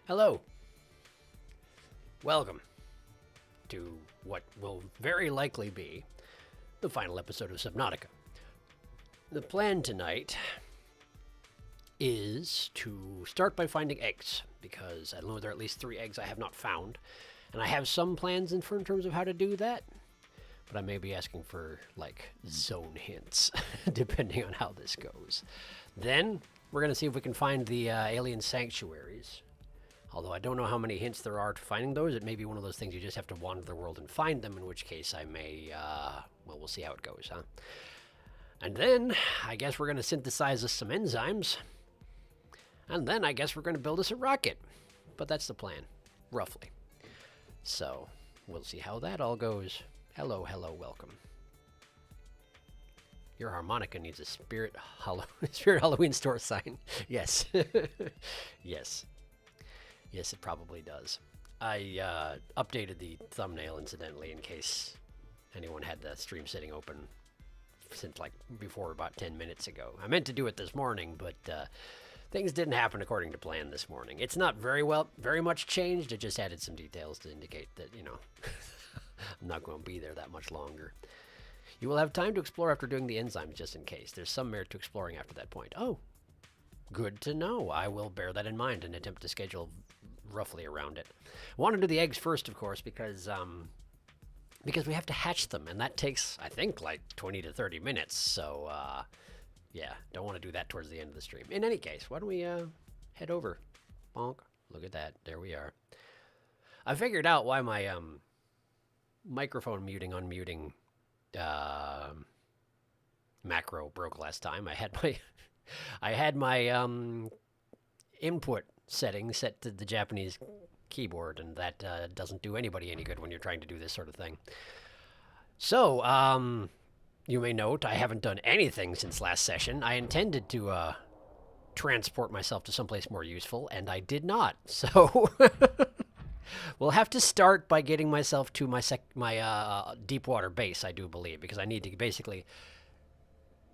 Hello. Welcome to what will very likely be the final episode of Subnautica. The plan tonight is to start by finding eggs, because I know there are at least 3 eggs I have not found, and I have some plans in terms of how to do that, but I may be asking for, like, zone hints, depending on how this goes. Then, we're going to see if we can find the alien sanctuaries. Although I don't know how many hints there are to finding those. It may be one of those things you just have to wander the world and find them, in which case I may, well, we'll see how it goes, huh? And then, I guess we're going to synthesize us some enzymes. And then I guess we're going to build us a rocket. But that's the plan, roughly. So, we'll see how that all goes. Hello, hello, welcome. Your harmonica needs a Spirit Halloween store sign. Yes. Yes. Yes, it probably does. I updated the thumbnail, incidentally, in case anyone had the stream sitting open since, like, before about 10 minutes ago. I meant to do it this morning, but things didn't happen according to plan this morning. It's not very much changed. It just added some details to indicate that, you know, I'm not going to be there that much longer. You will have time to explore after doing the enzymes, just in case. There's some merit to exploring after that point. Oh, good to know. I will bear that in mind and attempt to schedule roughly around it. I want to do the eggs first, of course, because we have to hatch them, and that takes, I think, like 20 to 30 minutes. So, yeah, don't want to do that towards the end of the stream. In any case, why don't we head over? Bonk. Look at that. There we are. I figured out why my microphone muting, unmuting macro broke last time. I had my input setting set to the Japanese keyboard, and that doesn't do anybody any good when you're trying to do this sort of thing. So, you may note I haven't done anything since last session. I intended to transport myself to someplace more useful, and I did not. So, we'll have to start by getting myself to my deep water base, I do believe, because I need to basically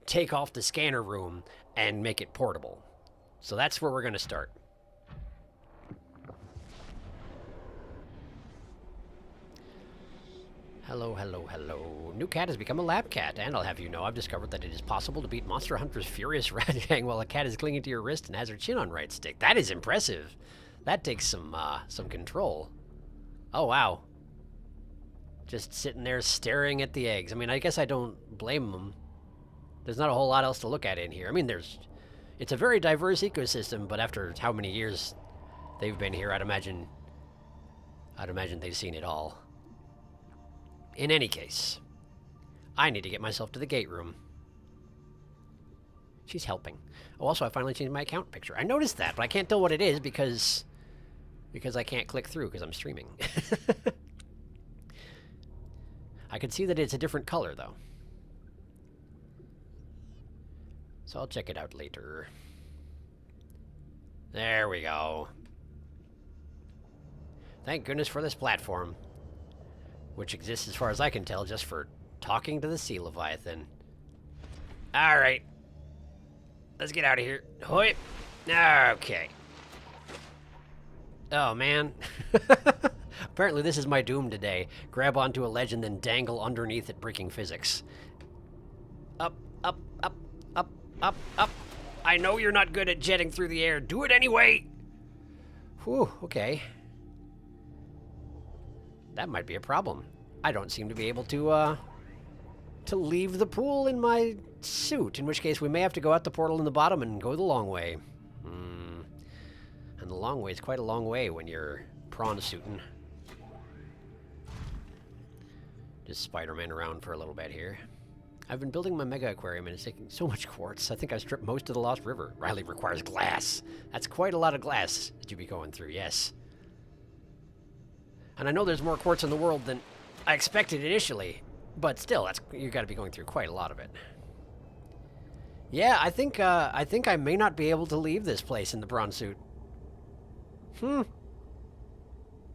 take off the scanner room and make it portable. So that's where we're going to start. Hello, hello, hello. New cat has become a lab cat, and I'll have you know I've discovered that it is possible to beat Monster Hunter's furious rat gang while a cat is clinging to your wrist and has her chin on right stick. That is impressive. That takes some control. Oh, wow. Just sitting there staring at the eggs. I mean, I guess I don't blame them. There's not a whole lot else to look at in here. I mean, it's a very diverse ecosystem, but after how many years they've been here, I'd imagine they've seen it all. In any case, I need to get myself to the gate room. She's helping. Oh, also, I finally changed my account picture. I noticed that, but I can't tell what it is because I can't click through because I'm streaming. I can see that it's a different color, though. So I'll check it out later. There we go. Thank goodness for this platform, which exists, as far as I can tell, just for talking to the sea leviathan. All right. Let's get out of here. Hoi. Okay. Oh, man. Apparently this is my doom today. Grab onto a ledge and then dangle underneath it, breaking physics. Up, up, up, up, up, up. I know you're not good at jetting through the air. Do it anyway. Whew, okay. That might be a problem. I don't seem to be able to leave the pool in my suit, in which case we may have to go out the portal in the bottom and go the long way. And the long way is quite a long way when you're prawn suiting. Just Spider-Man around for a little bit here. I've been building my mega aquarium and it's taking so much quartz. I think I've stripped most of the Lost River. Riley requires glass. That's quite a lot of glass that you'd be going through, yes. And I know there's more quartz in the world than I expected initially, but still, you got to be going through quite a lot of it. Yeah, I think I may not be able to leave this place in the prawn suit.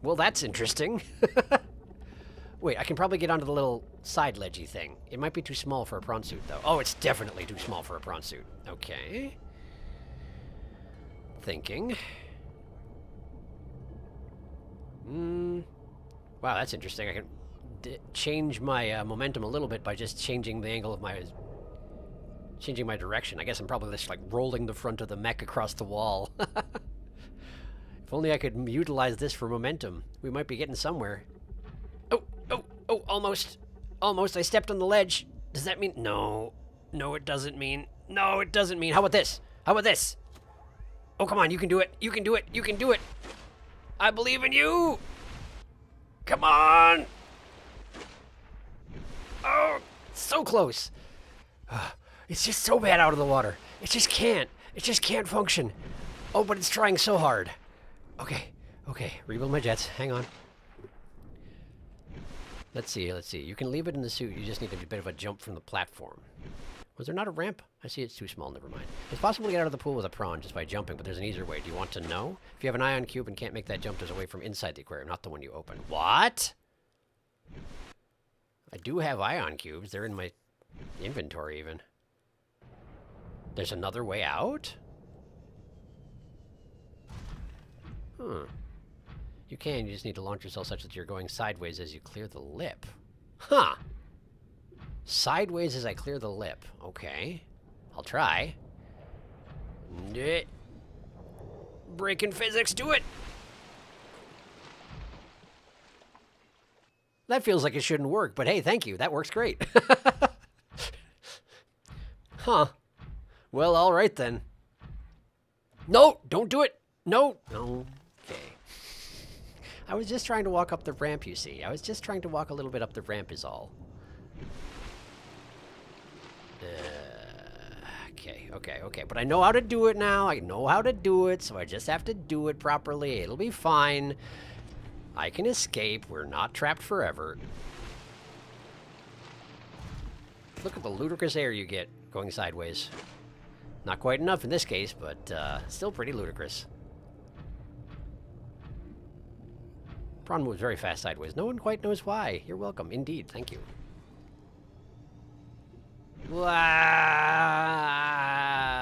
Well, that's interesting. Wait, I can probably get onto the little side ledgy thing. It might be too small for a prawn suit, though. Oh, it's definitely too small for a prawn suit. Okay. Thinking. Wow, that's interesting. I can change my momentum a little bit by just changing the angle of my... changing my direction. I guess I'm probably just like rolling the front of the mech across the wall. If only I could utilize this for momentum. We might be getting somewhere. Oh, oh, oh, almost. Almost. I stepped on the ledge. Does that mean... No. No, it doesn't mean... No, it doesn't mean... How about this? How about this? Oh, come on. You can do it. You can do it. You can do it. I believe in you. Come on. Oh, so close. It's just so bad out of the water. It just can't. It just can't function. Oh, but it's trying so hard. Okay. Okay. Rebuild my jets. Hang on. Let's see. Let's see. You can leave it in the suit. You just need a bit of a jump from the platform. Was there not a ramp? I see it's too small. Never mind. It's possible to get out of the pool with a prawn just by jumping, but there's an easier way. Do you want to know? If you have an ion cube and can't make that jump, there's a way from inside the aquarium, not the one you open. What? I do have ion cubes. They're in my inventory, even. There's another way out? Huh. You can. You just need to launch yourself such that you're going sideways as you clear the lip. Huh. Sideways as I clear the lip. Okay. I'll try. Breaking physics, do it! That feels like it shouldn't work, but hey, thank you. That works great. Huh. Well, all right then. No, don't do it. No. Okay. I was just trying to walk up the ramp, you see. I was just trying to walk a little bit up the ramp is all. Okay. But I know how to do it now. I know how to do it, so I just have to do it properly. It'll be fine. I can escape. We're not trapped forever. Look at the ludicrous air you get going sideways. Not quite enough in this case, but still pretty ludicrous. Prawn moves very fast sideways. No one quite knows why. You're welcome. Indeed. Thank you.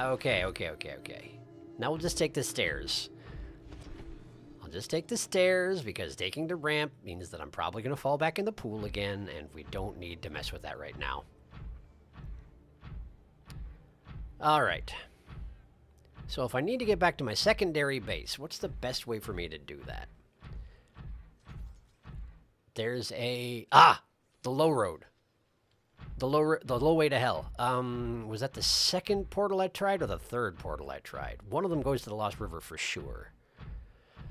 Okay. Now we'll just take the stairs. I'll just take the stairs because taking the ramp means that I'm probably going to fall back in the pool again, and we don't need to mess with that right now. Alright. So if I need to get back to my secondary base, what's the best way for me to do that? There's a... the low road. The low way to hell. Was that the second portal I tried or the third portal I tried? One of them goes to the Lost River for sure.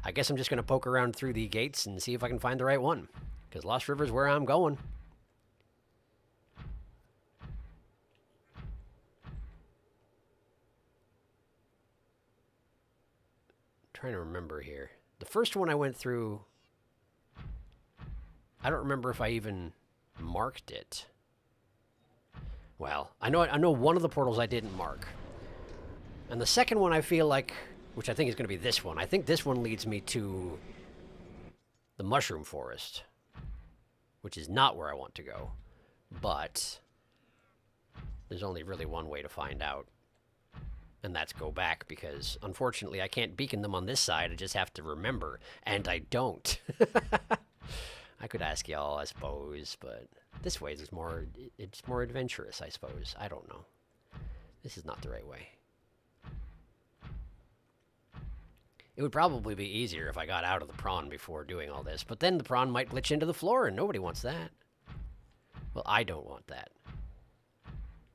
I guess I'm just going to poke around through the gates and see if I can find the right one. Because Lost River's where I'm going. Trying to remember here. The first one I went through... I don't remember if I even marked it. Well, I know one of the portals I didn't mark. And the second one I feel like, which I think is going to be this one. I think this one leads me to the Mushroom Forest, which is not where I want to go. But there's only really one way to find out. And that's go back, because unfortunately I can't beacon them on this side. I just have to remember, and I don't. I could ask y'all, I suppose, but this way is more, it's more adventurous, I suppose. I don't know. This is not the right way. It would probably be easier if I got out of the prawn before doing all this, but then the prawn might glitch into the floor, and nobody wants that. Well, I don't want that.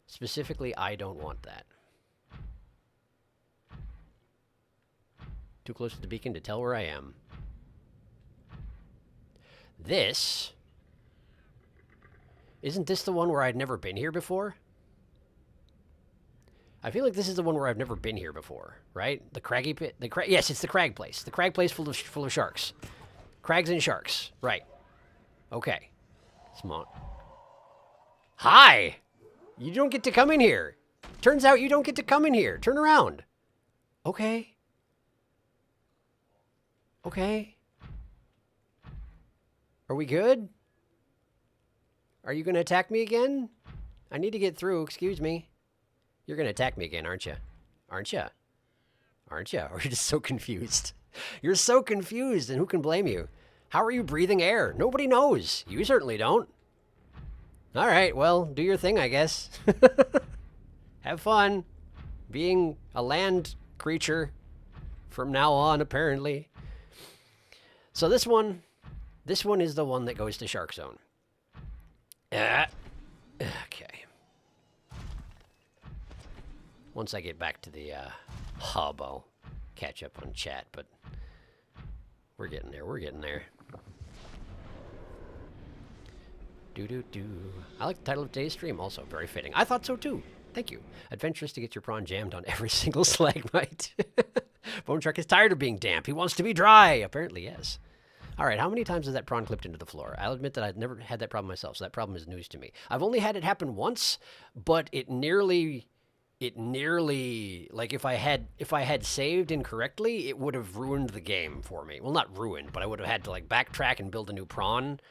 Specifically, I don't want that. Too close to the beacon to tell where I am. This... Isn't this the one where I'd never been here before? I feel like this is the one where I've never been here before, right? The craggy pit... Yes, it's the crag place. The crag place full of sharks. Crags and sharks. Right. Okay. Smart. Hi! You don't get to come in here. Turns out you don't get to come in here. Turn around. Okay. Okay. Are we good? Are you going to attack me again? I need to get through. Excuse me. You're going to attack me again, aren't you? Aren't you? Aren't you? Or you're just so confused. You're so confused, and who can blame you? How are you breathing air? Nobody knows. You certainly don't. All right, well, do your thing, I guess. Have fun being a land creature from now on, apparently. So this one is the one that goes to Shark Zone. Okay. Once I get back to the hub, I'll catch up on chat, but we're getting there. We're getting there. Do-do-do. I like the title of today's stream, also. Very fitting. I thought so, too. Thank you. Adventurous to get your prawn jammed on every single stalagmite. Bone Shark is tired of being damp. He wants to be dry. Apparently, yes. All right, how many times has that prawn clipped into the floor? I'll admit that I've never had that problem myself, so that problem is news to me. I've only had it happen once, but it nearly, like if I had saved incorrectly, it would have ruined the game for me. Well, not ruined, but I would have had to like backtrack and build a new prawn.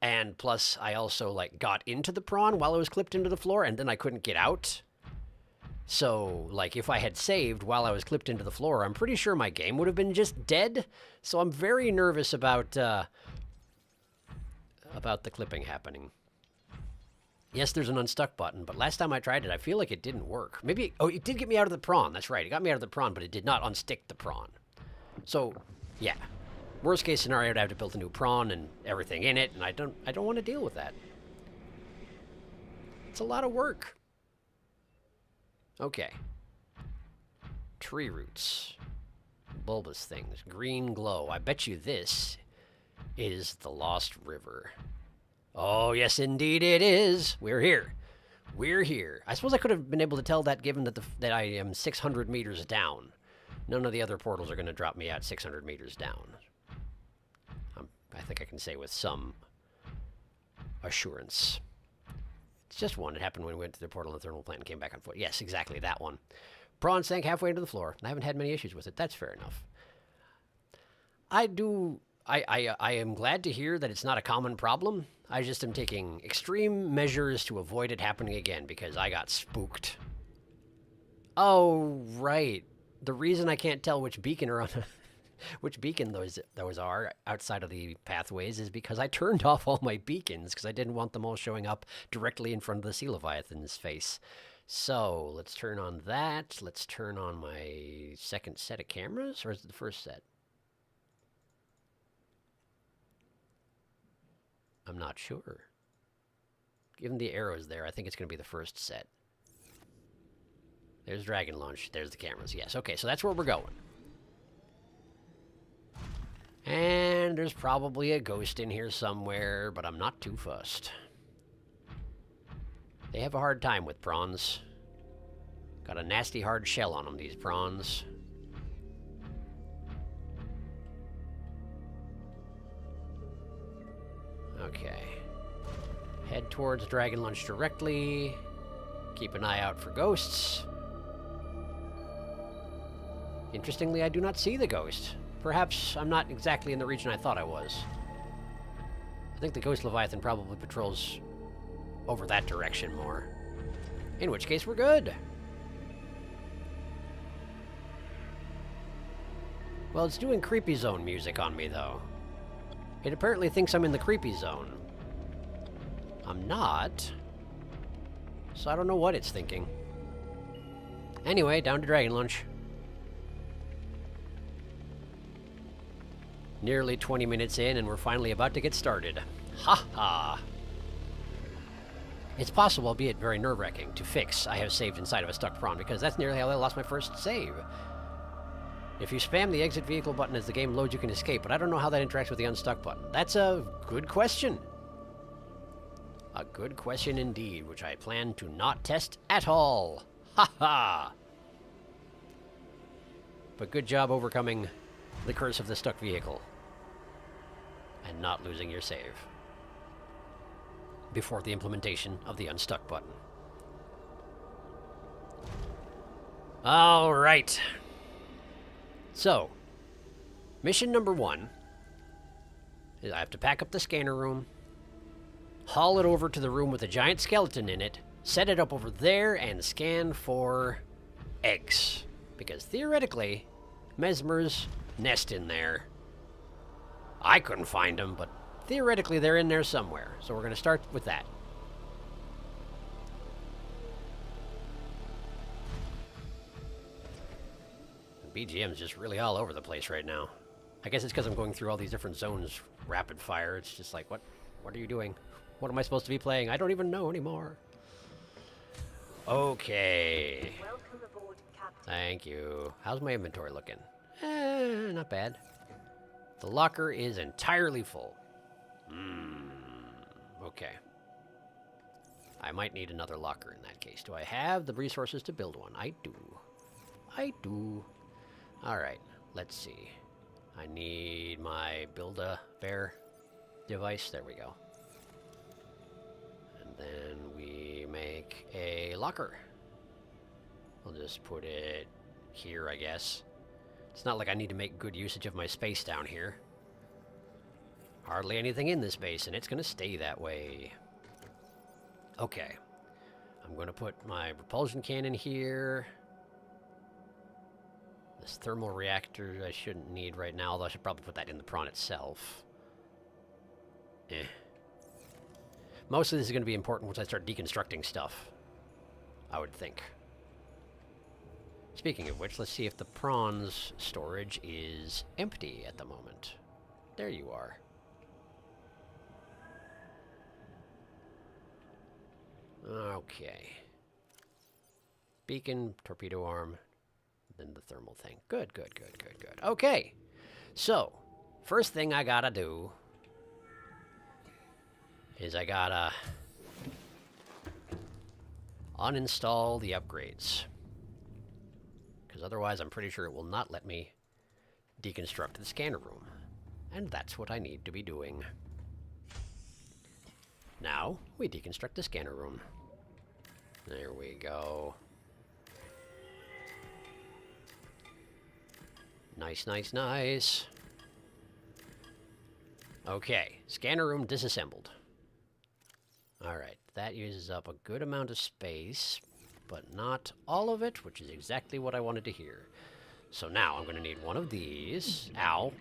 And plus, I also like got into the prawn while it was clipped into the floor, and then I couldn't get out. So, like, if I had saved while I was clipped into the floor, I'm pretty sure my game would have been just dead. So I'm very nervous about the clipping happening. Yes, there's an unstuck button, but last time I tried it, I feel like it didn't work. Maybe, oh, it did get me out of the prawn. That's right, it got me out of the prawn, but it did not unstick the prawn. So, yeah. Worst case scenario, I'd have to build a new prawn and everything in it, and I don't want to deal with that. It's a lot of work. Okay. Tree roots. Bulbous things. Green glow. I bet you this is the Lost River. Oh, yes, indeed it is. We're here. We're here. I suppose I could have been able to tell that given that I am 600 meters down. None of the other portals are going to drop me out 600 meters down. I think I can say with some assurance. It's just one. It happened when we went to the portal in the thermal plant and came back on foot. Yes, exactly, that one. Prawn sank halfway into the floor. I haven't had many issues with it. That's fair enough. I am glad to hear that it's not a common problem. I just am taking extreme measures to avoid it happening again because I got spooked. Oh, right. The reason I can't tell which beacon are on... which beacon those are outside of the pathways is because I turned off all my beacons because I didn't want them all showing up directly in front of the sea leviathan's face. So let's turn on that. Let's turn on my second set of cameras, or is it the first set? I'm not sure. Given the arrows there, I think it's going to be the first set. There's Dragon Launch. There's the cameras. Yes. Okay, so that's where we're going. And there's probably a ghost in here somewhere, but I'm not too fussed. They have a hard time with prawns. Got a nasty hard shell on them, these prawns. Okay. Head towards Dragon Lunch directly. Keep an eye out for ghosts. Interestingly, I do not see the ghost. Perhaps I'm not exactly in the region I thought I was. I think the Ghost Leviathan probably patrols over that direction more. In which case, we're good. Well, it's doing Creepy Zone music on me, though. It apparently thinks I'm in the Creepy Zone. I'm not. So I don't know what it's thinking. Anyway, down to Dragon Lunch. Nearly 20 minutes in, and we're finally about to get started. Ha ha! It's possible, albeit very nerve-wracking, to fix I have saved inside of a stuck prawn, because that's nearly how I lost my first save. If you spam the exit vehicle button as the game loads, you can escape, but I don't know how that interacts with the unstuck button. That's a good question. A good question indeed, which I plan to not test at all. Ha ha! But good job overcoming the curse of the stuck vehicle. And not losing your save before the implementation of the unstuck button. All right. So, mission number 1 is I have to pack up the scanner room, haul it over to the room with a giant skeleton in it, set it up over there, and scan for eggs. Because theoretically, Mesmers nest in there. I couldn't find them, but theoretically they're in there somewhere. So we're going to start with that. The BGM's just really all over the place right now. I guess it's because I'm going through all these different zones rapid fire. It's just like, what are you doing? What am I supposed to be playing? I don't even know anymore. Okay. Welcome aboard, Captain. Thank you. How's my inventory looking? Not bad. The locker is entirely full. Okay. I might need another locker in that case. Do I have the resources to build one? I do. I do. Alright, let's see. I need my Build-A-Bear device. There we go. And then we make a locker. I'll just put it here, I guess. It's not like I need to make good usage of my space down here. Hardly anything in this base, and it's going to stay that way. Okay. I'm going to put my propulsion cannon here. This thermal reactor I shouldn't need right now, although I should probably put that in the prawn itself. Most of this is going to be important once I start deconstructing stuff, I would think. Speaking of which, let's see if the prawn's storage is empty at the moment. There you are. Okay. Beacon, torpedo arm, then the thermal thing. Good, good, good, good, good. Okay. So, first thing I gotta do is I gotta uninstall the upgrades. Because otherwise I'm pretty sure it will not let me deconstruct the scanner room. And that's what I need to be doing. Now, we deconstruct the scanner room. There we go. Nice, nice, nice. Okay, scanner room disassembled. Alright, that uses up a good amount of space, but not all of it, which is exactly what I wanted to hear. So now I'm going to need one of these. Ow.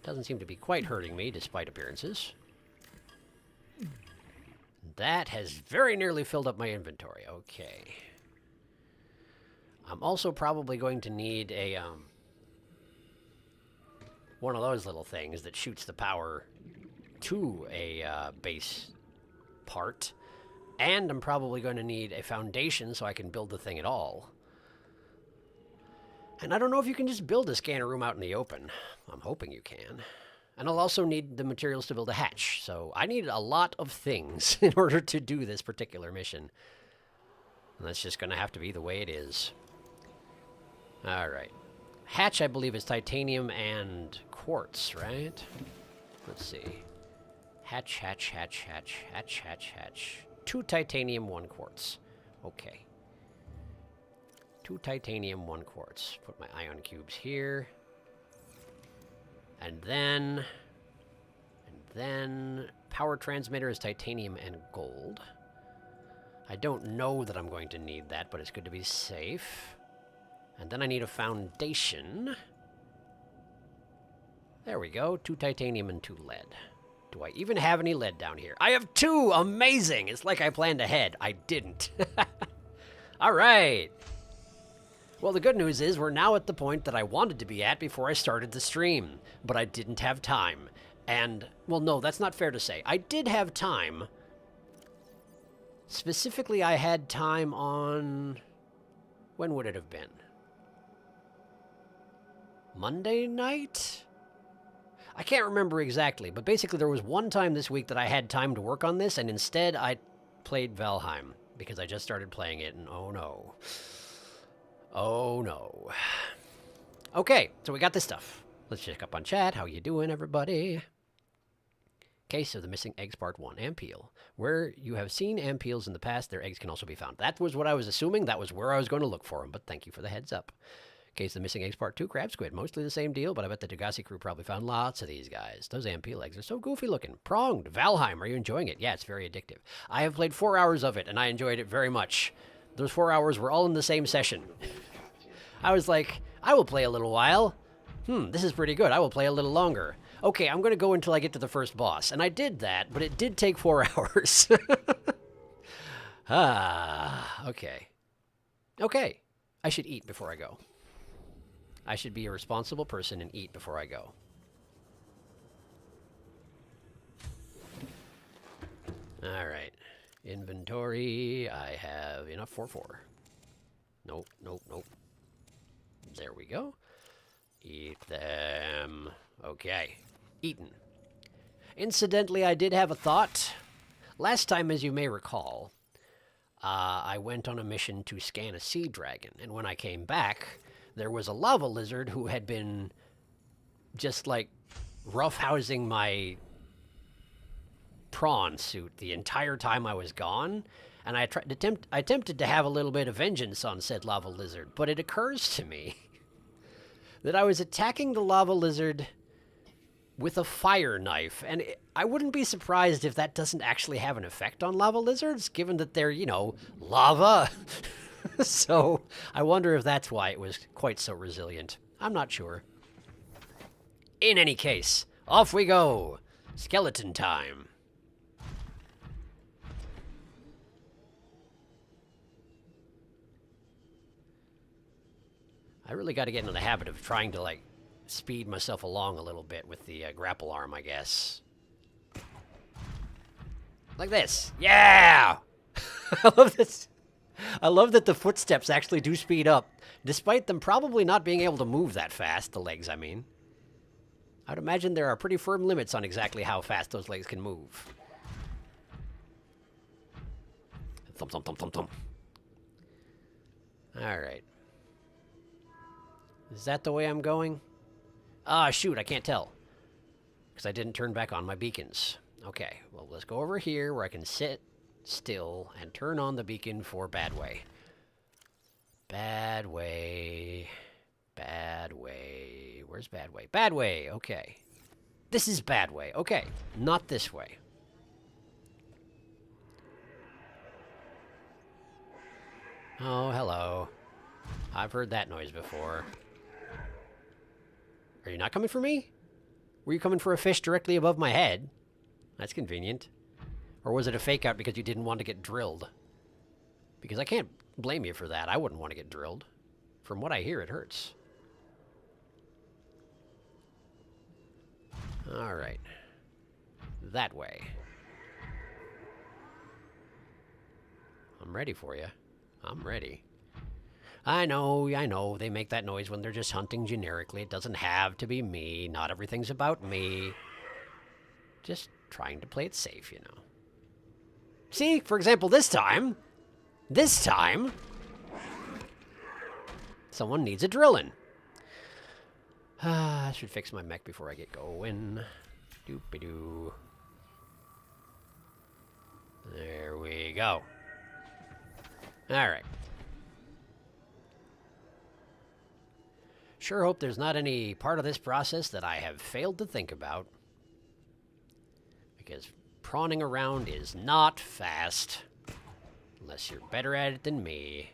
Doesn't seem to be quite hurting me, despite appearances. That has very nearly filled up my inventory. Okay. I'm also probably going to need a, one of those little things that shoots the power to a base part. And I'm probably going to need a foundation so I can build the thing at all. And I don't know if you can just build a scanner room out in the open. I'm hoping you can. And I'll also need the materials to build a hatch. So I need a lot of things in order to do this particular mission. And that's just going to have to be the way it is. Alright. Hatch, I believe, is titanium and quartz, right? Let's see. Hatch, hatch, hatch, hatch, hatch, hatch, hatch. 2 titanium, 1 quartz. Okay. 2 titanium, 1 quartz. Put my ion cubes here. And then power transmitter is titanium and gold. I don't know that I'm going to need that, but it's good to be safe. And then I need a foundation. There we go. 2 titanium and 2 lead. Do I even have any lead down here? I have 2! Amazing! It's like I planned ahead. I didn't. All right. Well, the good news is we're now at the point that I wanted to be at before I started the stream, but I didn't have time. And, well, no, that's not fair to say. I did have time. Specifically, I had time on... When would it have been? Monday night? I can't remember exactly, but basically there was one time this week that I had time to work on this, and instead I played Valheim, because I just started playing it, and oh no. Oh no. Okay, so we got this stuff. Let's check up on chat. How you doing, everybody? Case of the Missing Eggs Part 1, Ampeel. Where you have seen Ampeels in the past, their eggs can also be found. That was what I was assuming. That was where I was going to look for them, but thank you for the heads up. Case of the Missing Eggs Part 2, Crab Squid. Mostly the same deal, but I bet the Degassi crew probably found lots of these guys. Those Ampeel eggs are so goofy looking. Pronged. Valheim, are you enjoying it? Yeah, it's very addictive. I have played 4 hours of it, and I enjoyed it very much. Those 4 hours were all in the same session. I was like, I will play a little while. This is pretty good. I will play a little longer. Okay, I'm going to go until I get to the first boss. And I did that, but it did take 4 hours. Okay. Okay. I should eat before I go. I should be a responsible person and eat before I go. All right. Inventory. I have enough for 4. Nope, nope, nope. There we go. Eat them. Okay. Eaten. Incidentally, I did have a thought. Last time, as you may recall, I went on a mission to scan a sea dragon, and when I came back, there was a lava lizard who had been just, like, roughhousing my prawn suit the entire time I was gone, and I attempted to have a little bit of vengeance on said lava lizard, but it occurs to me that I was attacking the lava lizard with a fire knife, and I wouldn't be surprised if that doesn't actually have an effect on lava lizards, given that they're, you know, lava. So I wonder if that's why it was quite so resilient. I'm not sure. In any case, off we go. Skeleton time. I really got to get into the habit of trying to, like, speed myself along a little bit with the grapple arm, I guess. Like this. Yeah! I love this. I love that the footsteps actually do speed up, despite them probably not being able to move that fast, the legs, I mean. I'd imagine there are pretty firm limits on exactly how fast those legs can move. Thump, thump, thump, thump, thump. Alright. Is that the way I'm going? Ah, shoot, I can't tell. Because I didn't turn back on my beacons. Okay, well, let's go over here where I can sit still and turn on the beacon for bad way. Bad way. Bad way. Where's bad way? Bad way, okay. This is bad way. Okay, not this way. Oh, hello. I've heard that noise before. Are you not coming for me? Were you coming for a fish directly above my head? That's convenient. Or was it a fake out because you didn't want to get drilled? Because I can't blame you for that. I wouldn't want to get drilled. From what I hear, it hurts. All right. That way. I'm ready for you. I'm ready. I know, they make that noise when they're just hunting generically. It doesn't have to be me. Not everything's about me. Just trying to play it safe, you know. See, for example, this time, someone needs a drilling. I should fix my mech before I get going. Doopy-doo. There we go. All right. Sure hope there's not any part of this process that I have failed to think about. Because prawning around is not fast. Unless you're better at it than me.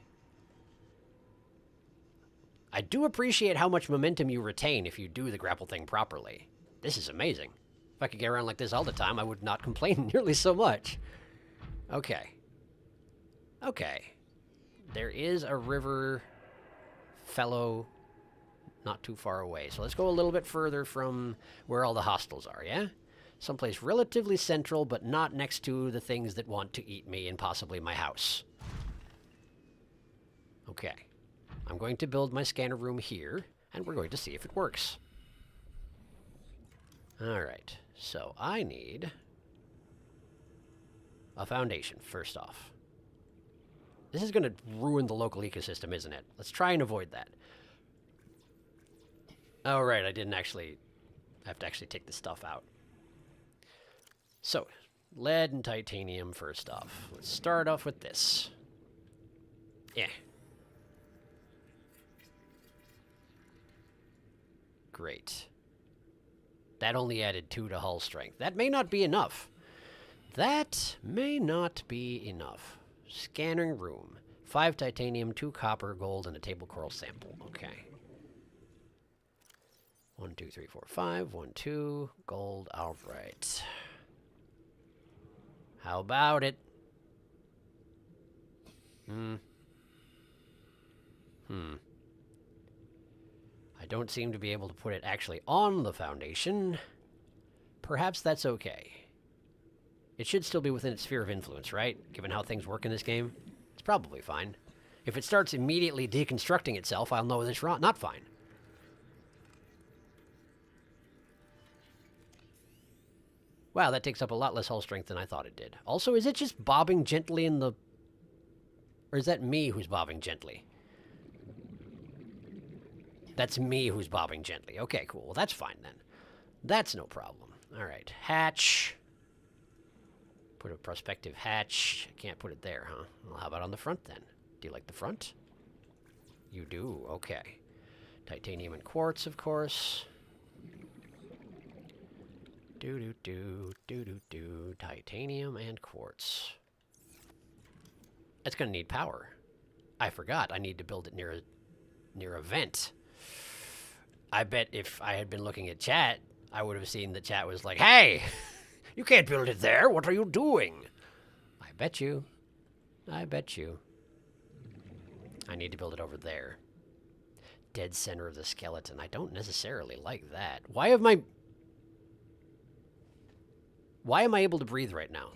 I do appreciate how much momentum you retain if you do the grapple thing properly. This is amazing. If I could get around like this all the time, I would not complain nearly so much. Okay. Okay. There is a river fellow not too far away. So let's go a little bit further from where all the hostels are, yeah? Someplace relatively central, but not next to the things that want to eat me and possibly my house. Okay. I'm going to build my scanner room here, and we're going to see if it works. Alright, so I need a foundation, first off. This is going to ruin the local ecosystem, isn't it? Let's try and avoid that. Oh, right, I didn't actually... I have to actually take this stuff out. So, lead and titanium first off. Let's start off with this. Yeah. Great. That only added 2 to hull strength. That may not be enough. That may not be enough. Scanning room. 5 titanium, 2 copper, gold, and a table coral sample. Okay. 1, 2, 3, 4, 5. 1, 2. Gold. All right. How about it? I don't seem to be able to put it actually on the foundation. Perhaps that's okay. It should still be within its sphere of influence, right? Given how things work in this game. It's probably fine. If it starts immediately deconstructing itself, I'll know it's not fine. Wow, that takes up a lot less hull strength than I thought it did. Also, is it just bobbing gently in the... Or is that me who's bobbing gently? That's me who's bobbing gently. Okay, cool. Well, that's fine then. That's no problem. All right. Hatch. Put a prospective hatch. I can't put it there, huh? Well, how about on the front then? Do you like the front? You do. Okay. Titanium and quartz, of course. Do-do-do. Titanium and quartz. It's going to need power. I forgot. I need to build it near a vent. I bet if I had been looking at chat, I would have seen the chat was like, hey, you can't build it there. What are you doing? I bet you. I bet you. I need to build it over there. Dead center of the skeleton. I don't necessarily like that. Why am I able to breathe right now?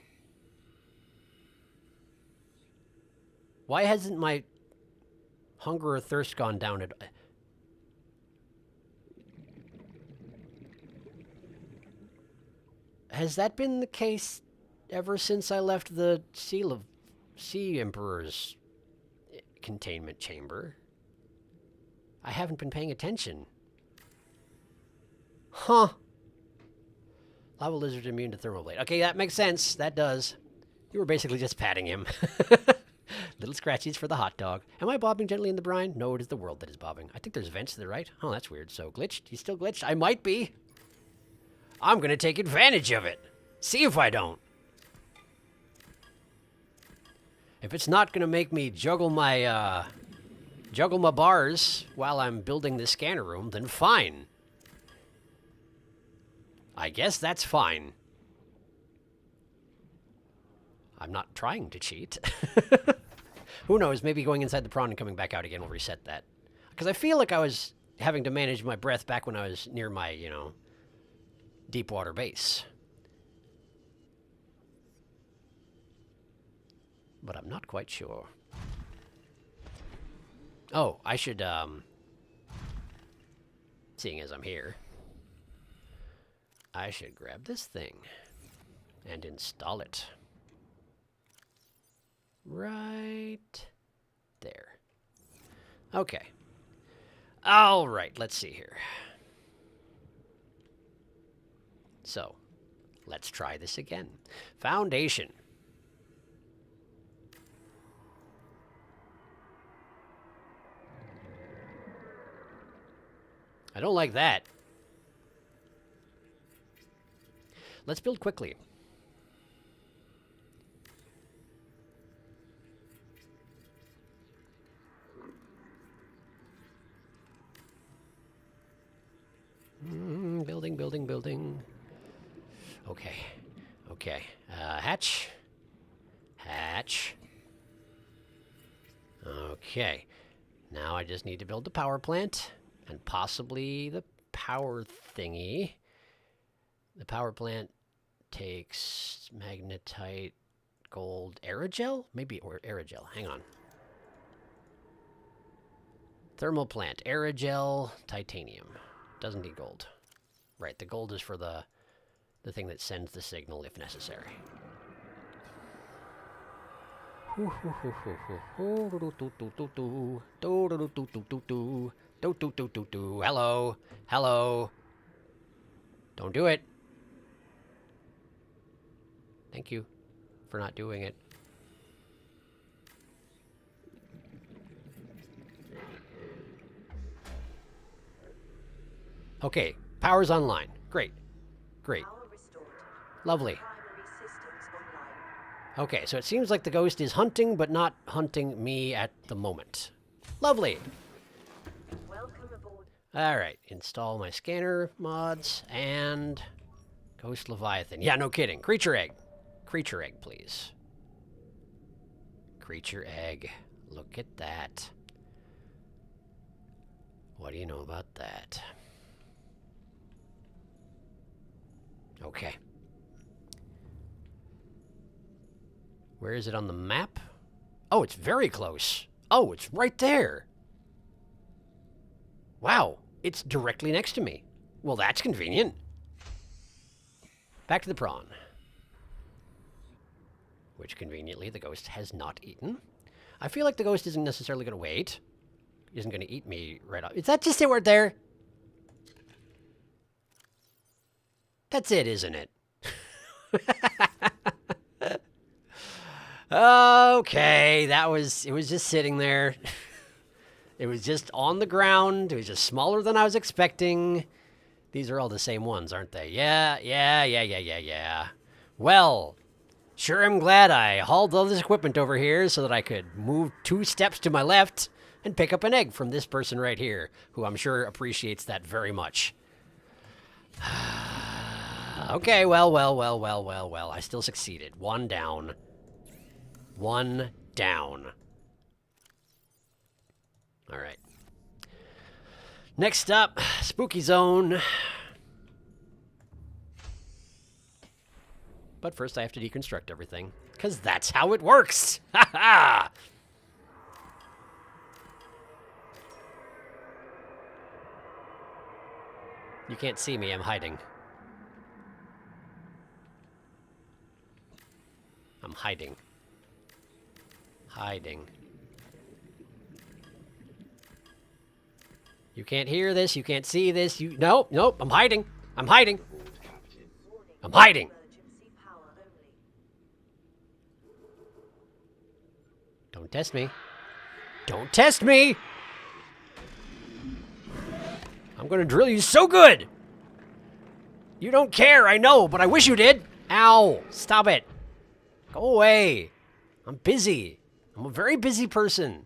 Why hasn't my hunger or thirst gone down at... Has that been the case ever since I left the Sea Emperor's containment chamber? I haven't been paying attention. Huh. Lava lizard immune to thermal blade. Okay, that makes sense. That does. You were basically just patting him. Little scratchies for the hot dog. Am I bobbing gently in the brine? No, it is the world that is bobbing. I think there's vents to the right. Oh, that's weird. So glitched? He's still glitched? I might be. I'm going to take advantage of it. See if I don't. If it's not going to make me juggle my bars while I'm building the scanner room, then fine. I guess that's fine. I'm not trying to cheat. Who knows? Maybe going inside the prawn and coming back out again will reset that. Because I feel like I was having to manage my breath back when I was near my, deep water base. But I'm not quite sure. Oh, I should, seeing as I'm here, I should grab this thing and install it. Right there. Okay. All right, let's see here. So, let's try this again. Foundation. I don't like that. Let's build quickly. Building. Okay. Hatch. Okay. Now I just need to build the power plant and possibly the power thingy. The power plant takes magnetite, gold, aerogel? Maybe, or aerogel. Hang on. Thermal plant, aerogel, titanium. Doesn't need gold. Right, the gold is for the thing that sends the signal if necessary. Hello. Don't do it. Thank you for not doing it. Okay, power's online. Great. Lovely. Okay, so it seems like the ghost is hunting, but not hunting me at the moment. Lovely. All right, install my scanner mods and Ghost Leviathan. Yeah, no kidding. Creature egg. Creature egg, please. Creature egg. Look at that. What do you know about that? Okay. Where is it on the map? Oh, it's very close. Oh, it's right there. Wow, it's directly next to me. Well, that's convenient. Back to the prawn. Which, conveniently, the ghost has not eaten. I feel like the ghost isn't necessarily going to wait. Isn't going to eat me right off. Is that just it right there? That's it, isn't it? Okay, it was just sitting there. It was just on the ground. It was just smaller than I was expecting. These are all the same ones, aren't they? Yeah. Well, sure am glad I hauled all this equipment over here so that I could move 2 steps to my left and pick up an egg from this person right here, who I'm sure appreciates that very much. Okay, well. I still succeeded. 1 down. 1 down. All right. Next up, Spooky Zone. But first I have to deconstruct everything, because that's how it works. Ha ha! You can't see me, I'm hiding. I'm hiding. Hiding. You can't hear this, you can't see this, Nope, I'm hiding. I'm hiding. I'm hiding. Don't test me. Don't test me! I'm gonna drill you so good! You don't care, I know, but I wish you did! Ow! Stop it! Go away! I'm busy. I'm a very busy person.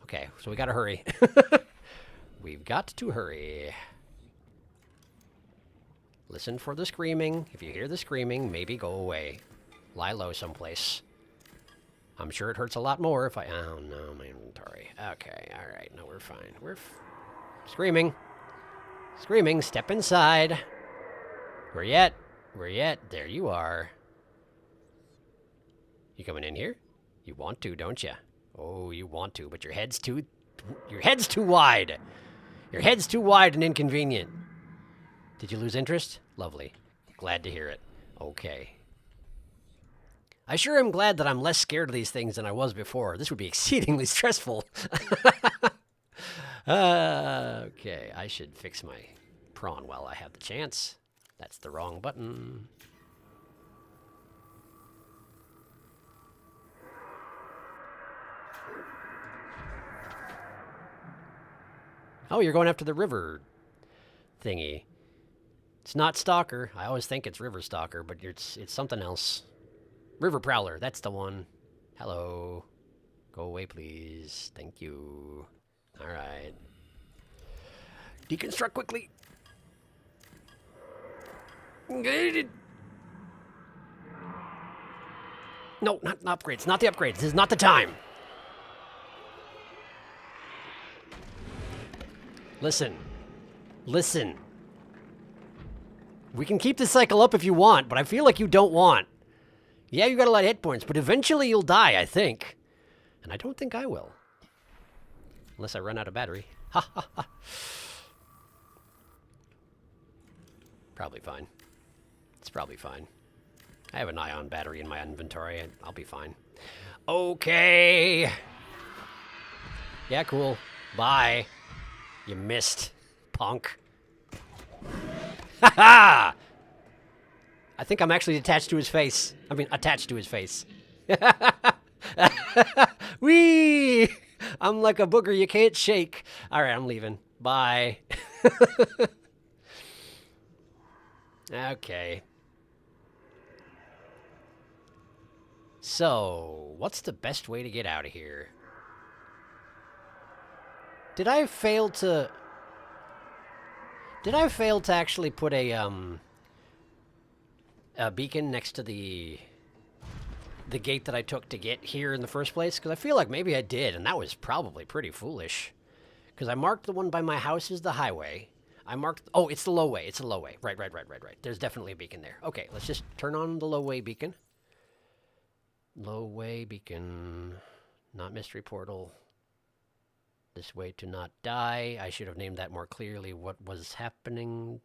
Okay, so we gotta hurry. We've got to hurry. Listen for the screaming. If you hear the screaming, maybe go away. Lie low someplace. I'm sure it hurts a lot more if I... Oh, no, my inventory. Okay, alright. No, we're fine. Screaming. Screaming. Step inside. Where yet? Where yet? There you are. You coming in here? You want to, don't you? Oh, you want to, but your head's too wide. Your head's too wide and inconvenient. Did you lose interest? Lovely. Glad to hear it. Okay. I sure am glad that I'm less scared of these things than I was before. This would be exceedingly stressful. Okay, I should fix my prawn while I have the chance. That's the wrong button. Oh, you're going after the river thingy. It's not Stalker. I always think it's River Stalker, but it's something else. River Prowler, that's the one. Hello. Go away, please. Thank you. All right. Deconstruct quickly. No, not upgrades. Not the upgrades. This is not the time. Listen. Listen. We can keep this cycle up if you want, but I feel like you don't want. Yeah, you got a lot of hit points, but eventually you'll die, I think. And I don't think I will. Unless I run out of battery. Ha ha ha. Probably fine. It's probably fine. I have an ion battery in my inventory, and I'll be fine. Okay. Yeah, cool. Bye. You missed, punk. Ha ha! I think I'm actually attached to his face. I mean, attached to his face. Whee! I'm like a booger you can't shake. All right, I'm leaving. Bye. Okay. So, what's the best way to get out of here? Did I fail to... Did I fail to actually put a beacon next to the gate that I took to get here in the first place? Because I feel like maybe I did, and that was probably pretty foolish. Because I marked the one by my house as the highway. I marked... Oh, it's the low way. It's the low way. Right. There's definitely a beacon there. Okay, let's just turn on the low way beacon. Low way beacon. Not mystery portal. This way to not die. I should have named that more clearly. What was happening?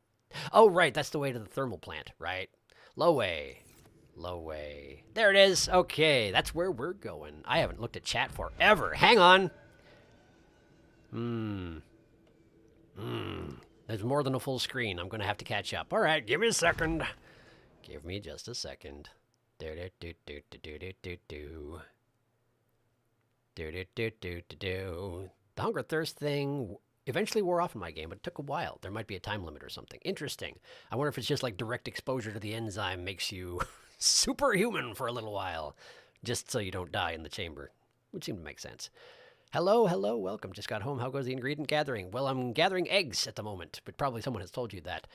Oh, right. That's the way to the thermal plant, right? Low way. Low way. There it is. Okay, that's where we're going. I haven't looked at chat forever. Hang on. There's more than a full screen. I'm going to have to catch up. All right, give me a second. Give me just a second. The hunger thirst thing eventually wore off in my game, but it took a while. There might be a time limit or something. Interesting. I wonder if it's just like direct exposure to the enzyme makes you superhuman for a little while, just so you don't die in the chamber. Would seem to make sense. Hello, welcome. Just got home. How goes the ingredient gathering? Well, I'm gathering eggs at the moment, but probably someone has told you that.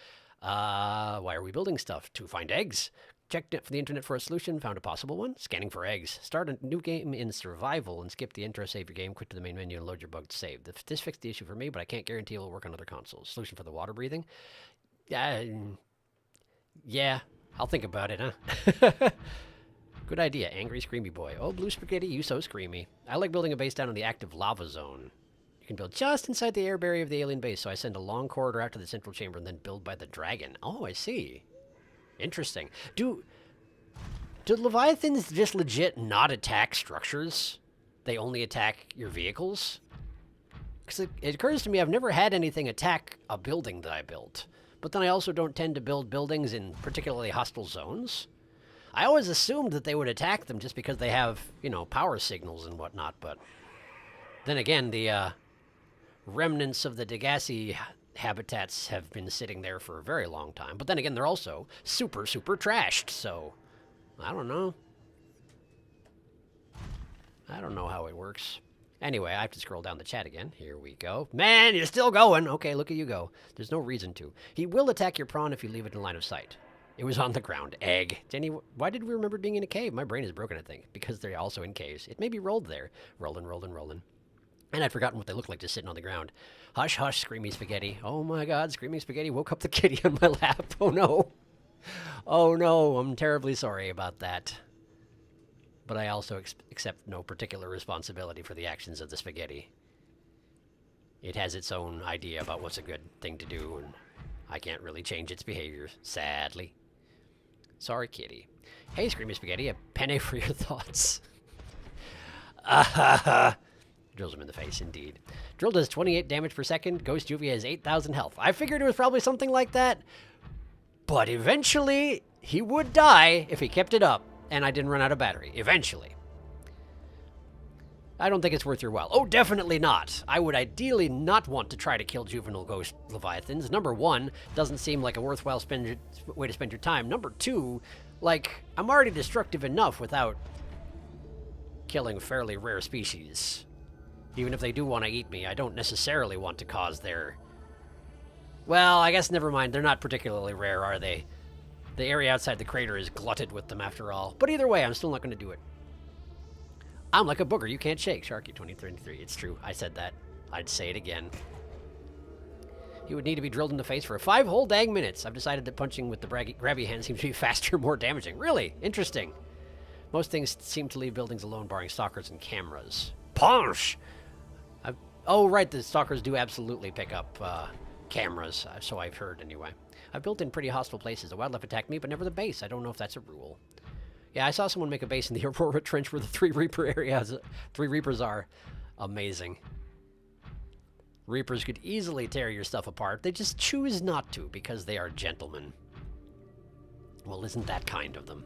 Why are we building stuff? To find eggs. Checked it for the internet for a solution, found a possible one. Scanning for eggs. Start a new game in survival and skip the intro, save your game, quit to the main menu, and load your bugged save. This fixed the issue for me, but I can't guarantee it will work on other consoles. Solution for the water breathing? Yeah, I'll think about it, huh? Good idea. Angry, screamy boy. Oh, blue spaghetti, you so screamy. I like building a base down in the active lava zone. You can build just inside the air barrier of the alien base, so I send a long corridor out to the central chamber and then build by the dragon. Oh, I see. Interesting. Do Leviathans just legit not attack structures? They only attack your vehicles? Because it occurs to me I've never had anything attack a building that I built. But then I also don't tend to build buildings in particularly hostile zones. I always assumed that they would attack them just because they have, you know, power signals and whatnot, but... Then again, the remnants of the Degassi habitats have been sitting there for a very long time. But then again, they're also super, super trashed, so... I don't know. I don't know how it works. Anyway, I have to scroll down the chat again. Here we go. Man, you're still going! Okay, look at you go. There's no reason to. He will attack your prawn if you leave it in line of sight. It was on the ground. Egg. Jenny, why did we remember being in a cave? My brain is broken, I think. Because they're also in caves. It may be rolled there. Rolling. And I'd forgotten what they look like just sitting on the ground. Hush, hush, Screamy Spaghetti. Oh my god, Screaming Spaghetti woke up the kitty on my lap. Oh no. Oh no, I'm terribly sorry about that. But I also accept no particular responsibility for the actions of the spaghetti. It has its own idea about what's a good thing to do, and I can't really change its behavior, sadly. Sorry, kitty. Hey, Screamy Spaghetti, a penne for your thoughts. Drills him in the face, indeed. Drill does 28 damage per second. Ghost Juvia has 8,000 health. I figured it was probably something like that. But eventually, he would die if he kept it up, and I didn't run out of battery. Eventually. I don't think it's worth your while. Oh, definitely not. I would ideally not want to try to kill juvenile ghost leviathans. Number one, doesn't seem like a worthwhile way to spend your time. Number two, like, I'm already destructive enough without killing fairly rare species. Even if they do want to eat me, I don't necessarily want to cause their... Well, I guess never mind. They're not particularly rare, are they? The area outside the crater is glutted with them after all. But either way, I'm still not going to do it. I'm like a booger you can't shake. Sharky2033. It's true. I said that. I'd say it again. He would need to be drilled in the face for 5 whole dang minutes. I've decided that punching with the grabby hand seems to be faster, more damaging. Really? Interesting. Most things seem to leave buildings alone, barring stalkers and cameras. Punch! Oh, right, the stalkers do absolutely pick up cameras, so I've heard anyway. I've built in pretty hostile places. The wildlife attacked me, but never the base. I don't know if that's a rule. Yeah, I saw someone make a base in the Aurora Trench where the 3 Reapers are. Amazing. Reapers could easily tear your stuff apart. They just choose not to because they are gentlemen. Well, isn't that kind of them?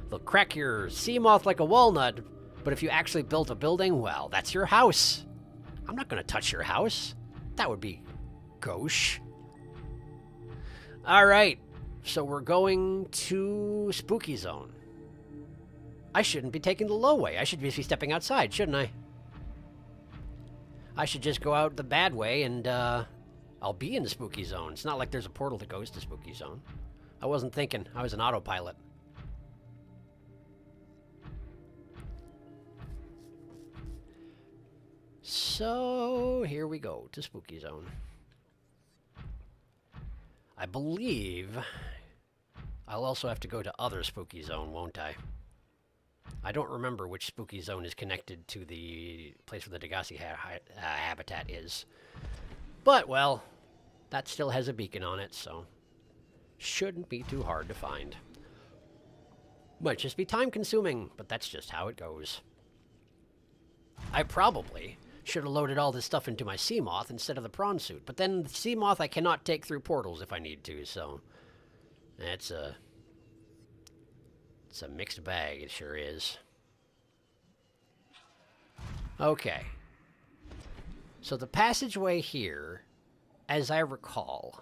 They'll crack your sea moth like a walnut, but if you actually built a building, well, that's your house. I'm not going to touch your house. That would be gauche. All right, so we're going to Spooky Zone. I shouldn't be taking the low way. I should just be stepping outside, shouldn't I? I should just go out the bad way and I'll be in the spooky zone. It's not like there's a portal that goes to spooky zone. I wasn't thinking. I was an autopilot. So here we go to spooky zone. I believe I'll also have to go to other spooky zone, won't I? I don't remember which spooky zone is connected to the place where the Degassi habitat is. But, well, that still has a beacon on it, so shouldn't be too hard to find. Might just be time-consuming, but that's just how it goes. I probably should have loaded all this stuff into my Seamoth instead of the prawn suit, but then the Seamoth I cannot take through portals if I need to, so it's a mixed bag, it sure is. Okay. So the passageway here, as I recall,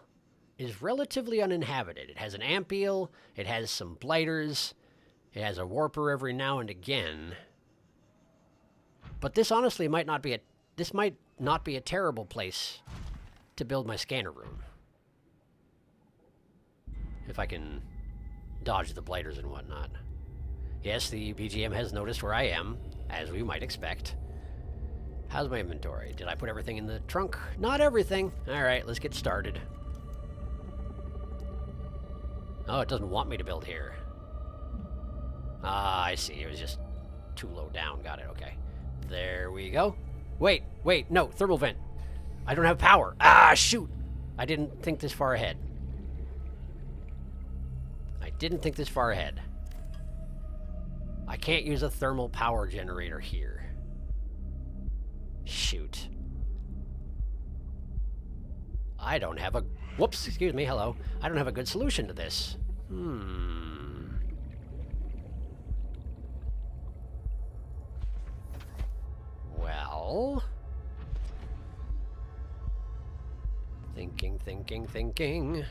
is relatively uninhabited. It has an Ampiel, it has some blighters, it has a warper every now and again. But this honestly might not be a terrible place to build my scanner room. If I can dodge the blighters and whatnot. Yes, the BGM has noticed where I am, as we might expect. How's my inventory? Did I put everything in the trunk? Not everything. Alright, let's get started. Oh, it doesn't want me to build here. Ah, I see. It was just too low down. Got it. Okay. There we go. Wait, no, thermal vent. I don't have power. Ah, shoot. I didn't think this far ahead. I can't use a thermal power generator here. Shoot. I don't have a... Whoops, excuse me, hello. I don't have a good solution to this. Well... Thinking.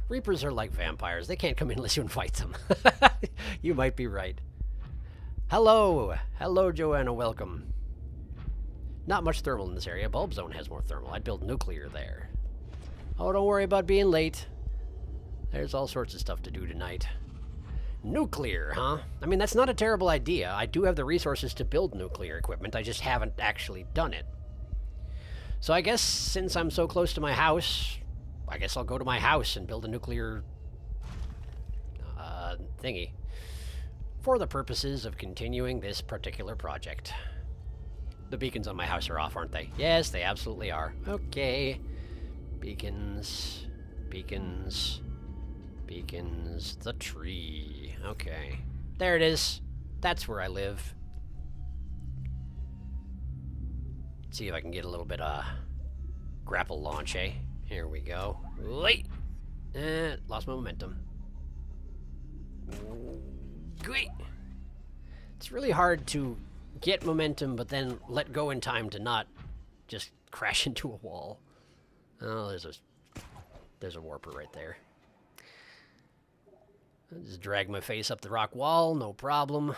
Reapers are like vampires. They can't come in unless you invite them. You might be right. Hello, Joanna, welcome. Not much thermal in this area. Bulb Zone has more thermal. I'd build nuclear there. Oh, don't worry about being late. There's all sorts of stuff to do tonight. Nuclear, huh? I mean, that's not a terrible idea. I do have the resources to build nuclear equipment. I just haven't actually done it. So I guess since I'm so close to my house, I guess I'll go to my house and build a nuclear thingy for the purposes of continuing this particular project. The beacons on my house are off, aren't they? Yes, they absolutely are. Okay. Beacons. The tree. Okay. There it is. That's where I live. Let's see if I can get a little bit of grapple launch, eh? Here we go. Wait! Lost my momentum. Great! It's really hard to get momentum, but then let go in time to not just crash into a wall. Oh, there's a warper right there. I'll just drag my face up the rock wall, no problem.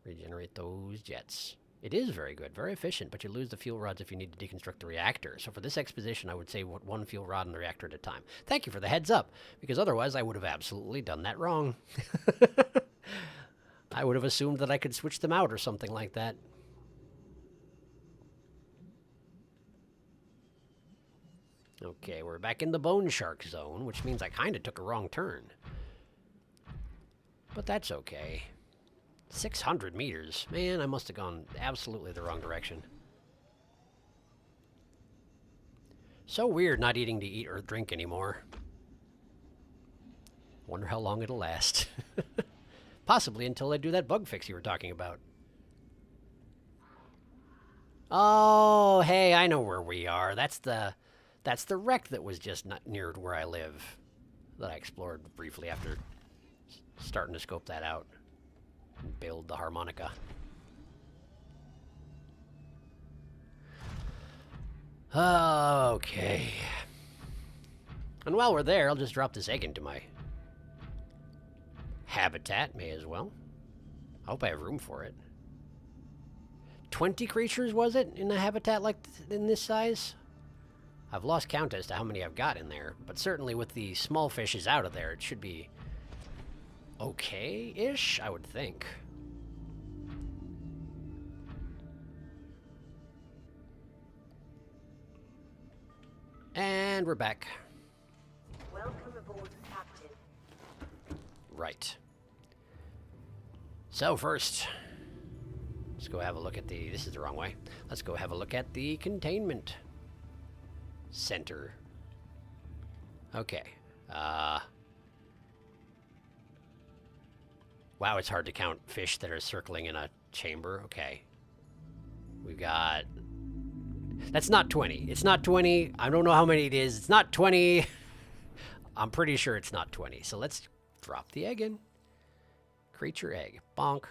Regenerate those jets. It is very good, very efficient, but you lose the fuel rods if you need to deconstruct the reactor. So for this exposition, I would say one fuel rod in the reactor at a time. Thank you for the heads up, because otherwise I would have absolutely done that wrong. I would have assumed that I could switch them out or something like that. Okay, we're back in the bone shark zone, which means I kind of took a wrong turn. But that's okay. 600 meters. Man, I must have gone absolutely the wrong direction. So weird not eating to eat or drink anymore. Wonder how long it'll last. Possibly until I do that bug fix you were talking about. Oh, hey, I know where we are. That's the wreck that was just not near where I live. That I explored briefly after starting to scope that out. And build the harmonica. Okay. And while we're there, I'll just drop this egg into my habitat, may as well. I hope I have room for it. 20 creatures, was it, in a habitat like in this size? I've lost count as to how many I've got in there, but certainly with the small fishes out of there, it should be okay-ish, I would think. And we're back. Welcome aboard, Captain. Right. So first, let's go have a look at the... This is the wrong way. Let's go have a look at the containment center. Okay. Wow, it's hard to count fish that are circling in a chamber. Okay. We've got... That's not 20. It's not 20. I don't know how many it is. It's not 20. I'm pretty sure it's not 20. So let's drop the egg in. Creature egg. Bonk.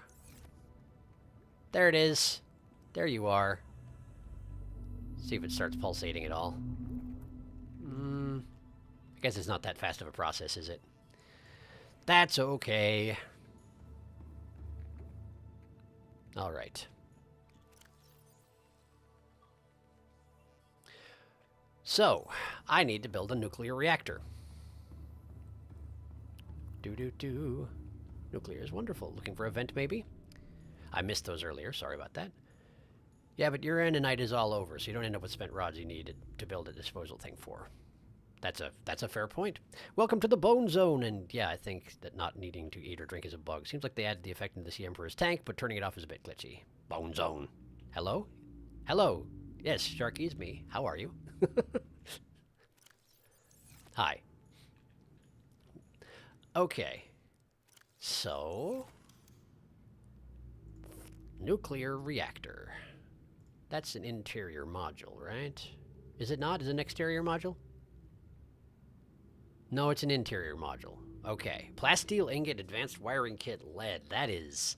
There it is. There you are. See if it starts pulsating at all. I guess it's not that fast of a process, is it? That's okay. All right. So, I need to build a nuclear reactor. Do-do-do. Nuclear is wonderful. Looking for a vent, maybe? I missed those earlier. Sorry about that. Yeah, but your endonite is all over, so you don't end up with spent rods you need to build a disposal thing for. That's a fair point. Welcome to the Bone Zone, and yeah, I think that not needing to eat or drink is a bug. Seems like they added the effect into the Sea Emperor's tank, but turning it off is a bit glitchy. Bone Zone. Hello? Hello. Yes, Sharky, it's me. How are you? Hi. Okay. So... Nuclear reactor. That's an interior module, right? Is it not? Is it an exterior module? No, it's an interior module. Okay. Plasteel ingot, advanced wiring kit, lead. That is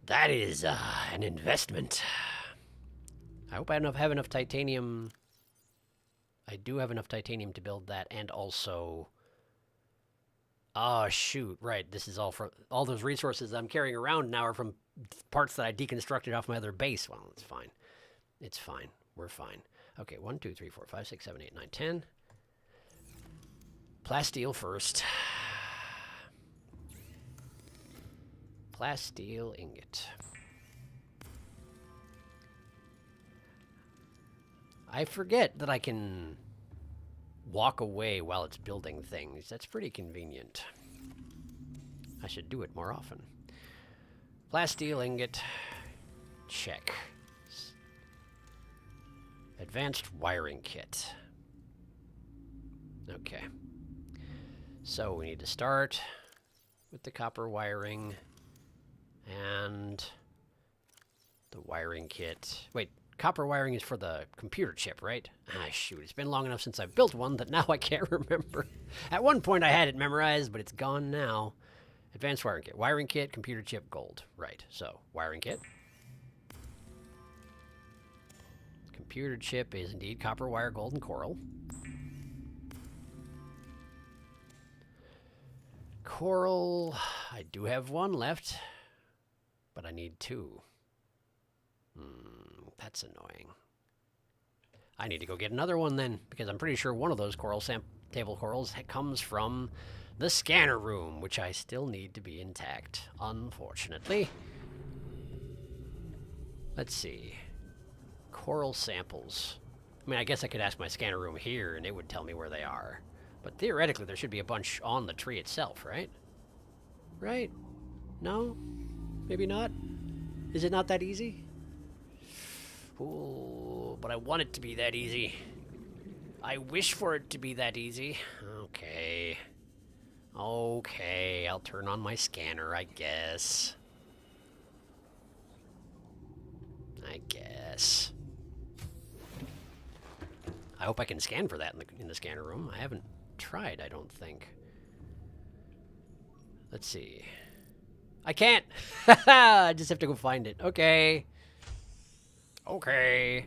an investment. I hope I have enough titanium. I do have enough titanium to build that, and also... Oh, shoot. Right. This is all from... All those resources I'm carrying around now are from parts that I deconstructed off my other base. Well, it's fine. It's fine. We're fine. Okay, 1, 2, 3, 4, 5, 6, 7, 8, 9, 10. Plasteel first. Plasteel ingot. I forget that I can walk away while it's building things. That's pretty convenient. I should do it more often. Plasteel ingot. Check. Advanced wiring kit. Okay. So we need to start with the copper wiring and the wiring kit. Wait, copper wiring is for the computer chip, right? Ah, shoot. It's been long enough since I've built one that now I can't remember. At one point I had it memorized, but it's gone now. Advanced wiring kit. Wiring kit, computer chip, gold. Right. So, wiring kit. Computer chip is indeed copper wire, gold, and coral. Coral, I do have one left, but I need 2. That's annoying. I need to go get another one then, because I'm pretty sure one of those coral table corals comes from the scanner room, which I still need to be intact, unfortunately. Let's see. Coral samples. I mean, I guess I could ask my scanner room here, and it would tell me where they are. But theoretically, there should be a bunch on the tree itself, right? Right? No? Maybe not? Is it not that easy? Ooh, but I want it to be that easy. I wish for it to be that easy. Okay. Okay, I'll turn on my scanner, I guess. I guess. I hope I can scan for that in the scanner room. I haven't tried, I don't think. Let's see. I can't! I just have to go find it. Okay. Okay.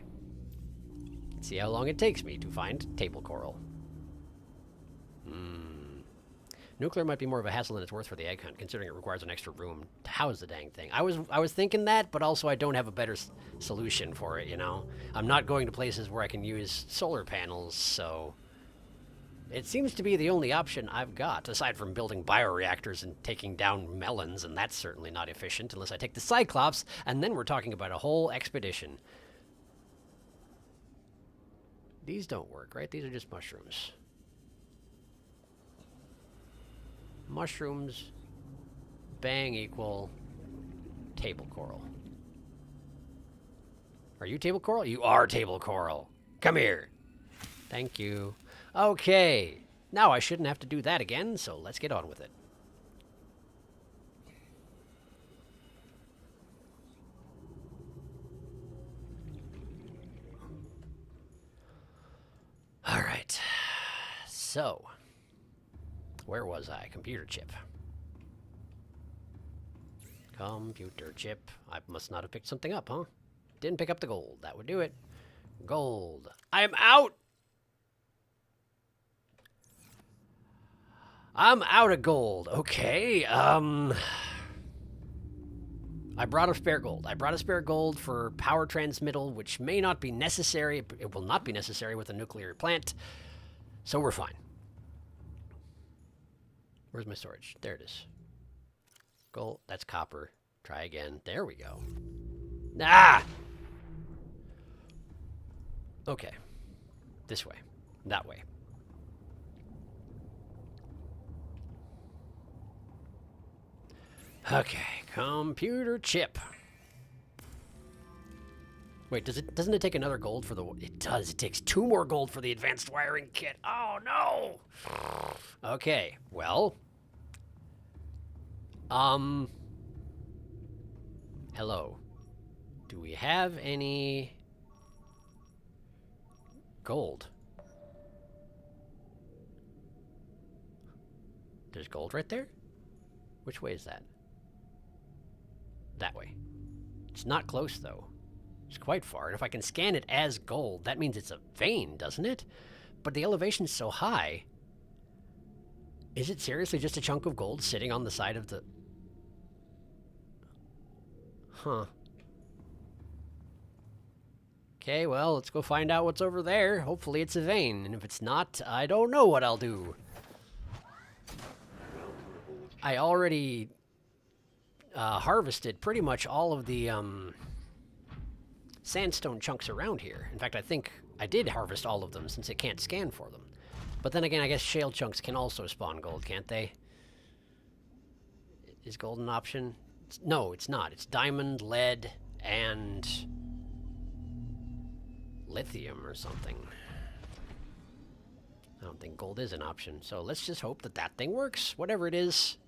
Let's see how long it takes me to find table coral. Nuclear might be more of a hassle than it's worth for the egg hunt, considering it requires an extra room to house the dang thing. I was thinking that, but also I don't have a better solution for it, you know? I'm not going to places where I can use solar panels, so... It seems to be the only option I've got, aside from building bioreactors and taking down melons, and that's certainly not efficient unless I take the Cyclops, and then we're talking about a whole expedition. These don't work, right? These are just mushrooms. Mushrooms, bang, equal table coral. Are you table coral? You are table coral. Come here. Thank you. Okay. Now I shouldn't have to do that again, so let's get on with it. All right. So, where was I? Computer chip. Computer chip. I must not have picked something up, huh? Didn't pick up the gold. That would do it. Gold. I am out! I'm out of gold. Okay, I brought a spare gold. I brought a spare gold for power transmittal, which may not be necessary. It will not be necessary with a nuclear plant, so we're fine. Where's my storage? There it is. Gold. That's copper. Try again. There we go. Ah! Okay. This way. That way. Okay, computer chip. Wait, doesn't it take another gold for the... It does. It takes 2 more gold for the advanced wiring kit. Oh, no! Okay, well... Hello. Do we have any... gold? There's gold right there? Which way is that? That way. It's not close, though. It's quite far, and if I can scan it as gold, that means it's a vein, doesn't it? But the elevation's so high. Is it seriously just a chunk of gold sitting on the side of the... Huh. Okay, well, let's go find out what's over there. Hopefully it's a vein, and if it's not, I don't know what I'll do. I already harvested pretty much all of the sandstone chunks around here. In fact, I think I did harvest all of them since it can't scan for them. But then again, I guess shale chunks can also spawn gold, can't they? Is gold an option? No, it's not. It's diamond, lead, and lithium or something. I don't think gold is an option, so let's just hope that that thing works, whatever it is.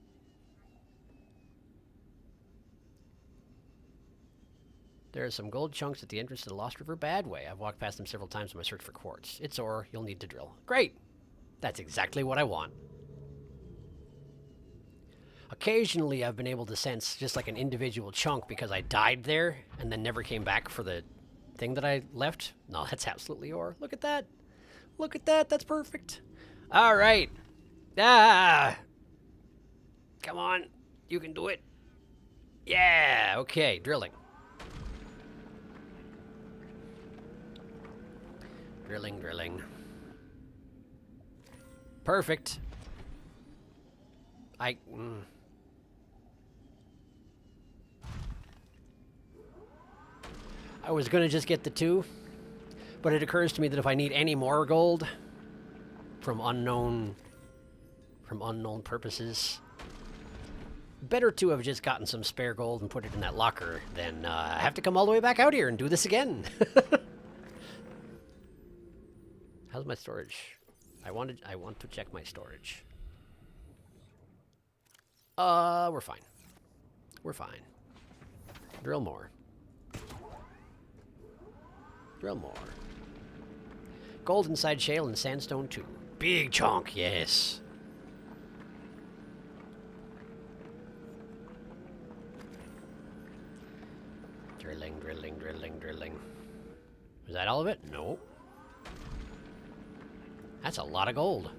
There are some gold chunks at the entrance to the Lost River Badway. I've walked past them several times in my search for quartz. It's ore. You'll need to drill. Great! That's exactly what I want. Occasionally, I've been able to sense just like an individual chunk because I died there and then never came back for the thing that I left. No, that's absolutely ore. Look at that. Look at that. That's perfect. All right. Ah! Come on. You can do it. Yeah. Okay. Drilling. Drilling, drilling. Perfect. I was gonna just get the 2, but it occurs to me that if I need any more gold from unknown purposes, better to have just gotten some spare gold and put it in that locker than have to come all the way back out here and do this again. How's my storage? I want to check my storage. We're fine. We're fine. Drill more. Drill more. Gold inside shale and sandstone too. Big chunk, yes. Drilling, drilling, drilling, drilling. Is that all of it? No. That's a lot of gold.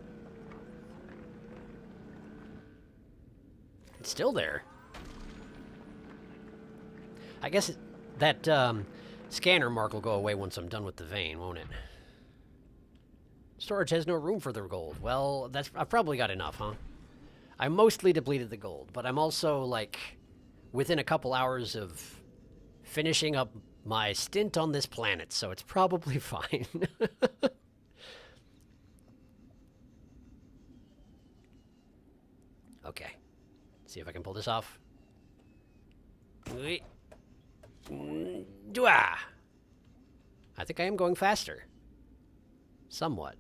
It's still there. I guess that scanner mark will go away once I'm done with the vein, won't it? Storage has no room for the gold. Well, I've probably got enough, huh? I mostly depleted the gold, but I'm also, like, within a couple hours of finishing up my stint on this planet, so it's probably fine. Okay. See if I can pull this off. I think I am going faster. Somewhat.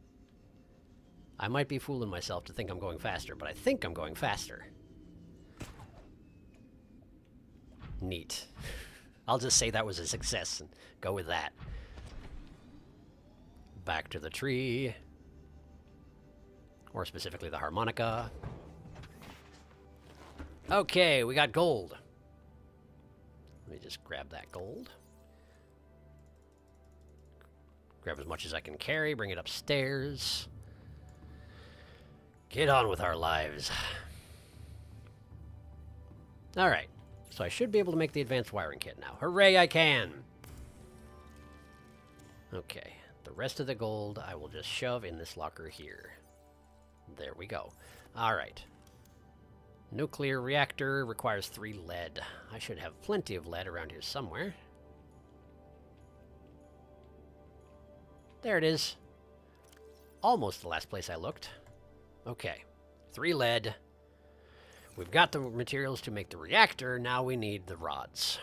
I might be fooling myself to think I'm going faster, but I think I'm going faster. Neat. I'll just say that was a success and go with that. Back to the tree. Or specifically the harmonica. Okay, we got gold. Let me just grab that gold. Grab as much as I can carry, bring it upstairs. Get on with our lives. Alright, so I should be able to make the advanced wiring kit now. Hooray, I can! Okay, the rest of the gold I will just shove in this locker here. There we go. Alright. Nuclear reactor requires 3 lead. I should have plenty of lead around here somewhere. There it is. Almost the last place I looked. Okay. 3 lead. We've got the materials to make the reactor. Now we need the rods.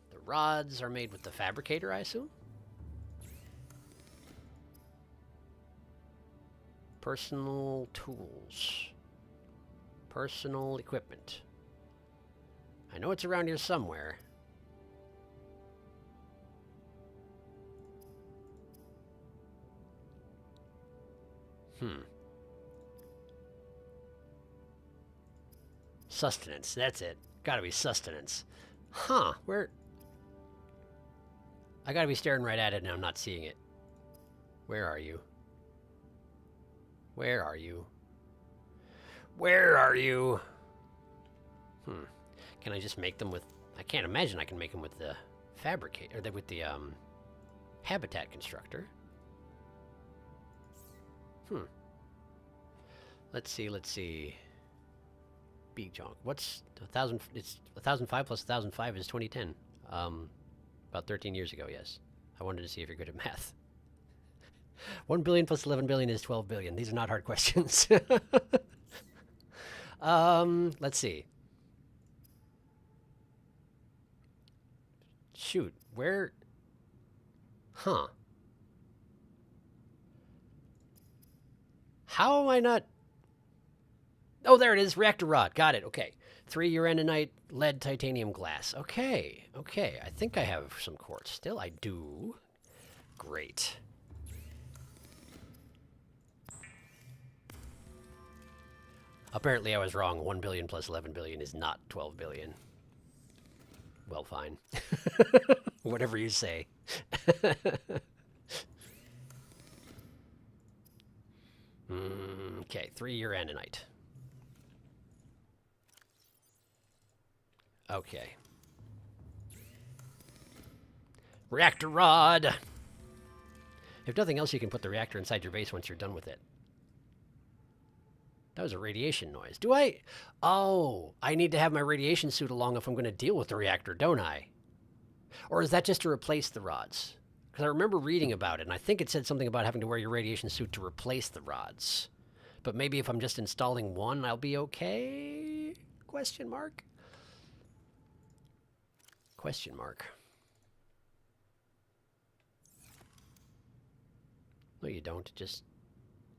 The rods are made with the fabricator, I assume? Personal tools. Personal equipment. I know it's around here somewhere. Sustenance, that's it. Gotta be sustenance. Huh, where... I gotta be staring right at it and I'm not seeing it. Where are you? Where are you? Where are you? Can I just make them with... I can't imagine I can make them with the fabricator, or with the habitat constructor. Let's see. Big junk. What's 1,000? It's 1,005 plus 1,005 is 2010. About 13 years ago, yes. I wanted to see if you're good at math. 1 billion plus 11 billion is 12 billion. These are not hard questions. Let's see. Shoot, where... Huh. How am I not... Oh, there it is. Reactor rod. Got it. Okay. 3 uraninite, lead, titanium, glass. Okay. Okay. I think I have some quartz. Still, I do. Great. Apparently, I was wrong. 1 billion plus 11 billion is not 12 billion. Well, fine. Whatever you say. Okay, 3 uraninite. Okay. Reactor rod! If nothing else, you can put the reactor inside your base once you're done with it. That was a radiation noise. Do I? Oh, I need to have my radiation suit along if I'm going to deal with the reactor, don't I? Or is that just to replace the rods? Because I remember reading about it, and I think it said something about having to wear your radiation suit to replace the rods. But maybe if I'm just installing one, I'll be okay? Question mark? Question mark. No, you don't.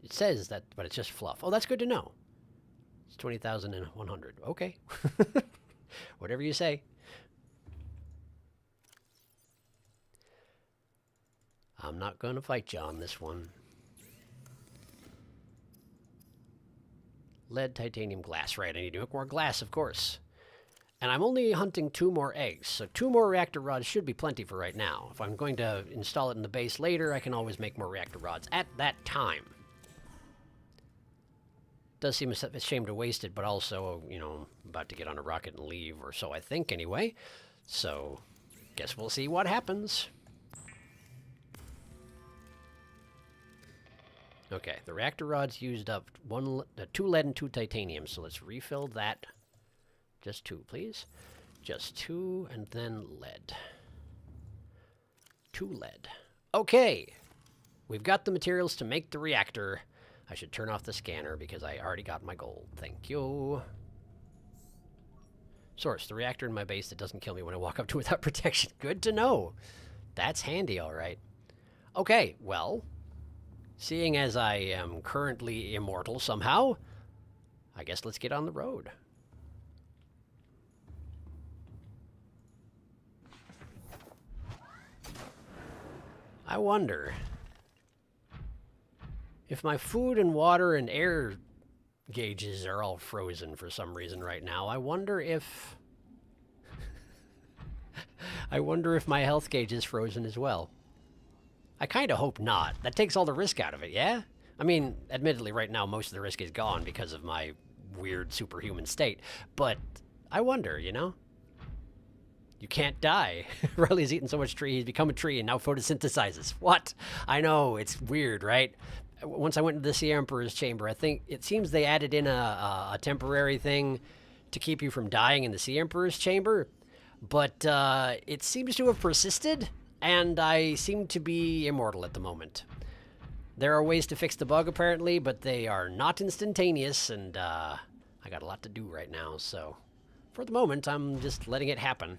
It says that, but it's just fluff. Oh, that's good to know. It's 20,100. Okay. Whatever you say. I'm not going to fight you on this one. Lead, titanium, glass. Right, I need to make more glass, of course. And I'm only hunting 2 more eggs, so 2 more reactor rods should be plenty for right now. If I'm going to install it in the base later, I can always make more reactor rods at that time. Does seem a shame to waste it, but also, you know, about to get on a rocket and leave, or so I think anyway. So, guess we'll see what happens. Okay, the reactor rods used up 2 lead and 2 titanium, so let's refill that. Just 2, please. Just 2, and then lead. 2 lead. Okay, we've got the materials to make the reactor. I should turn off the scanner because I already got my gold. Thank you. Source, the reactor in my base that doesn't kill me when I walk up to it without protection. Good to know. That's handy, all right. Okay, well, seeing as I am currently immortal somehow, I guess let's get on the road. I wonder if my food and water and air gauges are all frozen for some reason right now. I wonder if my health gauge is frozen as well. I kind of hope not. That takes all the risk out of it, yeah? I mean, admittedly, right now, most of the risk is gone because of my weird superhuman state. But I wonder, you know? You can't die. Riley's eaten so much tree, he's become a tree and now photosynthesizes. What? I know, it's weird, right? Once I went into the Sea Emperor's chamber, I think it seems they added in a temporary thing to keep you from dying in the Sea Emperor's chamber. But it seems to have persisted, and I seem to be immortal at the moment. There are ways to fix the bug, apparently, but they are not instantaneous, and I got a lot to do right now, so for the moment, I'm just letting it happen.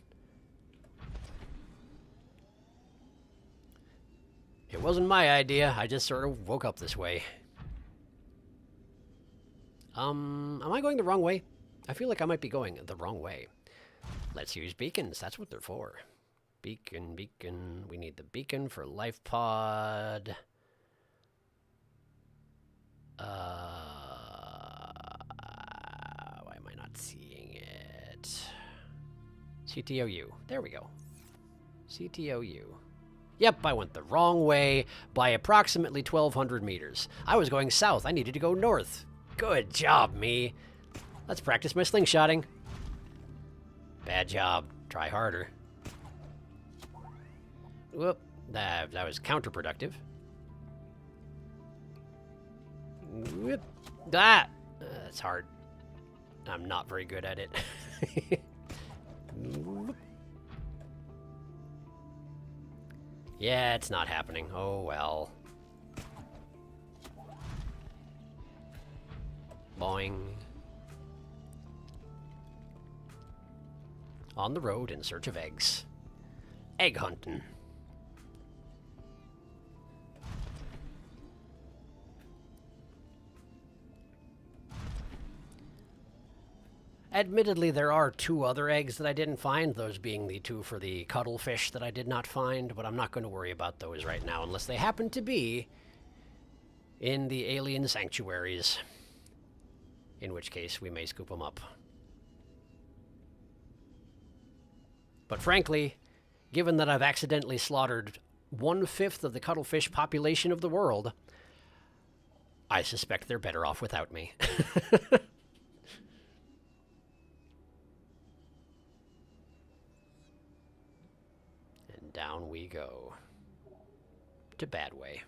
It wasn't my idea, I just sort of woke up this way. Am I going the wrong way? I feel like I might be going the wrong way. Let's use beacons, that's what they're for. Beacon, beacon, we need the beacon for life pod. Why am I not seeing it? CTOU, there we go. CTOU. Yep, I went the wrong way by approximately 1,200 meters. I was going south. I needed to go north. Good job, me. Let's practice my slingshotting. Bad job. Try harder. Whoop. That was counterproductive. Whoop. Ah! That's hard. I'm not very good at it. Whoop. Yeah, it's not happening. Oh, well. Boing. On the road in search of eggs. Egg hunting. Admittedly, there are 2 other eggs that I didn't find, those being the 2 for the cuttlefish that I did not find, but I'm not going to worry about those right now unless they happen to be in the alien sanctuaries, in which case we may scoop them up. But frankly, given that I've accidentally slaughtered 1/5 of the cuttlefish population of the world, I suspect they're better off without me. Down we go. To Badway.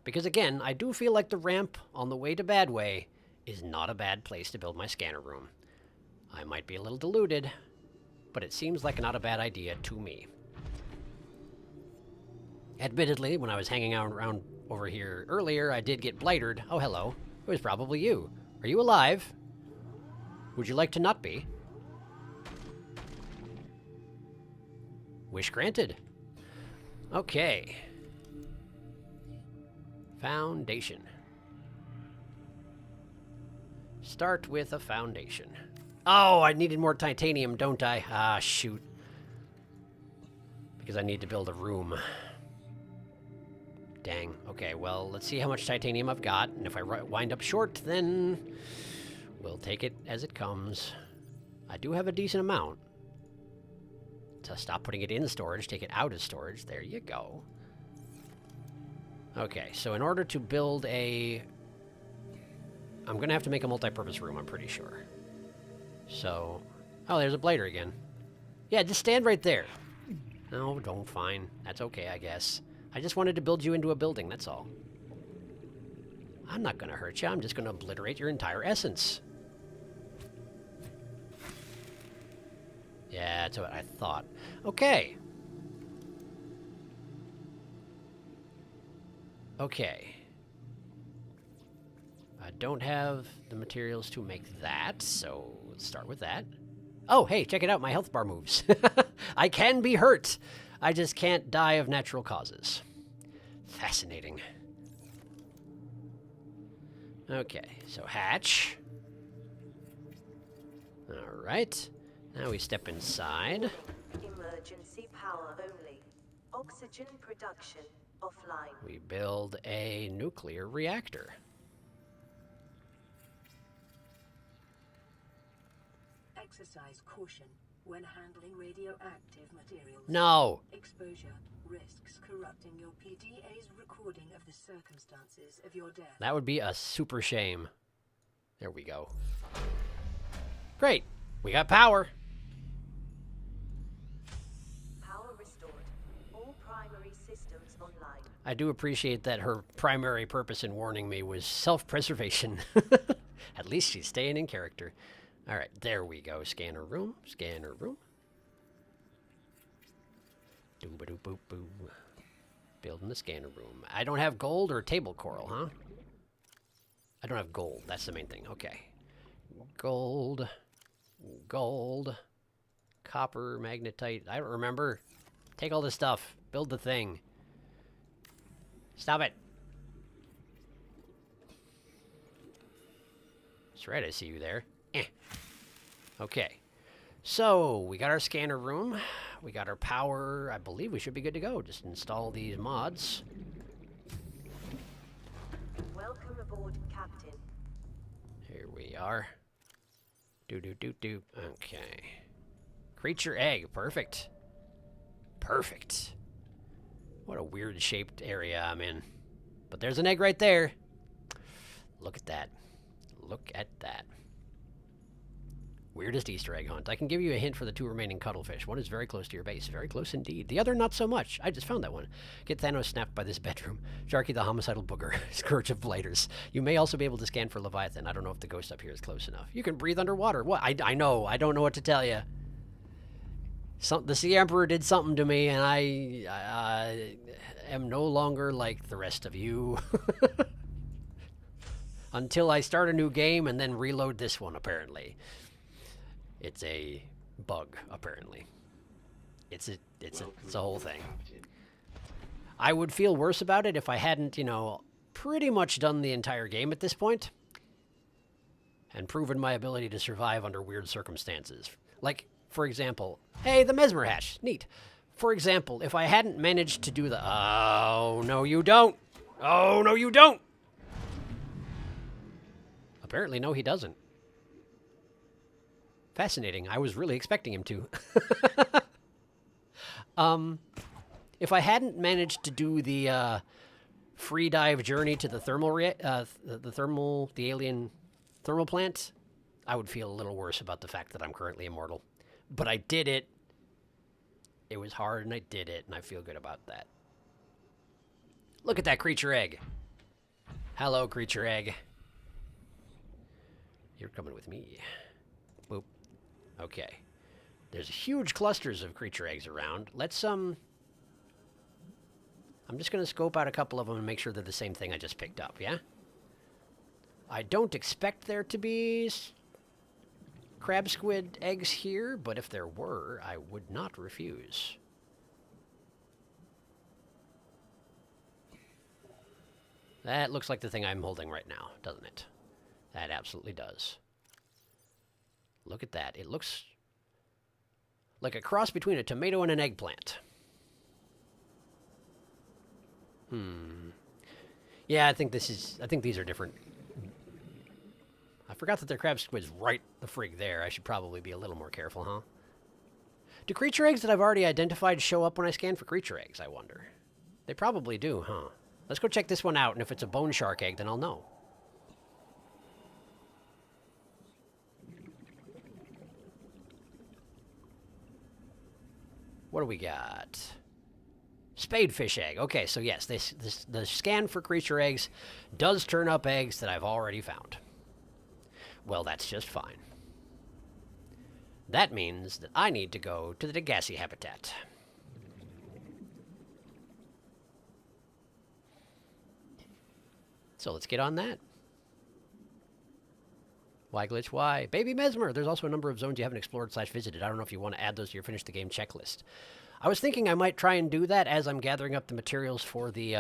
Because again, I do feel like the ramp on the way to Badway is not a bad place to build my scanner room. I might be a little deluded, but it seems like not a bad idea to me. Admittedly, when I was hanging out around over here earlier, I did get blightered. Oh, hello. It was probably you. Are you alive? Would you like to not be? Wish granted. Okay. Foundation. Start with a foundation. Oh, I needed more titanium, don't I? Ah, shoot. Because I need to build a room. Dang. Okay, well, let's see how much titanium I've got. And if I wind up short, then we'll take it as it comes. I do have a decent amount. To stop putting it in storage, take it out of storage. There you go. Okay, so in order to build a I'm going to have to make a multi-purpose room, I'm pretty sure. So... Oh, there's a blader again. Yeah, just stand right there. No, don't. Fine. That's okay, I guess. I just wanted to build you into a building, that's all. I'm not going to hurt you. I'm just going to obliterate your entire essence. Yeah, that's what I thought. Okay. Okay. I don't have the materials to make that, so let's start with that. Oh, hey, check it out. My health bar moves. I can be hurt. I just can't die of natural causes. Fascinating. Okay, so hatch. All right. Now we step inside. Emergency power only. Oxygen production offline. We build a nuclear reactor. Exercise caution when handling radioactive materials. No! Exposure risks corrupting your PDA's recording of the circumstances of your death. That would be a super shame. There we go. Great! We got power! Power restored. All primary systems online. I do appreciate that her primary purpose in warning me was self-preservation. At least she's staying in character. Alright, there we go. Scanner room. Scanner room. Doo-ba-doo-boop-boo. Building the scanner room. I don't have gold or table coral, huh? I don't have gold. That's the main thing. Okay. Gold. Gold. Copper, magnetite. I don't remember. Take all this stuff. Build the thing. Stop it. That's right, I see you there. Okay. So, we got our scanner room. We got our power. I believe we should be good to go. Just install these mods. Welcome aboard, Captain. Here we are. Do. Okay. Creature egg. Perfect. Perfect. What a weird shaped area I'm in. But there's an egg right there. Look at that. Look at that. Weirdest Easter egg hunt. I can give you a hint for the 2 remaining cuttlefish. One is very close to your base. Very close indeed. The other, not so much. I just found that one. Get Thanos snapped by this bedroom. Sharky the homicidal booger. Scourge of blighters. You may also be able to scan for Leviathan. I don't know if the ghost up here is close enough. You can breathe underwater. What? I know. I don't know what to tell you. The Sea Emperor did something to me, and I am no longer like the rest of you. Until I start a new game and then reload this one, apparently. It's a bug, apparently. It's a whole thing. I would feel worse about it if I hadn't, you know, pretty much done the entire game at this point. And proven my ability to survive under weird circumstances. Like, for example, hey, the Mesmer Hatch. Neat. For example, if I hadn't managed to do the... Oh, no you don't! Oh, no you don't! Apparently, no he doesn't. Fascinating. I was really expecting him to. If I hadn't managed to do the free dive journey to the thermal, the alien thermal plant, I would feel a little worse about the fact that I'm currently immortal. But I did it. It was hard, and I did it, and I feel good about that. Look at that creature egg. Hello, creature egg. You're coming with me. Boop. Okay. There's huge clusters of creature eggs around. Let's, I'm just going to scope out a couple of them and make sure they're the same thing I just picked up, yeah? I don't expect there to be crab squid eggs here, but if there were, I would not refuse. That looks like the thing I'm holding right now, doesn't it? That absolutely does. Look at that. It looks like a cross between a tomato and an eggplant. Yeah, I think these are different. I forgot that their crab squid's right the frig there. I should probably be a little more careful, huh? Do creature eggs that I've already identified show up when I scan for creature eggs, I wonder? They probably do, huh? Let's go check this one out, and if it's a bone shark egg, then I'll know. What do we got? Spadefish egg. Okay, so yes, the scan for creature eggs does turn up eggs that I've already found. Well, that's just fine. That means that I need to go to the Degassi habitat. So let's get on that. Why glitch? Why? Baby Mesmer! There's also a number of zones you haven't explored / visited. I don't know if you want to add those to your finish the game checklist. I was thinking I might try and do that as I'm gathering up the materials for the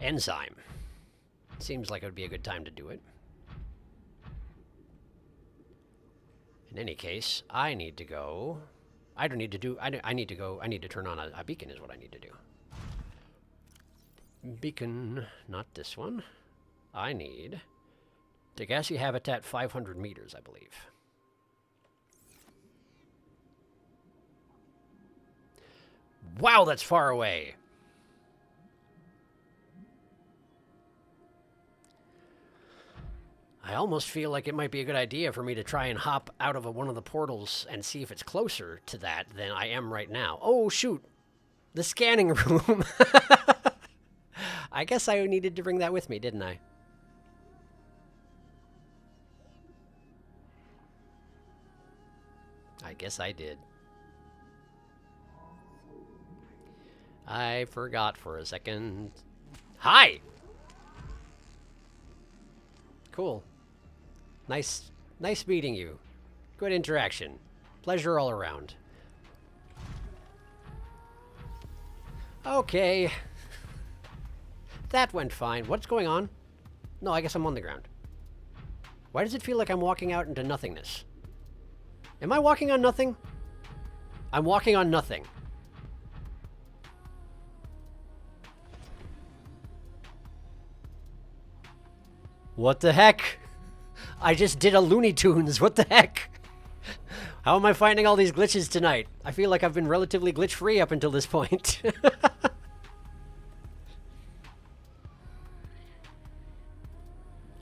enzyme. Seems like it would be a good time to do it. In any case, I need to go. I don't need to do. I need to go. I need to turn on a beacon is what I need to do. Beacon, not this one. I need Degassi habitat 500 meters, I believe. Wow, that's far away. I almost feel like it might be a good idea for me to try and hop out of one of the portals and see if it's closer to that than I am right now. Oh, shoot. The scanning room. I guess I needed to bring that with me, didn't I? I guess I did. I forgot for a second. Hi! Cool. Nice meeting you. Good interaction. Pleasure all around. Okay. That went fine. What's going on? No, I guess I'm on the ground. Why does it feel like I'm walking out into nothingness? Am I walking on nothing? I'm walking on nothing. What the heck? I just did a Looney Tunes. What the heck? How am I finding all these glitches tonight? I feel like I've been relatively glitch-free up until this point.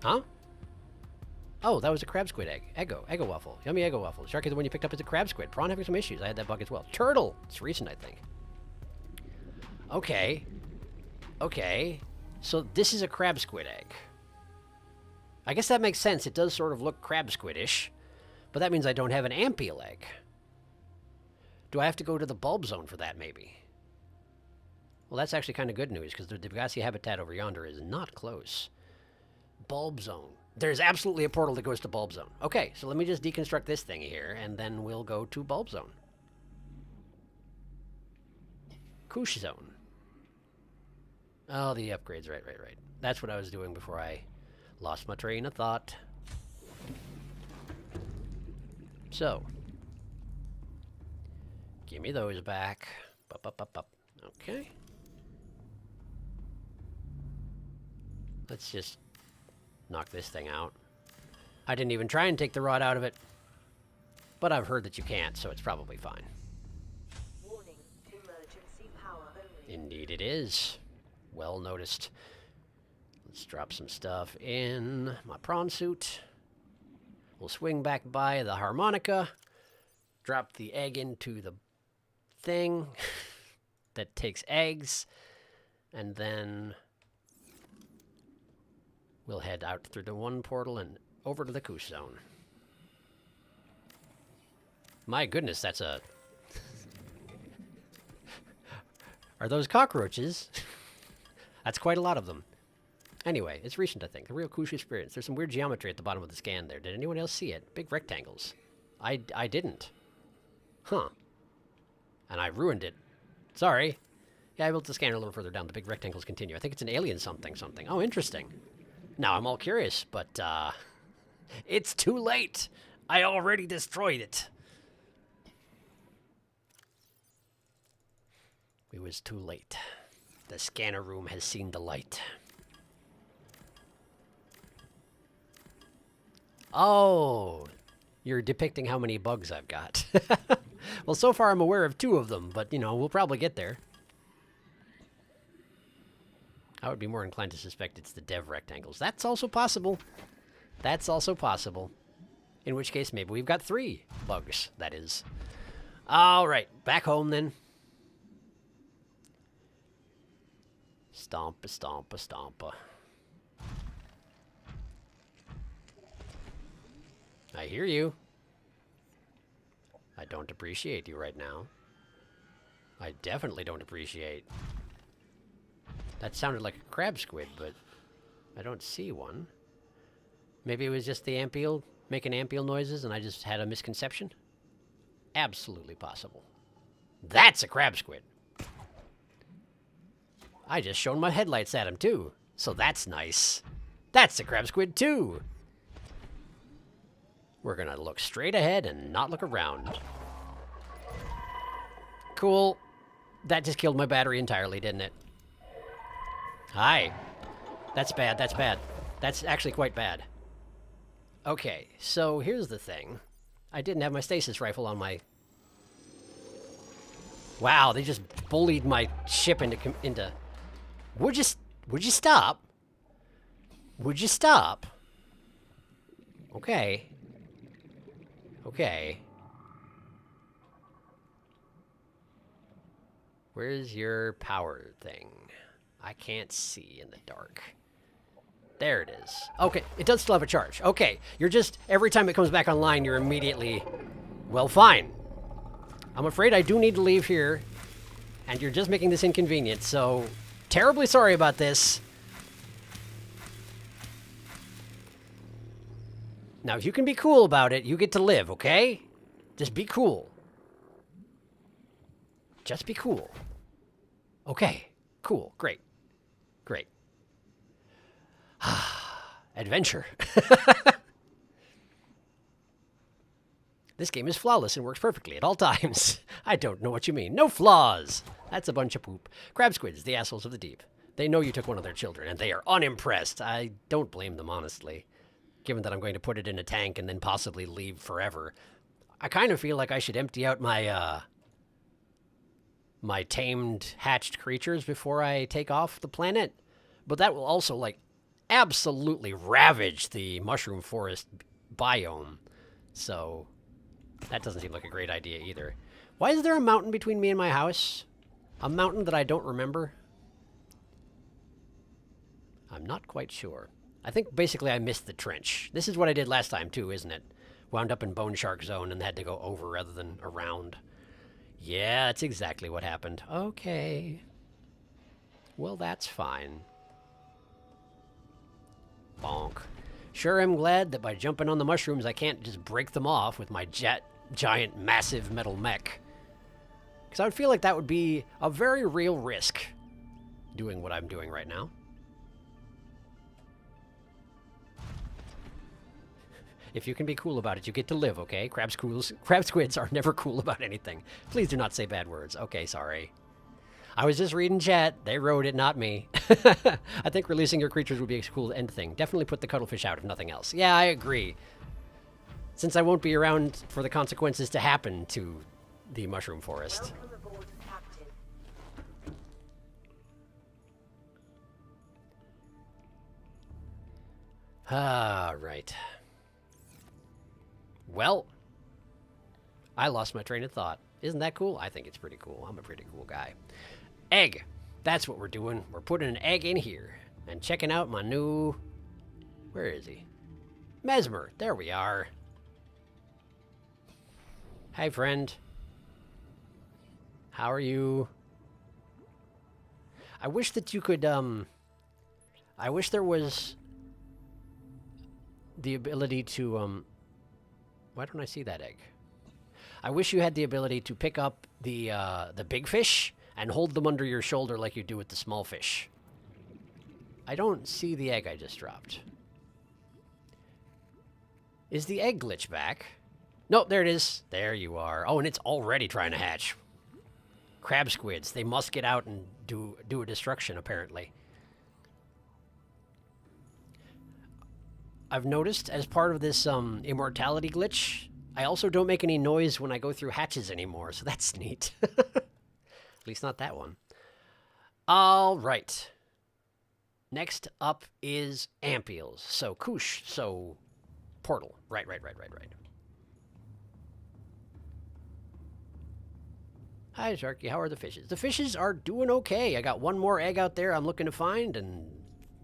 Huh? Oh, that was a crab squid egg. Eggo waffle. Yummy Eggo waffle. Sharky, the one you picked up is a crab squid. Prawn having some issues. I had that bug as well. Turtle. It's recent, I think. Okay. Okay. So this is a crab squid egg. I guess that makes sense. It does sort of look crab squid-ish. But that means I don't have an ampiel egg. Do I have to go to the bulb zone for that, maybe? Well, that's actually kind of good news, because the Degassi habitat over yonder is not close. Bulb zone. There's absolutely a portal that goes to bulb zone. Okay, so let me just deconstruct this thing here, and then we'll go to bulb zone. Koosh zone. Oh, the upgrades. Right. That's what I was doing before I lost my train of thought. So, give me those back. Up. Okay. Let's just knock this thing out. I didn't even try and take the rod out of it, but I've heard that you can't, so it's probably fine. Warning, emergency power only. Indeed it is. Well noticed. Let's drop some stuff in my prawn suit. We'll swing back by the harmonica, drop the egg into the thing that takes eggs, and then we'll head out through the one portal and over to the Koosh zone. My goodness, that's a... Are those cockroaches? That's quite a lot of them. Anyway, it's recent, I think. The real Koosh experience. There's some weird geometry at the bottom of the scan there. Did anyone else see it? Big rectangles. I didn't. Huh. And I ruined it. Sorry. Yeah, I built the scanner a little further down. The big rectangles continue. I think it's an alien something. Oh, interesting. Now I'm all curious, but, it's too late. I already destroyed it. It was too late. The scanner room has seen the light. Oh, you're depicting how many bugs I've got. Well, so far I'm aware of 2 of them, but, you know, we'll probably get there. I would be more inclined to suspect it's the dev rectangles. That's also possible. That's also possible. In which case, maybe we've got 3 bugs, that is. All right, back home then. Stompa, stompa, stompa. I hear you. I don't appreciate you right now. I definitely don't appreciate. That sounded like a crab squid, but I don't see one. Maybe it was just the ampiel making ampiel noises and I just had a misconception? Absolutely possible. That's a crab squid. I just shone my headlights at him too, so that's nice. That's a crab squid too. We're gonna look straight ahead and not look around. Cool. That just killed my battery entirely, didn't it? Hi. That's bad, that's bad. That's actually quite bad. Okay, so here's the thing. I didn't have my stasis rifle on my... Wow, they just bullied my ship into... Would you stop? Would you stop? Okay. Okay. Where's your power thing? I can't see in the dark. There it is. Okay, it does still have a charge. Okay, you're just, every time it comes back online, you're immediately, well, fine. I'm afraid I do need to leave here, and you're just making this inconvenient, so terribly sorry about this. Now, if you can be cool about it, you get to live, okay? Just be cool. Just be cool. Okay, cool, great. Great. Adventure. This game is flawless and works perfectly at all times. I don't know what you mean. No flaws. That's a bunch of poop. Crab squids, the assholes of the deep. They know you took one of their children, and they are unimpressed. I don't blame them, honestly. Given that I'm going to put it in a tank and then possibly leave forever. I kind of feel like I should empty out my, my tamed, hatched creatures before I take off the planet. But that will also, like, absolutely ravage the mushroom forest biome. So, that doesn't seem like a great idea either. Why is there a mountain between me and my house? A mountain that I don't remember? I'm not quite sure. I think basically I missed the trench. This is what I did last time too, isn't it? Wound up in Bone Shark Zone and had to go over rather than around. Yeah, that's exactly what happened. Okay. Well, that's fine. Bonk. Sure am glad that by jumping on the mushrooms I can't just break them off with my giant, massive metal mech. Because I would feel like that would be a very real risk, doing what I'm doing right now. If you can be cool about it, you get to live, okay? Crab squids are never cool about anything. Please do not say bad words. Okay, sorry. I was just reading chat. They wrote it, not me. I think releasing your creatures would be a cool end thing. Definitely put the cuttlefish out if nothing else. Yeah, I agree. Since I won't be around for the consequences to happen to the mushroom forest. Welcome aboard, Captain. Ah, right. Well, I lost my train of thought. Isn't that cool? I think it's pretty cool. I'm a pretty cool guy. Egg. That's what we're doing. We're putting an egg in here and checking out my new... Where is he? Mesmer. There we are. Hi, friend. How are you? I wish that you could, I wish there was the ability to, why don't I see that egg? I wish you had the ability to pick up the big fish and hold them under your shoulder like you do with the small fish. I don't see the egg I just dropped. Is the egg glitch back? Nope, there it is. There you are. Oh, and it's already trying to hatch. Crab squids. They must get out and do a destruction, apparently. I've noticed as part of this immortality glitch, I also don't make any noise when I go through hatches anymore, so that's neat. At least not that one. All right. Next up is ampiels. So Koosh, so portal. Right. Hi, Sharky. How are the fishes? The fishes are doing okay. I got one more egg out there I'm looking to find, and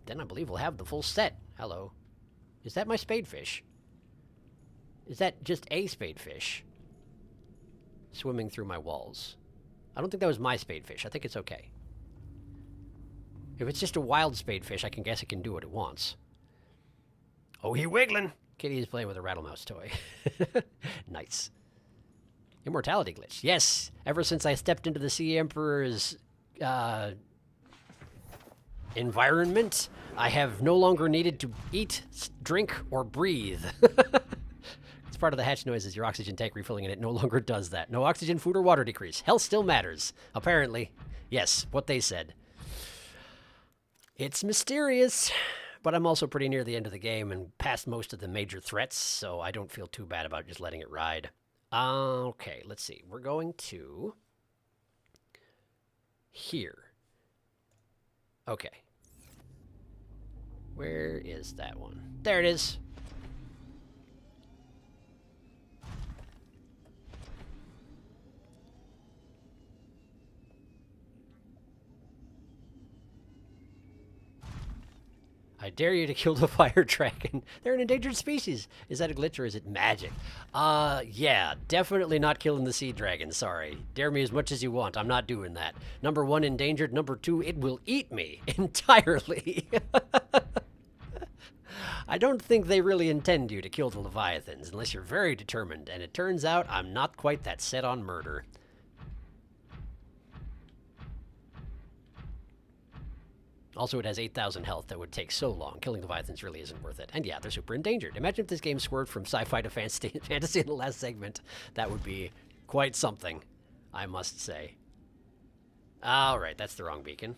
then I believe we'll have the full set. Hello. Is that my spadefish? Is that just a spadefish swimming through my walls? I don't think that was my spadefish. I think it's okay. If it's just a wild spadefish, I can guess it can do what it wants. Oh, he wiggling! Kitty is playing with a rattlemouse toy. Nice. Immortality glitch. Yes! Ever since I stepped into the Sea Emperor's environment, I have no longer needed to eat, drink, or breathe. It's part of the hatch noises. Your oxygen tank refilling in it no longer does that. No oxygen, food, or water decrease. Health still matters. Apparently. Yes, what they said. It's mysterious, but I'm also pretty near the end of the game and past most of the major threats, so I don't feel too bad about just letting it ride. Okay, let's see. We're going to here. Okay. Where is that one? There it is. I dare you to kill the fire dragon. They're an endangered species. Is that a glitch or is it magic? Yeah, definitely not killing the sea dragon. Sorry. Dare me as much as you want. I'm not doing that. Number 1, endangered. Number 2, it will eat me entirely. I don't think they really intend you to kill the leviathans unless you're very determined. And it turns out I'm not quite that set on murder. Also, it has 8,000 health that would take so long. Killing Leviathans really isn't worth it. And yeah, they're super endangered. Imagine if this game swerved from sci-fi to fantasy in the last segment. That would be quite something, I must say. Alright, that's the wrong beacon.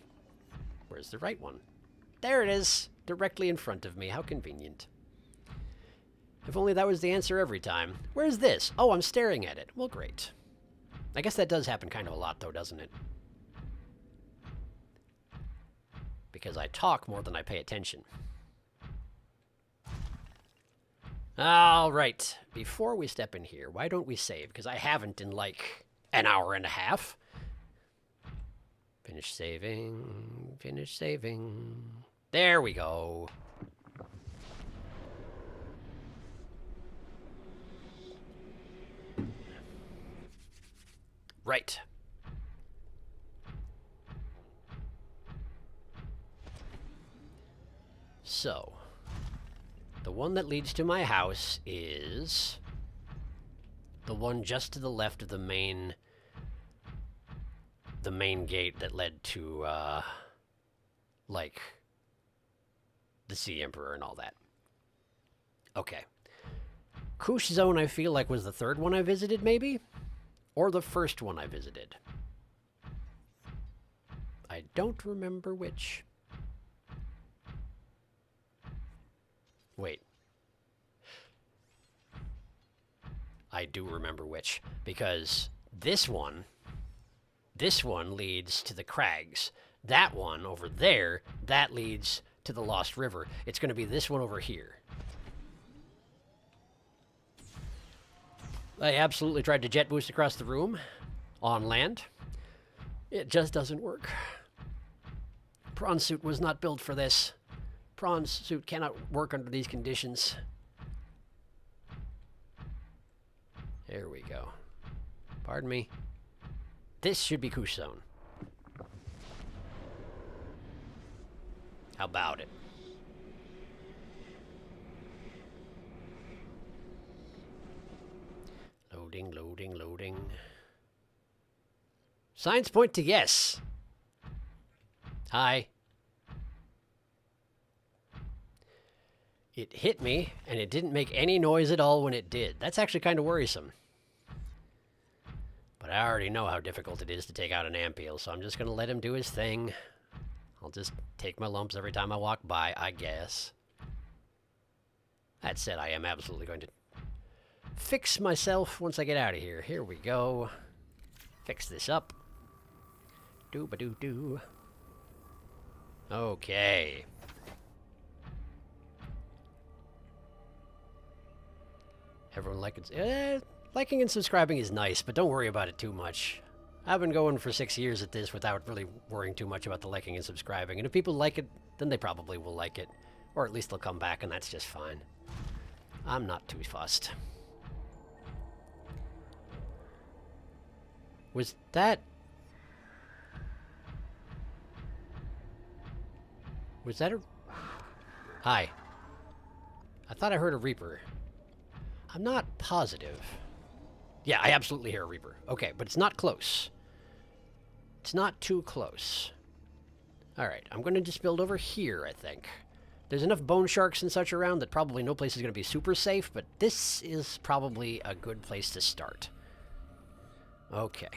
Where's the right one? There it is! Directly in front of me. How convenient. If only that was the answer every time. Where's this? Oh, I'm staring at it. Well, great. I guess that does happen kind of a lot, though, doesn't it? Because I talk more than I pay attention. All right, before we step in here, why don't we save? Because I haven't in like an hour and a half. Finish saving, finish saving. There we go. Right. So, the one that leads to my house is the one just to the left of the main gate that led to, like, the Sea Emperor and all that. Okay. Koosh Zone, I feel like, was the third one I visited, maybe? Or the first one I visited. I don't remember which. Wait. I do remember which, because this one leads to the crags. That one over there, that leads to the Lost River. It's going to be this one over here. I absolutely tried to jet boost across the room on land. It just doesn't work. Prawn suit was not built for this. Prawn suit cannot work under these conditions. There we go. Pardon me. This should be Koosh Zone. How about it? Loading, loading, loading. Signs point to yes. Hi. It hit me, and it didn't make any noise at all when it did. That's actually kind of worrisome. But I already know how difficult it is to take out an Ampeel, so I'm just going to let him do his thing. I'll just take my lumps every time I walk by, I guess. That said, I am absolutely going to fix myself once I get out of here. Here we go. Fix this up. Doo-ba-doo-doo. Okay. Everyone liking and subscribing is nice, but don't worry about it too much. I've been going for 6 years at this without really worrying too much about the liking and subscribing. And if people like it, then they probably will like it. Or at least they'll come back, and that's just fine. I'm not too fussed. Was that... Was that a... Hi. I thought I heard a Reaper. I'm not positive. Yeah, I absolutely hear a Reaper. Okay, but it's not close. It's not too close. Alright, I'm going to just build over here, I think. There's enough bone sharks and such around that probably no place is going to be super safe, but this is probably a good place to start. Okay.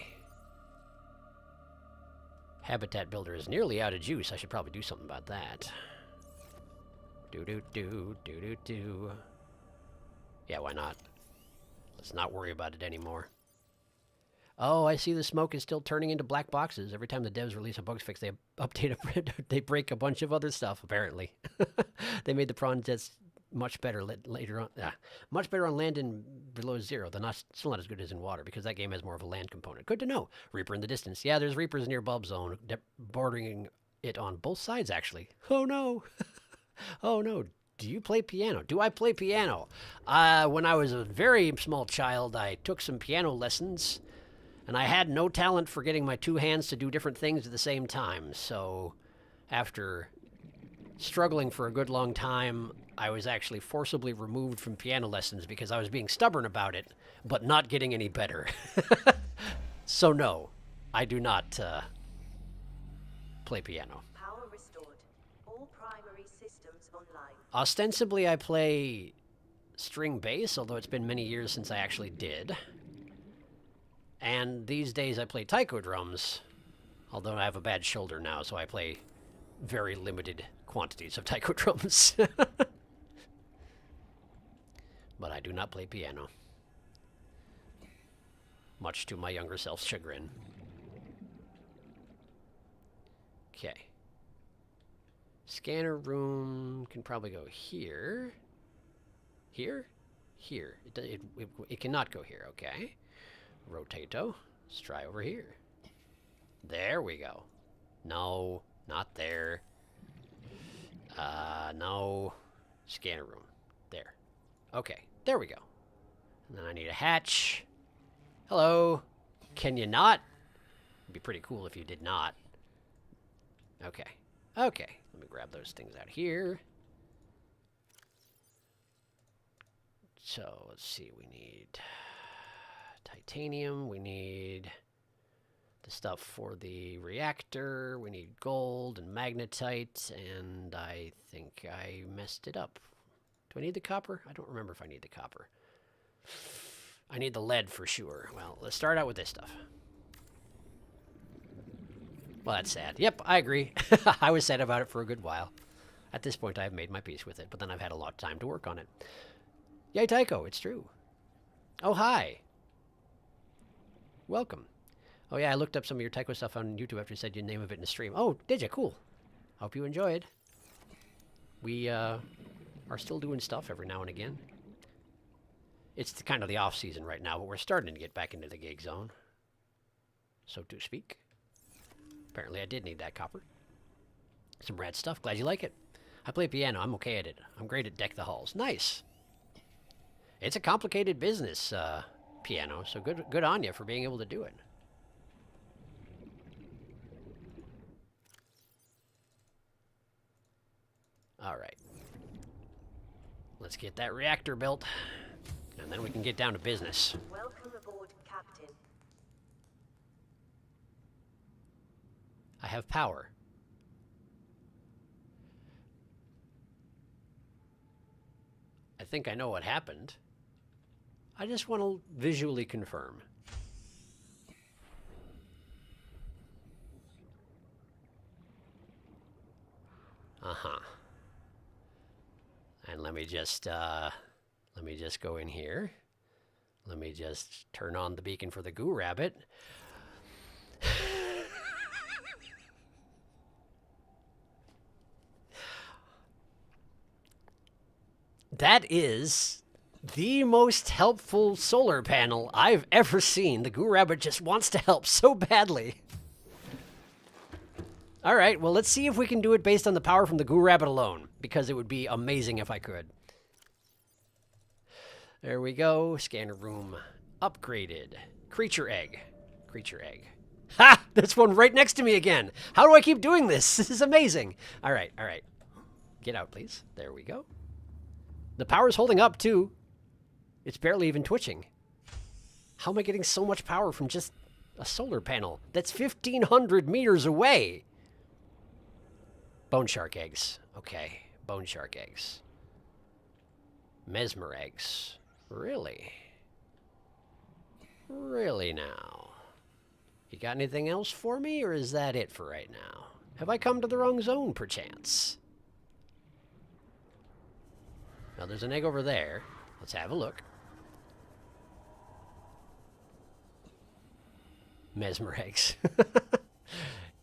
Habitat Builder is nearly out of juice. I should probably do something about that. Do-do-do, do-do-do. Yeah, why not? Let's not worry about it anymore. Oh, I see the smoke is still turning into black boxes. Every time the devs release a bug fix, they update they break a bunch of other stuff, apparently. They made the prawn jets much better later on. Much better on land and below zero. They're still not as good as in water, because that game has more of a land component. Good to know. Reaper in the distance. Yeah, there's Reapers near Bulb Zone, bordering it on both sides, actually. Oh, no. Oh, no. Do you play piano? Do I play piano? When I was a very small child, I took some piano lessons, and I had no talent for getting my two hands to do different things at the same time. So after struggling for a good long time, I was actually forcibly removed from piano lessons because I was being stubborn about it, but not getting any better. So no, I do not play piano. Power restored. All primary systems online. Ostensibly, I play string bass, although it's been many years since I actually did. And these days I play taiko drums, although I have a bad shoulder now, so I play very limited quantities of taiko drums. But I do not play piano, much to my younger self's chagrin. Okay. Scanner room can probably go here. Here? Here. It cannot go here, okay. Rotato. Let's try over here. There we go. No, not there. No. Scanner room. There. Okay, there we go. And then I need a hatch. Hello. Can you not? It'd be pretty cool if you did not. Okay. Okay. Let me grab those things out here. So, let's see. We need titanium. We need the stuff for the reactor. We need gold and magnetite. And I think I messed it up. Do I need the copper? I don't remember if I need the copper. I need the lead for sure. Well, let's start out with this stuff. Well, that's sad. Yep, I agree. I was sad about it for a good while. At this point, I've made my peace with it, but then I've had a lot of time to work on it. Yay, Tycho, it's true. Oh, hi. Welcome. Oh, yeah, I looked up some of your Tycho stuff on YouTube after you said your name of it in the stream. Oh, did you? Cool. Hope you enjoyed. We are still doing stuff every now and again. It's kind of the off-season right now, but we're starting to get back into the gig zone, so to speak. Apparently I did need that copper. Some rad stuff. Glad you like it. I play piano. I'm okay at it. I'm great at Deck the Halls. Nice. It's a complicated business, piano, so good on you for being able to do it. All right. Let's get that reactor built, and then we can get down to business. Welcome aboard, Captain. I have power. I think I know what happened. I just want to visually confirm. Uh-huh. And let me just go in here. Let me just turn on the beacon for the goo rabbit. That is The most helpful solar panel I've ever seen. The Goo Rabbit just wants to help so badly. All right, well, let's see if we can do it based on the power from the Goo Rabbit alone, because it would be amazing if I could. There we go. Scanner room upgraded. Creature egg. Creature egg. Ha! There's one right next to me again. How do I keep doing this? This is amazing. All right, all right. Get out, please. There we go. The power's holding up, too. It's barely even twitching. How am I getting so much power from just a solar panel that's 1,500 meters away? Bone shark eggs. Okay, bone shark eggs. Mesmer eggs. Really? Really now? You got anything else for me, or is that it for right now? Have I come to the wrong zone, perchance? Now, there's an egg over there. Let's have a look. Mesmer eggs.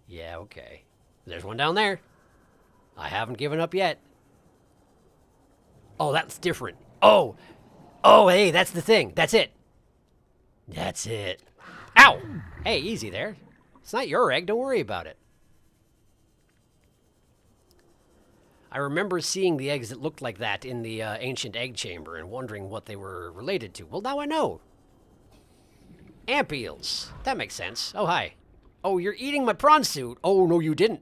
Yeah, okay. There's one down there. I haven't given up yet. Oh, that's different. Oh! Oh, hey, that's the thing. That's it. That's it. Ow! Hey, easy there. It's not your egg. Don't worry about it. I remember seeing the eggs that looked like that in the ancient egg chamber and wondering what they were related to. Well, now I know. Amp eels. That makes sense. Oh, hi. Oh, you're eating my prawn suit. Oh, no, you didn't.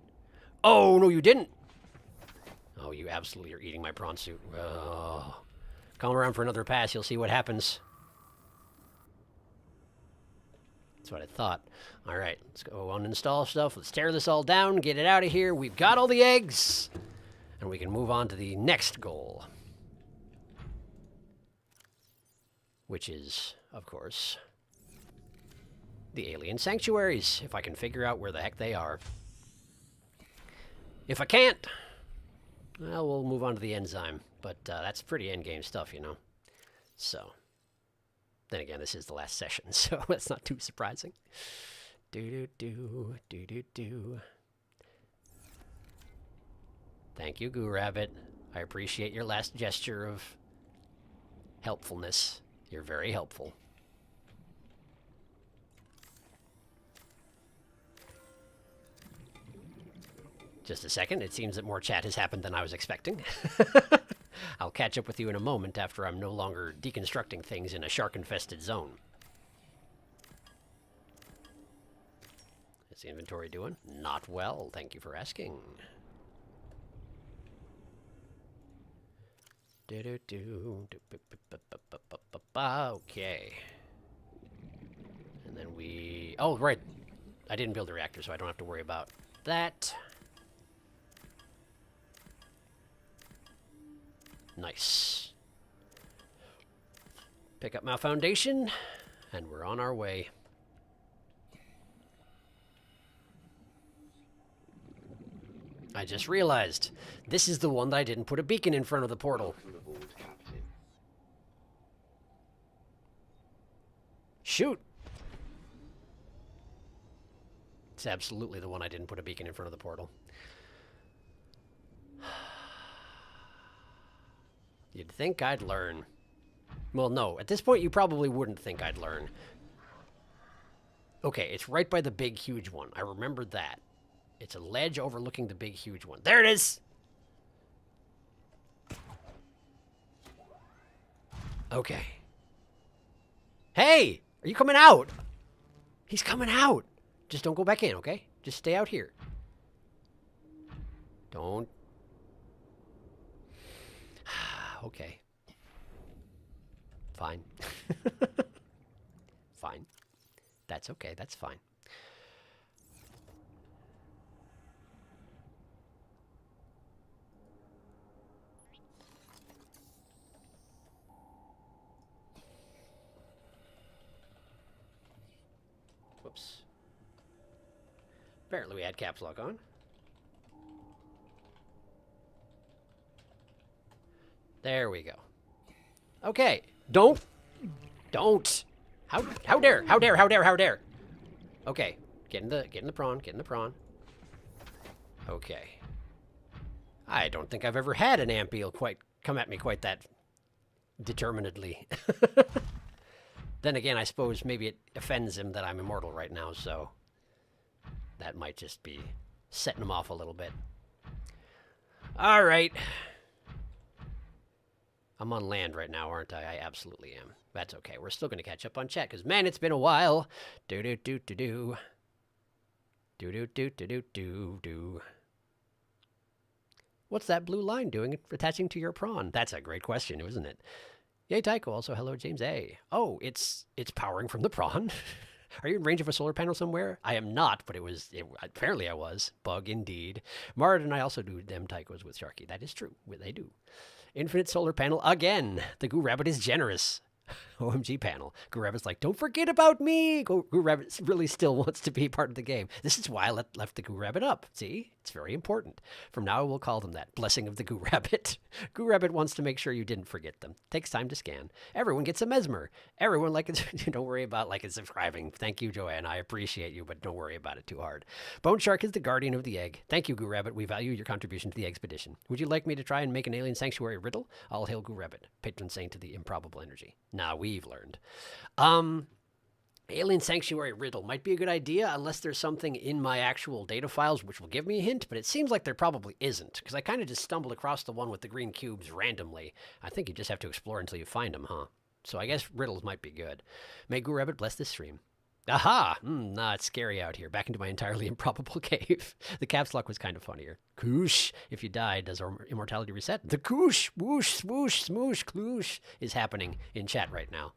Oh, no, you didn't. Oh, you absolutely are eating my prawn suit. Oh. Come around for another pass. You'll see what happens. That's what I thought. All right, let's go uninstall stuff. Let's tear this all down, get it out of here. We've got all the eggs. And we can move on to the next goal. Which is, of course, the alien sanctuaries, if I can figure out where the heck they are. If I can't, well, we'll move on to the enzyme. But that's pretty endgame stuff, you know. So, then again, this is the last session, so that's not too surprising. Do-do-do, do-do-do. Thank you, Goo Rabbit. I appreciate your last gesture of helpfulness. You're very helpful. Just a second. It seems that more chat has happened than I was expecting. I'll catch up with you in a moment after I'm no longer deconstructing things in a shark-infested zone. How's the inventory doing? Not well, thank you for asking. Okay. And then we... Oh, right. I didn't build a reactor, so I don't have to worry about that. Nice. Pick up my foundation, and we're on our way. I just realized, this is the one that I didn't put a beacon in front of the portal. Shoot! It's absolutely the one I didn't put a beacon in front of the portal. You'd think I'd learn. Well, no. At this point, you probably wouldn't think I'd learn. Okay, it's right by the big, huge one. I remembered that. It's a ledge overlooking the big, huge one. There it is! Okay. Hey! Are you coming out? He's coming out! Just don't go back in, okay? Just stay out here. Don't... Okay. Fine. Fine. That's okay. That's fine. Whoops. Apparently we had caps lock on. There we go. Okay. Don't. How dare. Okay. Get in the prawn. Okay. I don't think I've ever had an amp eel quite come at me quite that determinedly. Then again, I suppose maybe it offends him that I'm immortal right now, so that might just be setting him off a little bit. All right. I'm on land right now, aren't I? I absolutely am. That's okay. We're still going to catch up on chat, because, man, it's been a while. Do-do-do-do-do. Do-do-do-do-do-do-do. What's that blue line doing attaching to your prawn? That's a great question, isn't it? Yay, Tycho. Also, hello, James A. Oh, it's powering from the prawn. Are you in range of a solar panel somewhere? I am not, but apparently I was. Bug indeed. Mard and I also do them Tychos with Sharky. That is true. They do. Infinite solar panel again. The Goo Rabbit is generous. OMG panel. Goo Rabbit's like, don't forget about me. Goo Rabbit really still wants to be part of the game. This is why I left the Goo Rabbit up. See? It's very important. From now on, we'll call them that. Blessing of the Goo Rabbit. Goo Rabbit wants to make sure you didn't forget them. Takes time to scan. Everyone gets a mesmer. Everyone don't worry about and subscribing. Thank you, Joanne. I appreciate you, but don't worry about it too hard. Bone Shark is the guardian of the egg. Thank you, Goo Rabbit. We value your contribution to the expedition. Would you like me to try and make an alien sanctuary riddle? All hail Goo Rabbit. Patron saint to the improbable energy. Now we've learned. Alien sanctuary riddle might be a good idea unless there's something in my actual data files which will give me a hint, but it seems like there probably isn't, because I kind of just stumbled across the one with the green cubes randomly. I think you just have to explore until you find them, huh? So I guess riddles might be good. May Goo Rabbit bless this stream. Aha! Nah, it's scary out here. Back into my entirely improbable cave. The caps lock was kind of funnier. Koosh! If you die, does our immortality reset? The koosh! Whoosh, swoosh, smoosh, kloosh is happening in chat right now.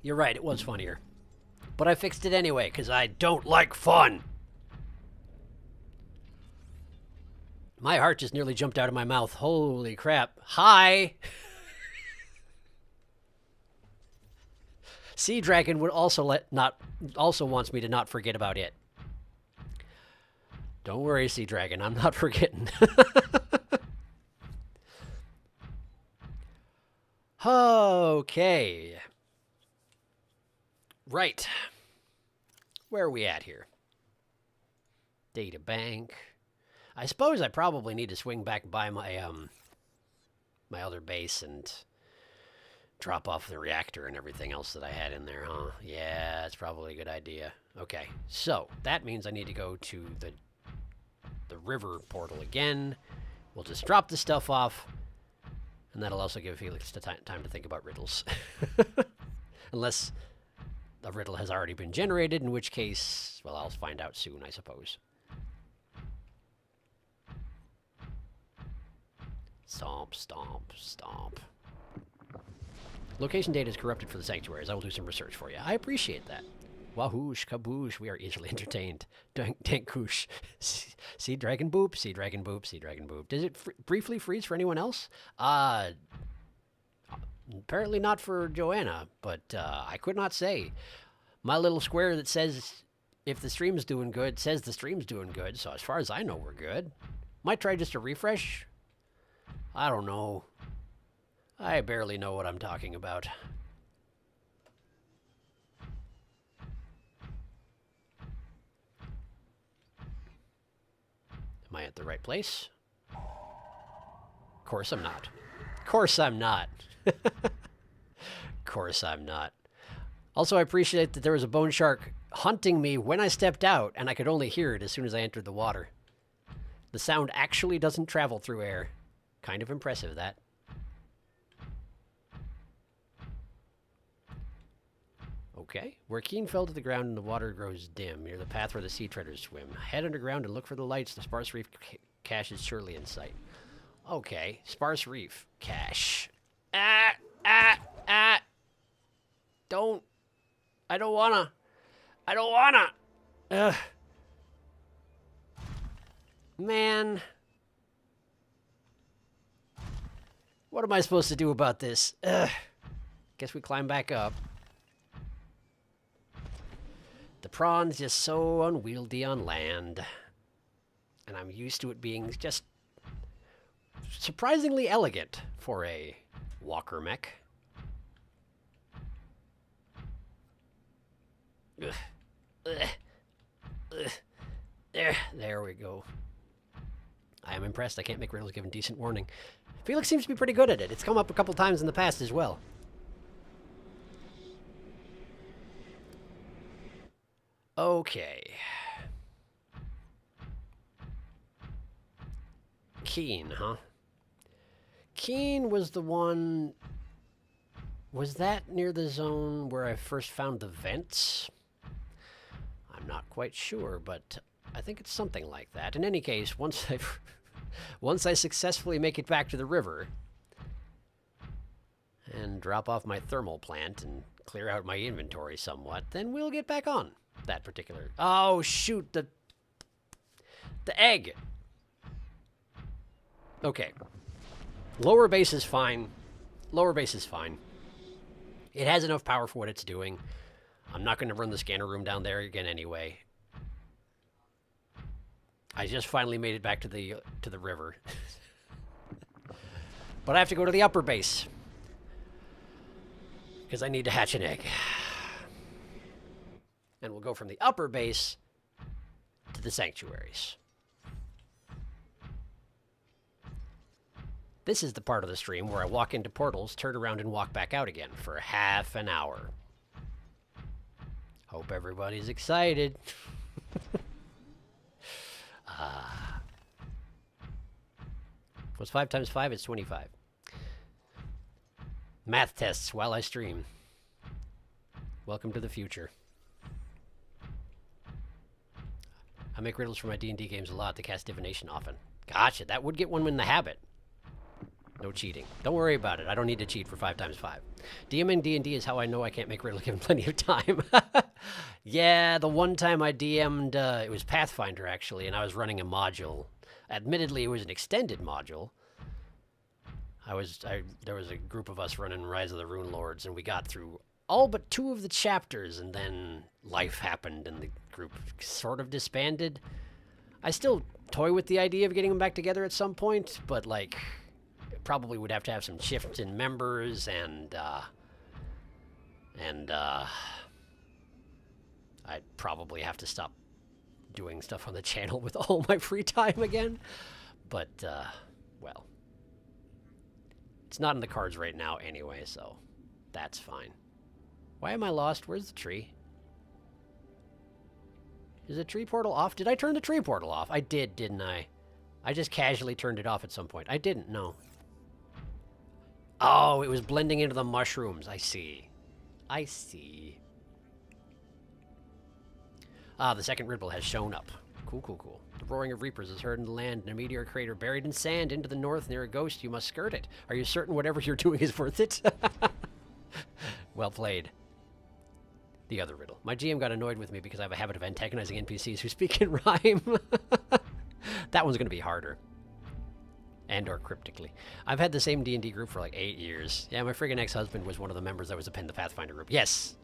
You're right, it was funnier. But I fixed it anyway, because I don't like fun! My heart just nearly jumped out of my mouth. Holy crap. Hi! Sea Dragon would also wants me to not forget about it. Don't worry, Sea Dragon, I'm not forgetting. Okay. Right. Where are we at here? Data bank. I suppose I probably need to swing back by my my other base and drop off the reactor and everything else that I had in there, huh? Yeah, that's probably a good idea. Okay, so that means I need to go to the river portal again. We'll just drop the stuff off, and that'll also give Felix time to think about riddles. Unless a riddle has already been generated, in which case, well, I'll find out soon, I suppose. Stomp, stomp, stomp. Location data is corrupted for the sanctuaries. I will do some research for you. I appreciate that. Wahoosh, kaboosh, we are easily entertained. Dankush. Sea dragon boop, sea dragon boop, sea dragon boop. Does it briefly freeze for anyone else? Apparently not for Joanna, but I could not say. My little square that says if the stream's doing good says the stream's doing good, so as far as I know, we're good. Might try just a refresh. I don't know. I barely know what I'm talking about. Am I at the right place? Of course I'm not. Of course I'm not. Of course I'm not. Also, I appreciate that there was a bone shark hunting me when I stepped out, and I could only hear it as soon as I entered the water. The sound actually doesn't travel through air. Kind of impressive, that. Okay. Where Keen fell to the ground and the water grows dim, near the path where the sea treaders swim. Head underground and look for the lights. The sparse reef cache is surely in sight. Okay. Sparse reef cache. Don't. I don't wanna. I don't wanna. Ugh. Man. What am I supposed to do about this? Ugh. Guess we climb back up. The prawn's just so unwieldy on land. And I'm used to it being just surprisingly elegant for a walker mech. Ugh. Ugh. There we go. I am impressed. I can't make riddles given decent warning. Felix seems to be pretty good at it. It's come up a couple times in the past as well. Okay. Keen, huh? Keen was the one... Was that near the zone where I first found the vents? I'm not quite sure, but I think it's something like that. In any case, once I successfully make it back to the river and drop off my thermal plant and clear out my inventory somewhat, then we'll get back on that particular... Oh, shoot, the egg! Okay. Lower base is fine. Lower base is fine. It has enough power for what it's doing. I'm not going to run the scanner room down there again anyway. I just finally made it back to the river. But I have to go to the upper base. Because I need to hatch an egg. And we'll go from the upper base to the sanctuaries. This is the part of the stream where I walk into portals, turn around, and walk back out again for half an hour. Hope everybody's excited. What's 5 times 5? It's 25. Math tests while I stream. Welcome to the future. I make riddles for my D&D games a lot to cast divination often. Gotcha, that would get one in the habit. No cheating. Don't worry about it. I don't need to cheat for 5 times 5. DMing D&D is how I know I can't make riddles given plenty of time. Yeah, the one time I DM'd, it was Pathfinder actually, and I was running a module. Admittedly, it was an extended module. There was a group of us running Rise of the Rune Lords, and we got through all but 2 of the chapters, and then life happened, and the group sort of disbanded. I still toy with the idea of getting them back together at some point, but like... probably would have to have some shift in members, and I'd probably have to stop doing stuff on the channel with all my free time again. But, well, it's not in the cards right now anyway, so that's fine. Why am I lost? Where's the tree? Is the tree portal off? Did I turn the tree portal off? I did, didn't I? I just casually turned it off at some point. I didn't, no. Oh, it was blending into the mushrooms. I see. I see. Ah, the second riddle has shown up. Cool, cool, cool. The roaring of reapers is heard in the land in a meteor crater buried in sand into the north near a ghost. You must skirt it. Are you certain whatever you're doing is worth it? Well played. The other riddle. My GM got annoyed with me because I have a habit of antagonizing NPCs who speak in rhyme. That one's going to be harder. And or cryptically. I've had the same D&D group for like 8 years. Yeah, my friggin' ex-husband was one of the members that was in the Pathfinder group. Yes!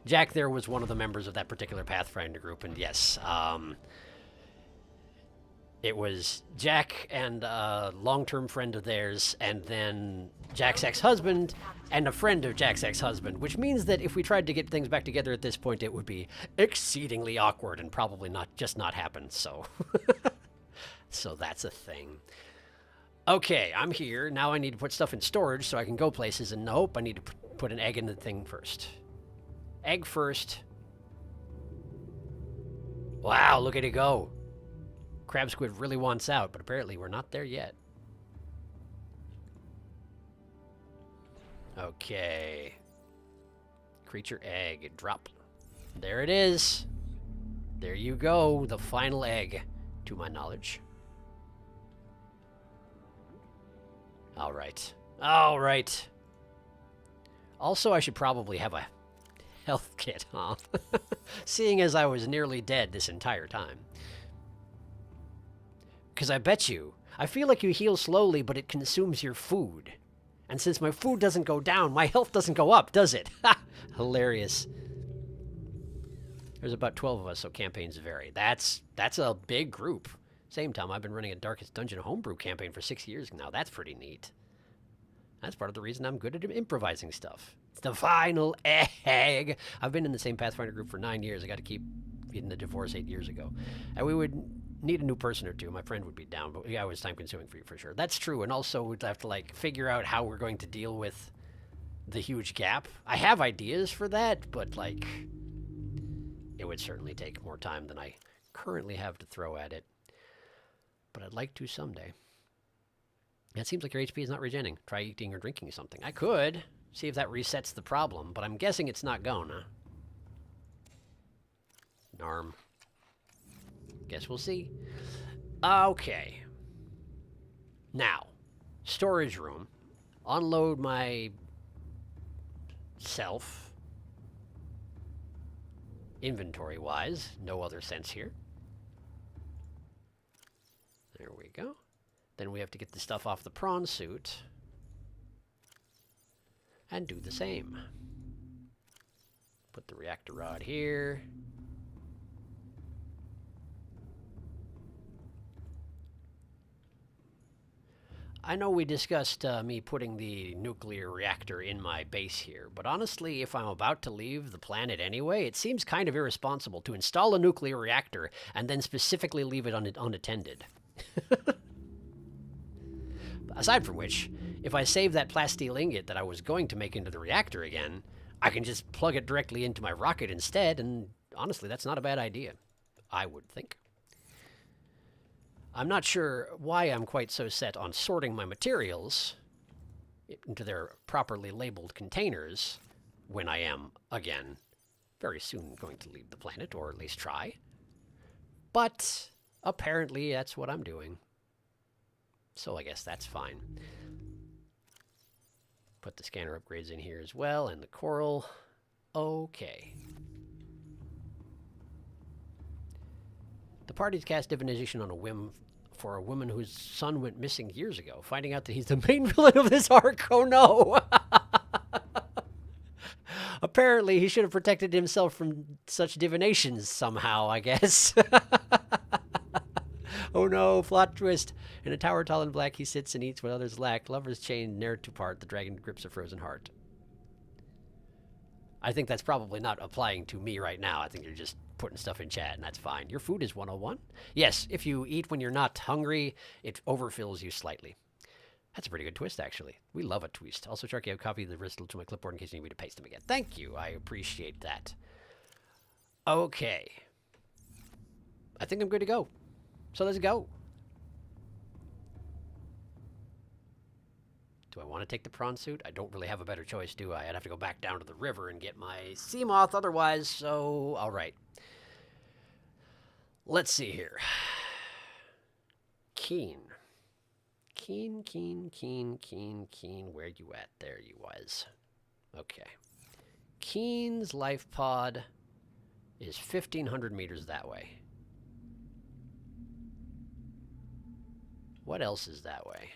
Jack there was one of the members of that particular Pathfinder group, and yes, it was Jack and a long-term friend of theirs, and then Jack's ex-husband and a friend of Jack's ex-husband, which means that if we tried to get things back together at this point, it would be exceedingly awkward and probably not happen, so... So that's a thing. Okay, I'm here. Now I need to put stuff in storage so I can go places, and nope, I need to put an egg in the thing first. Egg first. Wow, look at it go. Crab Squid really wants out, but apparently we're not there yet. Okay. Creature egg. Drop. There it is. There you go. The final egg, to my knowledge. All right. All right. Also, I should probably have a health kit, huh? Seeing as I was nearly dead this entire time. Because I bet you, I feel like you heal slowly, but it consumes your food. And since my food doesn't go down, my health doesn't go up, does it? Ha! Hilarious. There's about 12 of us, so campaigns vary. That's a big group. Same time, I've been running a Darkest Dungeon homebrew campaign for 6 years now. That's pretty neat. That's part of the reason I'm good at improvising stuff. It's the final egg. I've been in the same Pathfinder group for 9 years. I got to keep getting the divorce 8 years ago. And we would need a new person or two. My friend would be down, but yeah, it was time consuming for you for sure. That's true. And also we'd have to like figure out how we're going to deal with the huge gap. I have ideas for that, but like it would certainly take more time than I currently have to throw at it. But I'd like to someday. It seems like your HP is not regenerating. Try eating or drinking something. I could see if that resets the problem, but I'm guessing it's not gonna. Narm. Guess we'll see. Okay. Now, storage room. Unload my self. Inventory-wise, no other sense here. There we go. Then we have to get the stuff off the prawn suit. And do the same. Put the reactor rod here. I know we discussed me putting the nuclear reactor in my base here, but honestly, if I'm about to leave the planet anyway, it seems kind of irresponsible to install a nuclear reactor and then specifically leave it unattended. Aside from which, if I save that plasteel ingot that I was going to make into the reactor again, I can just plug it directly into my rocket instead, and honestly, that's not a bad idea, I would think. I'm not sure why I'm quite so set on sorting my materials into their properly labeled containers when I am, again, very soon going to leave the planet, or at least try. But apparently that's what I'm doing. So I guess that's fine. Put the scanner upgrades in here as well, and the coral. Okay. The party's cast divination on a whim for a woman whose son went missing years ago, finding out that he's the main villain of this arc. Oh no! Apparently, he should have protected himself from such divinations somehow, I guess. Oh no, plot twist. In a tower tall and black, he sits and eats what others lack. Lovers chained, ne'er to part. The dragon grips a frozen heart. I think that's probably not applying to me right now. I think you're just putting stuff in chat, and that's fine. Your food is 101? Yes, if you eat when you're not hungry, it overfills you slightly. That's a pretty good twist, actually. We love a twist. Also, Sharky, I've copied the wristle to my clipboard in case you need me to paste them again. Thank you. I appreciate that. Okay. I think I'm good to go. So let's go. Do I want to take the prawn suit? I don't really have a better choice, do I? I'd have to go back down to the river and get my sea moth otherwise, so all right. Let's see here. Keen. Keen. Where you at? There you was. Okay. Keen's life pod is 1,500 meters that way. What else is that way?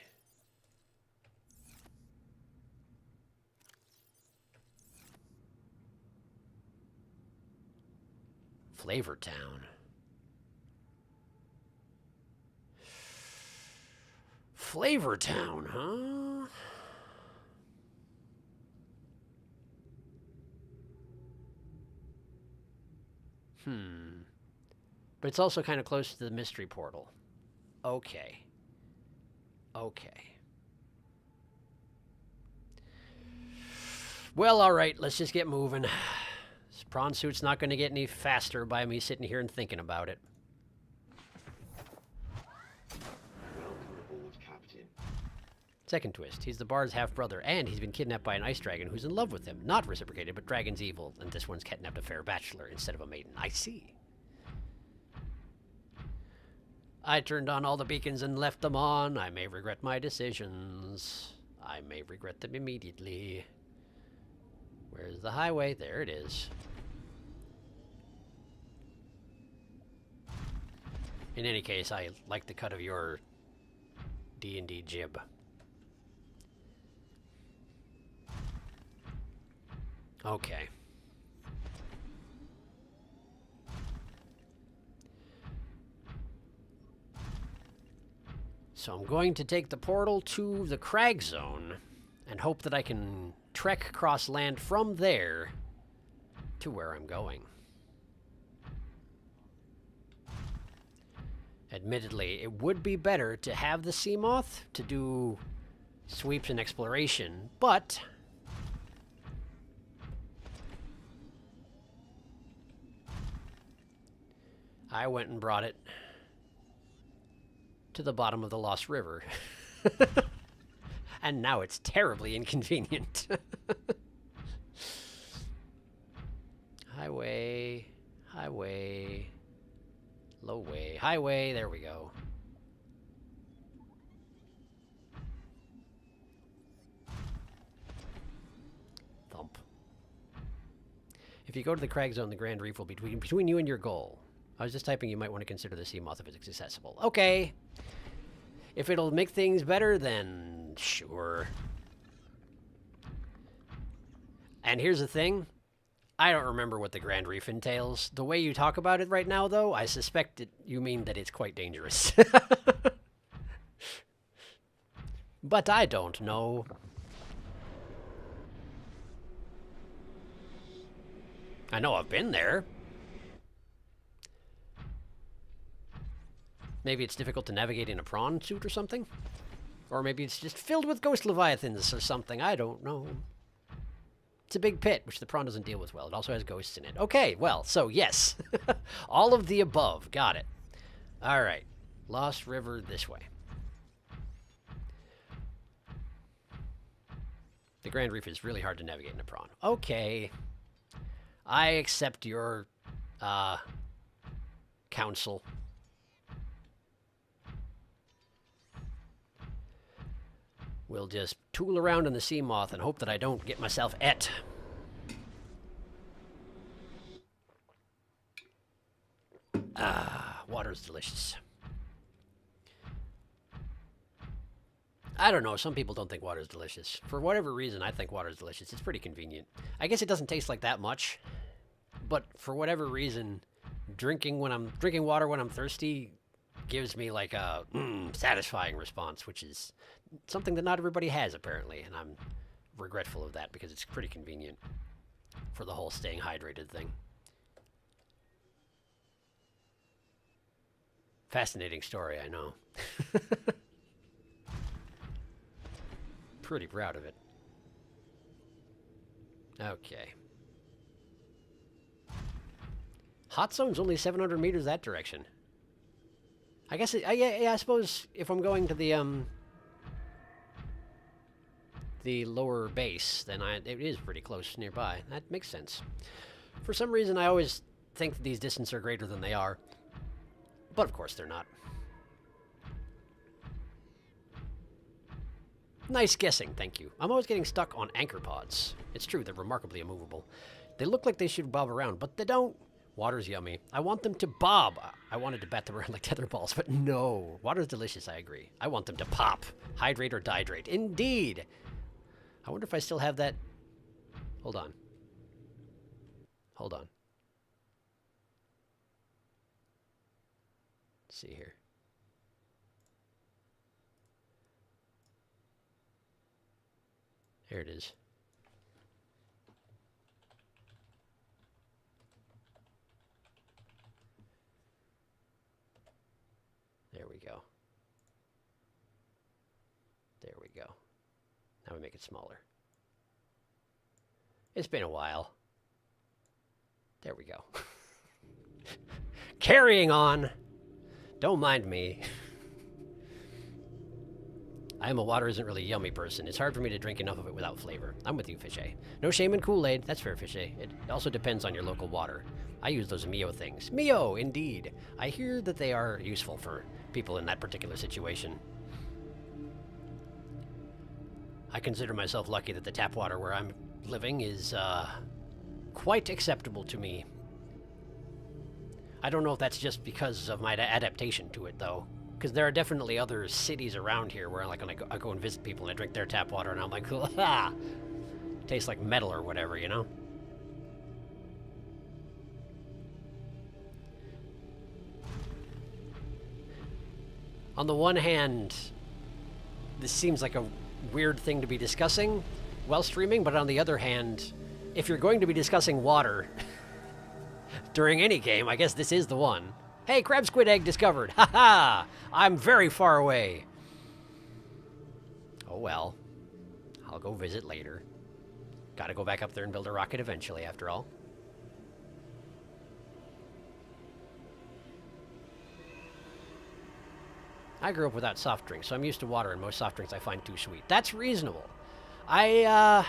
Flavor Town. Flavor Town, huh? But it's also kind of close to the mystery portal. Okay. Okay. Well, all right, let's just get moving. This prawn suit's not going to get any faster by me sitting here and thinking about it. Welcome aboard, Captain. Second twist. He's the bard's half-brother, and he's been kidnapped by an ice dragon who's in love with him. Not reciprocated, but dragon's evil, and this one's kidnapped a fair bachelor instead of a maiden. I see. I turned on all the beacons and left them on. I may regret my decisions. I may regret them immediately. Where's the highway? There it is. In any case, I like the cut of your D&D jib. Okay. So I'm going to take the portal to the crag zone and hope that I can trek across land from there to where I'm going. Admittedly, it would be better to have the sea moth to do sweeps and exploration, but I went and brought it to the bottom of the Lost River. And now it's terribly inconvenient. Highway, highway, low way, highway, there we go. Thump. If you go to the crag zone, the Grand Reef will be between you and your goal. I was just typing you might want to consider the sea moth if it's accessible. Okay. If it'll make things better, then sure. And here's the thing. I don't remember what the Grand Reef entails. The way you talk about it right now, though, I suspect you mean that it's quite dangerous. But I don't know. I know I've been there. Maybe it's difficult to navigate in a prawn suit or something? Or maybe it's just filled with ghost leviathans or something. I don't know. It's a big pit, which the prawn doesn't deal with well. It also has ghosts in it. Okay, well, so yes. All of the above. Got it. All right. Lost River this way. The Grand Reef is really hard to navigate in a prawn. Okay. I accept your counsel. We'll just tool around in the sea moth and hope that I don't get myself et. Ah, water's delicious. I don't know, some people don't think water's delicious. For whatever reason, I think water's delicious. It's pretty convenient. I guess it doesn't taste like that much, but for whatever reason, drinking water when I'm thirsty gives me like a satisfying response, which is something that not everybody has apparently, and I'm regretful of that because it's pretty convenient for the whole staying hydrated thing. Fascinating story, I know. Pretty proud of it. Okay. Hot zone's only 700 meters that direction. I guess, yeah, I suppose if I'm going to the lower base, then it is pretty close nearby. That makes sense. For some reason, I always think that these distances are greater than they are. But of course they're not. Nice guessing, thank you. I'm always getting stuck on anchor pods. It's true, they're remarkably immovable. They look like they should bob around, but they don't. Water's yummy. I want them to bob. I wanted to bat them around like tether balls, but no. Water's delicious, I agree. I want them to pop. Hydrate or dihydrate. Indeed. I wonder if I still have that. Hold on. Hold on. Let's see here. Here it is. There we go. There we go. Now we make it smaller. It's been a while. There we go. Carrying on. Don't mind me. I'm a water isn't really yummy person. It's hard for me to drink enough of it without flavor. I'm with you, Fishay. No shame in Kool-Aid. That's fair, Fishay. It also depends on your local water. I use those Mio things. Mio, indeed. I hear that they are useful for people in that particular situation. I consider myself lucky that the tap water where I'm living is quite acceptable to me. I don't know if that's just because of my adaptation to it, though. Because there are definitely other cities around here where like, I go and visit people and I drink their tap water and I'm like, ah, tastes like metal or whatever, you know? On the one hand, this seems like a weird thing to be discussing while streaming, but on the other hand, if you're going to be discussing water during any game, I guess this is the one. Hey, crab squid egg discovered. Ha ha! I'm very far away. Oh well. I'll go visit later. Gotta go back up there and build a rocket eventually, after all. I grew up without soft drinks, so I'm used to water, and most soft drinks I find too sweet. That's reasonable. I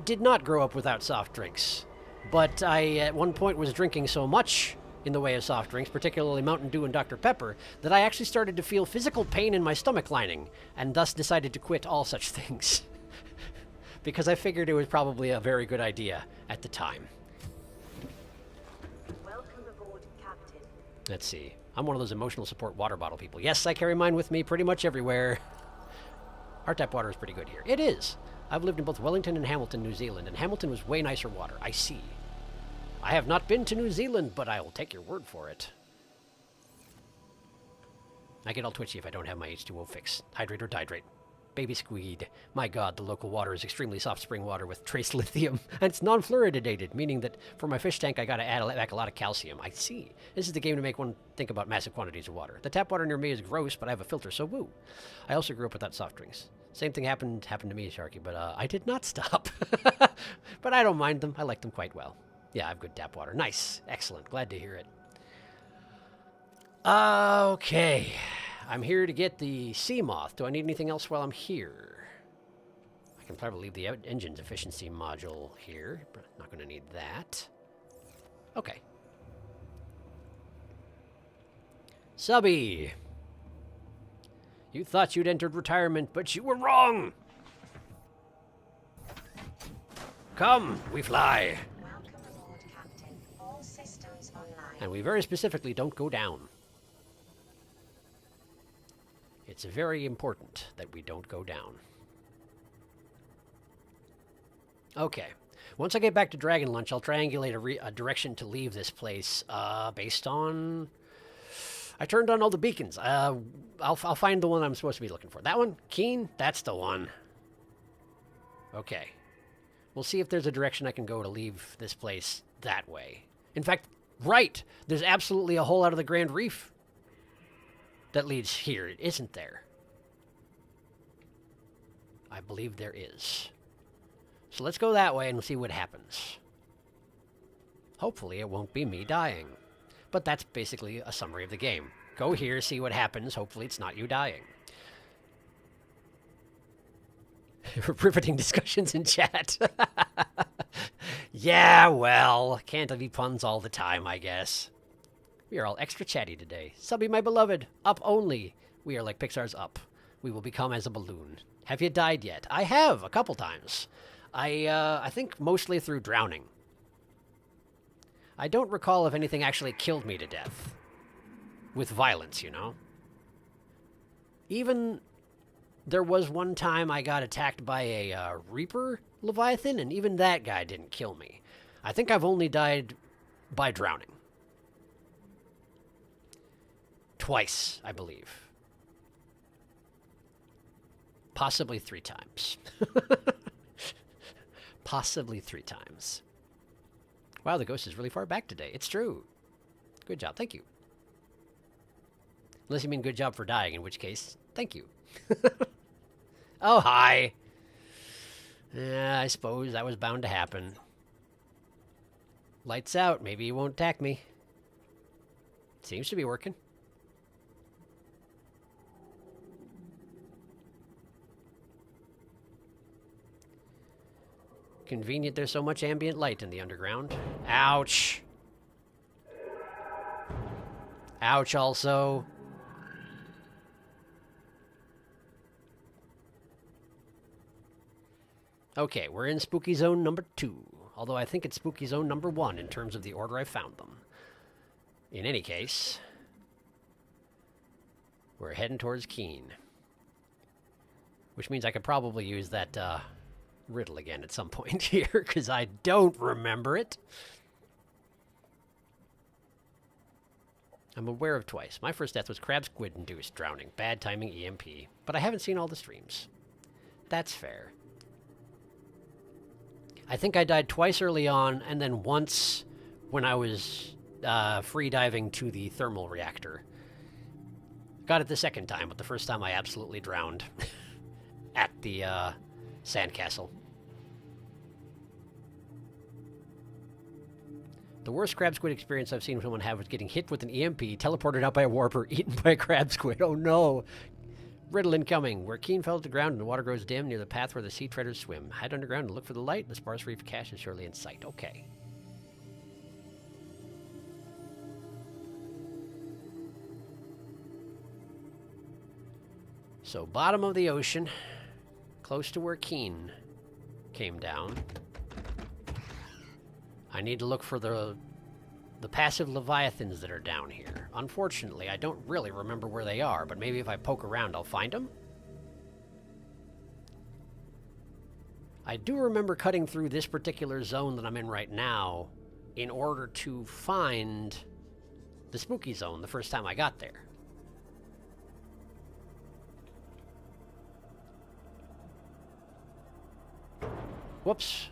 did not grow up without soft drinks, but I at one point was drinking so much in the way of soft drinks, particularly Mountain Dew and Dr. Pepper, that I actually started to feel physical pain in my stomach lining, and thus decided to quit all such things. Because I figured it was probably a very good idea at the time. Welcome aboard, Captain. Let's see. I'm one of those emotional support water bottle people. Yes, I carry mine with me pretty much everywhere. Our tap water is pretty good here. It is. I've lived in both Wellington and Hamilton, New Zealand, and Hamilton was way nicer water. I see. I have not been to New Zealand, but I will take your word for it. I get all twitchy if I don't have my H2O fix. Hydrate or dihydrate. Baby squid. My god, the local water is extremely soft spring water with trace lithium, and it's non-fluoridated, meaning that for my fish tank I gotta add back a lot of calcium. I see. This is the game to make one think about massive quantities of water. The tap water near me is gross, but I have a filter, so woo. I also grew up without soft drinks. Same thing happened to me, Sharky, but I did not stop. But I don't mind them. I like them quite well. Yeah, I have good tap water. Nice. Excellent. Glad to hear it. Okay. I'm here to get the sea moth. Do I need anything else while I'm here? I can probably leave the engine's efficiency module here, but not going to need that. Okay. Subby! You thought you'd entered retirement, but you were wrong! Come, we fly! Welcome aboard, Captain. All systems online. And we very specifically don't go down. It's very important that we don't go down. Okay. Once I get back to Dragon Lunch, I'll triangulate a direction to leave this place based on... I turned on all the beacons. I'll find the one I'm supposed to be looking for. That one? Keen? That's the one. Okay. We'll see if there's a direction I can go to leave this place that way. In fact, right! There's absolutely a hole out of the Grand Reef that leads here, isn't there? I believe there is. So let's go that way and see what happens. Hopefully it won't be me dying. But that's basically a summary of the game. Go here, see what happens. Hopefully it's not you dying. Riveting discussions in chat. Yeah, well, can't be puns all the time, I guess. We are all extra chatty today. Subby, my beloved, up only. We are like Pixar's Up. We will become as a balloon. Have you died yet? I have, a couple times. I think mostly through drowning. I don't recall if anything actually killed me to death. With violence, you know? Even there was one time I got attacked by a Reaper Leviathan, and even that guy didn't kill me. I think I've only died by drowning. Twice, I believe. Possibly 3 times. Possibly 3 times. Wow, the ghost is really far back today. It's true. Good job. Thank you. Unless you mean good job for dying, in which case, thank you. Oh, hi. Yeah, I suppose that was bound to happen. Lights out. Maybe he won't attack me. Seems to be working. Convenient there's so much ambient light in the underground. Ouch. Ouch also. Okay, we're in Spooky Zone number 2. Although I think it's Spooky Zone number 1 in terms of the order I found them. In any case, we're heading towards Keene. Which means I could probably use that riddle again at some point here, because I don't remember it. I'm aware of twice. My first death was crab squid-induced drowning. Bad timing EMP. But I haven't seen all the streams. That's fair. I think I died twice early on, and then once when I was free diving to the thermal reactor. Got it the second time, but the first time I absolutely drowned at the sandcastle. The worst crab squid experience I've seen someone have was getting hit with an EMP, teleported out by a warper, eaten by a crab squid. Oh no! Riddle incoming. Where Keen fell to the ground and the water grows dim near the path where the sea treaders swim. Head underground and look for the light. The sparse reef cache is surely in sight. Okay. So, bottom of the ocean, close to where Keen came down. I need to look for the passive leviathans that are down here. Unfortunately, I don't really remember where they are, but maybe if I poke around, I'll find them. I do remember cutting through this particular zone that I'm in right now in order to find the spooky zone the first time I got there. Whoops.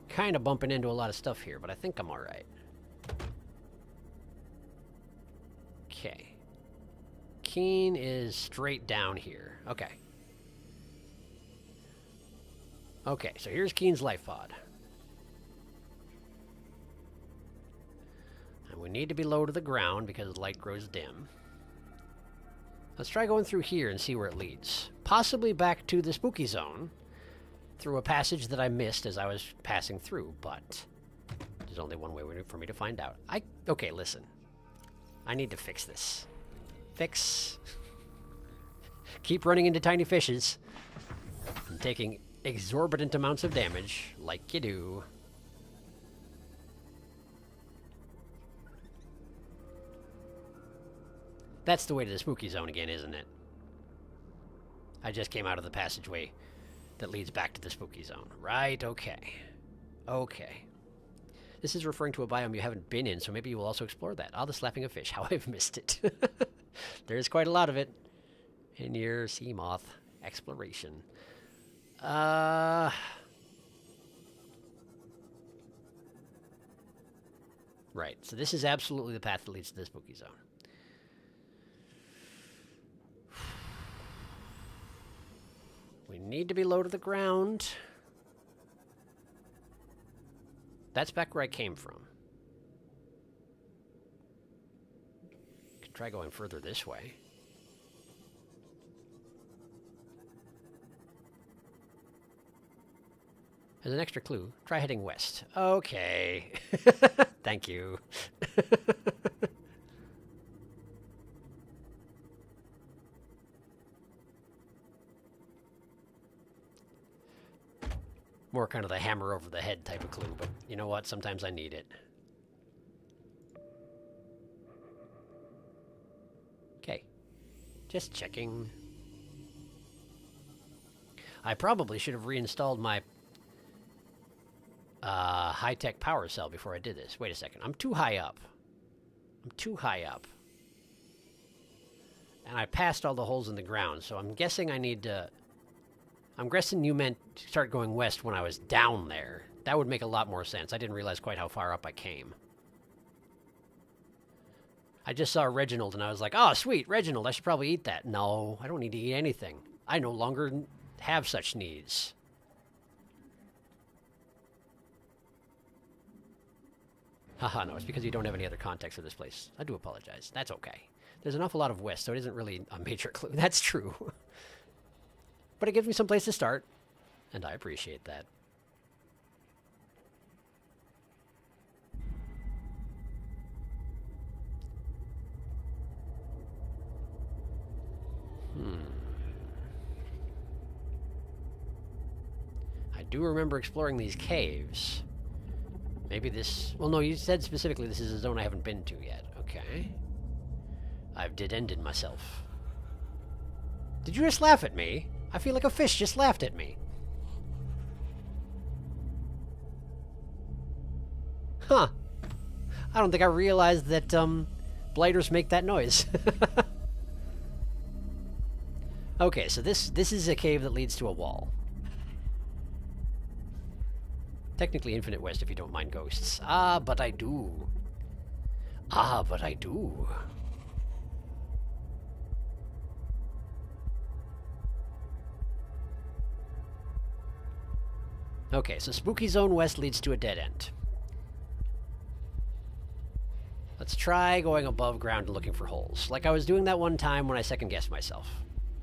Kind of bumping into a lot of stuff here, but I think I'm alright. Okay. Keen is straight down here. Okay. Okay, so here's Keen's life pod. And we need to be low to the ground because the light grows dim. Let's try going through here and see where it leads. Possibly back to the spooky zone through a passage that I missed as I was passing through, but there's only one way for me to find out. Okay, listen. I need to fix this. Fix. Keep running into tiny fishes and taking exorbitant amounts of damage, like you do. That's the way to the spooky zone again, isn't it? I just came out of the passageway that leads back to the spooky zone. Right, okay. Okay. This is referring to a biome you haven't been in, so maybe you will also explore that. Ah, the slapping of fish. How I've missed it. There's quite a lot of it in your sea moth exploration. Right, so this is absolutely the path that leads to the spooky zone. We need to be low to the ground. That's back where I came from. Could try going further this way. As an extra clue, try heading west. Okay. Thank you. More kind of the hammer over the head type of clue, but you know what? Sometimes I need it. Okay. Just checking. I probably should have reinstalled my high-tech power cell before I did this. Wait a second. I'm too high up. I'm too high up. And I passed all the holes in the ground, so I'm guessing I need to... I'm guessing you meant start going west when I was down there. That would make a lot more sense. I didn't realize quite how far up I came. I just saw Reginald and I was like, oh, sweet, Reginald, I should probably eat that. No, I don't need to eat anything. I no longer have such needs. Haha, no, it's because you don't have any other context for this place. I do apologize. That's okay. There's an awful lot of west, so it isn't really a major clue. That's true. But it gives me some place to start, and I appreciate that. I do remember exploring these caves. Maybe this... Well, no, you said specifically this is a zone I haven't been to yet. Okay. I've dead-ended myself. Did you just laugh at me? I feel like a fish just laughed at me. Huh. I don't think I realized that, blighters make that noise. Okay, so this is a cave that leads to a wall. Technically infinite west if you don't mind ghosts. Ah, but I do. Ah, but I do. Okay, so Spooky Zone West leads to a dead end. Let's try going above ground and looking for holes, like I was doing that one time when I second-guessed myself.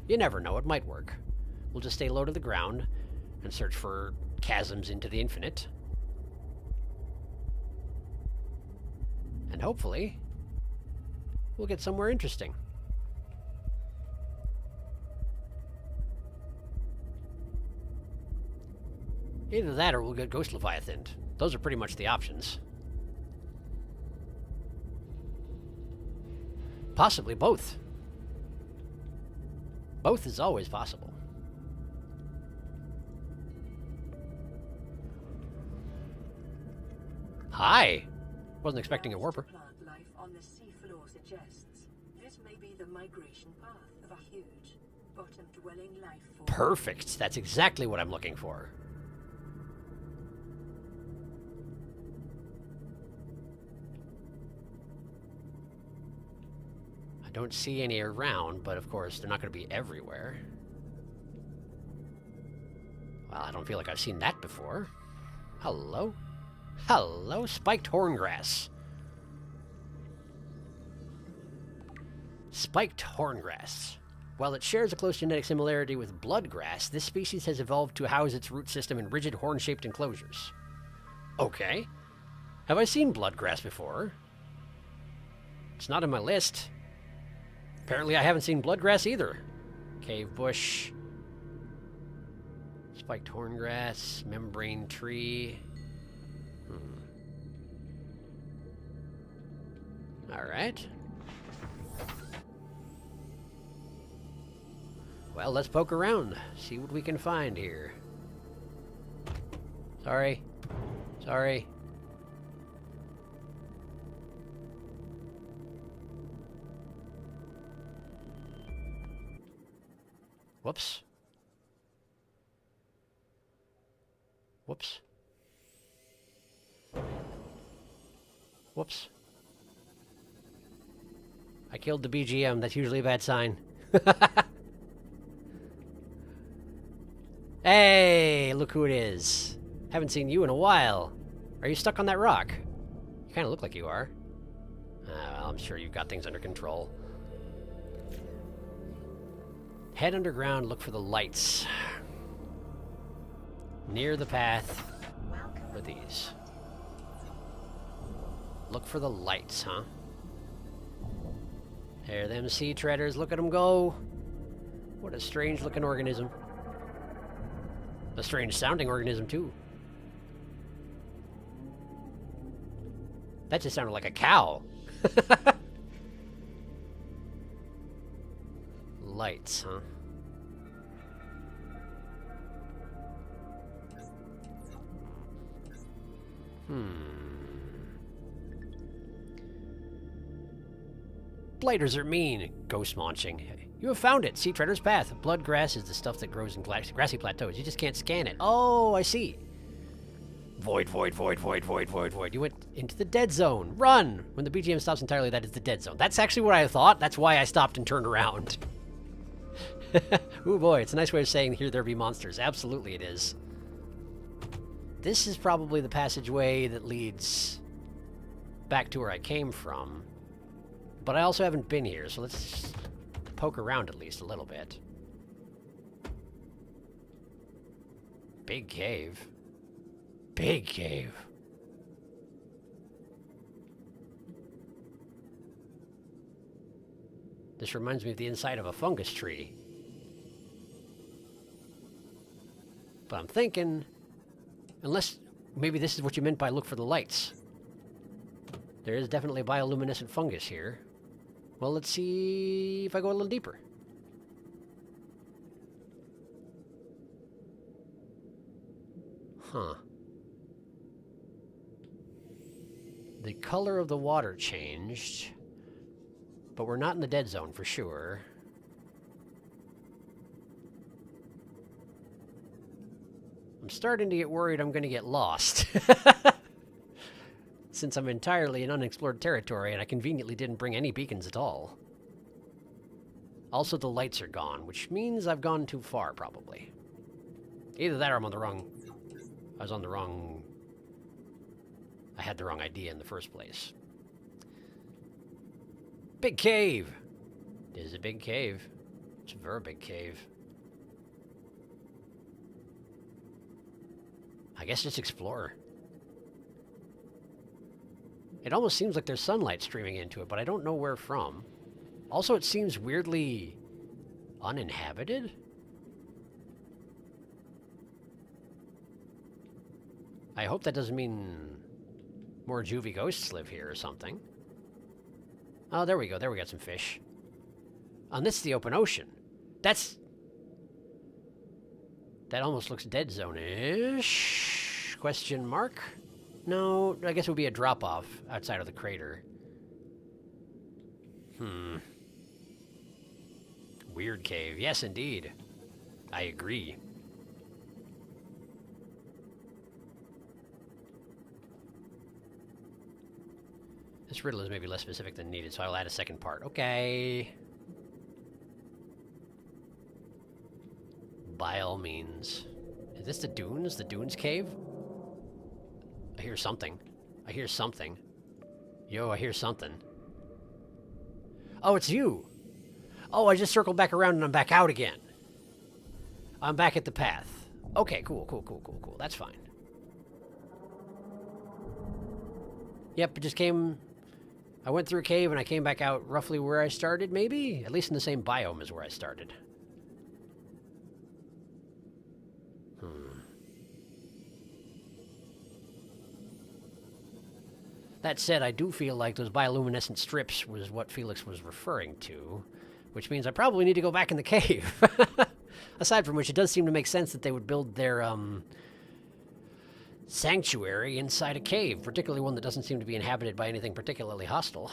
You never know, it might work. We'll just stay low to the ground and search for chasms into the infinite. And hopefully, we'll get somewhere interesting. Either that or we'll get Ghost Leviathan. Those are pretty much the options. Possibly both. Both is always possible. Hi! Wasn't expecting a warper. Plant life on the seafloor suggests this may be the migration path of a huge, bottom-dwelling life form. Perfect. That's exactly what I'm looking for. I don't see any around, but of course they're not going to be everywhere. Well, I don't feel like I've seen that before. Hello? Hello, spiked horngrass. Spiked horngrass. While it shares a close genetic similarity with bloodgrass, this species has evolved to house its root system in rigid horn-shaped enclosures. Okay. Have I seen bloodgrass before? It's not in my list. Apparently I haven't seen bloodgrass either. Cave bush. Spiked horngrass. Membrane tree. Alright. Well, let's poke around. See what we can find here. Sorry. Sorry. Whoops. Whoops. Whoops. I killed the BGM. That's usually a bad sign. Hey, look who it is. Haven't seen you in a while. Are you stuck on that rock? You kind of look like you are. Well, I'm sure you've got things under control. Head underground, look for the lights. Near the path are these. Look for the lights, huh? There, them sea treaders, look at them go. What a strange looking organism. A strange sounding organism, too. That just sounded like a cow. Lights, huh? Blighters are mean. Ghost launching. You have found it. Sea Treader's Path. Bloodgrass is the stuff that grows in grassy plateaus. You just can't scan it. Oh, I see. Void, void, void, void, void, void, void. You went into the dead zone. Run! When the BGM stops entirely, that is the dead zone. That's actually what I thought. That's why I stopped and turned around. Ooh boy, it's a nice way of saying here there be monsters. Absolutely it is. This is probably the passageway that leads back to where I came from. But I also haven't been here, so let's poke around at least a little bit. Big cave. Big cave. This reminds me of the inside of a fungus tree. But I'm thinking, unless maybe this is what you meant by look for the lights. There is definitely a bioluminescent fungus here. Well, let's see if I go a little deeper. Huh. The color of the water changed, but we're not in the dead zone for sure. I'm starting to get worried I'm going to get lost. since I'm entirely in unexplored territory and I conveniently didn't bring any beacons at all. Also, the lights are gone, which means I've gone too far, probably. Either that or I'm on the wrong... I was on the wrong... I had the wrong idea in the first place. Big cave! It is a big cave. It's a very big cave. I guess just explore. It almost seems like there's sunlight streaming into it, but I don't know where from. Also, it seems weirdly uninhabited. I hope that doesn't mean more juvie ghosts live here or something. Oh, there we go. There we got some fish. And this is the open ocean. That almost looks dead zone-ish? Question mark? No, I guess it would be a drop-off outside of the crater. Weird cave. Yes, indeed. I agree. This riddle is maybe less specific than needed, so I'll add a second part. Okay. By all means. Is this the dunes? The dunes cave? I hear something. I hear something. Yo, I hear something. Oh, it's you! Oh, I just circled back around and I'm back out again. I'm back at the path. Okay, cool. That's fine. Yep, it just came... I went through a cave and I came back out roughly where I started, maybe? At least in the same biome as where I started. That said, I do feel like those bioluminescent strips was what Felix was referring to, which means I probably need to go back in the cave. Aside from which, it does seem to make sense that they would build their, sanctuary inside a cave, particularly one that doesn't seem to be inhabited by anything particularly hostile.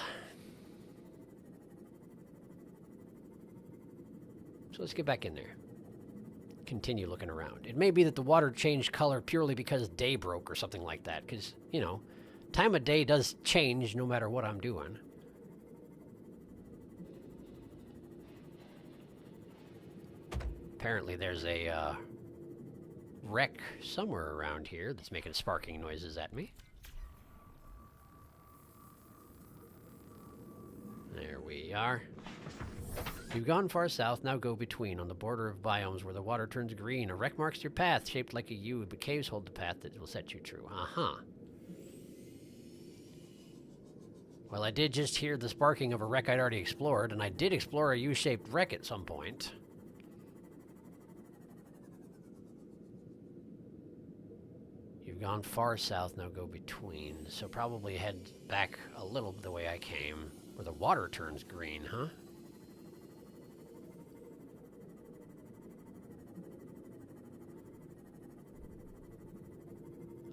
So let's get back in there. Continue looking around. It may be that the water changed color purely because day broke or something like that, because, you know, time of day does change no matter what I'm doing. Apparently there's a, wreck somewhere around here that's making sparking noises at me. There we are. You've gone far south, now go between, on the border of biomes where the water turns green. A wreck marks your path, shaped like a U, but caves hold the path that will set you true. Well, I did just hear the sparking of a wreck I'd already explored, and I did explore a U-shaped wreck at some point. You've gone far south, now go between. So probably head back a little the way I came, where the water turns green, huh?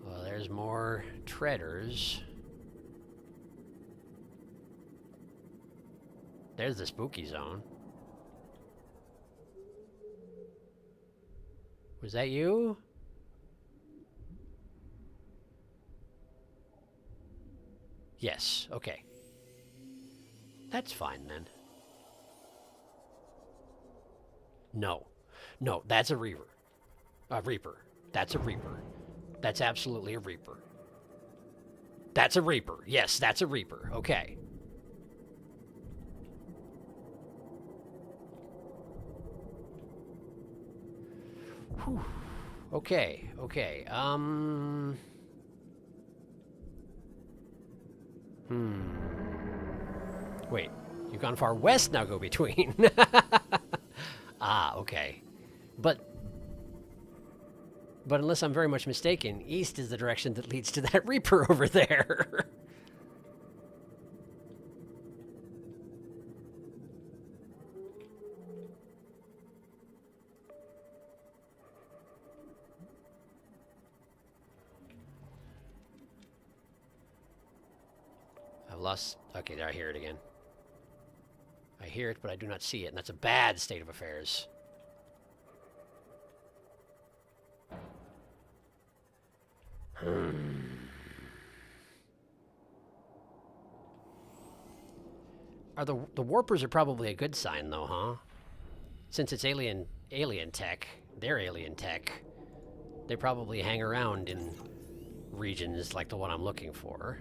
Well, there's more treaders. There's the spooky zone. Was that you? Yes, okay. That's fine then. No. No, that's a reaper. A reaper. That's a reaper. That's absolutely a reaper. That's a reaper. Yes, that's a reaper. Okay. Whew. Okay, okay. Wait, you've gone far west, now go between. Ah, okay. But unless I'm very much mistaken, east is the direction that leads to that Reaper over there. I've lost... Okay, there, I hear it again. I hear it, but I do not see it, and that's a bad state of affairs. Are the warpers are probably a good sign, though, huh? Since it's alien tech, they're alien tech. They probably hang around in regions like the one I'm looking for.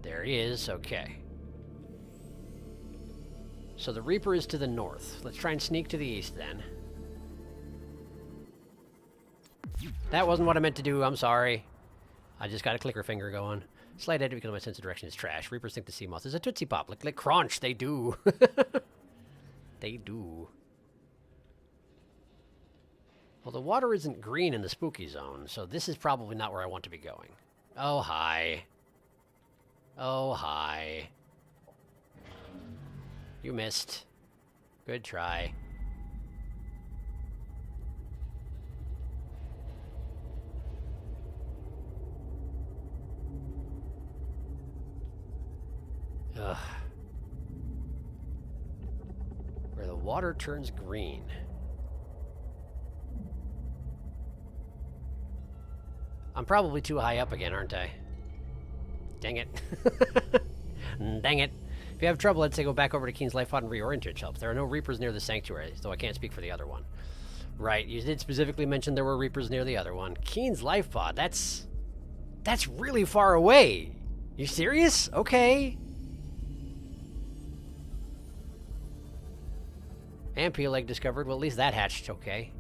There he is, okay. So the Reaper is to the north. Let's try and sneak to the east, then. That wasn't what I meant to do, I'm sorry. I just got a clicker finger going. Slight edge because my sense of direction is trash. Reapers think the sea moth is a Tootsie Pop. Like Crunch, they do. They do. Well, the water isn't green in the spooky zone, so this is probably not where I want to be going. Oh, hi. Oh, hi. You missed. Good try. Ugh. Where the water turns green. I'm probably too high up again, aren't I? Dang it. Dang it. If you have trouble, I'd say go back over to Keen's Life Pod and reorient yourself. There are no Reapers near the Sanctuary, though I can't speak for the other one. Right, you did specifically mention there were Reapers near the other one. Keen's Life Pod, that's really far away. You serious? Okay. And peel egg discovered. Well, at least that hatched okay.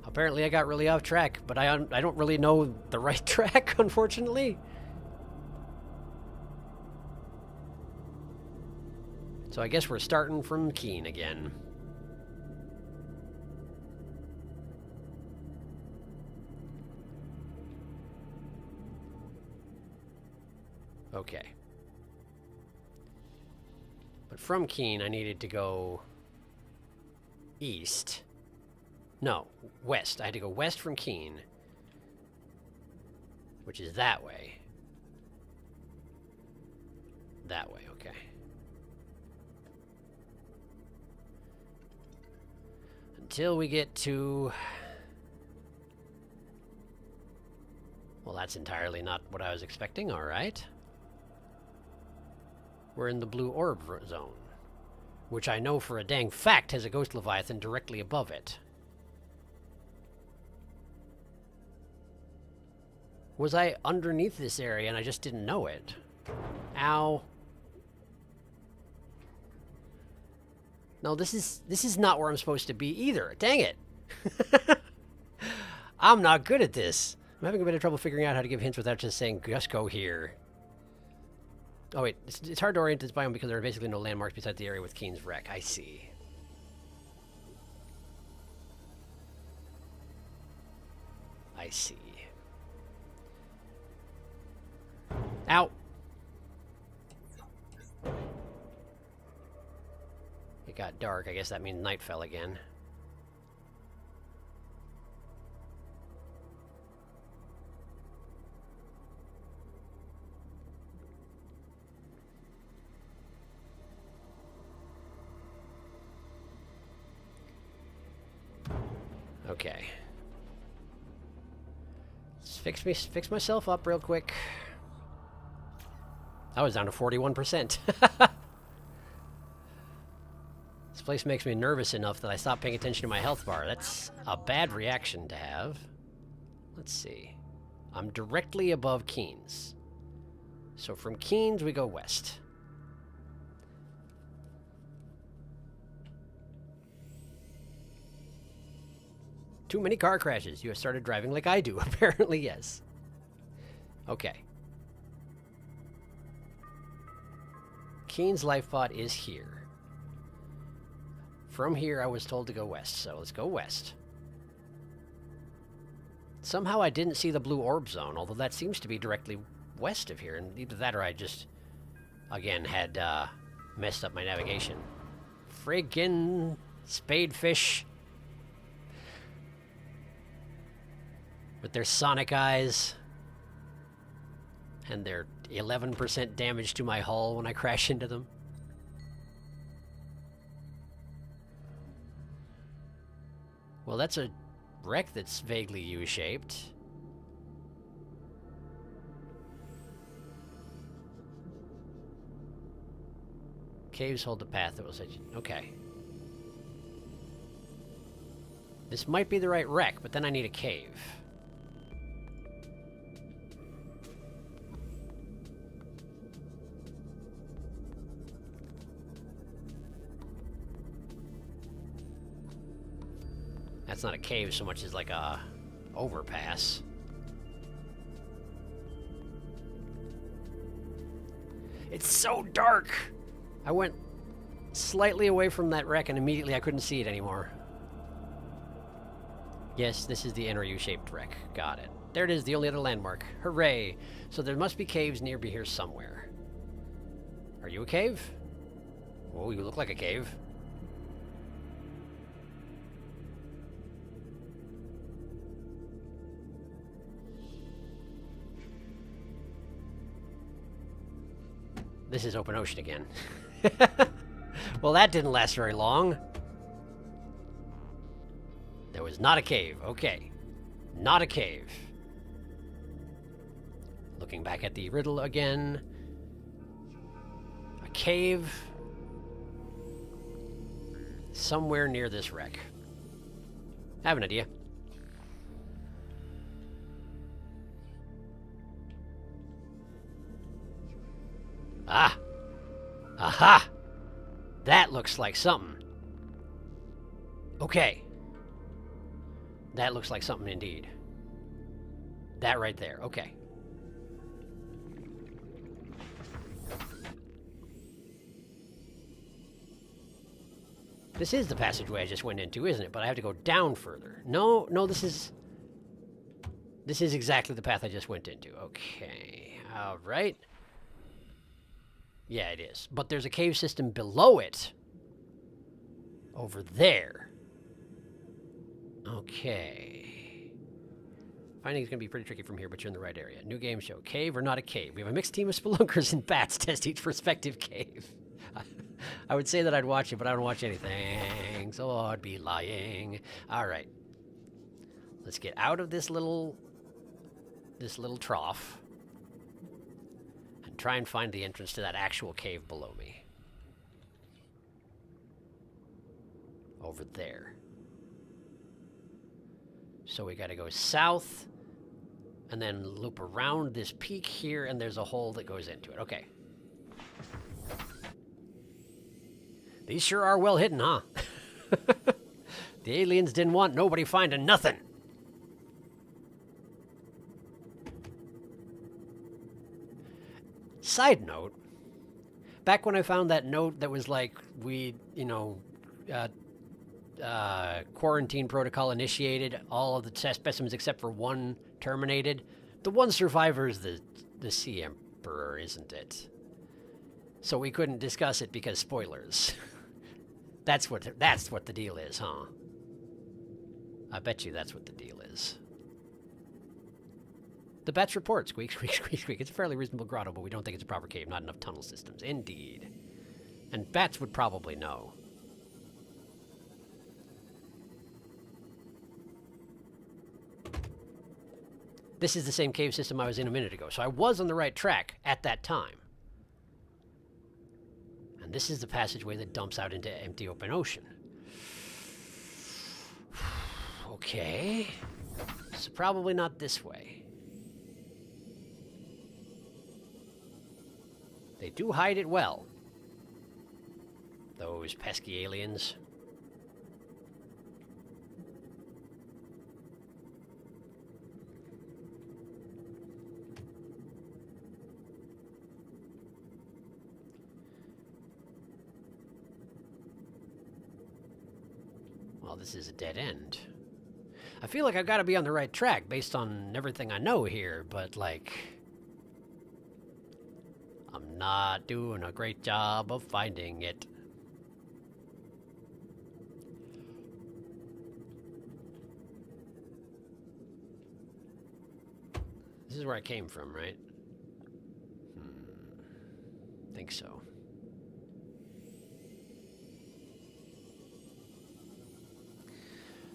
Apparently I got really off track, but I don't really know the right track, unfortunately. So I guess we're starting from Keen again. Okay. But from Keen, I needed to go east. No, west. I had to go west from Keen, which is that way. That way, okay. Until we get to... Well, that's entirely not what I was expecting, all right. We're in the blue orb zone, which I know for a dang fact has a ghost leviathan directly above it. Was I underneath this area and I just didn't know it? Ow. No, this is not where I'm supposed to be either. Dang it. I'm not good at this. I'm having a bit of trouble figuring out how to give hints without just saying, just go here. Oh, wait. It's hard to orient this biome because there are basically no landmarks beside the area with Keen's wreck. I see. I see. Ow! It got dark. I guess that means night fell again. Okay. Let's fix myself up real quick. I was down to 41%. This place makes me nervous enough that I stopped paying attention to my health bar. That's a bad reaction to have. Let's see. I'm directly above Keen's. So from Keen's, we go west. Too many car crashes. You have started driving like I do. Apparently, yes. Okay. Keen's life pod is here. From here, I was told to go west, so let's go west. Somehow I didn't see the blue orb zone, although that seems to be directly west of here, and either that or I just, again, had messed up my navigation. Friggin' spadefish. With their sonic eyes. And their 11% damage to my hull when I crash into them. Well, that's a wreck that's vaguely U-shaped. Caves hold the path that will set you... Okay. This might be the right wreck, but then I need a cave. That's not a cave so much as like a overpass. It's so dark! I went slightly away from that wreck and immediately I couldn't see it anymore. Yes, this is the inner U-shaped wreck. Got it. There it is, the only other landmark. Hooray! So there must be caves nearby here somewhere. Are you a cave? Oh, you look like a cave. This is open ocean again. Well, that didn't last very long. There was not a cave. Okay. Not a cave. Looking back at the riddle again. A cave somewhere near this wreck. I have an idea. Ah! Aha! That looks like something. Okay. That looks like something indeed. That right there. Okay. This is the passageway I just went into, isn't it? But I have to go down further. No, no, this is exactly the path I just went into. Okay. All right. Yeah, it is. But there's a cave system below it. Over there. Okay. Finding it's going to be pretty tricky from here, but you're in the right area. New game show. Cave or not a cave? We have a mixed team of spelunkers and bats test each respective cave. I would say that I'd watch it, but I don't watch anything, so I'd be lying. All right. Let's get out of this little trough. Try and find the entrance to that actual cave below me. Over there. So we gotta go south, and then loop around this peak here, and there's a hole that goes into it. Okay. These sure are well hidden, huh? The aliens didn't want nobody finding nothing. Side note, back when I found that note that was like, quarantine protocol initiated, all of the test specimens except for one terminated, the one survivor is the Sea Emperor, isn't it? So we couldn't discuss it because spoilers. That's what the deal is, huh? I bet you that's what the deal is. The bats report. Squeak, squeak, squeak, squeak. It's a fairly reasonable grotto, but we don't think it's a proper cave. Not enough tunnel systems. Indeed. And bats would probably know. This is the same cave system I was in a minute ago, so I was on the right track at that time. And this is the passageway that dumps out into empty open ocean. Okay. So probably not this way. They do hide it well. Those pesky aliens. Well, this is a dead end. I feel like I've got to be on the right track based on everything I know here, but like... I'm not doing a great job of finding it. This is where I came from, right? Think so.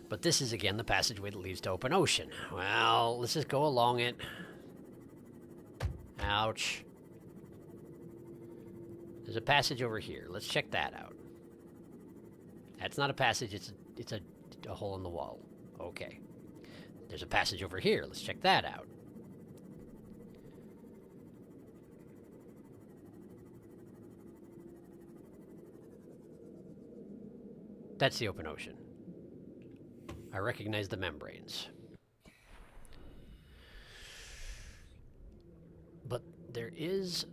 But this is, again, the passageway that leads to open ocean. Well, let's just go along it. Ouch. There's a passage over here. Let's check that out. That's not a passage, it's a hole in the wall. Okay. There's a passage over here. Let's check that out. That's the open ocean. I recognize the membranes. But there is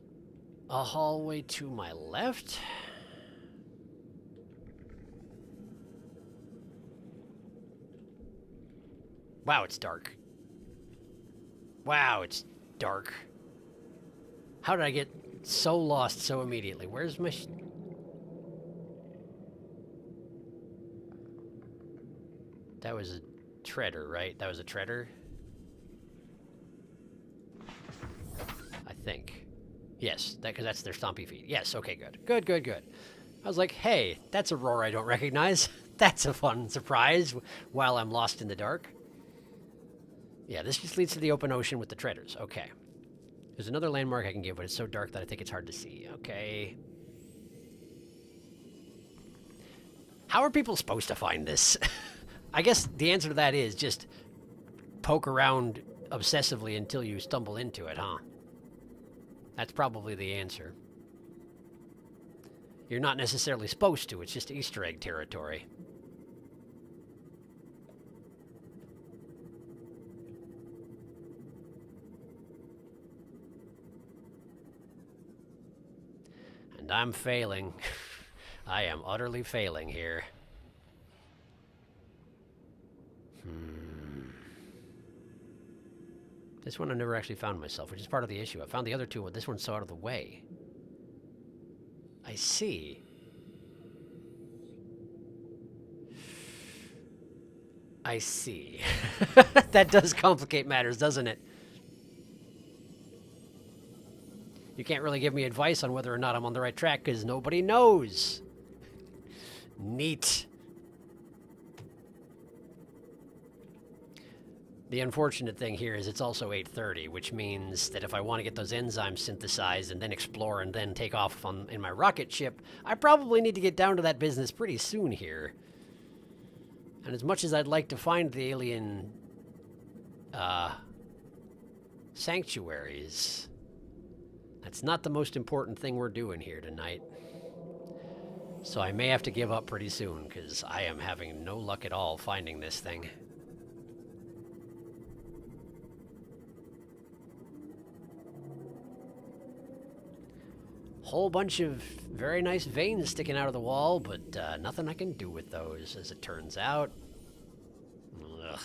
a hallway to my left. Wow, it's dark. Wow, it's dark. How did I get so lost so immediately? Where's my... That was a treader, right? That was a treader? I think. Yes, because that's their stompy feet. Yes, okay, good. Good, good, good. I was like, hey, that's a roar I don't recognize. That's a fun surprise while I'm lost in the dark. Yeah, this just leads to the open ocean with the treaders. Okay. There's another landmark I can give, but it's so dark that I think it's hard to see. Okay. How are people supposed to find this? I guess the answer to that is just poke around obsessively until you stumble into it, huh? That's probably the answer. You're not necessarily supposed to, it's just Easter egg territory. And I'm failing. I am utterly failing here. This one I never actually found myself, which is part of the issue. I found the other two, but this one's so out of the way. I see. I see. That does complicate matters, doesn't it? You can't really give me advice on whether or not I'm on the right track, because nobody knows. Neat. The unfortunate thing here is it's also 8:30, which means that if I want to get those enzymes synthesized and then explore and then take off in my rocket ship, I probably need to get down to that business pretty soon here. And as much as I'd like to find the alien sanctuaries, that's not the most important thing we're doing here tonight. So I may have to give up pretty soon, because I am having no luck at all finding this thing. Whole bunch of very nice veins sticking out of the wall, but nothing I can do with those, as it turns out. Ugh.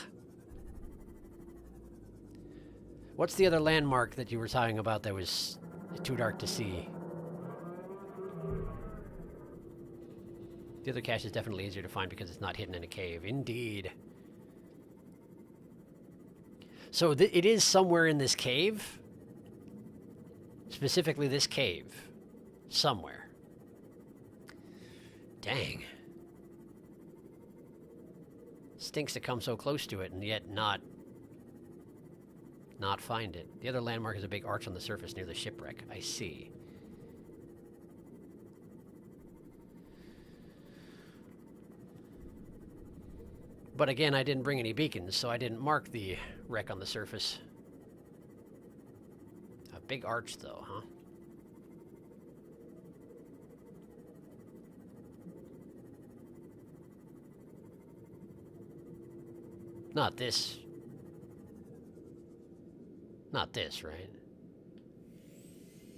What's the other landmark that you were talking about that was too dark to see? The other cache is definitely easier to find because it's not hidden in a cave. Indeed. So it is somewhere in this cave? Specifically this cave. Somewhere. Dang. Stinks to come so close to it and yet not find it. The other landmark is a big arch on the surface near the shipwreck. I see. But again, I didn't bring any beacons, so I didn't mark the wreck on the surface. A big arch, though, huh? Not this. Not this, right?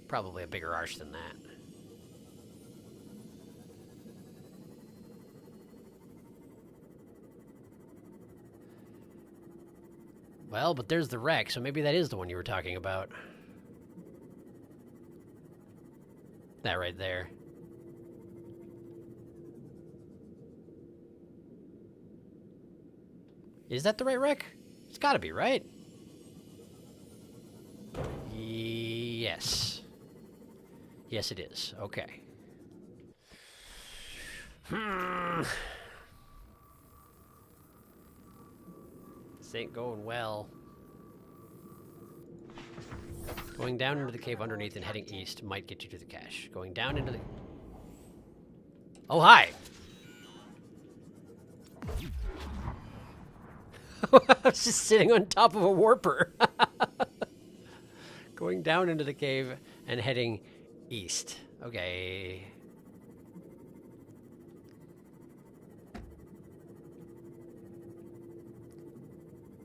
Probably a bigger arch than that. Well, but there's the wreck, so maybe that is the one you were talking about. That right there. Is that the right wreck? It's gotta be, right? Yes. Yes, it is. Okay. This ain't going well. Going down into the cave underneath and heading east might get you to the cache. Going down into the... Oh, hi! I was just sitting on top of a warper. Going down into the cave and heading east. Okay.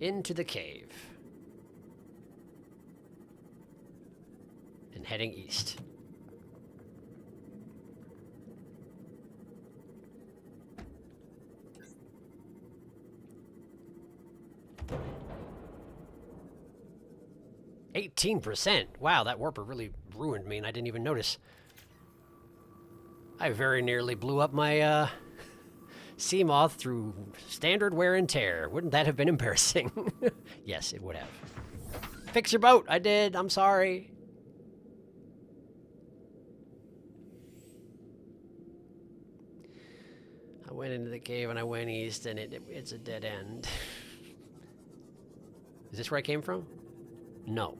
Into the cave. And heading east. %. Wow, that warper really ruined me and I didn't even notice. I very nearly blew up my sea moth through standard wear and tear. Wouldn't that have been embarrassing? Yes, it would have. Fix your boat. I did. I'm sorry. I went into the cave and I went east and it's a dead end. Is this where I came from? No.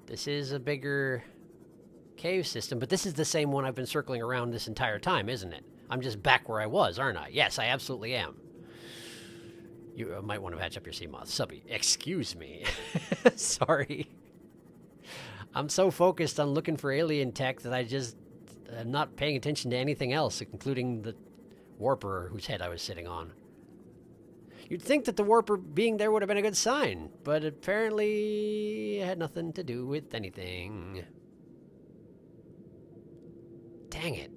This is a bigger cave system, but this is the same one I've been circling around this entire time, isn't it? I'm just back where I was, aren't I? Yes, I absolutely am. You might want to patch up your sea moth. Subby, excuse me. Sorry. I'm so focused on looking for alien tech that I just am not paying attention to anything else, including the warper whose head I was sitting on. You'd think that the warper being there would have been a good sign, but apparently it had nothing to do with anything. Dang it.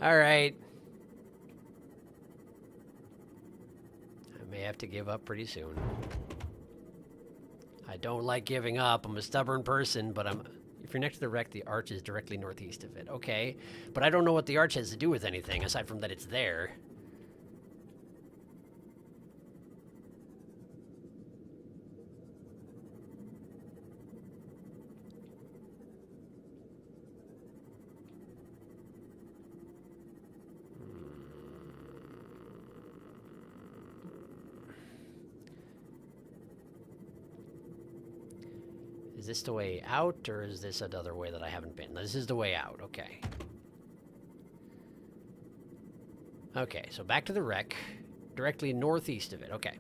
All right. I may have to give up pretty soon. I don't like giving up. I'm a stubborn person, but if you're next to the wreck, the arch is directly northeast of it. Okay, but I don't know what the arch has to do with anything, aside from that it's there. Is this the way out, or is this another way that I haven't been? This is the way out, okay. Okay, so back to the wreck, directly northeast of it, okay.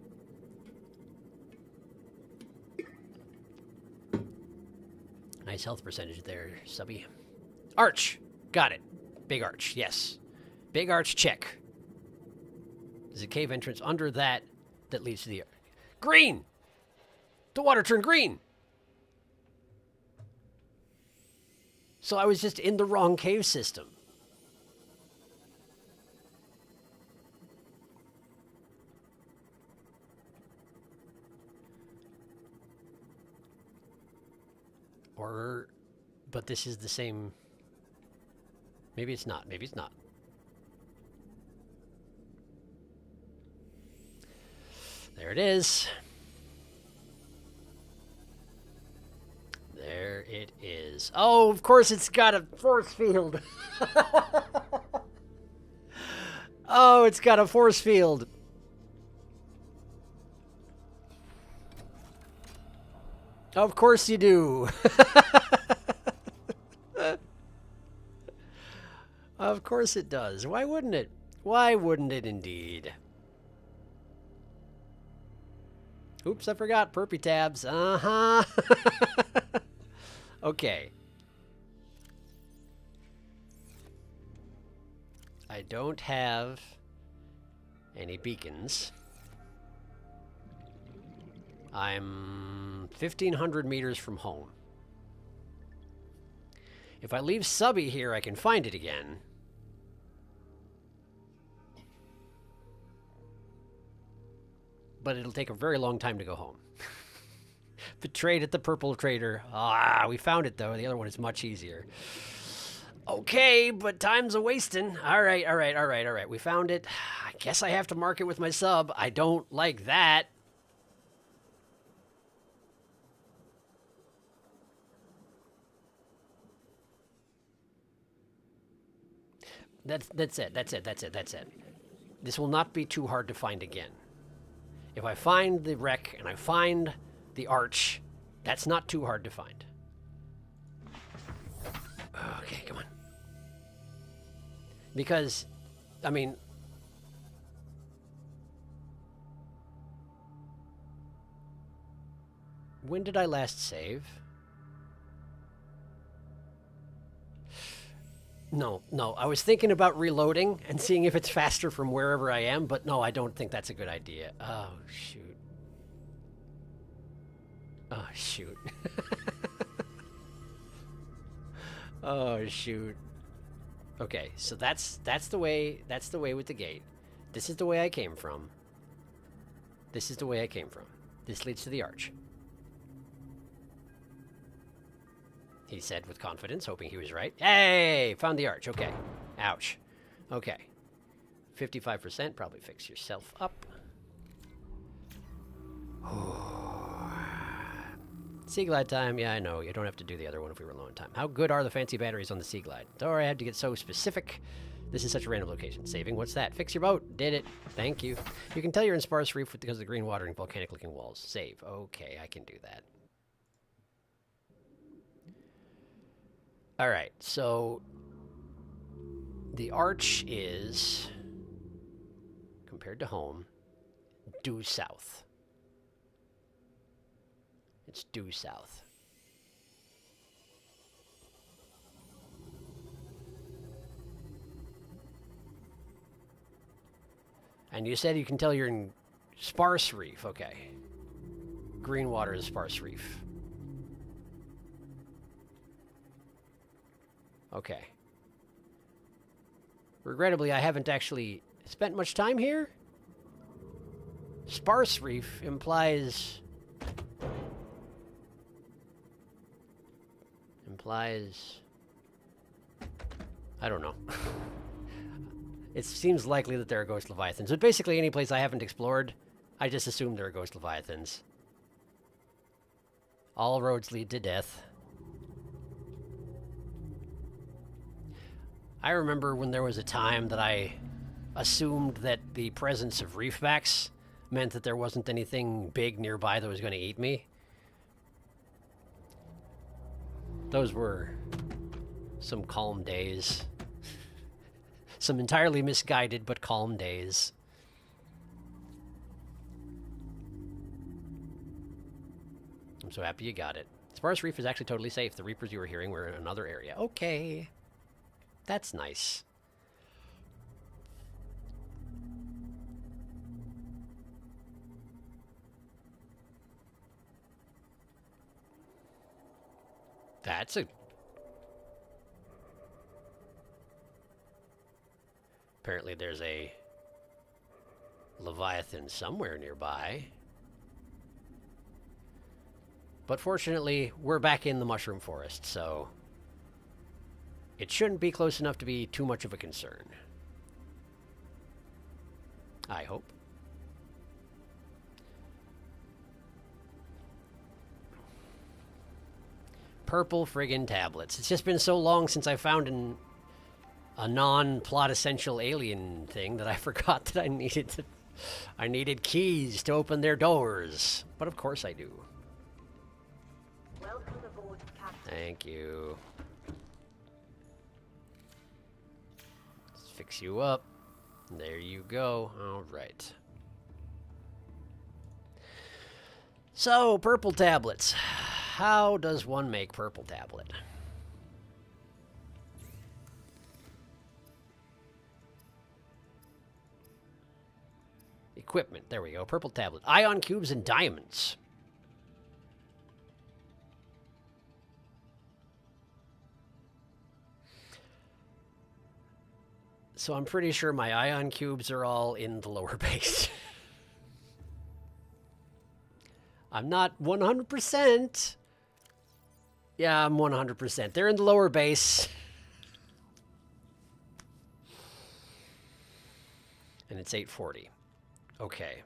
Nice health percentage there, subby. Arch! Got it. Big arch, yes. Big arch, check. There's a cave entrance under that that leads to the... Green! The water turned green! So I was just in the wrong cave system. But this is the same. Maybe it's not. Maybe it's not. There it is. There it is. Oh, of course it's got a force field. Oh, it's got a force field. Of course you do. Of course it does. Why wouldn't it? Why wouldn't it indeed? Oops, I forgot perpy tabs. Uh-huh. Okay. I don't have any beacons. I'm 1,500 meters from home. If I leave Subby here, I can find it again. But it'll take a very long time to go home. Betrayed at the purple crater. Ah, we found it though. The other one is much easier. Okay, but time's a wasting. All right. We found it. I guess I have to mark it with my sub. I don't like that. That's it. This will not be too hard to find again. If I find the wreck and I find the arch, that's not too hard to find. Okay, come on. Because, I mean... When did I last save? No, I was thinking about reloading and seeing if it's faster from wherever I am, but no, I don't think that's a good idea. Oh, shoot. Oh, shoot. Oh, shoot. Okay, so that's the way with the gate. This is the way I came from. This is the way I came from. This leads to the arch. He said with confidence, hoping he was right. Hey, found the arch. Okay. Ouch. Okay. 55%, probably fix yourself up. Sea Glide time. Yeah, I know. You don't have to do the other one if we were low on time. How good are the fancy batteries on the Sea Glide? Sorry, I had to get so specific. This is such a random location. Saving. What's that? Fix your boat. Did it. Thank you. You can tell you're in sparse reef because of the green water and volcanic-looking walls. Save. Okay, I can do that. All right, so the arch is, compared to home, due south. It's due south. And you said you can tell you're in sparse reef. Okay. Green water is sparse reef. Okay. Regrettably, I haven't actually spent much time here. Sparse reef implies... I don't know. It seems likely that there are ghost leviathans. But basically, any place I haven't explored, I just assume there are ghost leviathans. All roads lead to death. I remember when there was a time that I assumed that the presence of reefbacks meant that there wasn't anything big nearby that was going to eat me. Those were some calm days. Some entirely misguided but calm days. I'm so happy you got it. Sparse Reef is actually totally safe. The Reapers you were hearing were in another area. Okay. That's nice. That's a... Apparently there's a Leviathan somewhere nearby. But fortunately, we're back in the mushroom forest, so... it shouldn't be close enough to be too much of a concern. I hope. Purple friggin' tablets. It's just been so long since I found a non-plot essential alien thing that I forgot that I needed keys to open their doors. But of course I do. Welcome aboard, Captain. Thank you. Let's fix you up. There you go. All right. So, purple tablets. How does one make purple tablet? Equipment. There we go. Purple tablet. Ion cubes and diamonds. So I'm pretty sure my ion cubes are all in the lower base. I'm not 100%. Yeah, I'm 100%. They're in the lower base. And it's 8:40. Okay.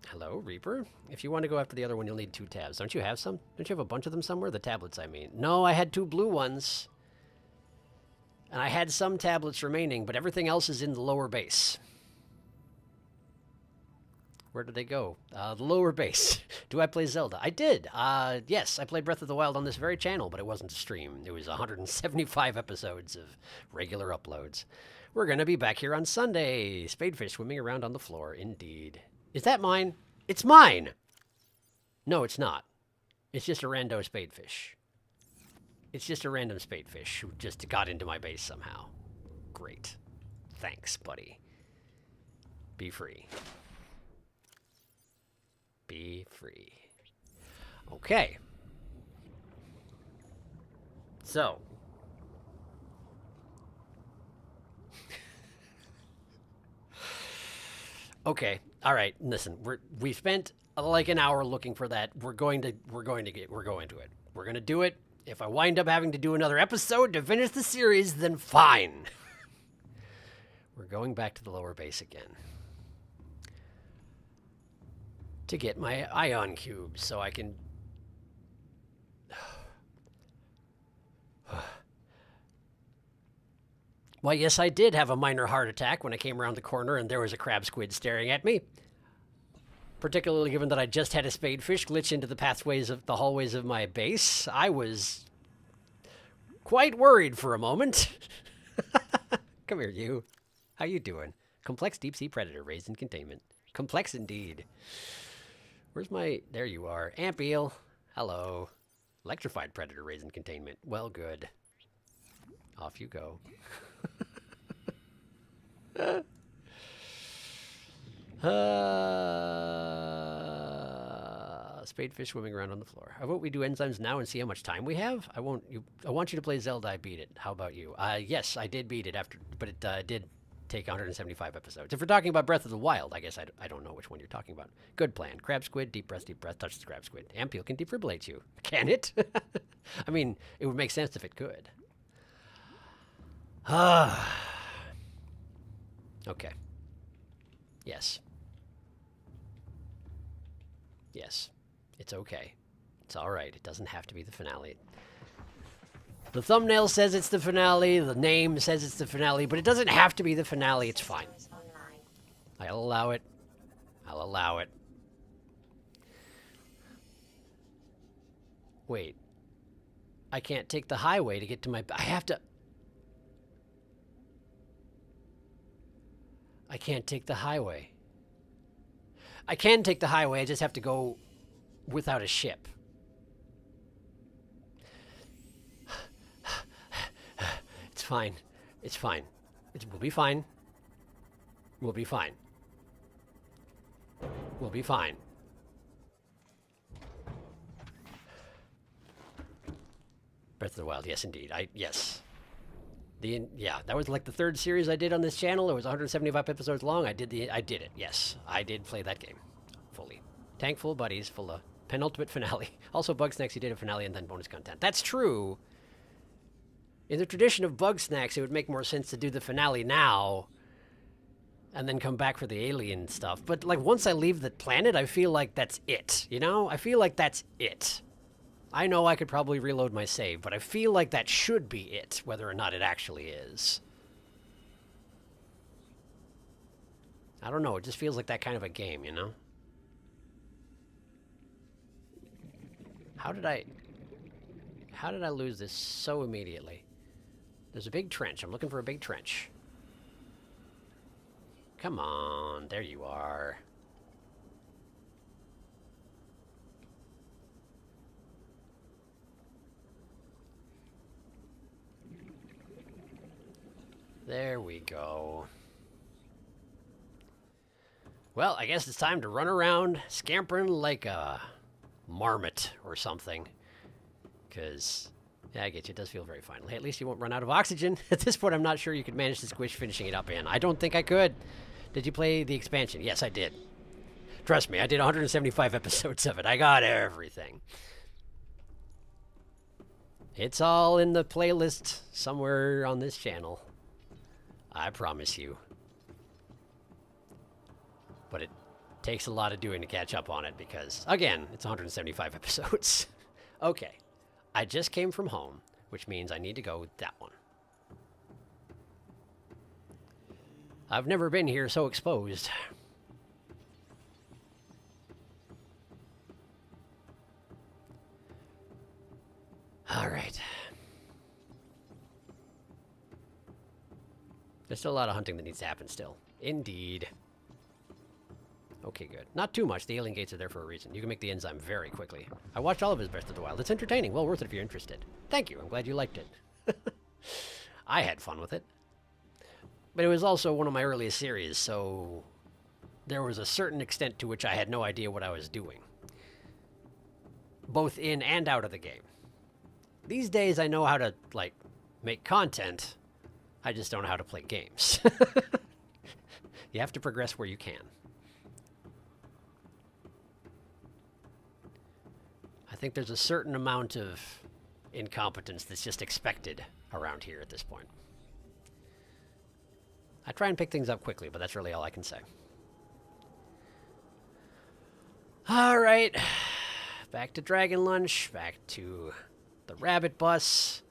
Hello, Reaper. If you want to go after the other one, you'll need 2 tabs. Don't you have some? Don't you have a bunch of them somewhere? The tablets, I mean. No, I had 2 blue ones. And I had some tablets remaining, but everything else is in the lower base. Where did they go? The lower base. Do I play Zelda? I did. Yes, I played Breath of the Wild on this very channel, but it wasn't a stream. It was 175 episodes of regular uploads. We're going to be back here on Sunday. Spadefish swimming around on the floor, indeed. Is that mine? It's mine! No, it's not. It's just a rando spadefish. It's just a random spadefish who just got into my base somehow. Great. Thanks, buddy. Be free. Be free. Okay. So. Okay. All right. Listen, we spent like an hour looking for that. We're going to do it. We're going to do it. If I wind up having to do another episode to finish the series, then fine. We're going back to the lower base again. To get my ion cubes so I can... Well, yes, I did have a minor heart attack when I came around the corner and there was a crab squid staring at me. Particularly given that I just had a spadefish glitch into the pathways of the hallways of my base. I was quite worried for a moment. Come here, you. How you doing? Complex deep-sea predator raised in containment. Complex indeed. Where's my... There you are. Amp eel. Hello. Electrified predator raised in containment. Well, good. Off you go. Spadefish swimming around on the floor. How about we do enzymes now and see how much time we have? I want you to play Zelda. I beat it. How about you? Yes, I did beat it after, but it did take 175 episodes. If we're talking about Breath of the Wild, I guess I don't know which one you're talking about. Good plan. Crab squid, deep breath, touch the crab squid. Ampeel can defibrillate you. Can it? I mean, it would make sense if it could. Okay. Yes. Yes. It's okay. It's all right. It doesn't have to be the finale. The thumbnail says it's the finale, the name says it's the finale, but it doesn't have to be the finale. It's fine. I'll allow it. I'll allow it. Wait. I can't take the highway to get to my... I have to... I can't take the highway. I can take the highway, I just have to go without a ship. It's fine. It's fine. We'll be fine. We'll be fine. We'll be fine. Breath of the Wild, yes indeed. Yes. Yeah, that was like the 3rd series I did on this channel. It was 175 episodes long. I did it. Yes, I did play that game fully. Tank full of buddies, full of penultimate finale. Also, Bugsnax, he did a finale and then bonus content. That's true. In the tradition of Bugsnax, it would make more sense to do the finale now and then come back for the alien stuff. But like once I leave the planet, I feel like that's it. You know, I feel like that's it. I know I could probably reload my save, but I feel like that should be it, whether or not it actually is. I don't know, it just feels like that kind of a game, you know? How did I lose this so immediately? There's a big trench. I'm looking for a big trench. Come on, there you are. There we go. Well, I guess it's time to run around scampering like a marmot or something. Because, yeah, I get you. It does feel very fine. At least you won't run out of oxygen. At this point, I'm not sure you could manage to squish finishing it up in. I don't think I could. Did you play the expansion? Yes, I did. Trust me, I did 175 episodes of it. I got everything. It's all in the playlist somewhere on this channel. I promise you. But it takes a lot of doing to catch up on it because, again, it's 175 episodes. Okay. I just came from home, which means I need to go with that one. I've never been here so exposed. All right. There's still a lot of hunting that needs to happen still. Indeed. Okay, good. Not too much. The alien gates are there for a reason. You can make the enzyme very quickly. I watched all of his Breath of the Wild. It's entertaining. Well worth it if you're interested. Thank you. I'm glad you liked it. I had fun with it. But it was also one of my earliest series, so there was a certain extent to which I had no idea what I was doing. Both in and out of the game. These days I know how to, like, make content. I just don't know how to play games. You have to progress where you can. I think there's a certain amount of incompetence that's just expected around here at this point. I try and pick things up quickly, but that's really all I can say. All right. Back to Dragon Lunch. Back to the rabbit bus.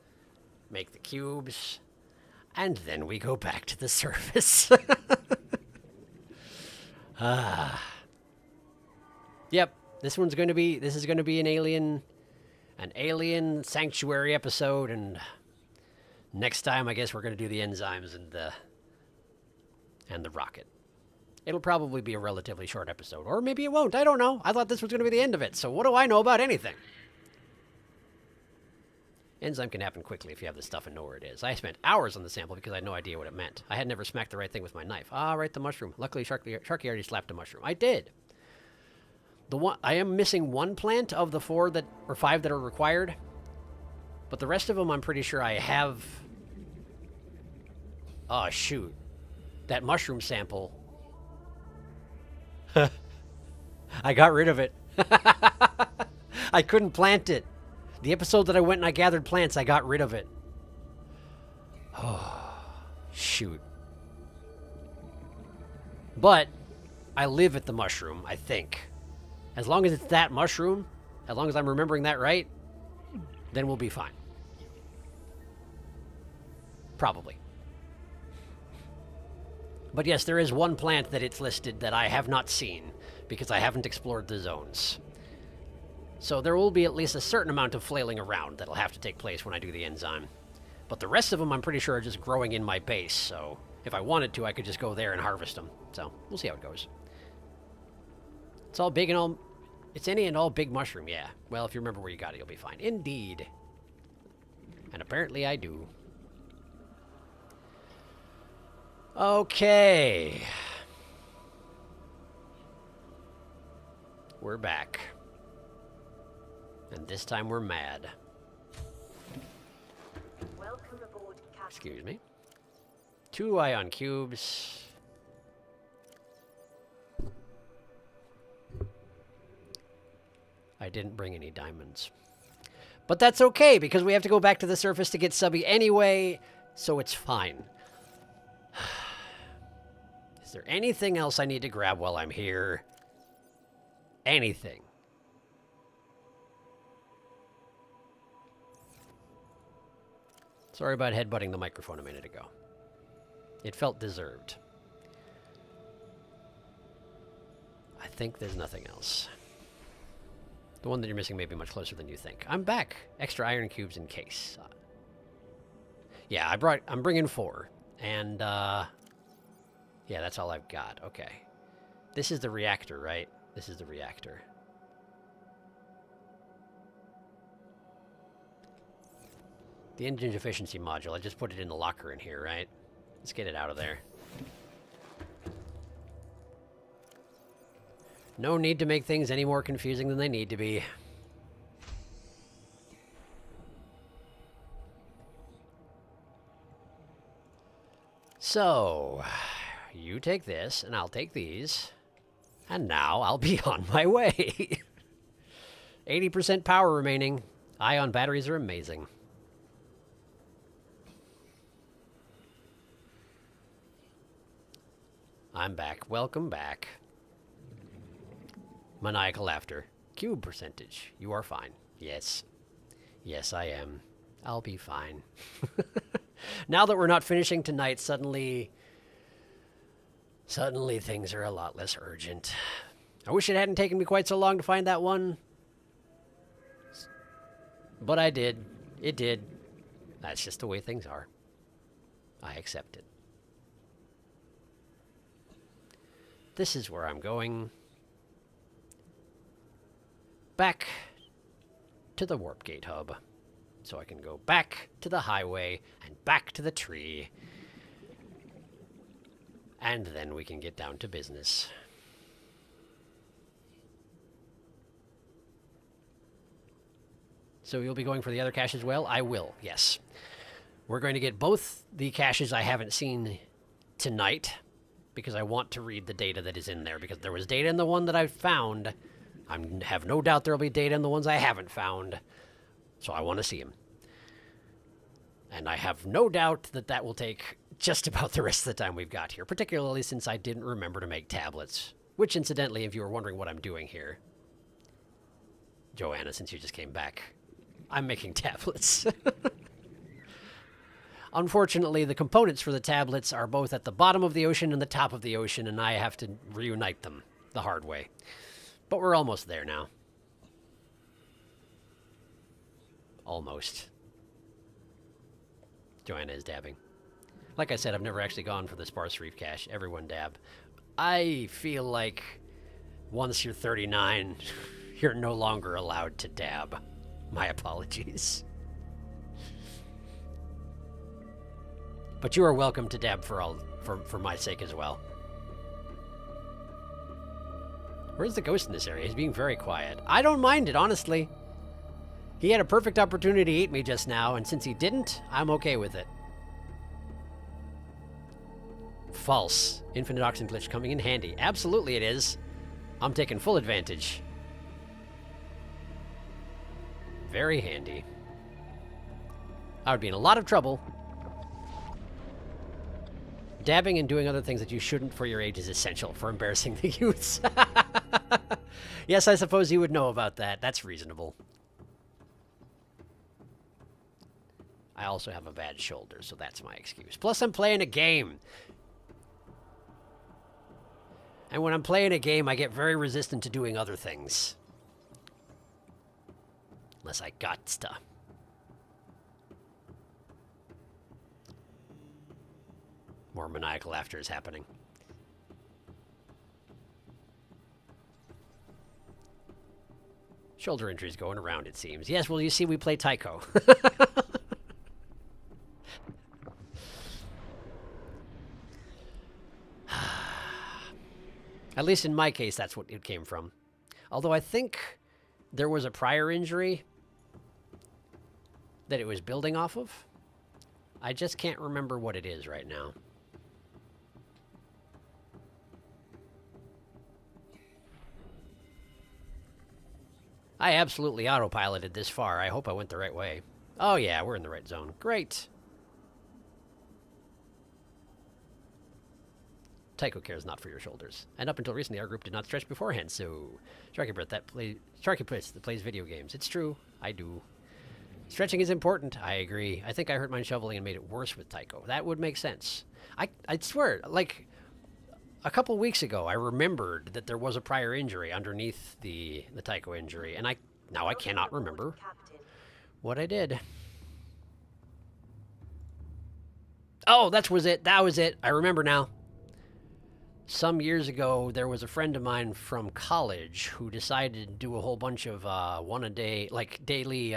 Make the cubes. And then we go back to the surface. Yep. This is going to be an alien sanctuary episode, and next time I guess we're going to do the enzymes and the rocket. It'll probably be a relatively short episode, or maybe it won't. I don't know. I thought this was going to be the end of it, so what do I know about anything? Enzyme can happen quickly if you have the stuff and know where it is. I spent hours on the sample because I had no idea what it meant. I had never smacked the right thing with my knife. Ah, right, the mushroom. Luckily, Sharky already slapped a mushroom. I did. I am missing one plant of the 4 or 5 that are required, but the rest of them I'm pretty sure I have. Oh, shoot. That mushroom sample. I got rid of it. I couldn't plant it. The episode that I went and I gathered plants, I got rid of it. Oh, shoot. But I live at the mushroom, I think. As long as it's that mushroom, as long as I'm remembering that right, then we'll be fine. Probably. But yes, there is one plant that it's listed that I have not seen because I haven't explored the zones. So there will be at least a certain amount of flailing around that'll have to take place when I do the enzyme. But the rest of them I'm pretty sure are just growing in my base, so if I wanted to, I could just go there and harvest them. So we'll see how it goes. It's all big and all... It's any and all big mushroom, yeah. Well, if you remember where you got it, you'll be fine. Indeed. And apparently I do. Okay. We're back. And this time we're mad. Welcome aboard, Captain. Excuse me. 2 ion cubes. I didn't bring any diamonds. But that's okay, because we have to go back to the surface to get Subby anyway, so it's fine. Is there anything else I need to grab while I'm here? Anything. Sorry about headbutting the microphone a minute ago. It felt deserved. I think there's nothing else. The one that you're missing may be much closer than you think. I'm back. Extra iron cubes in case. Yeah, I'm bringing 4. And, yeah, that's all I've got. Okay. This is the reactor, right? This is the reactor. The engine efficiency module, I just put it in the locker in here, right? Let's get it out of there. No need to make things any more confusing than they need to be. So, you take this, and I'll take these. And now I'll be on my way. 80% power remaining. Ion batteries are amazing. I'm back. Welcome back. Maniacal laughter. Cube percentage. You are fine. Yes. Yes, I am. I'll be fine. Now that we're not finishing tonight, suddenly things are a lot less urgent. I wish it hadn't taken me quite so long to find that one. But I did. It did. That's just the way things are. I accept it. This is where I'm going. Back to the warp gate hub. So I can go back to the highway and back to the tree. And then we can get down to business. So you'll be going for the other cache as well? I will, yes. We're going to get both the caches I haven't seen tonight, because I want to read the data that is in there, because there was data in the one that I found. I have no doubt there will be data in the ones I haven't found, so I want to see them. And I have no doubt that that will take just about the rest of the time we've got here, particularly since I didn't remember to make tablets, which incidentally, if you were wondering what I'm doing here, Joanna, since you just came back, I'm making tablets. Unfortunately, the components for the tablets are both at the bottom of the ocean and the top of the ocean, and I have to reunite them the hard way. But we're almost there now. Almost. Joanna is dabbing. Like I said, I've never actually gone for the sparse reef cache. Everyone dab. I feel like once you're 39, you're no longer allowed to dab. My apologies. But you are welcome to dab for my sake as well. Where's the ghost in this area? He's being very quiet. I don't mind it, honestly. He had a perfect opportunity to eat me just now, and since he didn't, I'm okay with it. False. Infinite oxygen glitch coming in handy. Absolutely it is. I'm taking full advantage. Very handy. I would be in a lot of trouble. Dabbing and doing other things that you shouldn't for your age is essential for embarrassing the youths. Yes, I suppose you would know about that. That's reasonable. I also have a bad shoulder, so that's my excuse. Plus, I'm playing a game. And when I'm playing a game, I get very resistant to doing other things. Unless I got stuff. More maniacal laughter is happening. Shoulder injuries going around, it seems. Yes, well, you see, we play Tycho. At least in my case, that's what it came from. Although I think there was a prior injury that it was building off of. I just can't remember what it is right now. I absolutely autopiloted this far. I hope I went the right way. Oh yeah, we're in the right zone. Great. Tycho care is not for your shoulders. And up until recently, our group did not stretch beforehand, so... SharkyBreath, SharkyBreath that plays video games. It's true. I do. Stretching is important. I agree. I think I hurt mine shoveling and made it worse with Tycho. That would make sense. I swear, like... A couple weeks ago, I remembered that there was a prior injury underneath the Tycho injury, and now I cannot remember what I did. Oh, that was it. That was it. I remember now. Some years ago, there was a friend of mine from college who decided to do a whole bunch of one-a-day, like daily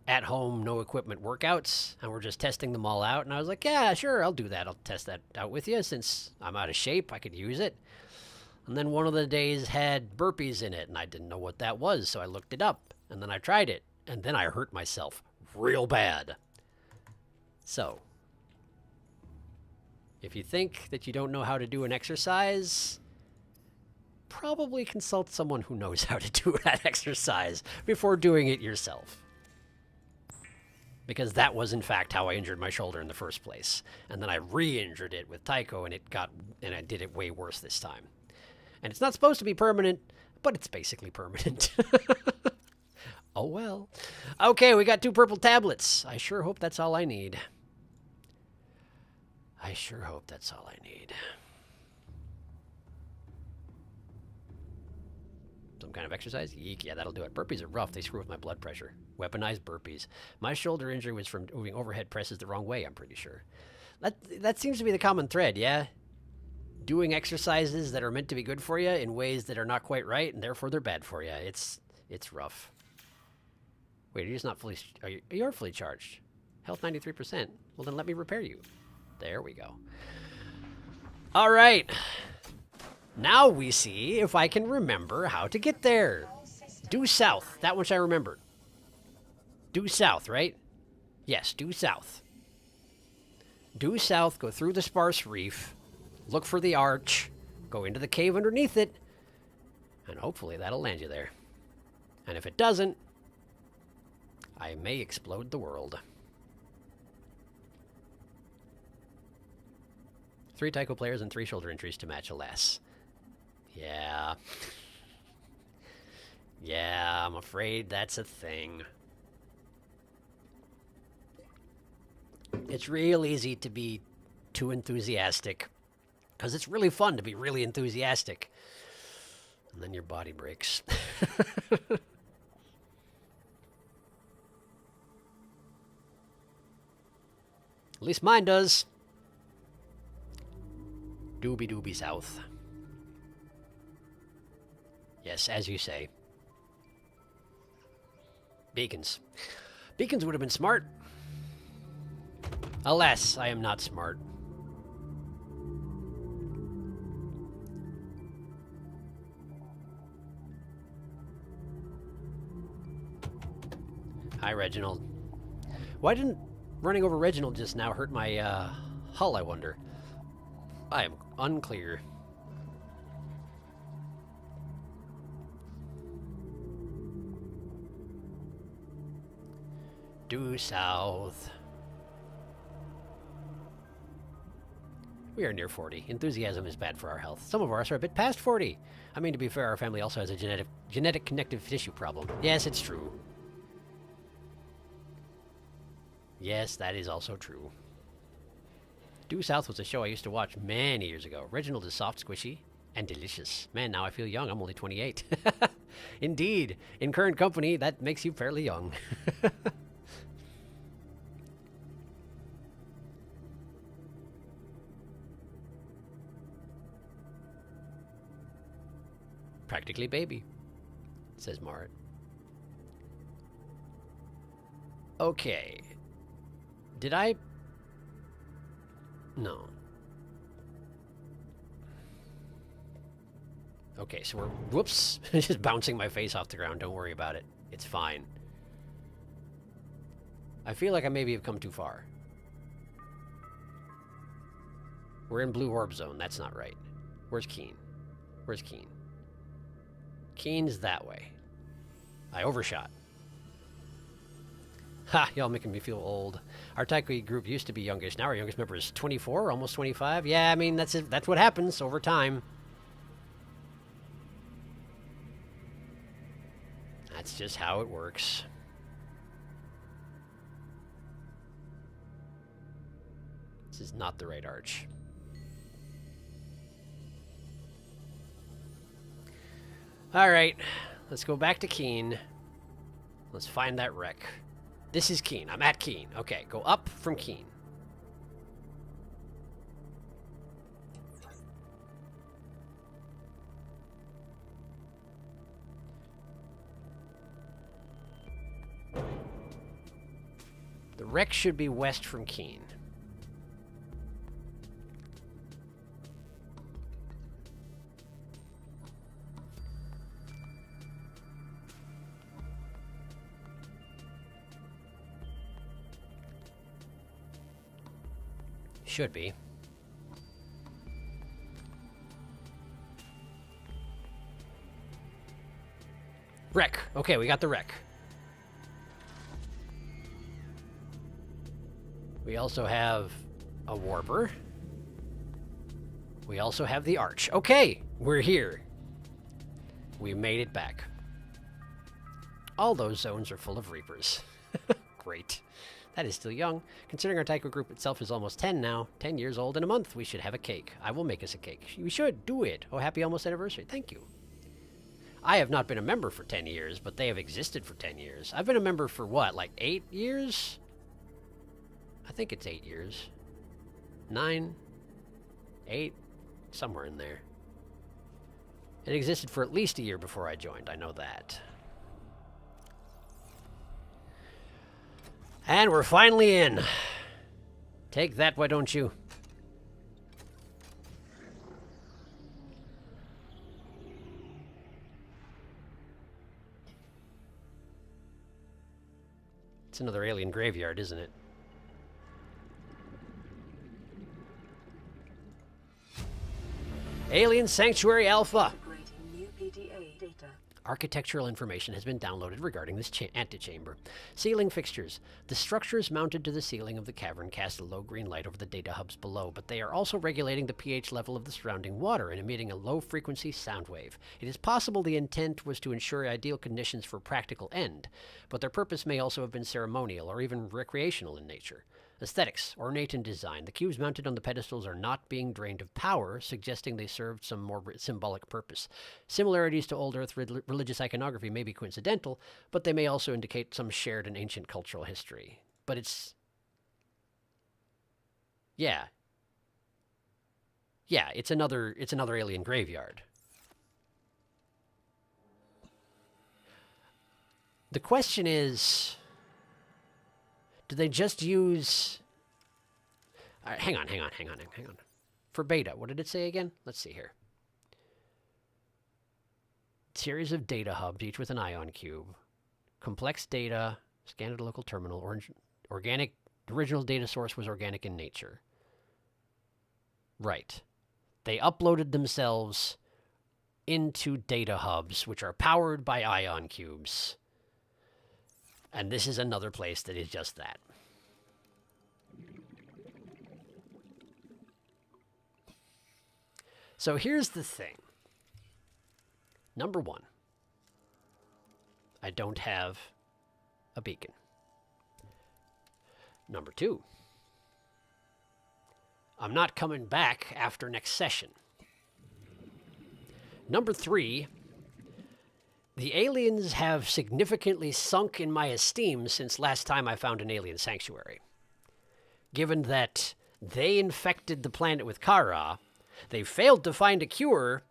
at-home, no-equipment workouts, and we're just testing them all out. And I was like, yeah, sure, I'll do that. I'll test that out with you since I'm out of shape. I could use it. And then one of the days had burpees in it, and I didn't know what that was, so I looked it up, and then I tried it, and then I hurt myself real bad. So... if you think that you don't know how to do an exercise, probably consult someone who knows how to do that exercise before doing it yourself. Because that was, in fact, how I injured my shoulder in the first place. And then I re-injured it with Tycho, and I did it way worse this time. And it's not supposed to be permanent, but it's basically permanent. Oh well. Okay, we got 2 purple tablets. I sure hope that's all I need. I sure hope that's all I need. Some kind of exercise? Yeek, yeah, that'll do it. Burpees are rough. They screw with my blood pressure. Weaponized burpees. My shoulder injury was from moving overhead presses the wrong way, I'm pretty sure. That seems to be the common thread, yeah? Doing exercises that are meant to be good for you in ways that are not quite right, and therefore they're bad for you. It's rough. Wait, you're just not fully... You're fully charged. Health 93%. Well, then let me repair you. There we go. All right. Now we see if I can remember how to get there. Due south. That much I remembered. Due south, right? Yes, due south. Due south, go through the sparse reef, look for the arch, go into the cave underneath it, and hopefully that'll land you there. And if it doesn't, I may explode the world. 3 Tycho players and 3 shoulder injuries to match, alas. Yeah. Yeah, I'm afraid that's a thing. It's real easy to be too enthusiastic, because it's really fun to be really enthusiastic. And then your body breaks. At least mine does. Doobie doobie south. Yes, as you say. Beacons. Beacons would have been smart. Alas, I am not smart. Hi, Reginald. Why didn't running over Reginald just now hurt my hull, I wonder? I am unclear. Due south. We are near 40. Enthusiasm is bad for our health. Some of us are a bit past 40. I mean, to be fair, our family also has a genetic connective tissue problem. Yes, it's true. Yes, that is also true. Due South was a show I used to watch many years ago. Reginald is soft, squishy, and delicious. Man, now I feel young. I'm only 28. Indeed. In current company, that makes you fairly young. Practically baby, says Marit. Okay. Did I... No. Okay, so we're... Whoops. Just bouncing my face off the ground. Don't worry about it. It's fine. I feel like I maybe have come too far. We're in blue orb zone. That's not right. Where's Keen? Where's Keen? Keen's that way. I overshot. Ha! Y'all making me feel old. Our Taikui group used to be youngish. Now our youngest member is 24, almost 25. Yeah, I mean, that's it. That's what happens over time. That's just how it works. This is not the right arch. Alright, let's go back to Keen. Let's find that wreck. This is Keen. I'm at Keen. Okay, go up from Keen. The wreck should be west from Keen. Should be. Okay, we got the wreck. We also have a warper. We also have the arch. Okay, we're here. We made it back. All those zones are full of reapers. Great. That is still young. Considering our Taiko group itself is almost 10 now, 10 years old in a month, we should have a cake. I will make us a cake. We should. Do it. Oh, happy almost anniversary. Thank you. I have not been a member for 10 years, but they have existed for 10 years. I've been a member for what, like 8 years? I think it's 8 years. 9? 8? Somewhere in there. It existed for at least a year before I joined. I know that. And we're finally in. Take that, why don't you? It's another alien graveyard, isn't it? Alien Sanctuary Alpha. Integrating new PDA data. Architectural information has been downloaded regarding this antechamber. Ceiling fixtures. The structures mounted to the ceiling of the cavern cast a low green light over the data hubs below, but they are also regulating the pH level of the surrounding water and emitting a low-frequency sound wave. It is possible the intent was to ensure ideal conditions for practical end, but their purpose may also have been ceremonial or even recreational in nature. Aesthetics, ornate in design. The cubes mounted on the pedestals are not being drained of power, suggesting they served some more symbolic purpose. Similarities to old Earth religious iconography may be coincidental, but they may also indicate some shared and ancient cultural history. But it's... Yeah. Yeah, it's another alien graveyard. The question is... Do they just use... hang on. For beta, what did it say again? Let's see here. Series of data hubs, each with an ion cube. Complex data, scanned at a local terminal. Organic, the original data source was organic in nature. Right. They uploaded themselves into data hubs, which are powered by ion cubes. And this is another place that is just that. So here's the thing. Number one, I don't have a beacon. Number two, I'm not coming back after next session. Number three, the aliens have significantly sunk in my esteem since last time I found an alien sanctuary. Given that they infected the planet with Kara, they failed to find a cure,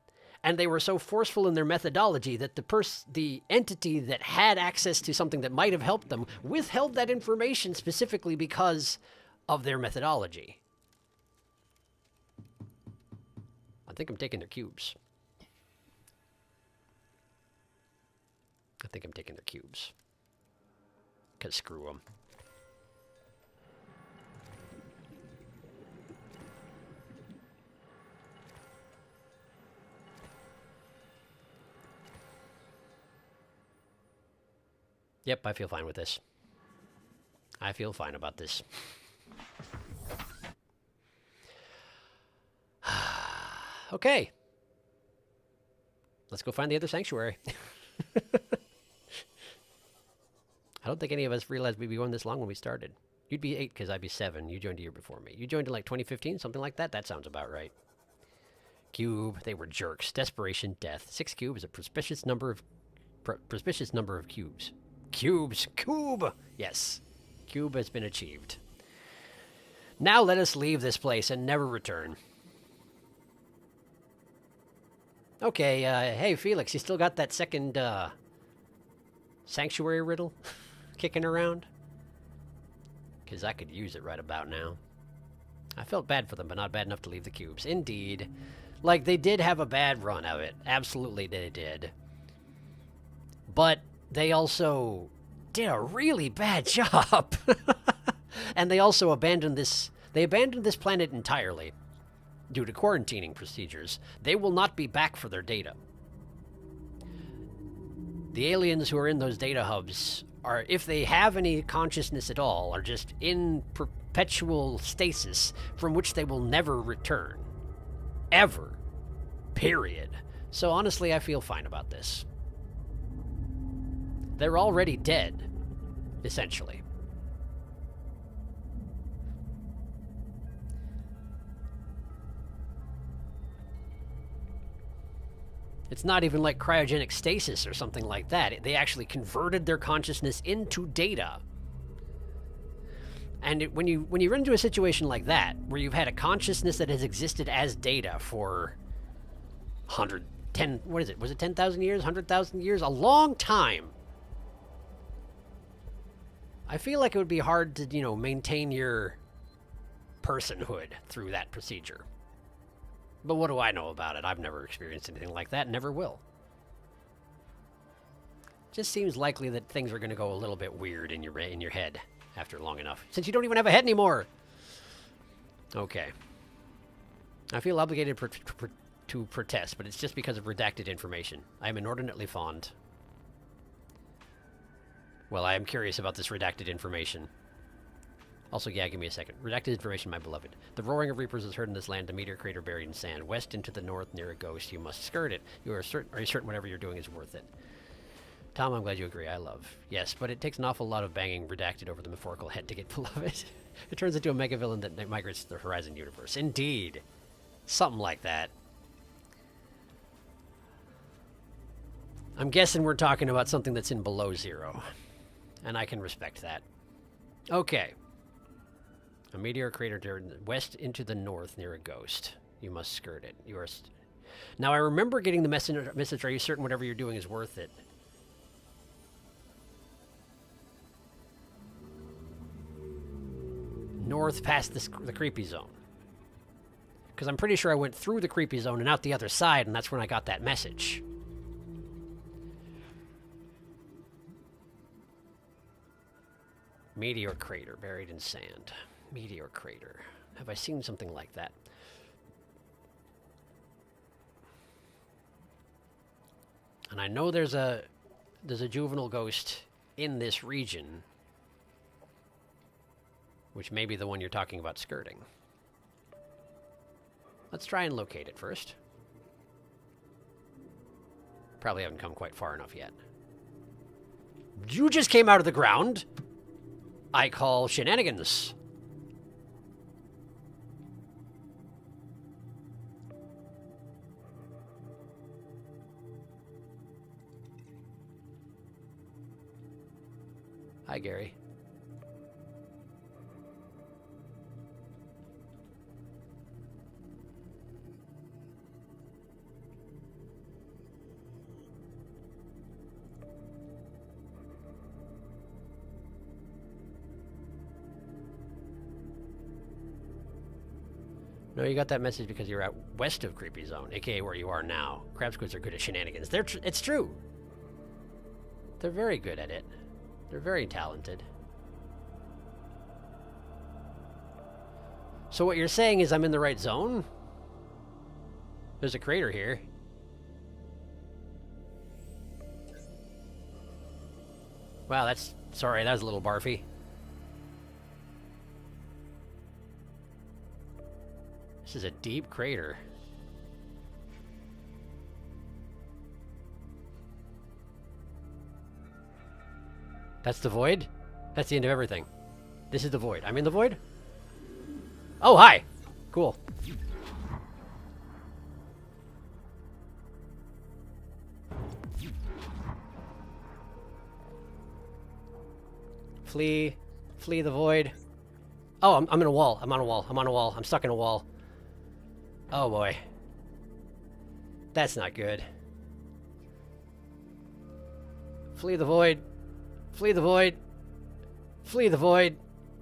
and they were so forceful in their methodology that the entity that had access to something that might have helped them withheld that information specifically because of their methodology. I think I'm taking their cubes. I think I'm taking their cubes. Because screw them. Yep, I feel fine with this. I feel fine about this. Okay. Let's go find the other sanctuary. I don't think any of us realized we'd be going this long when we started. You'd be 8 because I'd be 7. You joined a year before me. You joined in like 2015, something like that? That sounds about right. Cube, they were jerks. Desperation, death. 6 cube is a suspicious number of cubes. Cubes! Cube! Yes. Cube has been achieved. Now let us leave this place and never return. Okay, hey Felix, you still got that second, sanctuary riddle kicking around? Because I could use it right about now. I felt bad for them, but not bad enough to leave the cubes. Indeed. Like, they did have a bad run of it. Absolutely they did. But they also did a really bad job. And they also abandoned this... They abandoned this planet entirely. Due to quarantining procedures. They will not be back for their data. The aliens who are in those data hubs are, if they have any consciousness at all, are just in perpetual stasis from which they will never return. Ever. Period. So honestly, I feel fine about this. They're already dead, essentially. It's not even like cryogenic stasis or something like that. They actually converted their consciousness into data. And when you run into a situation like that, where you've had a consciousness that has existed as data for 110, what is it? Was it 10,000 years? 100,000 years? A long time. I feel like it would be hard to, you know, maintain your personhood through that procedure. But what do I know about it? I've never experienced anything like that, never will. Just seems likely that things are going to go a little bit weird in your head after long enough, since you don't even have a head anymore. Okay. I feel obligated to protest, but it's just because of redacted information. I am inordinately fond. Well, I am curious about this redacted information. Also, yeah, give me a second. Redacted information, my beloved. The roaring of reapers is heard in this land, a meteor crater buried in sand. West into the north, near a ghost. You must skirt it. Are you certain whatever you're doing is worth it? Tom, I'm glad you agree. I love. Yes, but it takes an awful lot of banging redacted over the metaphorical head to get beloved. It turns into a mega villain that migrates to the Horizon universe. Indeed. Something like that. I'm guessing we're talking about something that's in below zero. And I can respect that. Okay. A meteor crater west into the north near a ghost. You must skirt it. You are... Now, I remember getting the message, are you certain whatever you're doing is worth it? North past the creepy zone. Because I'm pretty sure I went through the creepy zone and out the other side, and that's when I got that message. Meteor crater buried in sand. Meteor crater. Have I seen something like that? And I know there's a juvenile ghost in this region, which may be the one you're talking about skirting. Let's try and locate it first. Probably haven't come quite far enough yet. You just came out of the ground. I call shenanigans. Hi, Gary. No, you got that message because you're out west of Creepy Zone, aka where you are now. Crab squids are good at shenanigans. It's true. They're very good at it. They're very talented. So what you're saying is I'm in the right zone? There's a crater here. Wow, that's... Sorry, that was a little barfy. This is a deep crater. That's the void? That's the end of everything. This is the void. I'm in the void? Oh, hi! Cool. Flee. Flee the void. Oh, I'm in a wall. I'm on a wall. I'm on a wall. I'm stuck in a wall. Oh boy. That's not good. Flee the void. Flee the void. Flee the void.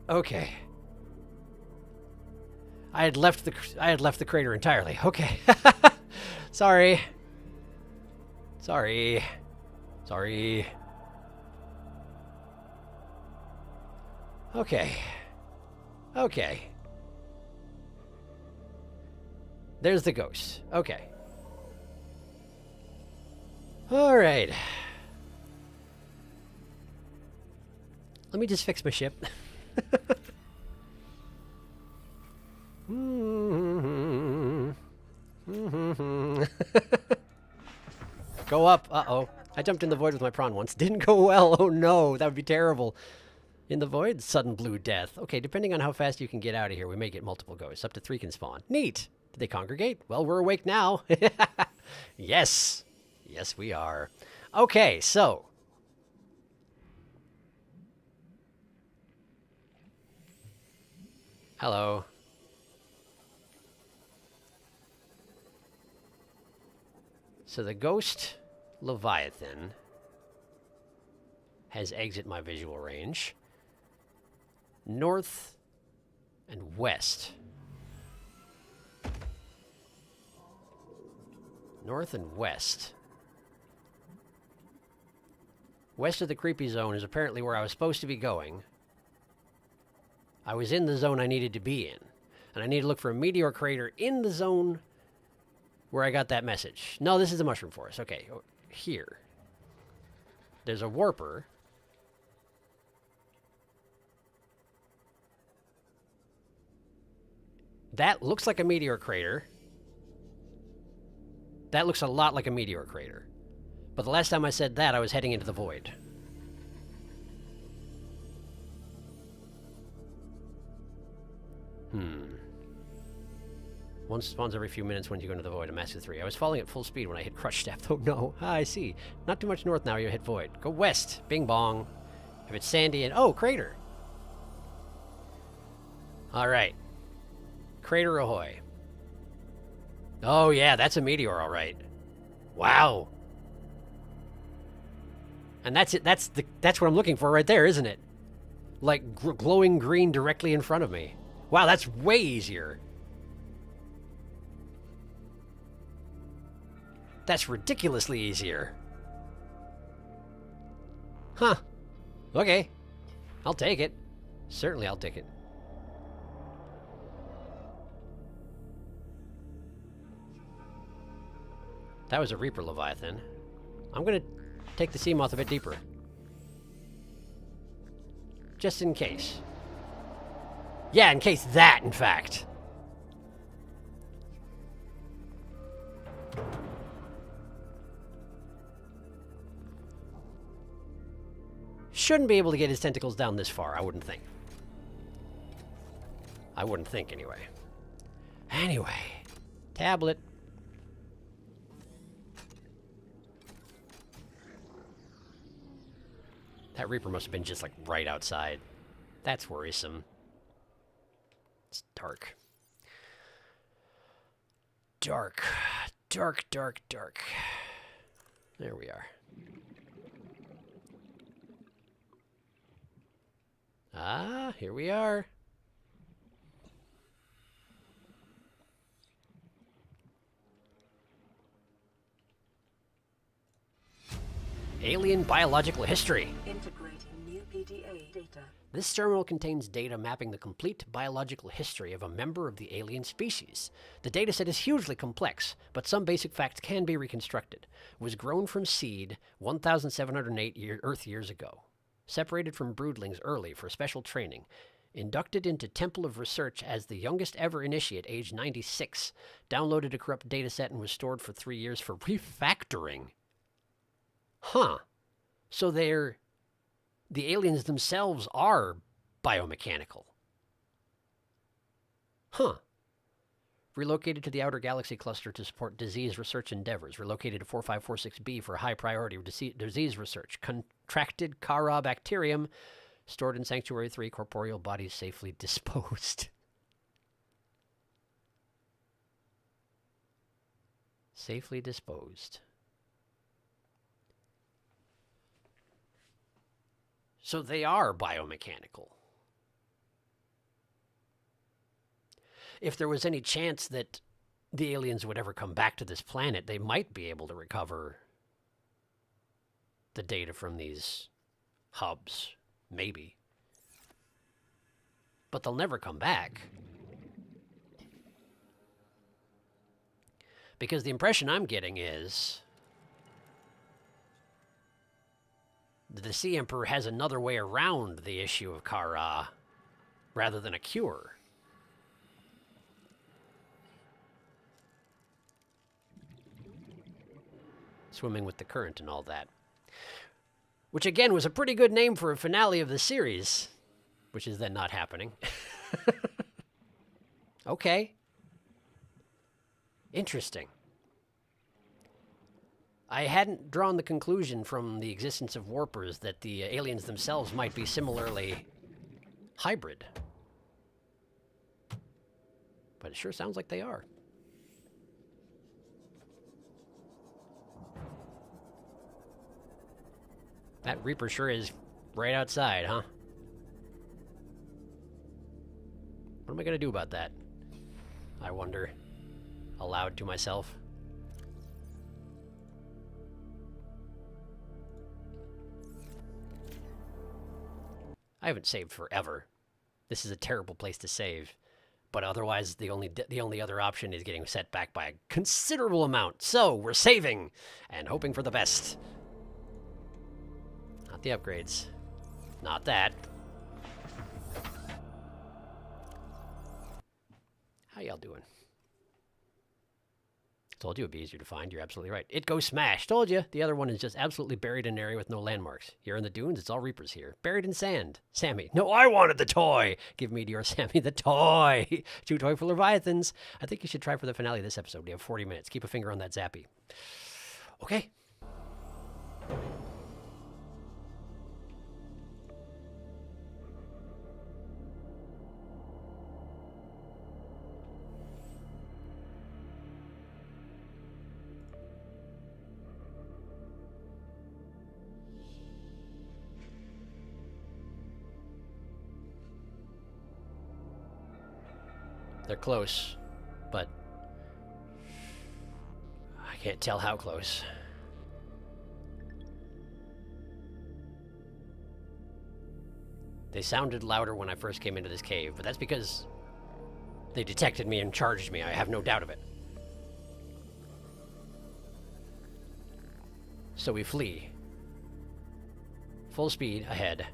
Okay. I had left the crater entirely. Okay. Sorry. Sorry. Sorry. Okay. Okay. There's the ghost. Okay. All right. Let me just fix my ship. Go up. Uh-oh. I jumped in the void with my prawn once. Didn't go well. Oh no, that would be terrible. In the void, sudden blue death. Okay, depending on how fast you can get out of here, we may get multiple ghosts. Up to 3 can spawn. Neat. Did they congregate? Well, we're awake now. Yes. Yes, we are. Okay, so. Hello. So the ghost Leviathan has exit my visual range. North and west. North and west. West of the creepy zone is apparently where I was supposed to be going. I was in the zone I needed to be in. And I need to look for a meteor crater in the zone where I got that message. No, this is the mushroom forest. Okay, here. There's a warper. That looks like a meteor crater. That looks a lot like a meteor crater. But the last time I said that, I was heading into the void. One spawns every few minutes when you go into the void. A massive 3. I was falling at full speed when I hit crush staff. Oh no. Ah, I see. Not too much north now, you hit void. Go west. Bing bong. If it's sandy and... Oh, crater. Alright. Crater ahoy. Oh yeah, that's a meteor, alright. Wow. And that's it. That's what I'm looking for right there, isn't it? Like glowing green directly in front of me. Wow, that's way easier. That's ridiculously easier. Huh. Okay. I'll take it. Certainly I'll take it. That was a Reaper Leviathan. I'm gonna take the Seamoth a bit deeper. Just in case. Yeah, in case that, in fact. Shouldn't be able to get his tentacles down this far, I wouldn't think. I wouldn't think, anyway. Anyway. Tablet. That Reaper must have been just, like, right outside. That's worrisome. It's dark. Dark. Dark, dark, dark. There we are. Ah, here we are. Alien biological history. Integrating new PDA data. This terminal contains data mapping the complete biological history of a member of the alien species. The dataset is hugely complex, but some basic facts can be reconstructed. It was grown from seed 1,708 Earth years ago. Separated from broodlings early for special training. Inducted into Temple of Research as the youngest ever initiate, age 96. Downloaded a corrupt dataset and was stored for 3 years for refactoring. Huh. So the aliens themselves are biomechanical. Huh. Relocated to the Outer Galaxy Cluster to support disease research endeavors. Relocated to 4546B for high priority disease research. Contracted Kara bacterium. Stored in Sanctuary 3. Corporeal bodies safely disposed. Safely disposed. So they are biomechanical. If there was any chance that the aliens would ever come back to this planet, they might be able to recover the data from these hubs. Maybe. But they'll never come back. Because the impression I'm getting is the Sea Emperor has another way around the issue of Kara rather than a cure. Swimming with the current and all that. Which, again, was a pretty good name for a finale of the series. Which is then not happening. Okay. Interesting. I hadn't drawn the conclusion from the existence of warpers that the aliens themselves might be similarly hybrid. But it sure sounds like they are. That Reaper sure is right outside, huh? What am I going to do about that? I wonder, aloud to myself. I haven't saved forever. This is a terrible place to save. But otherwise, the only other option is getting set back by a considerable amount. So, we're saving and hoping for the best. Not the upgrades. Not that. How y'all doing? Told you it'd be easier to find. You're absolutely right. It goes smash. Told you. The other one is just absolutely buried in an area with no landmarks. Here in the dunes, it's all Reapers here. Buried in sand. Sammy. No, I wanted the toy. Give Meteor Sammy the toy. 2 toyful Leviathans. I think you should try for the finale of this episode. We have 40 minutes. Keep a finger on that zappy. Okay. They're close, but I can't tell how close. They sounded louder when I first came into this cave, but that's because they detected me and charged me. I have no doubt of it. So we flee. Full speed ahead.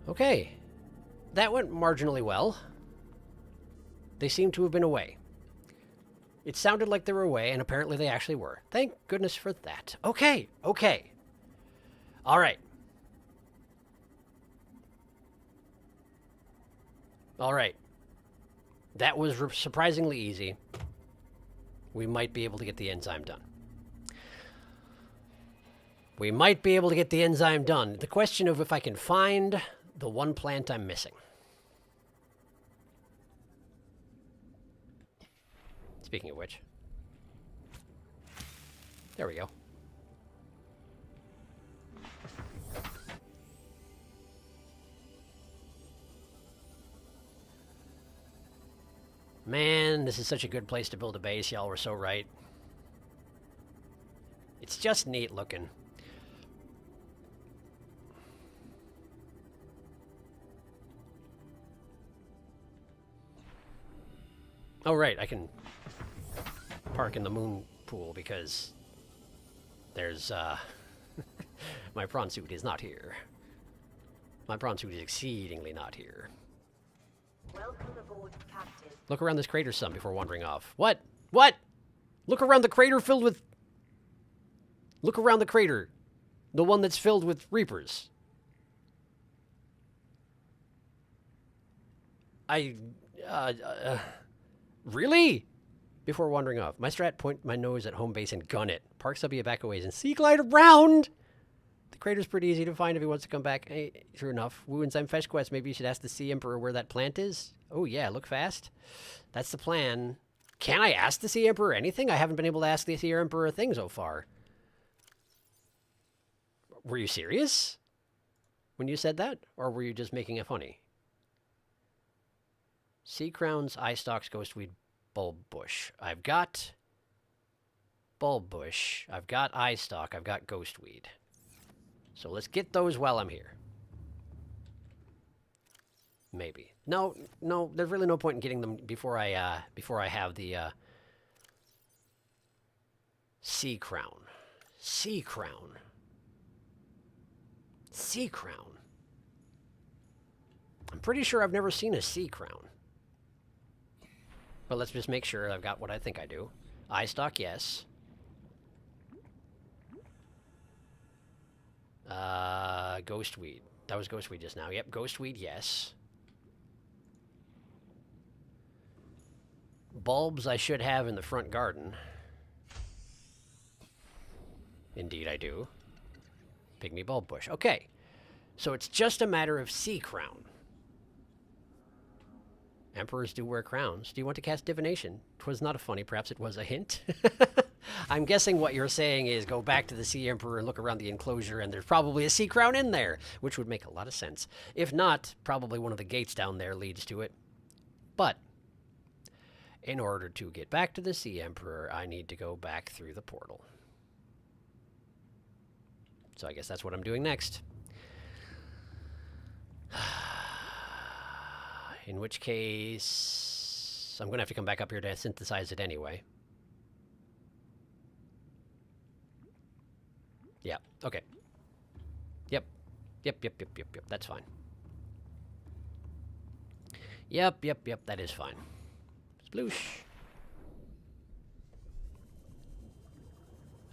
Okay, that went marginally well. They seem to have been away. It sounded like they were away, and apparently they actually were. Thank goodness for that. Okay, okay. All right. All right. That was surprisingly easy. We might be able to get the enzyme done. We might be able to get the enzyme done. The question of if I can find the one plant I'm missing. Speaking of which. There we go. Man, this is such a good place to build a base. Y'all were so right. It's just neat looking. Oh, right, I can park in the moon pool because there's, my prawn suit is not here. My prawn suit is exceedingly not here. Welcome aboard, Captain. Look around this crater some before wandering off. What? What? Look around the crater filled with... Look around the crater. The one that's filled with Reapers. Really? Before wandering off. My strat, point my nose at home base and gun it. Park subby back a ways and sea glide around! The crater's pretty easy to find if he wants to come back. Hey, true enough. Wu and Fetch Quest, maybe you should ask the Sea Emperor where that plant is? Oh yeah, look fast. That's the plan. Can I ask the Sea Emperor anything? I haven't been able to ask the Sea Emperor a thing so far. Were you serious when you said that? Or were you just making it funny? Sea crowns, eye stalks, ghostweed, bulb bush. I've got bulb bush. I've got eye stalk. I've got ghostweed. So let's get those while I'm here. Maybe. No, no, there's really no point in getting them before I have the sea crown. Sea crown. Sea crown. I'm pretty sure I've never seen a sea crown. But let's just make sure I've got what I think I do. Eye stock, yes. Ghostweed. That was ghostweed just now. Yep, ghostweed, yes. Bulbs I should have in the front garden. Indeed I do. Pygmy bulb bush. Okay. So it's just a matter of sea crown. Emperors do wear crowns. Do you want to cast divination? 'Twas not a funny, perhaps it was a hint. I'm guessing what you're saying is go back to the Sea Emperor and look around the enclosure, and there's probably a sea crown in there, which would make a lot of sense. If not, probably one of the gates down there leads to it. But in order to get back to the Sea Emperor, I need to go back through the portal. So I guess that's what I'm doing next. In which case, I'm going to have to come back up here to synthesize it anyway. Yeah, okay. Yep. Yep, that's fine. Yep, that is fine. Sploosh.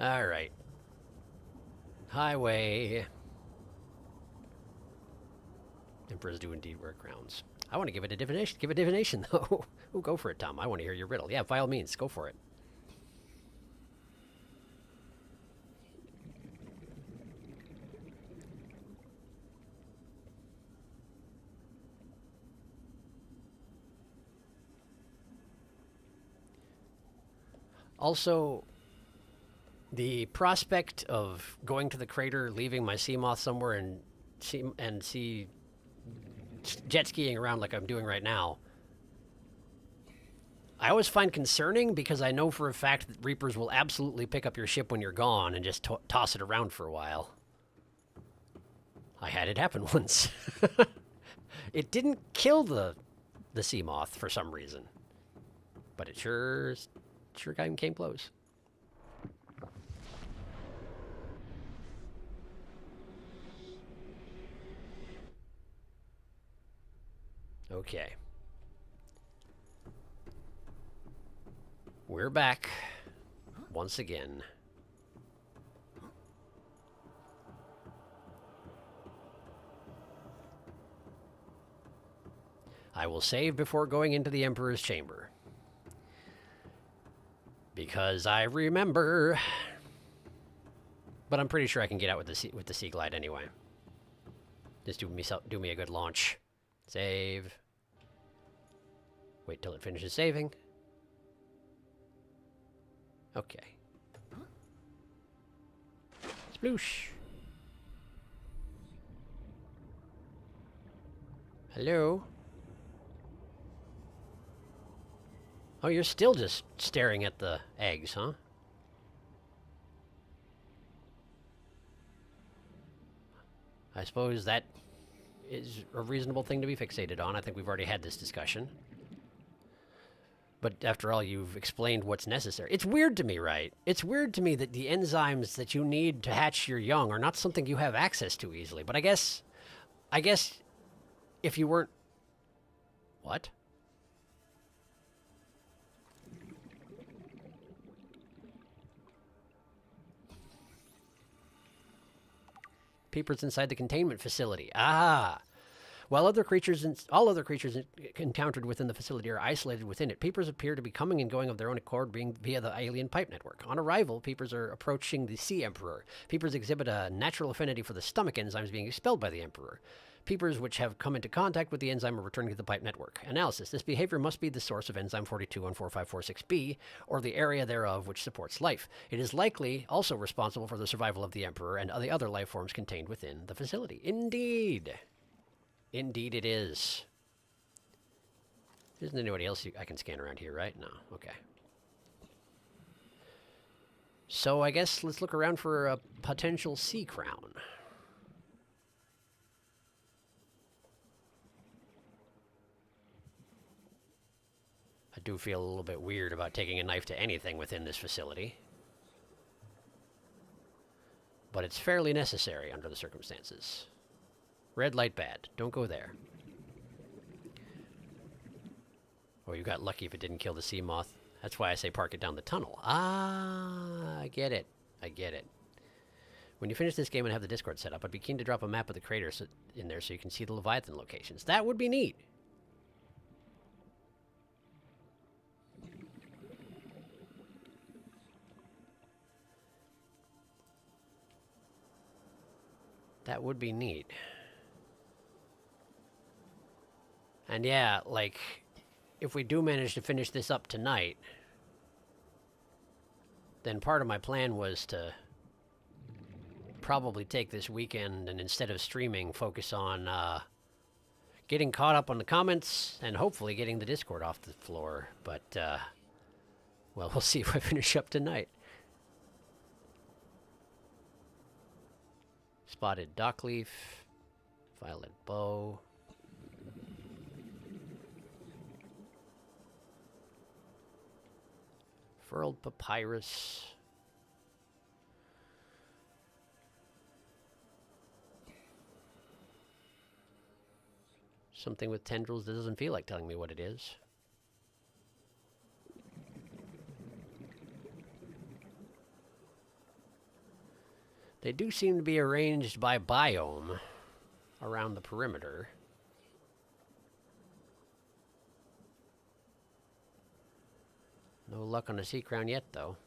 Alright. Highway. Emperors do indeed wear crowns. I want to give it a divination. Give a divination, though. Ooh, go for it, Tom. I want to hear your riddle. Yeah, by all means, go for it. Also, the prospect of going to the crater, leaving my sea moth somewhere, and see jet skiing around like I'm doing right now, I always find concerning because I know for a fact that Reapers will absolutely pick up your ship when you're gone and just toss it around for a while. I had it happen once. It didn't kill the sea moth for some reason, but it sure came close. Okay. We're back once again. I will save before going into the Emperor's chamber. Because I remember. But I'm pretty sure I can get out with the Sea Glide anyway. Just do me a good launch. Save. Wait till it finishes saving. Okay. Sploosh. Hello? Oh, you're still just staring at the eggs, huh? I suppose that is a reasonable thing to be fixated on. I think we've already had this discussion. But after all, you've explained what's necessary. It's weird to me, right? It's weird to me that the enzymes that you need to hatch your young are not something you have access to easily. But I guess if you weren't... What? Peepers inside the containment facility. Ah! While all other creatures encountered within the facility are isolated within it, peepers appear to be coming and going of their own accord via the alien pipe network. On arrival, peepers are approaching the Sea Emperor. Peepers exhibit a natural affinity for the stomach enzymes being expelled by the Emperor. Peepers which have come into contact with the enzyme are returning to the pipe network. Analysis. This behavior must be the source of enzyme 42-14546B, or the area thereof which supports life. It is likely also responsible for the survival of the Emperor and the other life forms contained within the facility. Indeed. Indeed it is. Isn't anybody else I can scan around here, right? No. Okay. So I guess let's look around for a potential sea crown. I do feel a little bit weird about taking a knife to anything within this facility. But it's fairly necessary under the circumstances. Red light bad. Don't go there. Or you got lucky if it didn't kill the sea moth. That's why I say park it down the tunnel. Ah, I get it. I get it. When you finish this game and have the Discord set up, I'd be keen to drop a map of the crater in there so you can see the Leviathan locations. That would be neat. That would be neat. And yeah, like, if we do manage to finish this up tonight, then part of my plan was to probably take this weekend and instead of streaming, focus on getting caught up on the comments and hopefully getting the Discord off the floor. But, well, we'll see if I finish up tonight. Spotted dockleaf, violet bow. Furled papyrus. Something with tendrils that doesn't feel like telling me what it is. They do seem to be arranged by biome around the perimeter. No luck on a sea crown yet, though.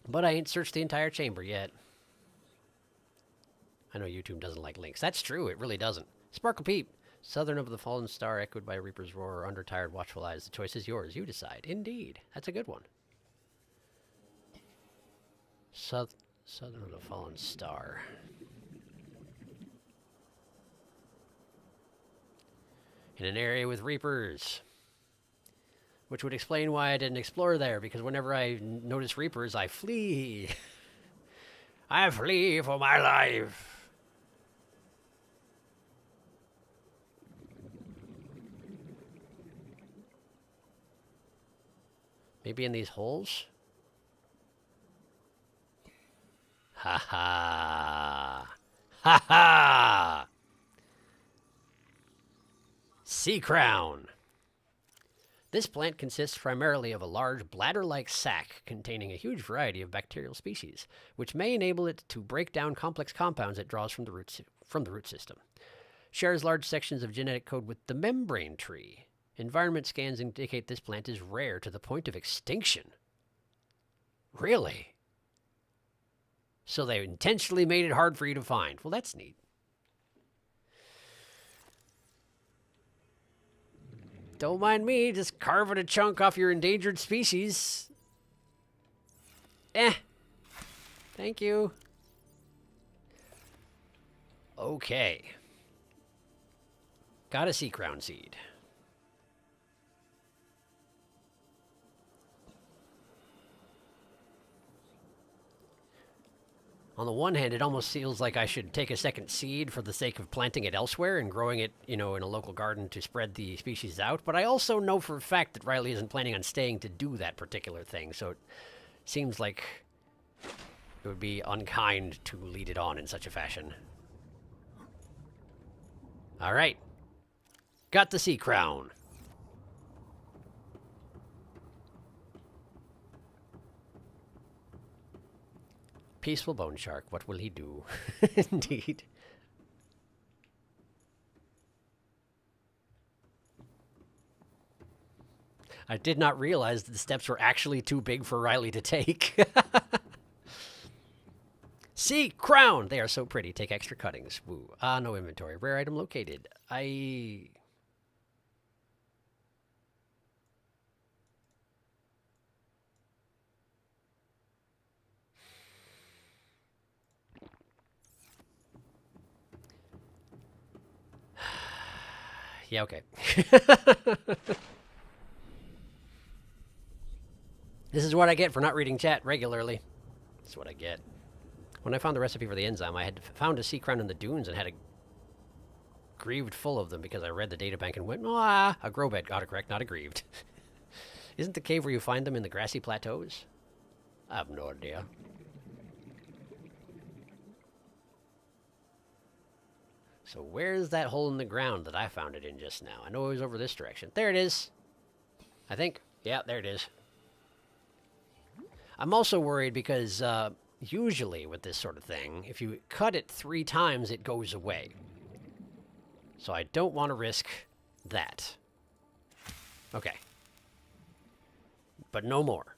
But I ain't searched the entire chamber yet. I know YouTube doesn't like links. That's true, it really doesn't. Sparkle Peep. Southern of the fallen star, echoed by a reaper's roar, or under tired watchful eyes. The choice is yours. You decide. Indeed. That's a good one. Southern of the fallen star. In an area with reapers. Which would explain why I didn't explore there, because whenever I notice reapers, I flee. I flee for my life. Maybe in these holes? Ha ha! Ha ha! Sea crown! This plant consists primarily of a large bladder-like sac containing a huge variety of bacterial species, which may enable it to break down complex compounds it draws from the root system. Shares large sections of genetic code with the membrane tree. Environment scans indicate this plant is rare to the point of extinction. Really? So they intentionally made it hard for you to find. Well, that's neat. Don't mind me, just carving a chunk off your endangered species. Thank you. Okay. Got a sea crown seed. On the one hand, it almost feels like I should take a second seed for the sake of planting it elsewhere and growing it, in a local garden to spread the species out. But I also know for a fact that Riley isn't planning on staying to do that particular thing. So it seems like it would be unkind to lead it on in such a fashion. All right. Got the sea crown. Peaceful bone shark, what will he do? Indeed. I did not realize that the steps were actually too big for Riley to take. Sea crown! They are so pretty. Take extra cuttings. Woo. No inventory. Rare item located. Yeah, okay. This is what I get for not reading chat regularly. This is what I get. When I found the recipe for the enzyme, I had found a sea crown in the dunes and had grieved full of them because I read the databank and went, ah, a grow bed. Autocorrect, not aggrieved. Isn't the cave where you find them in the grassy plateaus? I have no idea. So where's that hole in the ground that I found it in just now? I know it was over this direction. There it is. I think. Yeah, there it is. I'm also worried because usually with this sort of thing, if you cut it 3 times, it goes away. So I don't want to risk that. Okay. But no more.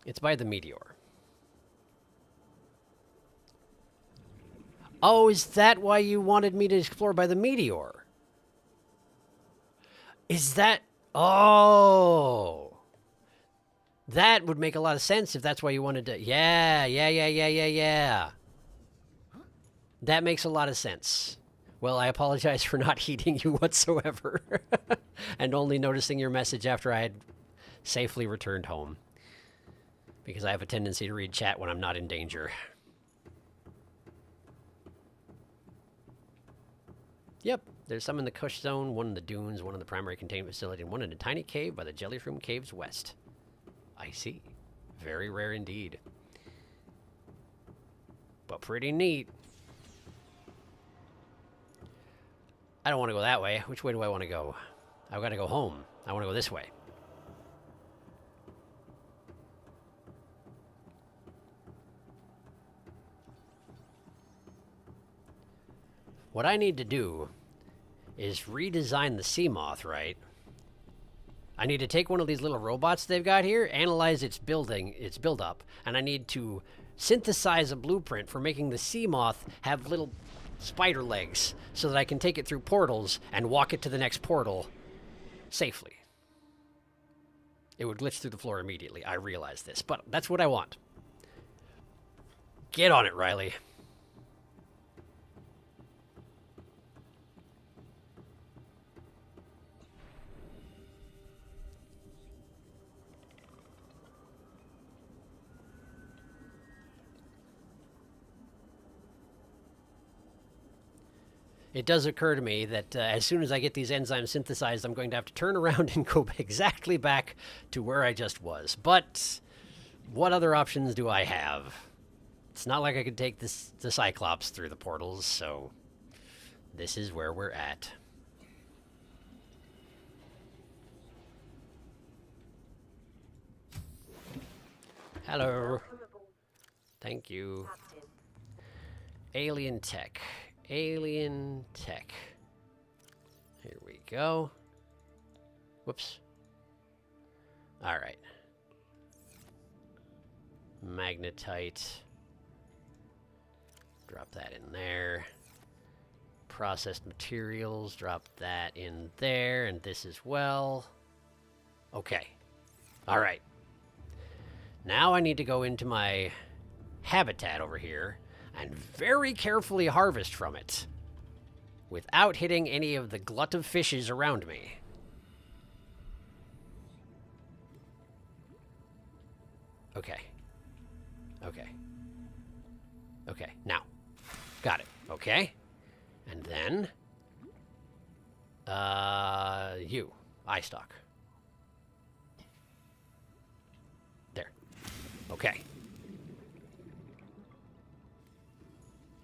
It's by the meteor. Oh, is that why you wanted me to explore by the meteor? Is that... Oh! That would make a lot of sense if that's why you wanted to... Yeah. That makes a lot of sense. Well, I apologize for not heeding you whatsoever. And only noticing your message after I had safely returned home. Because I have a tendency to read chat when I'm not in danger. Yep, there's some in the Kush Zone, one in the dunes, one in the primary containment facility, and one in a tiny cave by the Jellyfroom Caves West. I see. Very rare indeed. But pretty neat. I don't want to go that way. Which way do I want to go? I've got to go home. I want to go this way. What I need to do is redesign the sea moth, right? I need to take one of these little robots they've got here, analyze its build-up, and I need to synthesize a blueprint for making the sea moth have little spider legs so that I can take it through portals and walk it to the next portal safely. It would glitch through the floor immediately. I realize this, but that's what I want. Get on it, Riley. It does occur to me that as soon as I get these enzymes synthesized, I'm going to have to turn around and go exactly back to where I just was. But what other options do I have? It's not like I could take the Cyclops through the portals, so this is where we're at. Hello. Thank you. Captain. Alien tech. Alien tech. Here we go. Whoops. All right. Magnetite. Drop that in there. Processed materials. Drop that in there. And this as well. Okay. All right. Now I need to go into my habitat over here and very carefully harvest from it without hitting any of the glut of fishes around me. Okay. Okay. Okay, now. Got it. Okay. And then... you. Eye stalk. There. Okay.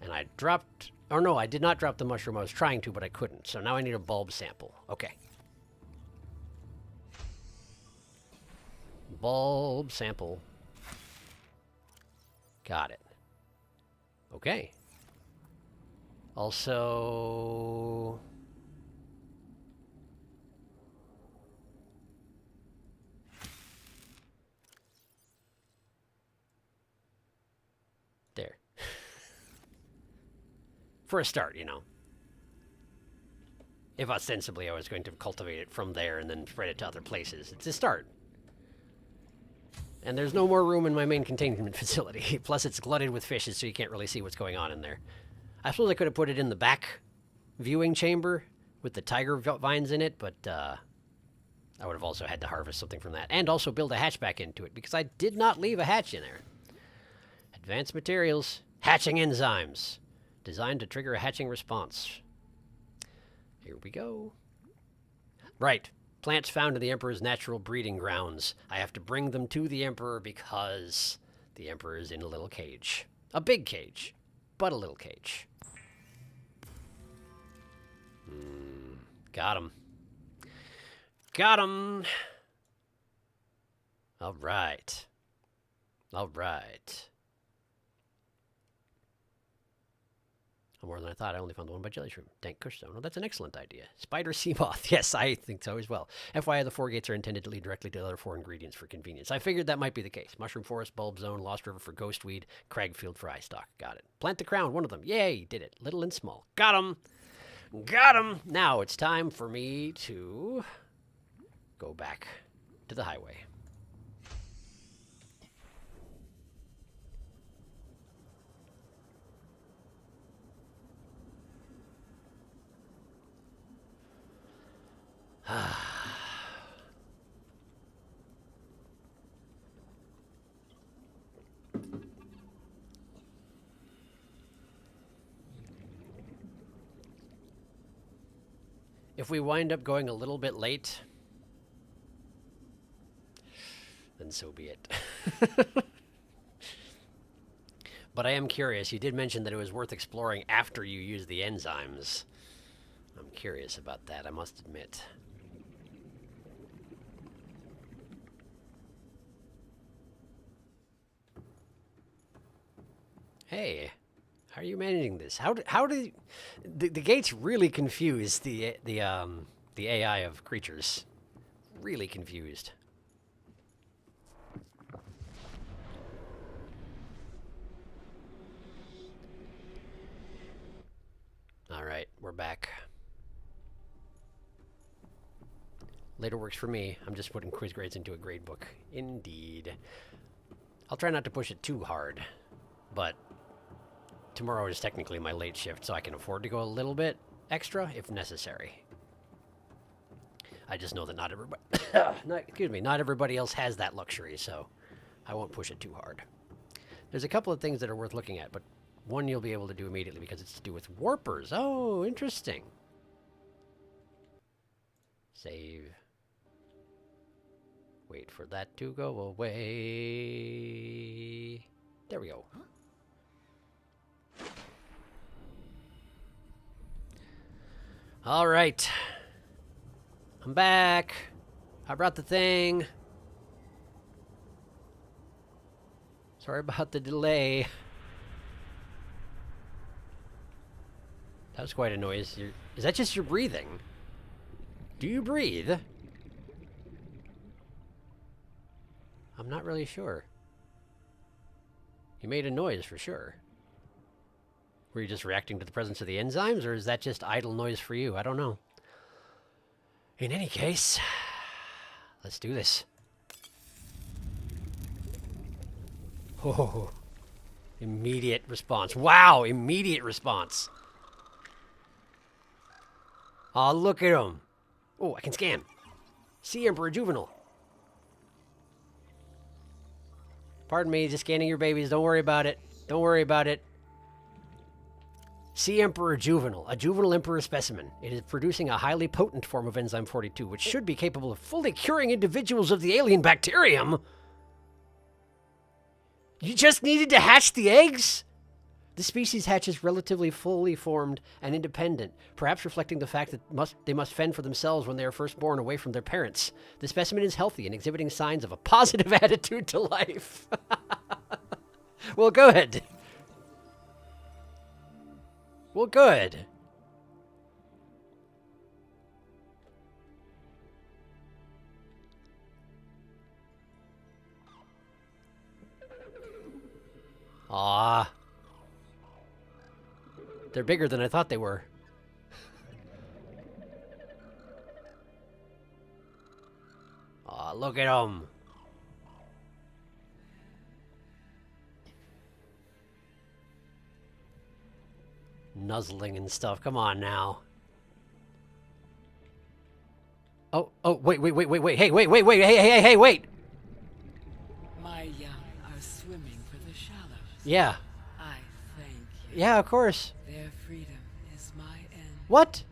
And I dropped... Or no, I did not drop the mushroom. I was trying to, but I couldn't. So now I need a bulb sample. Okay. Bulb sample. Got it. Okay. Also... there. For a start, you know. If ostensibly I was going to cultivate it from there and then spread it to other places. It's a start. And there's no more room in my main containment facility. Plus it's glutted with fishes, so you can't really see what's going on in there. I suppose I could have put it in the back viewing chamber with the tiger vines in it, but I I would have also had to harvest something from that. And also build a hatch back into it, because I did not leave a hatch in there. Advanced materials. Hatching enzymes. Designed to trigger a hatching response. Here we go. Right. Plants found in the Emperor's natural breeding grounds. I have to bring them to the Emperor because the Emperor is in a little cage. A big cage, but a little cage. Got him. Got him! All right. All right. More than I thought. I only found the one by Jelly Shroom. Dank Kushstone. Oh, that's an excellent idea. Spider Sea Moth. Yes, I think so as well. FYI, the 4 gates are intended to lead directly to the other 4 ingredients for convenience. I figured that might be the case. Mushroom Forest, Bulb Zone, Lost River for Ghostweed, Cragfield for Eyestock. Got it. Plant the Crown, one of them. Yay, did it. Little and small. Got him. Got him. Now it's time for me to go back to the highway. If we wind up going a little bit late, then so be it. But I am curious. You did mention that it was worth exploring after you use the enzymes. I'm curious about that, I must admit. Hey, how are you managing this? How do the gates really confuse the AI of creatures? Really confused. All right, we're back. Later works for me. I'm just putting quiz grades into a grade book. Indeed. I'll try not to push it too hard, but tomorrow is technically my late shift, so I can afford to go a little bit extra if necessary. I just know that not everybody, not everybody else has that luxury, so I won't push it too hard. There's a couple of things that are worth looking at, but one you'll be able to do immediately because it's to do with warpers. Oh, interesting. Save. Wait for that to go away. There we go. All right. I'm back. I brought the thing. Sorry about the delay. That was quite a noise. Is that just your breathing? Do you breathe? I'm not really sure. You made a noise for sure. Were you just reacting to the presence of the enzymes, or is that just idle noise for you? I don't know. In any case, let's do this. Oh, immediate response. Wow, immediate response. Oh, look at him. Oh, I can scan. Sea Emperor Juvenile. Pardon me, just scanning your babies. Don't worry about it. Don't worry about it. Sea Emperor Juvenile, a juvenile emperor specimen. It is producing a highly potent form of enzyme 42, which should be capable of fully curing individuals of the alien bacterium. You just needed to hatch the eggs? The species hatches relatively fully formed and independent, perhaps reflecting the fact that they must fend for themselves when they are first born away from their parents. The specimen is healthy and exhibiting signs of a positive attitude to life. Well, good. Well, good. Ah. They're bigger than I thought they were. Aw, look at them. Nuzzling and stuff. Come on now. Oh, wait, hey, wait! My young are swimming for the shallows. Yeah. I thank you. Yeah, of course. Their freedom is my end. What?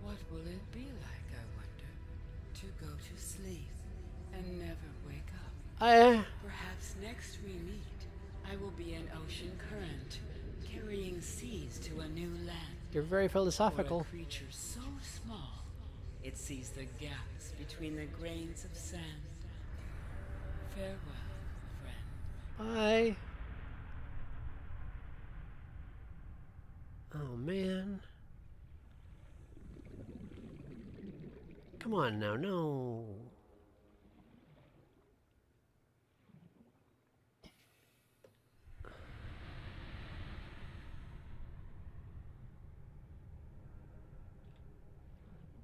What will it be like, I wonder, to go to sleep and never wake up? Perhaps next we meet, I will be an ocean current, carrying seas to a new land. You're very Or philosophical. a creature so small, it sees the gaps between the grains of sand. Farewell, friend. Bye. Oh, man. Come on now, no.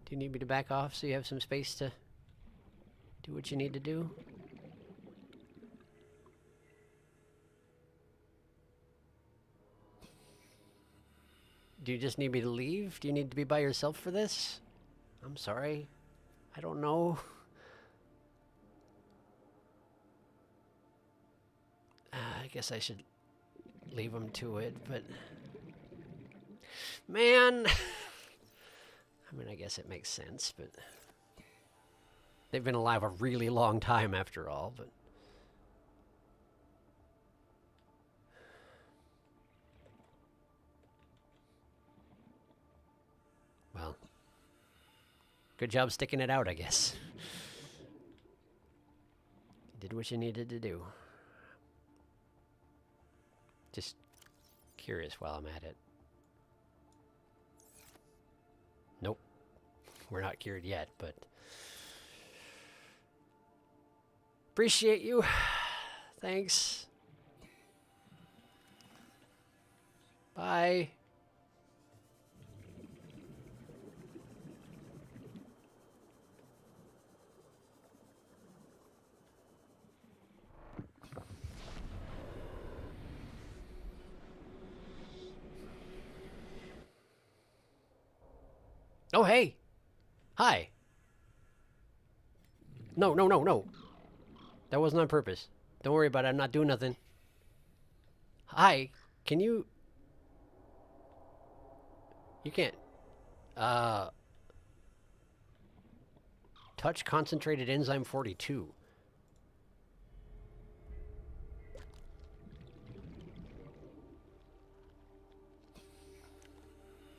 Do you need me to back off so you have some space to do what you need to do? Do you just need me to leave? Do you need to be by yourself for this? I'm sorry. I don't know. I guess I should leave them to it, but... Man! I mean, I guess it makes sense, but... They've been alive a really long time after all, but... Well... Good job sticking it out, I guess. You did what you needed to do. Just curious while I'm at it. Nope. We're not cured yet, but... Appreciate you. Thanks. Bye. Oh, hey. Hi. No. That wasn't on purpose. Don't worry about it. I'm not doing nothing. Hi. Can you... You can't... Touch concentrated enzyme 42.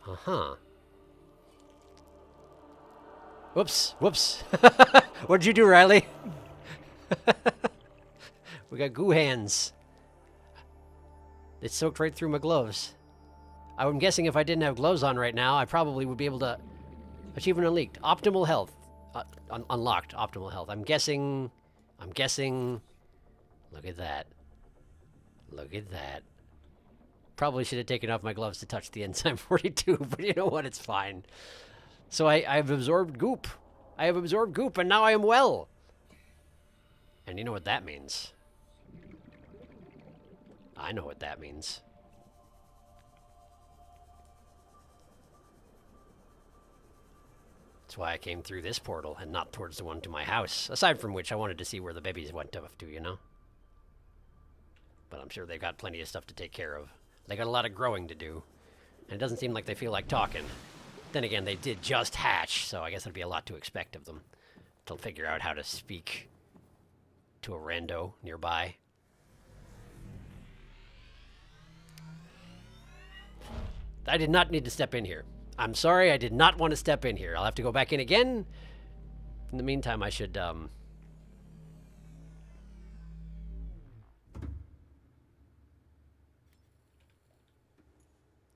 Uh-huh. Whoops. What'd you do, Riley? We got goo hands. It soaked right through my gloves. I'm guessing if I didn't have gloves on right now, I probably would be able to achieve an unleaked. Optimal health. Unlocked optimal health. I'm guessing... Look at that. Look at that. Probably should have taken off my gloves to touch the enzyme 42, but you know what? It's fine. So I've absorbed goop. I have absorbed goop, and now I am well. And you know what that means. I know what that means. That's why I came through this portal and not towards the one to my house. Aside from which, I wanted to see where the babies went off to, you know? But I'm sure they've got plenty of stuff to take care of. They got a lot of growing to do. And it doesn't seem like they feel like talking. Then again, they did just hatch, so I guess there'd be a lot to expect of them. To figure out how to speak to a rando nearby. I did not need to step in here. I'm sorry, I did not want to step in here. I'll have to go back in again. In the meantime, I should, In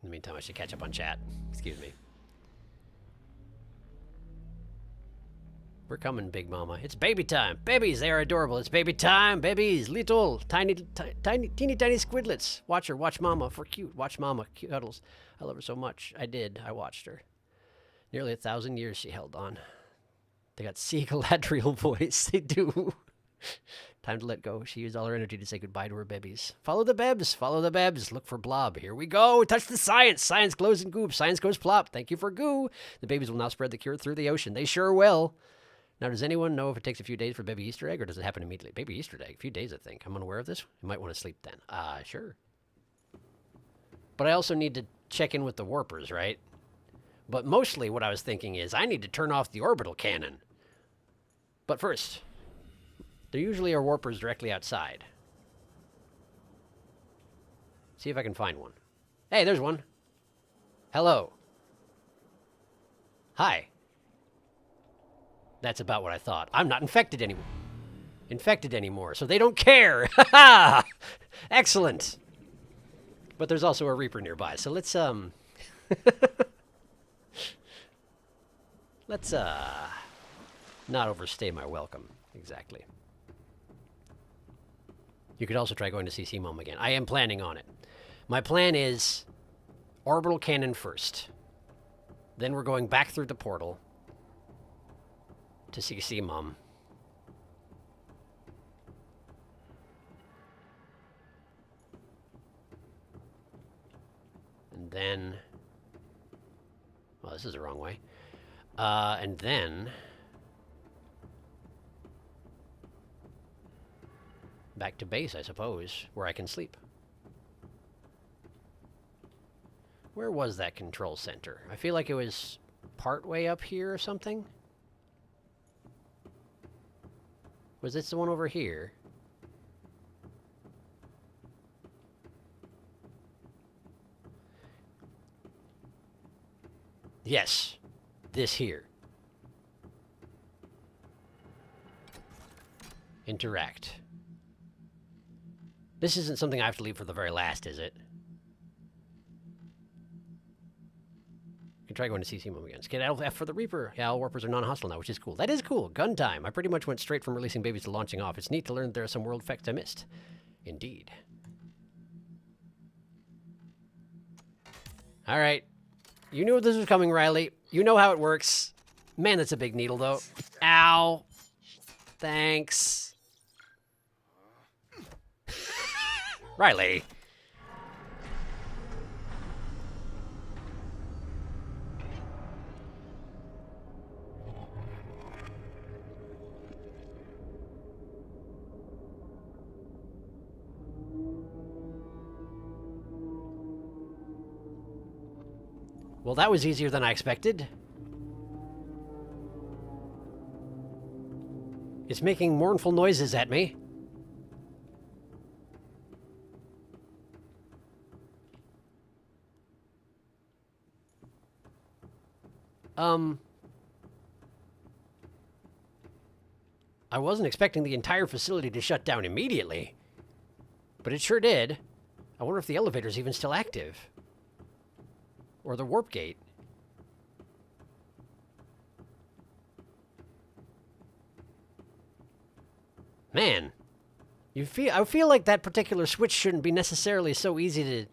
the meantime, I should catch up on chat. Excuse me. We're coming, Big Mama. It's baby time. Babies, they are adorable. It's baby time. Babies, little, tiny, teeny tiny squidlets. Watch her. Watch Mama for cute. Watch Mama cuddles. I love her so much. I did. I watched her. Nearly 1,000 years she held on. They got Galadriel voice. They do. Time to let go. She used all her energy to say goodbye to her babies. Follow the bebs. Follow the bebs. Look for blob. Here we go. Touch the science. Science glows in goop. Science goes plop. Thank you for goo. The babies will now spread the cure through the ocean. They sure will. Now, does anyone know if it takes a few days for baby Easter egg, or does it happen immediately? Baby Easter egg, a few days, I think. I'm unaware of this. You might want to sleep then. Sure. But I also need to check in with the warpers, right? But mostly what I was thinking is I need to turn off the orbital cannon. But first, there usually are warpers directly outside. See if I can find one. Hey, there's one. Hello. Hi. That's about what I thought. I'm not infected anymore, so they don't care. Ha ha! Excellent. But there's also a Reaper nearby, so let's let's not overstay my welcome. Exactly. You could also try going to CC Mom again. I am planning on it. My plan is orbital cannon first. Then we're going back through the portal to CC Mom. And then... well, this is the wrong way. And then... back to base, I suppose, where I can sleep. Where was that control center? I feel like it was part way up here or something. Was this the one over here? Yes. This here. Interact. This isn't something I have to leave for the very last, is it? You can try going to CC Mom again. Get F for the Reaper. Yeah, all warpers are non-hostile now, which is cool. That is cool. Gun time. I pretty much went straight from releasing babies to launching off. It's neat to learn there are some world effects I missed. Indeed. All right. You knew this was coming, Riley. You know how it works. Man, that's a big needle, though. Ow. Thanks. Riley. Well, that was easier than I expected. It's making mournful noises at me. I wasn't expecting the entire facility to shut down immediately, but it sure did. I wonder if the elevator's even still active. Or the warp gate. Man, I feel like that particular switch shouldn't be necessarily so easy to...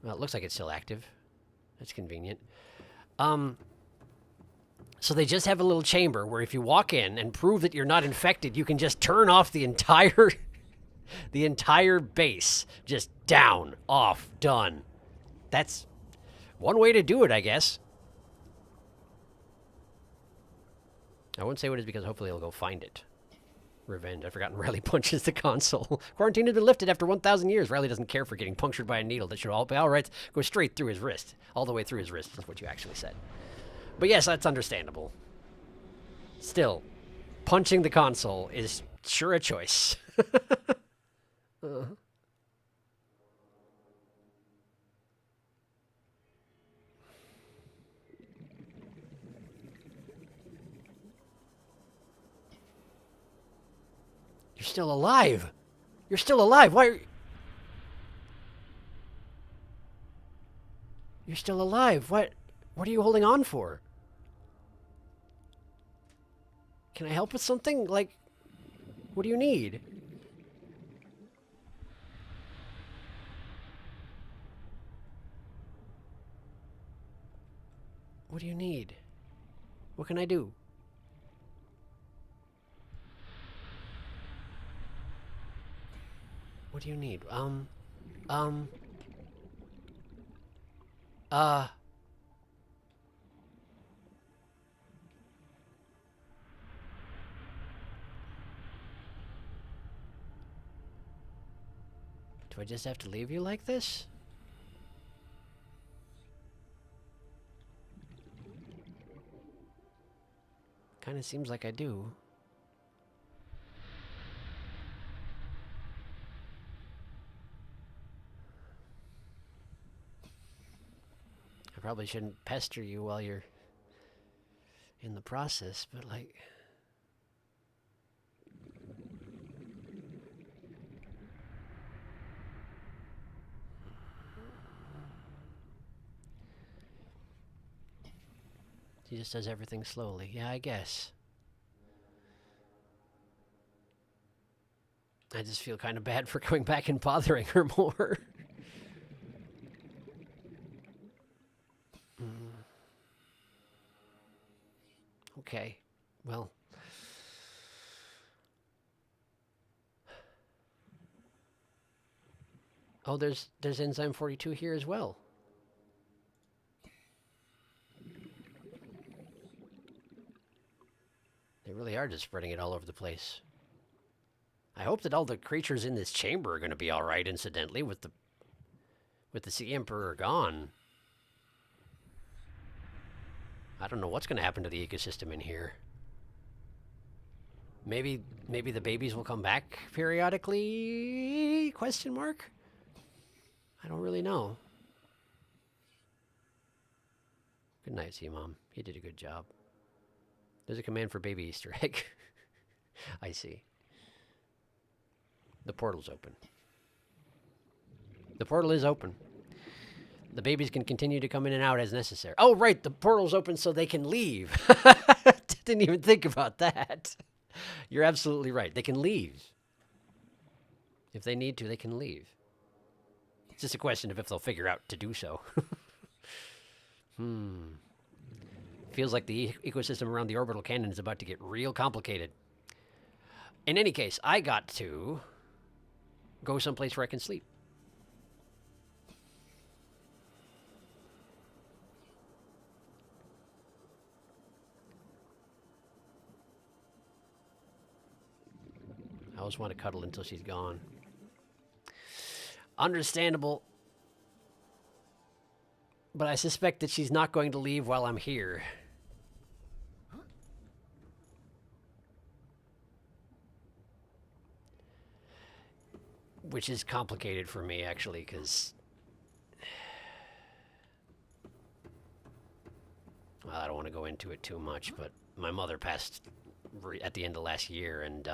well, it looks like it's still active. That's convenient. So they just have a little chamber where if you walk in and prove that you're not infected, you can just turn off the entire... the entire base. Just down, off, done. That's one way to do it, I guess. I won't say what it is because hopefully he'll go find it. Revenge. I've forgotten Riley punches the console. Quarantine has been lifted after 1,000 years. Riley doesn't care for getting punctured by a needle. That should all be all right. Go straight through his wrist. All the way through his wrist is what you actually said. But yes, that's understandable. Still, punching the console is sure a choice. You're still alive. You're still alive. Why are you... You're still alive. What are you holding on for? Can I help with something? Like, what do you need? What do you need? What can I do? What do you need? Do I just have to leave you like this? Kind of seems like I do. I probably shouldn't pester you while you're in the process, but like... She just does everything slowly. Yeah, I guess. I just feel kind of bad for going back and bothering her more. Okay, well. Oh, there's enzyme 42 here as well. They really are just spreading it all over the place. I hope that all the creatures in this chamber are going to be all right, incidentally, with the Sea Emperor gone. I don't know what's going to happen to the ecosystem in here. Maybe the babies will come back periodically? Question mark? I don't really know. Good night, Sea Mom. You did a good job. There's a command for baby Easter egg. I see. The portal's open. The portal is open. The babies can continue to come in and out as necessary. Oh, right, the portal's open so they can leave. Didn't even think about that. You're absolutely right. They can leave. If they need to, they can leave. It's just a question of if they'll figure out to do so. Feels like the ecosystem around the orbital cannon is about to get real complicated. In any case, I got to go someplace where I can sleep. I always want to cuddle until she's gone. Understandable. But I suspect that she's not going to leave while I'm here. Which is complicated for me, actually, because... Well, I don't want to go into it too much, but my mother passed at the end of last year, and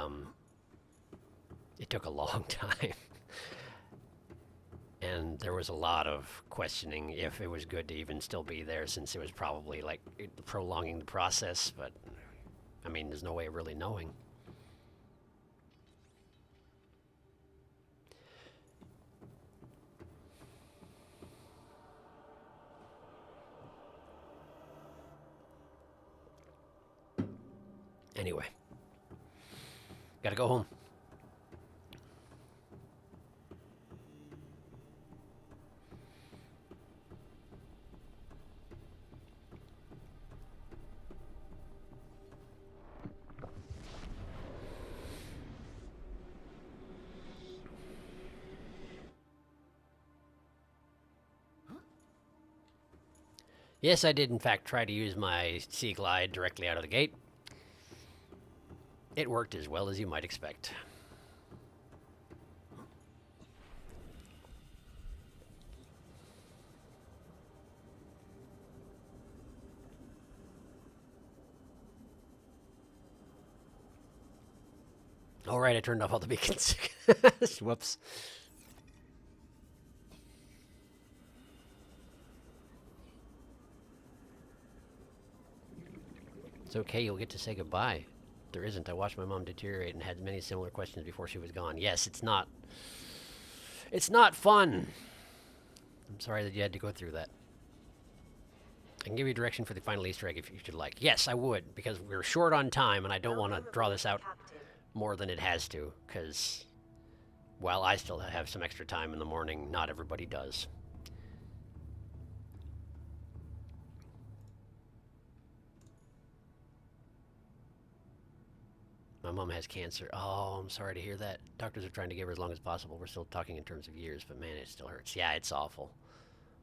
it took a long time. And there was a lot of questioning if it was good to even still be there, since it was probably, like, prolonging the process, but, I mean, there's no way of really knowing. Anyway, gotta go home. Yes, I did in fact try to use my Sea Glide directly out of the gate. It worked as well as you might expect. All right, I turned off all the beacons. Whoops. It's okay, you'll get to say goodbye. There isn't. I watched my mom deteriorate and had many similar questions before she was gone. Yes, it's not fun. I'm sorry that you had to go through that. I can give you direction for the final Easter egg if you should like. Yes, I would, because we're short on time and I don't want to draw this out more than it has to, because while I still have some extra time in the morning, not everybody does. My mom has cancer. Oh, I'm sorry to hear that. Doctors are trying to give her as long as possible. We're still talking in terms of years, but man, it still hurts. Yeah, it's awful.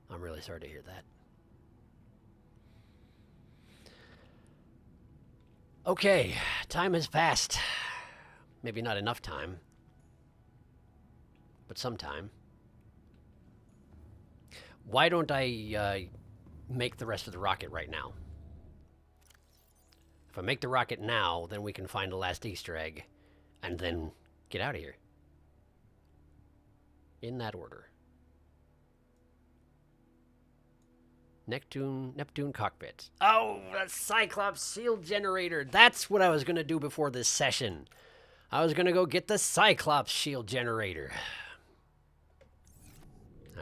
I'm really sorry to hear that. Okay, time has passed. Maybe not enough time, but some time. Why don't I make the rest of the rocket right now? If I make the rocket now, then we can find the last Easter egg and then get out of here. In that order. Neptune cockpit. Oh, the Cyclops shield generator. That's what I was going to do before this session. I was going to go get the Cyclops shield generator.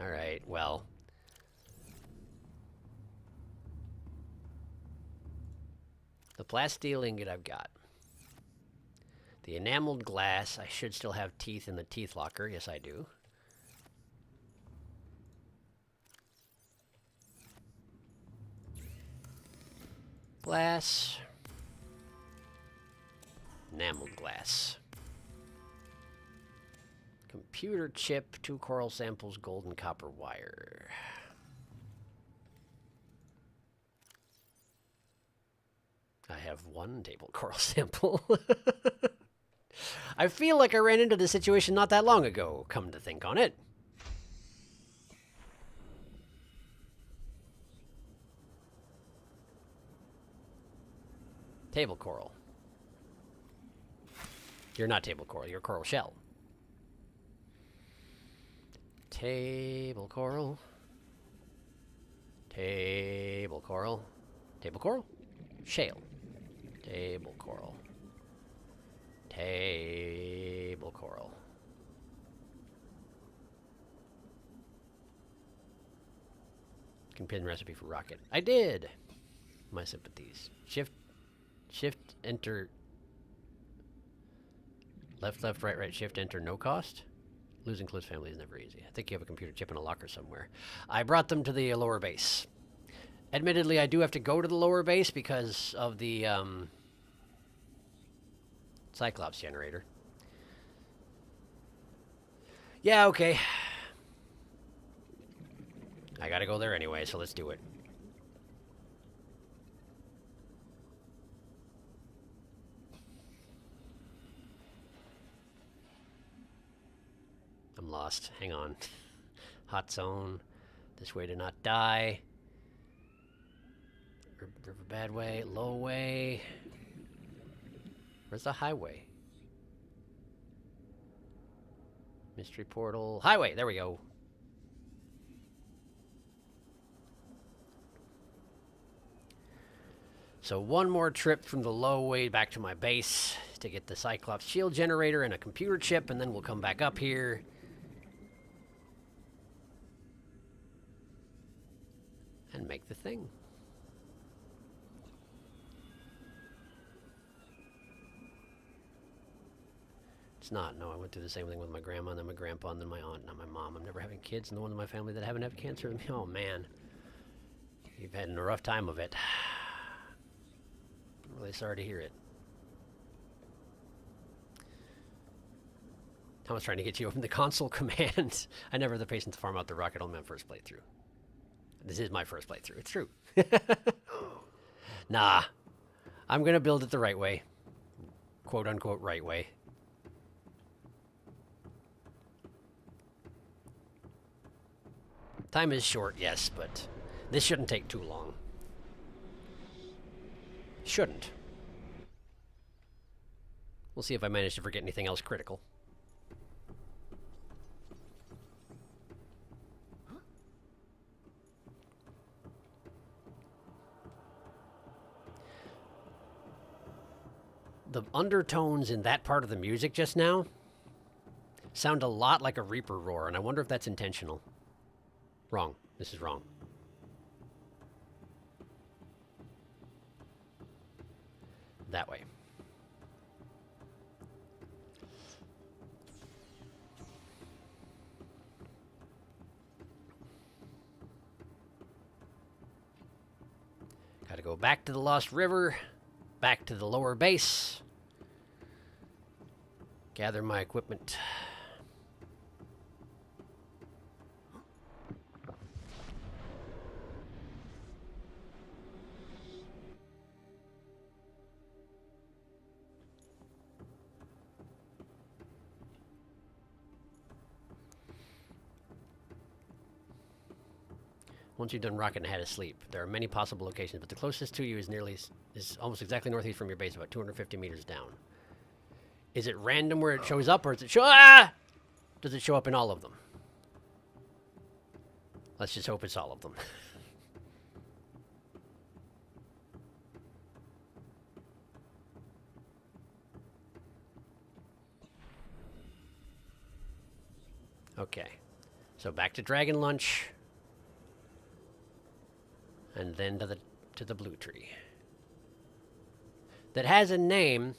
All right, well. The plasteel ingot I've got. The enameled glass. I should still have teeth in the teeth locker. Yes, I do. Glass. Enameled glass. Computer chip, 2 coral samples, gold and copper wire. I have 1 table coral sample. I feel like I ran into this situation not that long ago, come to think on it. Table coral. You're not table coral, you're coral shell. Table coral. Table coral. Table coral? Shale. Table coral. Table coral. Can pin recipe for rocket. I did! My sympathies. Shift, enter. Left, right, shift, enter, no cost. Losing close family is never easy. I think you have a computer chip in a locker somewhere. I brought them to the lower base. Admittedly, I do have to go to the lower base because of the Cyclops generator. Yeah, okay. I gotta go there anyway, so let's do it. I'm lost. Hang on. Hot zone. This way to not die. River bad way. Low way. Where's the highway? Mystery portal. Highway! There we go. So 1 more trip from the low way back to my base to get the Cyclops shield generator and a computer chip, and then we'll come back up here. And make the thing. It's not. No, I went through the same thing with my grandma, and then my grandpa, and then my aunt, and now my mom. I'm never having kids, and the ones in my family that haven't had cancer. Oh, man. You've had a rough time of it. I'm really sorry to hear it. I was trying to get you from the console command. I never had the patience to farm out the rocket on my first playthrough. This is my first playthrough. It's true. Nah. I'm going to build it the right way. Quote unquote right way. Time is short, yes, but this shouldn't take too long. Shouldn't. We'll see if I manage to forget anything else critical. The undertones in that part of the music just now sound a lot like a Reaper roar, and I wonder if that's intentional. Wrong. This is wrong. That way. Gotta go back to the Lost River, back to the lower base. Gather my equipment. Once you've done rocketing ahead of sleep, there are many possible locations, but the closest to you is almost exactly northeast from your base, about 250 meters down. Is it random where it shows up, or does it show? Ah! Does it show up in all of them? Let's just hope it's all of them. Okay, so back to Dragon Lunch. And then to the blue tree. That has a name,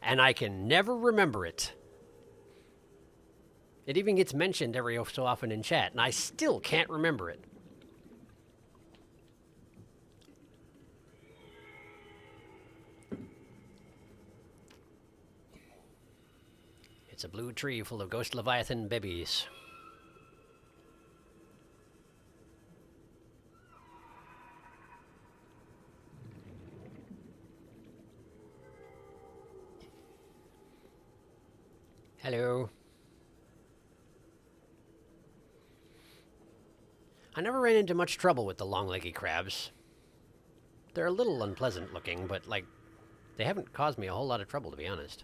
and I can never remember it. It even gets mentioned every so often in chat, and I still can't remember it. It's a blue tree full of ghost leviathan babies. Hello. I never ran into much trouble with the long-leggy crabs. They're a little unpleasant looking, but, like, they haven't caused me a whole lot of trouble, to be honest.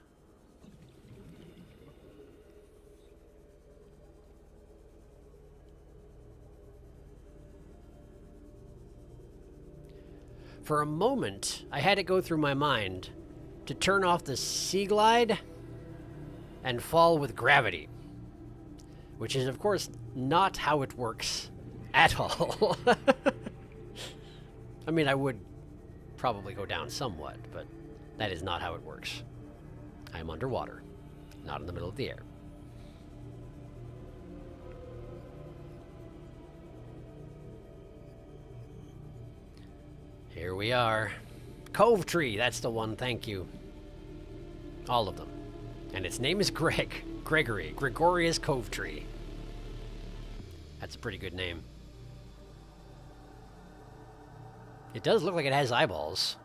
For a moment, I had it go through my mind to turn off the sea glide and fall with gravity, which is, of course, not how it works at all. I mean, I would probably go down somewhat, but that is not how it works. I am underwater, not in the middle of the air. Here we are. Cove Tree, that's the one, thank you. All of them. And its name is Gregory. Gregorius Cove Tree. That's a pretty good name. It does look like it has eyeballs.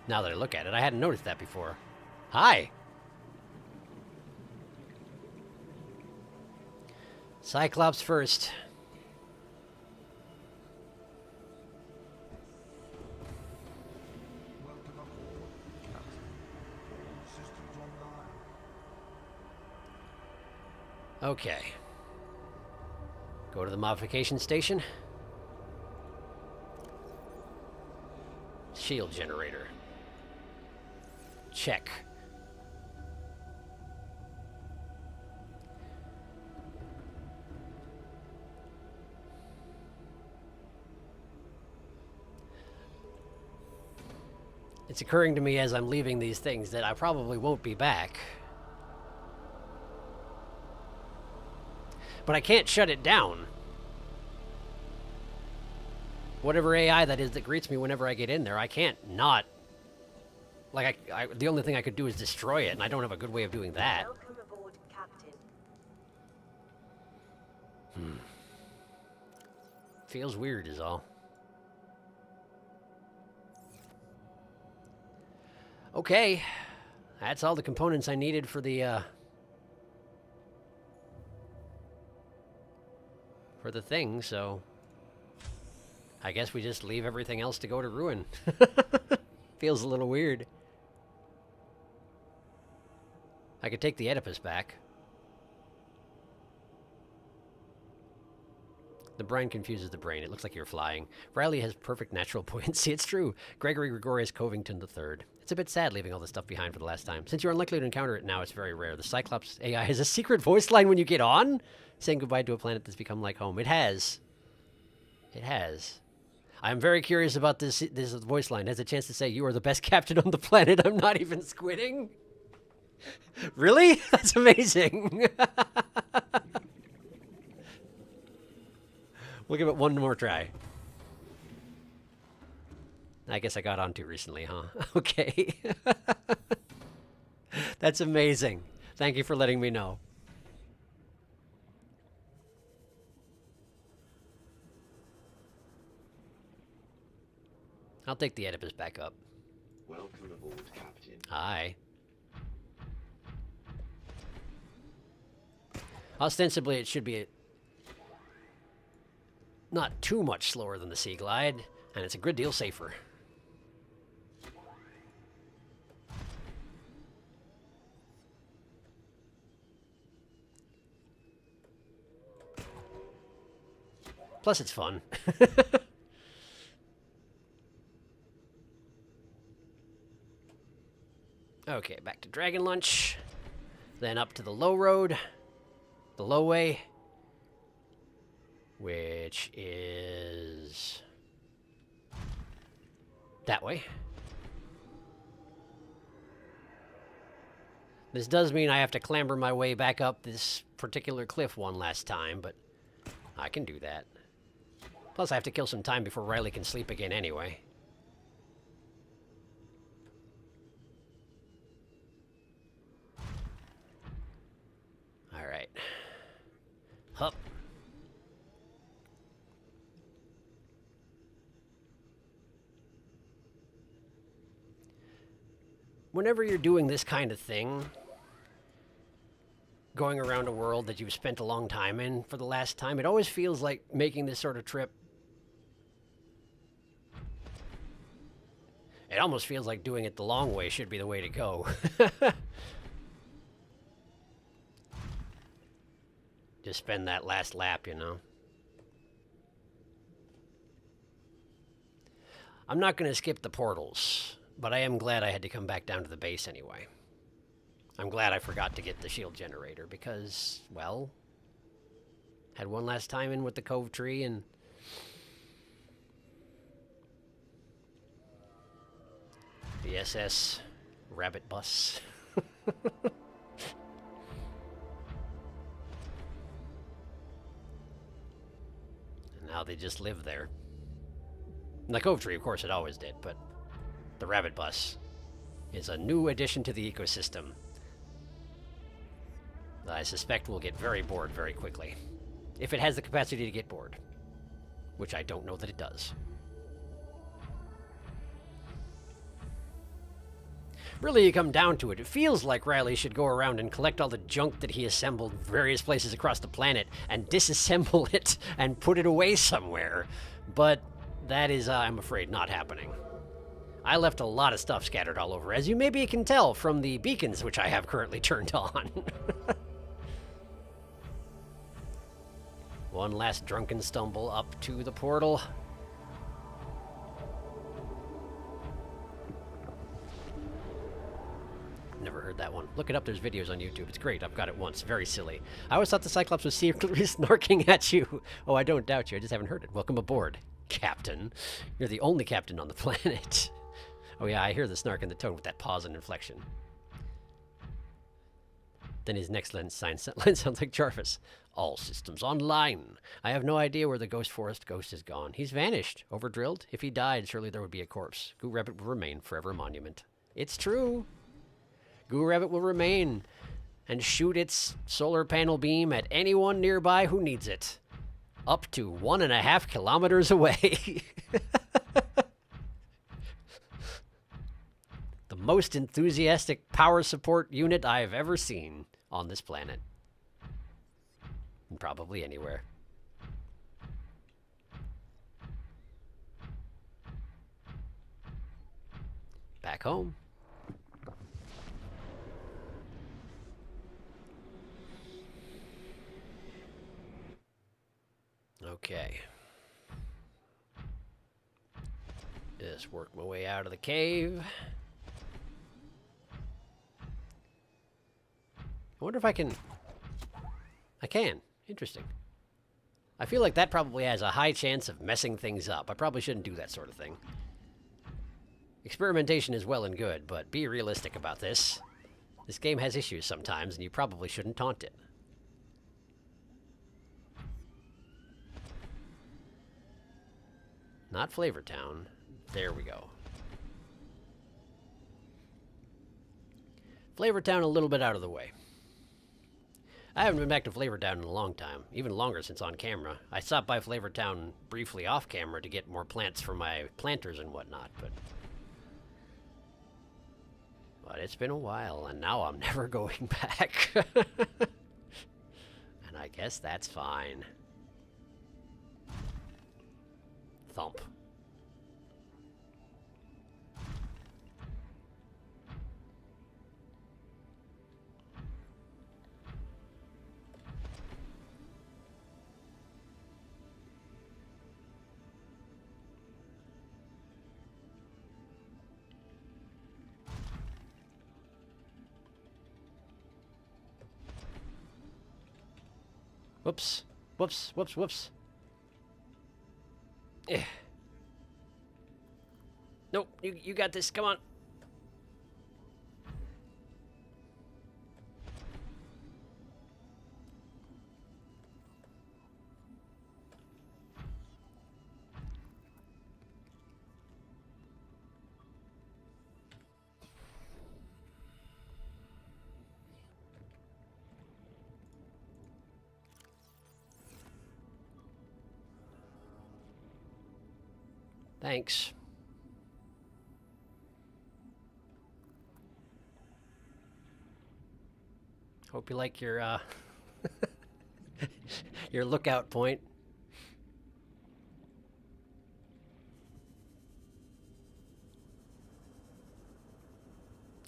Now that I look at it, I hadn't noticed that before. Hi! Cyclops first. Okay. Go to the modification station. Shield generator. Check. It's occurring to me as I'm leaving these things that I probably won't be back. But I can't shut it down. Whatever AI that is that greets me whenever I get in there, I can't not. Like, the only thing I could do is destroy it, and I don't have a good way of doing that. Welcome aboard, Captain. Feels weird is all. Okay. That's all the components I needed for the, for the thing, so I guess we just leave everything else to go to ruin. Feels a little weird. I could take the Oedipus back. The brine confuses the brain. It looks like you're flying. Riley has perfect natural buoyancy. It's true. Gregory Gregorius Covington III. It's a bit sad leaving all this stuff behind for the last time. Since you're unlikely to encounter it now, it's very rare. The Cyclops AI has a secret voice line when you get on, saying goodbye to a planet that's become like home. It has. It has. I'm very curious about this voice line. It has a chance to say, "You are the best captain on the planet. I'm not even squidding." Really? That's amazing. We'll give it one more try. I guess I got on too recently, huh? Okay. That's amazing. Thank you for letting me know. I'll take the Oedipus back up. Welcome aboard, Captain. Hi. Ostensibly, it should be not too much slower than the Sea Glide, and it's a good deal safer. Plus, it's fun. Okay, back to Dragon Lunch. Then up to the low road. The low way. Which is that way. This does mean I have to clamber my way back up this particular cliff one last time, but I can do that. Plus, I have to kill some time before Riley can sleep again anyway. Alright. Hup. Whenever you're doing this kind of thing, going around a world that you've spent a long time in for the last time, it always feels like making this sort of trip. It almost feels like doing it the long way should be the way to go. Just spend that last lap, you know. I'm not going to skip the portals, but I am glad I had to come back down to the base anyway. I'm glad I forgot to get the shield generator because, well, had one last time in with the Cove Tree and the SS Rabbit Bus. And now they just live there. And the Cove Tree, of course, it always did, but the Rabbit Bus is a new addition to the ecosystem. I suspect we'll get very bored very quickly. If it has the capacity to get bored. Which I don't know that it does. Really, you come down to it, it feels like Riley should go around and collect all the junk that he assembled various places across the planet and disassemble it and put it away somewhere. But that is, I'm afraid, not happening. I left a lot of stuff scattered all over, as you maybe can tell from the beacons which I have currently turned on. One last drunken stumble up to the portal. Never heard that one. Look it up, there's videos on YouTube. It's great, I've got it once. Very silly. I always thought the Cyclops was secretly snarking at you. Oh, I don't doubt you, I just haven't heard it. Welcome aboard, Captain. You're the only captain on the planet. Oh yeah, I hear the snark in the tone with that pause and inflection. Then his next line sounds like Jarvis. All systems online. I have no idea where the Ghost Forest ghost has gone. He's vanished. Overdrilled? If he died, surely there would be a corpse. Goo Rabbit will remain forever a monument. It's true. Goo Rabbit will remain and shoot its solar panel beam at anyone nearby who needs it. Up to 1.5 kilometers away. The most enthusiastic power support unit I have ever seen on this planet. And probably anywhere. Back home. Okay. Just work my way out of the cave. I wonder if I can... I can. Interesting. I feel like that probably has a high chance of messing things up. I probably shouldn't do that sort of thing. Experimentation is well and good, but be realistic about this. This game has issues sometimes, and you probably shouldn't taunt it. Not Flavor Town. There we go. Flavortown a little bit out of the way. I haven't been back to Flavortown in a long time, even longer since on camera. I stopped by Flavortown briefly off camera to get more plants for my planters and whatnot, but it's been a while, and now I'm never going back. And I guess that's fine. Thump. Whoops. Whoops, whoops, whoops. Eh. Nope, you got this. Come on. Thanks. Hope you like your your lookout point.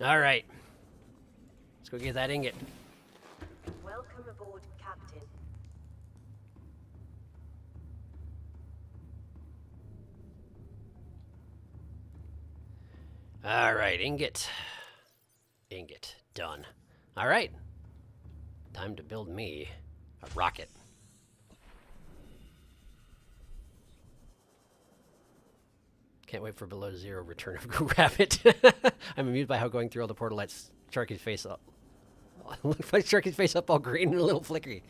All right. Let's go get that ingot. Welcome aboard, Captain. All right, ingot. Ingot. Done. All right. Time to build me a rocket. Can't wait for Below Zero Return of Goo Rabbit. I'm amused by how going through all the portal lights Sharky's face up. Looks like Sharky's face up all green and a little flickery.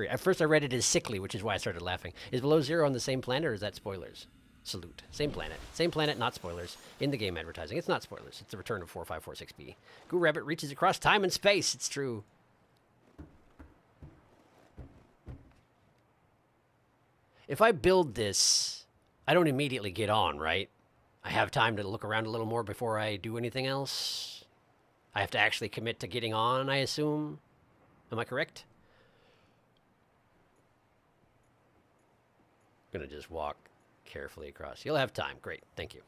At first I read it as sickly, which is why I started laughing. Is Below Zero on the same planet, or is that spoilers? Salute. Same planet. Same planet, not spoilers. In the game advertising. It's not spoilers. It's the return of 4546B. Goo Rabbit reaches across time and space. It's true. If I build this, I don't immediately get on, right? I have time to look around a little more before I do anything else. I have to actually commit to getting on, I assume. Am I correct? I'm gonna just walk carefully across. You'll have time. Great. Thank you.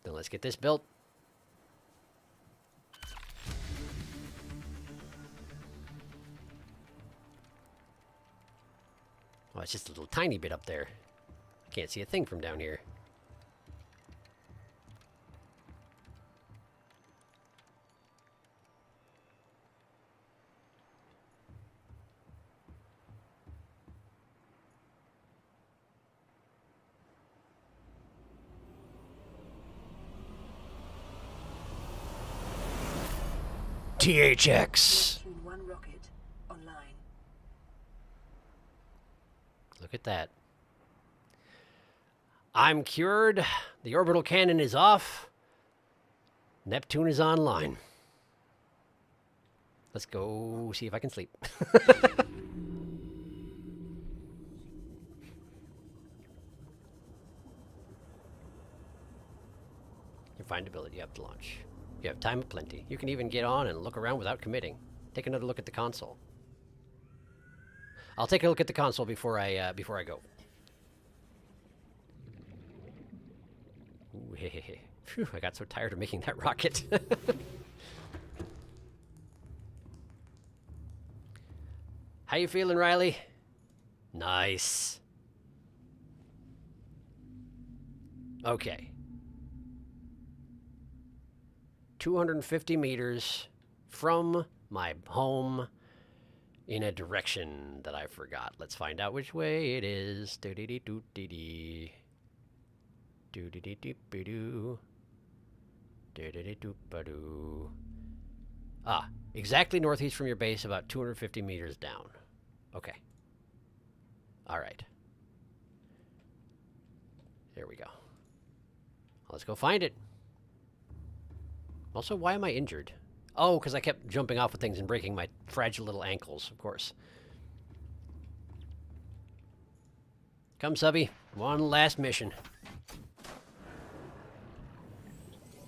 Then let's get this built. Oh, it's just a little tiny bit up there. Can't see a thing from down here. THX. Neptune 1 rocket online. Look at that. I'm cured. The orbital cannon is off. Neptune is online. Let's go see if I can sleep. Your findability up to launch. You have time aplenty. You can even get on and look around without committing. Take another look at the console. I'll take a look at the console before I go. Ooh, hey, hey, hey. Phew, I got so tired of making that rocket. How you feeling, Riley? Nice. Okay. 250 meters from my home in a direction that I forgot. Let's find out which way it is. Do-dee-dee-doo-dee-dee. Do-dee-dee-doo-doo. Do-dee-dee-doo-ba-doo. Ah, exactly northeast from your base, about 250 meters down. Okay. All right. There we go. Let's go find it. Also, why am I injured? Oh, because I kept jumping off of things and breaking my fragile little ankles, of course. Come, subby. One last mission.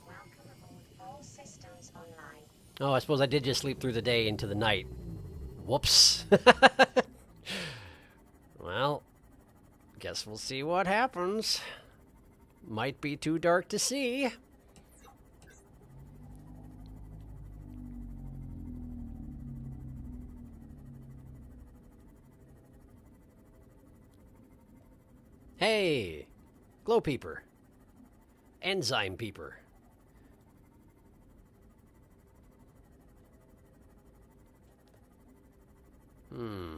Welcome aboard. All systems online. Oh, I suppose I did just sleep through the day into the night. Whoops. Well, guess we'll see what happens. Might be too dark to see. Hey! Glow peeper. Enzyme peeper.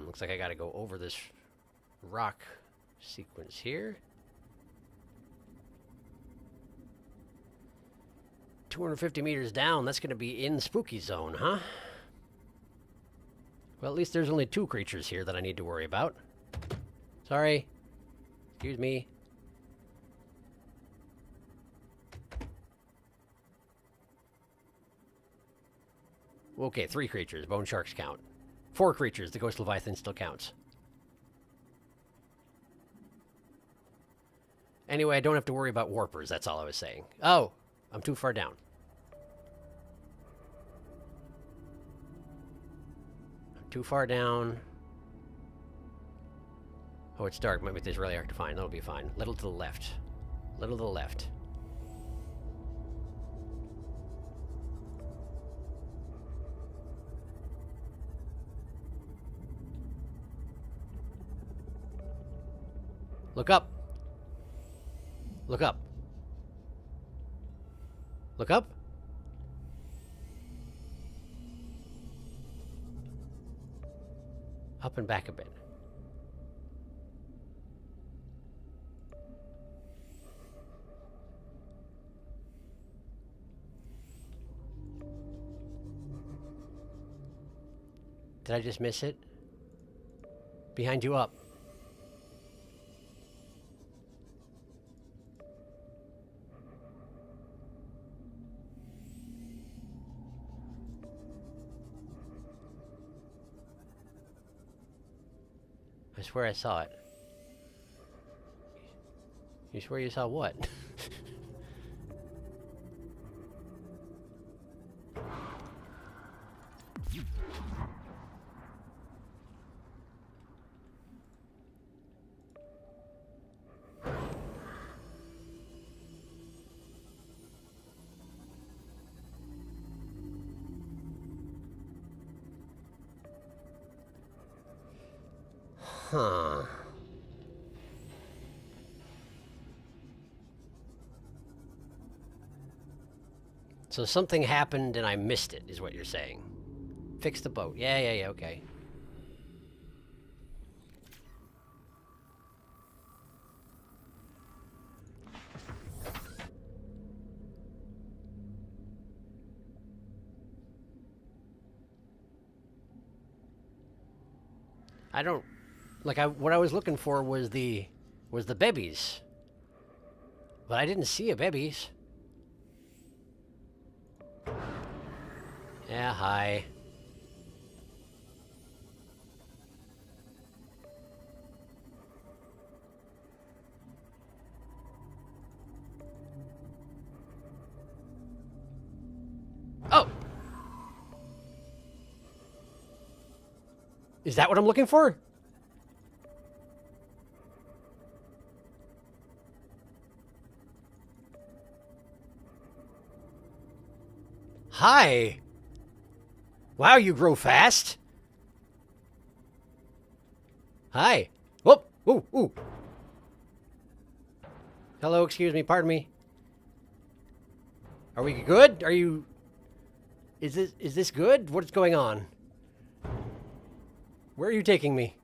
Looks like I gotta go over this rock sequence here. 250 meters down, that's gonna be in spooky zone, huh? Well, at least there's only 2 creatures here that I need to worry about. Sorry. Excuse me. Okay, 3 creatures. Bone sharks count. 4 creatures. The ghost leviathan still counts. Anyway, I don't have to worry about warpers. That's all I was saying. Oh, I'm too far down. I'm too far down. Oh, it's dark. Might make this really hard to find. That'll be fine. Little to the left. Little to the left. Look up. Look up. Look up. Up and back a bit. Did I just miss it? Behind you, up. I swear I saw it. You swear you saw what? Huh. So something happened and I missed it, is what you're saying. Fix the boat. Yeah, okay. I don't... Like, what I was looking for was the babies. But I didn't see a babies. Yeah, hi. Oh! Is that what I'm looking for? Hi! Wow, you grow fast! Hi! Whoop! Ooh, ooh! Hello, excuse me, pardon me. Are we good? Are you... Is this good? What's going on? Where are you taking me?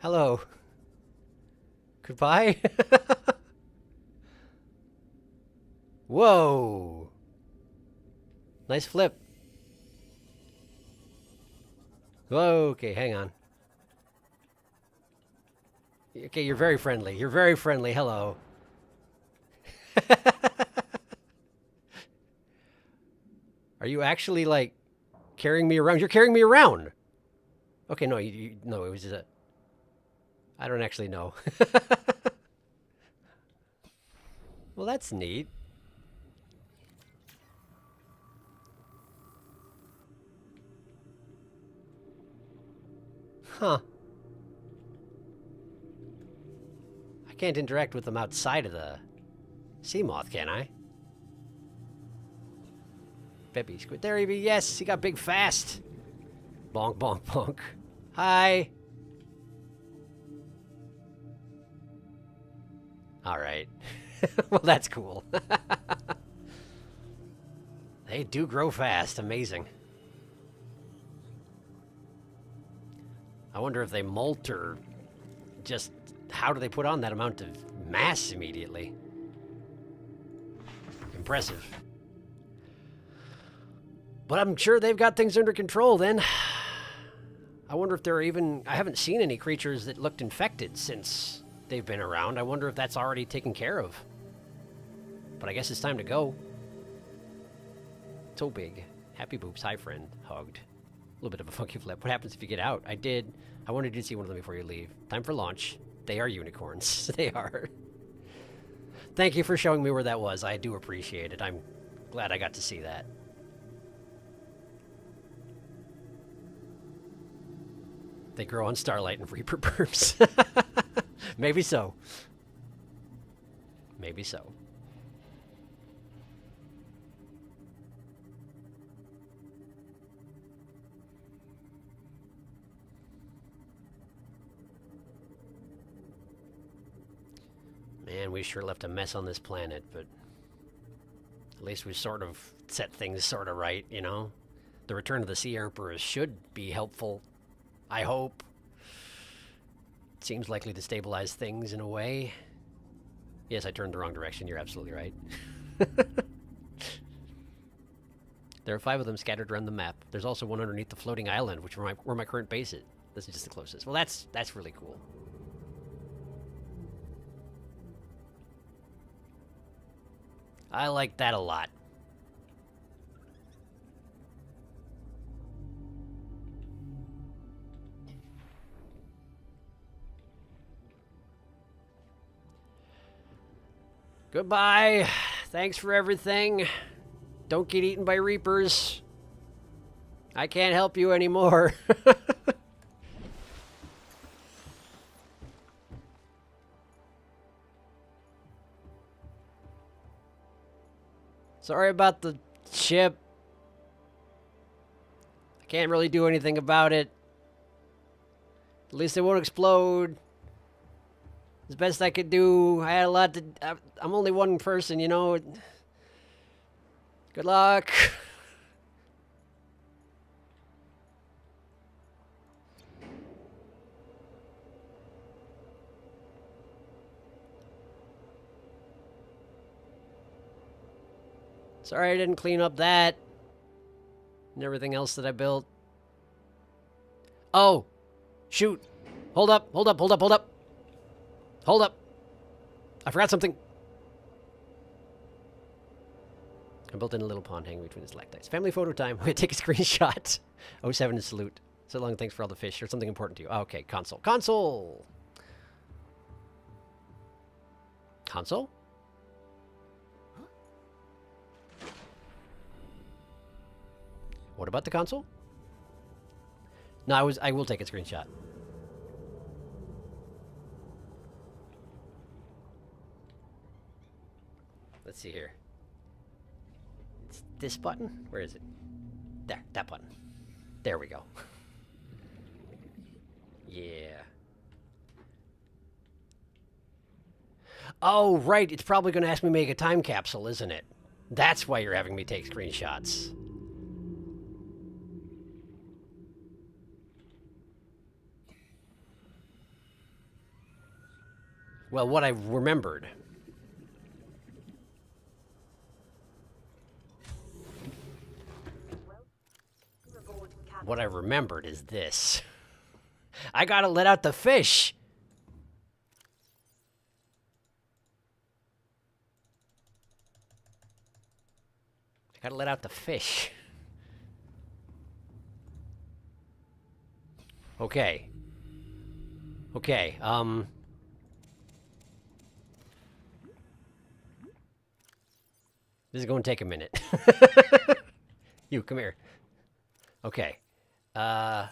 Hello. Goodbye? Whoa. Nice flip. Whoa, okay, hang on. Okay, you're very friendly. You're very friendly. Hello. Are you actually, like, carrying me around? You're carrying me around! Okay, no, no, it was just a... I don't actually know. Well, that's neat. Huh. I can't interact with them outside of the sea moth, can I? Peppy squid. There he be. Yes, he got big fast. Bonk, bonk, bonk. Hi. All right. Well, that's cool. They do grow fast. Amazing. I wonder if they molt or just how do they put on that amount of mass immediately? Impressive. But I'm sure they've got things under control then. I wonder if there are even... I haven't seen any creatures that looked infected since they've been around. I wonder if that's already taken care of. But I guess it's time to go. So big. Happy boobs. Hi, friend. Hugged. A little bit of a funky flip. What happens if you get out? I did. I wanted you to see one of them before you leave. Time for launch. They are unicorns. They are. Thank you for showing me where that was. I do appreciate it. I'm glad I got to see that. They grow on starlight and Reaper burps. Maybe so. Maybe so. Man, we sure left a mess on this planet, but at least we sort of set things sort of right, you know? The return of the Sea Emperors should be helpful, I hope. It seems likely to stabilize things in a way. Yes, I turned the wrong direction. You're absolutely right. There are 5 of them scattered around the map. There's also one underneath the floating island, which where my current base is. This is just the closest. Well, that's really cool. I like that a lot. Goodbye. Thanks for everything. Don't get eaten by Reapers. I can't help you anymore. Sorry about the ship. I can't really do anything about it. At least it won't explode. As best I could do. I had a lot to... I'm only one person, you know. Good luck. Sorry I didn't clean up that. And everything else that I built. Oh! Shoot! Hold up, hold up, hold up, hold up! Hold up! I forgot something! I built in a little pond hanging between the stalactites. Family photo time. We take a screenshot. 07 to salute. So long, thanks for all the fish. Or something important to you. Oh, okay, console. Console! Console? What about the console? No, I will take a screenshot. Let's see here. It's this button? Where is it? There, that button. There we go. Yeah. Oh, right. It's probably going to ask me to make a time capsule, isn't it? That's why you're having me take screenshots. Well, what I remembered. What I remembered is this. I gotta let out the fish. I gotta let out the fish. Okay. Okay, this is going to take a minute. You, come here. Okay. I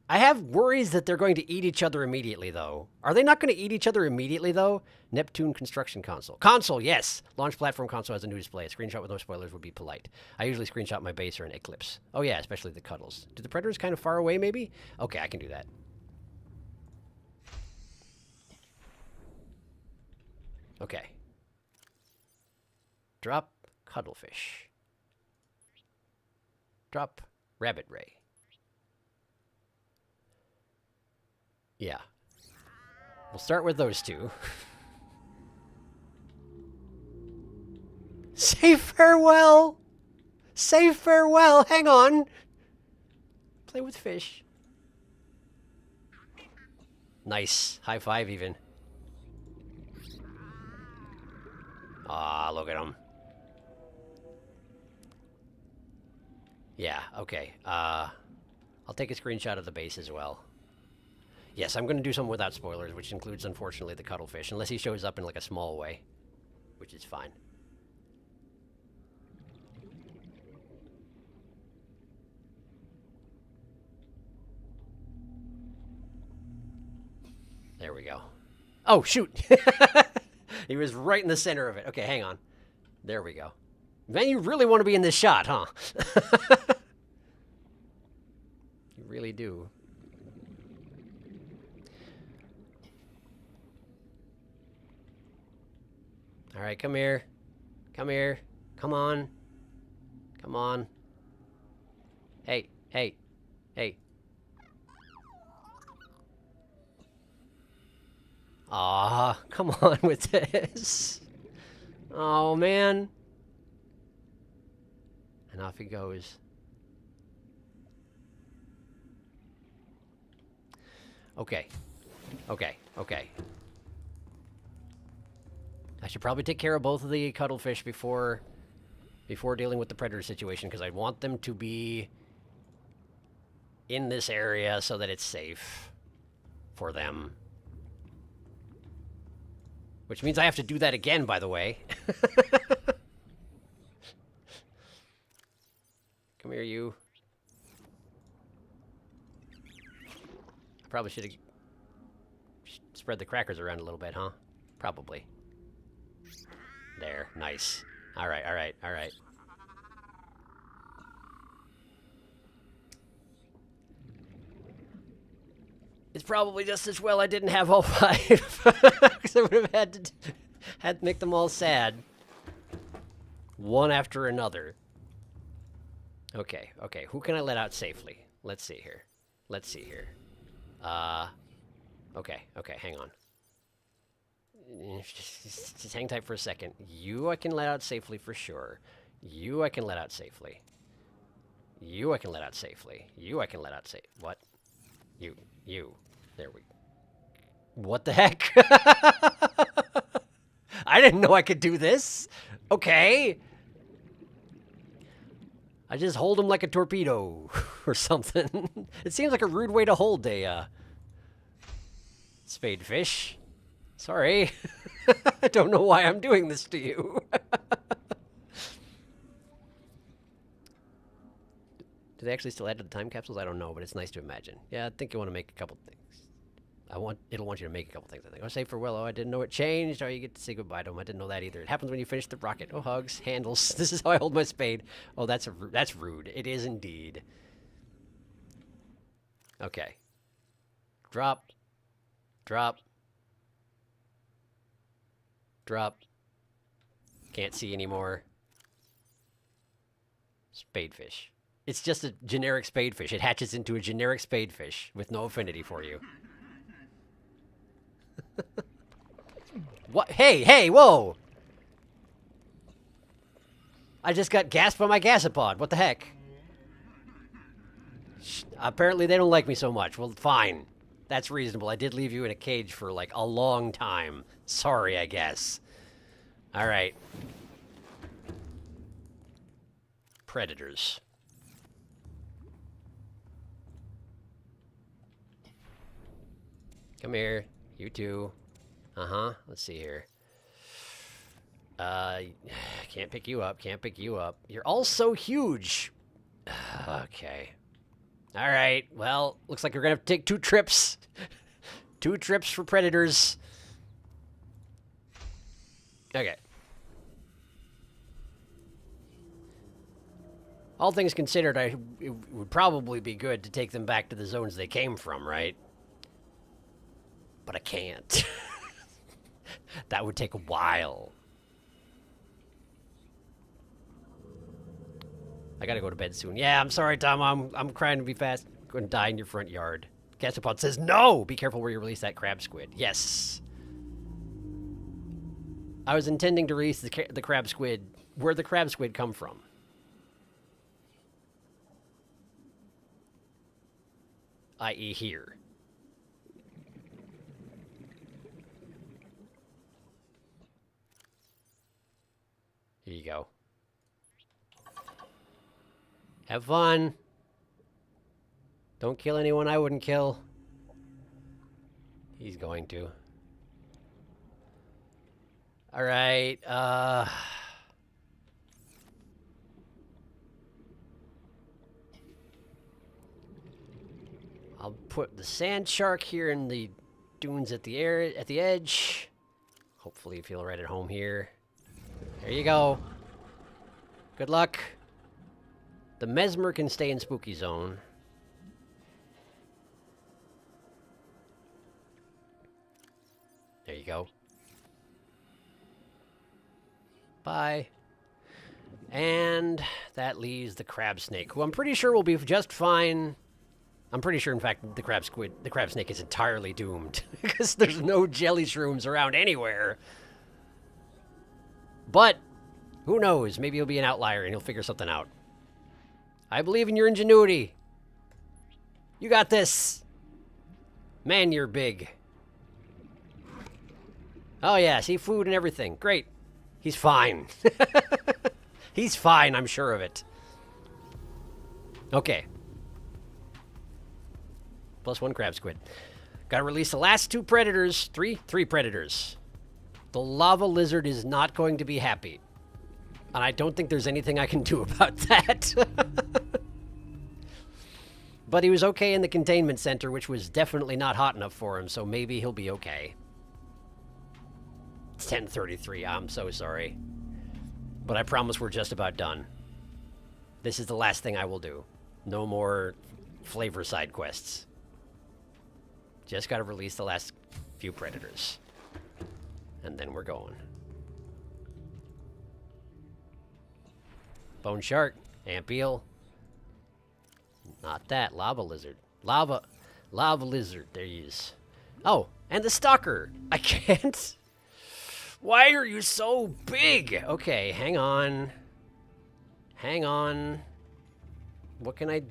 have worries that they're going to eat each other immediately, though. Are they not going to eat each other immediately, though? Neptune Construction Console. Console, yes! Launch platform console has a new display. A screenshot with no spoilers would be polite. I usually screenshot my base or an Eclipse. Oh, yeah, especially the cuddles. Do the predators kind of far away, maybe? Okay, I can do that. Okay. Drop cuttlefish. Drop rabbit ray. Yeah. We'll start with those two. Say farewell! Say farewell! Hang on! Play with fish. Nice. High five, even. Ah, look at him. Yeah, okay. I'll take a screenshot of the base as well. Yes, I'm going to do something without spoilers, which includes, unfortunately, the cuttlefish, unless he shows up in, like, a small way, which is fine. There we go. Oh, shoot! He was right in the center of it. Okay, hang on. There we go. Man, you really want to be in this shot, huh? You really do. All right, come here. Come here. Come on. Come on. Hey, hey, hey. Aw, come on with this. Oh, man. And off he goes. Okay. Okay, okay. I should probably take care of both of the cuttlefish before dealing with the predator situation, because I want them to be in this area so that it's safe for them. Which means I have to do that again, by the way. Come here, you. I probably should have spread the crackers around a little bit, huh? Probably. There, nice. All right, all right, all right. It's probably just as well I didn't have all 5, because I would have had to make them all sad, one after another. Okay, okay. Who can I let out safely? Let's see here. Let's see here. Okay, okay. Hang on. Just hang tight for a second. You I can let out safely for sure. You I can let out safely. You I can let out safely. You I can let out safe. What? You. There we... What the heck? I didn't know I could do this. Okay. I just hold him like a torpedo or something. It seems like a rude way to hold a spadefish. Sorry. I don't know why I'm doing this to you. Do they actually still add to the time capsules? I don't know, but it's nice to imagine. Yeah, I think you want to make a couple things. It'll want you to make a couple things, I think. Oh, say farewell. Oh, I didn't know it changed. Oh, you get to say goodbye to him. I didn't know that either. It happens when you finish the rocket. Oh, hugs, handles. This is how I hold my spade. Oh, that's rude. It is indeed. Okay. Drop. Drop. Drop. Can't see anymore. Spadefish. It's just a generic spadefish. It hatches into a generic spadefish with no affinity for you. What? Hey, hey, whoa! I just got gassed by my gasopod. What the heck? Apparently they don't like me so much. Well, fine. That's reasonable. I did leave you in a cage for, like, a long time. Sorry, I guess. Alright. predators. Come here. You too. Uh-huh. Let's see here. Can't pick you up. Can't pick you up. You're all so huge. Okay. All right. Well, looks like we're going to have to take 2 trips. 2 trips for predators. Okay. All things considered, it would probably be good to take them back to the zones they came from, right? But I can't. That would take a while. I gotta go to bed soon. Yeah, I'm sorry, Tom. I'm crying to be fast. I'm going to die in your front yard. Gastropod says, no! Be careful where you release that crab squid. Yes. I was intending to release the crab squid. Where'd the crab squid come from? I.e. here. Here you go. Have fun. Don't kill anyone I wouldn't kill. He's going to. All right. I'll put the sand shark here in the dunes at the edge. Hopefully you feel right at home here. There you go. Good luck. The mesmer can stay in spooky zone. There you go. Bye. And that leaves the crab snake, who I'm pretty sure will be just fine. I'm pretty sure, in fact, the crab snake is entirely doomed because there's no jelly shrooms around anywhere. But who knows? Maybe he'll be an outlier and he'll figure something out. I believe in your ingenuity. You got this. Man, you're big. Oh yeah, see, food and everything. Great. He's fine. He's fine, I'm sure of it. Okay. +1 crab squid. Gotta release the last 2 predators. 3 predators. The lava lizard is not going to be happy. And I don't think there's anything I can do about that. But he was okay in the containment center, which was definitely not hot enough for him, so maybe he'll be okay. It's 10:33. I'm so sorry. But I promise we're just about done. This is the last thing I will do. No more flavor side quests. Just gotta release the last few predators. And then we're going. Bone shark. Ant eel. Not that. Lava lizard. Lava lizard. There he is. Oh, and the stalker. I can't. Why are you so big? Okay, hang on. Hang on. What can I...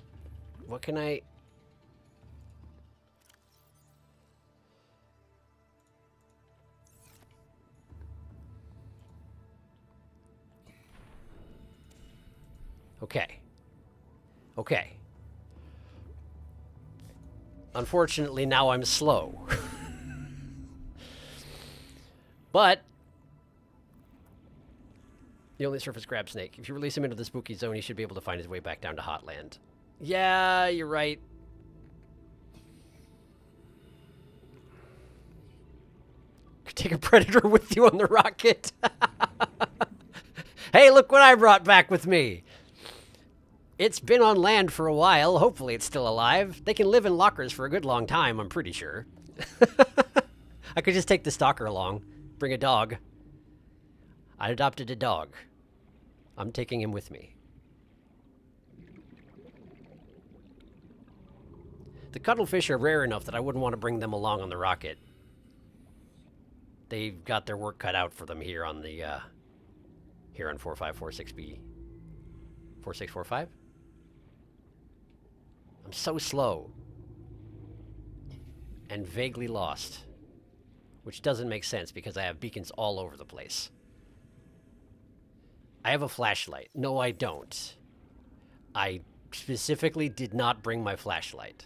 Okay. Okay. Unfortunately, now I'm slow. But the only surface crab snake. If you release him into the spooky zone, he should be able to find his way back down to Hotland. Yeah, you're right. Could take a predator with you on the rocket. Hey, look what I brought back with me. It's been on land for a while. Hopefully it's still alive. They can live in lockers for a good long time, I'm pretty sure. I could just take the stalker along. Bring a dog. I adopted a dog. I'm taking him with me. The cuttlefish are rare enough that I wouldn't want to bring them along on the rocket. They've got their work cut out for them here on the, here on 4546B. 4645? I'm so slow. And vaguely lost. Which doesn't make sense because I have beacons all over the place. I have a flashlight. No, I don't. I specifically did not bring my flashlight.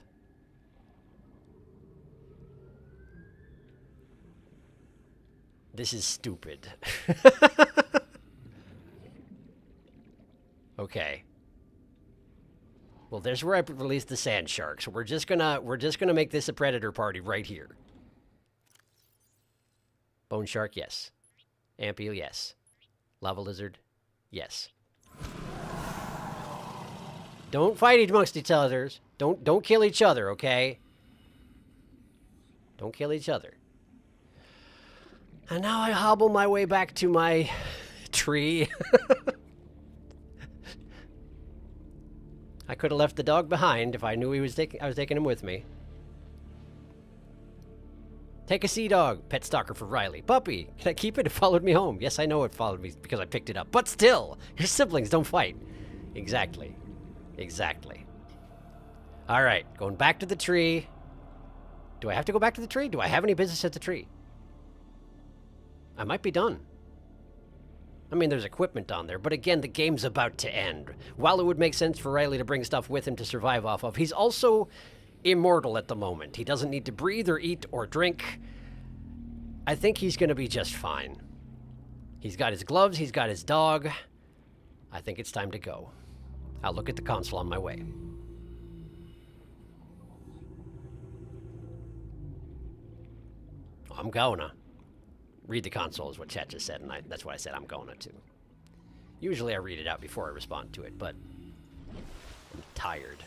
This is stupid. Okay. Well, there's where I released the sand shark. So we're just gonna make this a predator party right here. Bone shark, yes. Ampeel, yes. Lava lizard, yes. Don't fight amongst each others. Don't kill each other, okay? Don't kill each other. And now I hobble my way back to my tree. I could have left the dog behind if I knew I was taking him with me. Take a sea dog. Pet stalker for Riley. Puppy. Can I keep it? It followed me home. Yes, I know it followed me because I picked it up. But still, your siblings don't fight. Exactly. Exactly. All right, going back to the tree. Do I have to go back to the tree? Do I have any business at the tree? I might be done. I mean, there's equipment on there, but again, the game's about to end. While it would make sense for Riley to bring stuff with him to survive off of, he's also immortal at the moment. He doesn't need to breathe or eat or drink. I think he's going to be just fine. He's got his gloves, he's got his dog. I think it's time to go. I'll look at the console on my way. I'm gonna. Read the console is what chat just said, and that's what I said I'm gonna to. Usually I read it out before I respond to it, but I'm tired.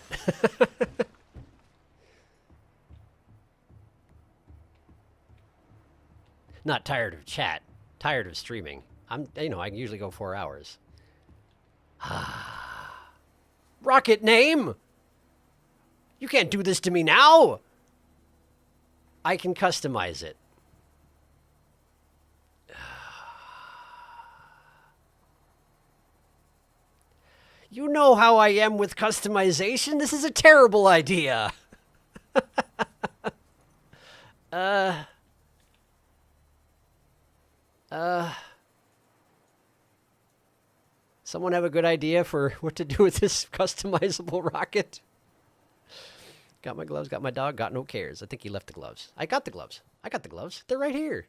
Not tired of chat, tired of streaming. I can usually go 4 hours. Rocket name! You can't do this to me now! I can customize it. You know how I am with customization. This is a terrible idea. Someone have a good idea for what to do with this customizable rocket? Got my gloves, got my dog, got no cares. I think he left the gloves. I got the gloves. I got the gloves. They're right here.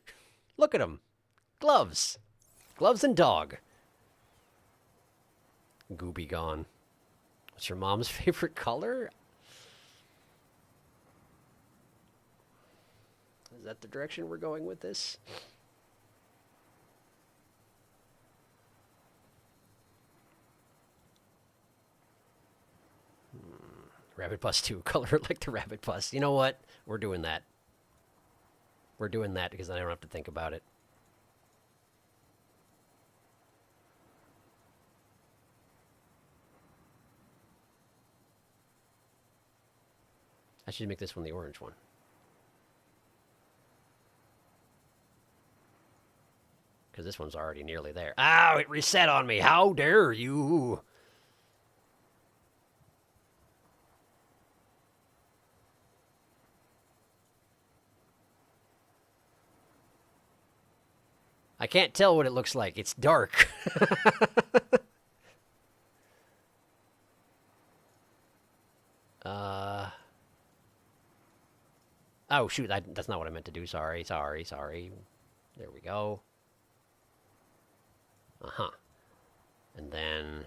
Look at them. Gloves. Gloves and dog. Gooby gone. What's your mom's favorite color? Is that the direction we're going with this? Rabbit Bus 2. Color like the Rabbit Bus. You know what? We're doing that. We're doing that because then I don't have to think about it. I should make this one the orange one. Because this one's already nearly there. Ow, it reset on me. How dare you? I can't tell what it looks like. It's dark. Oh, shoot. That's not what I meant to do. Sorry. There we go. Uh-huh. And then...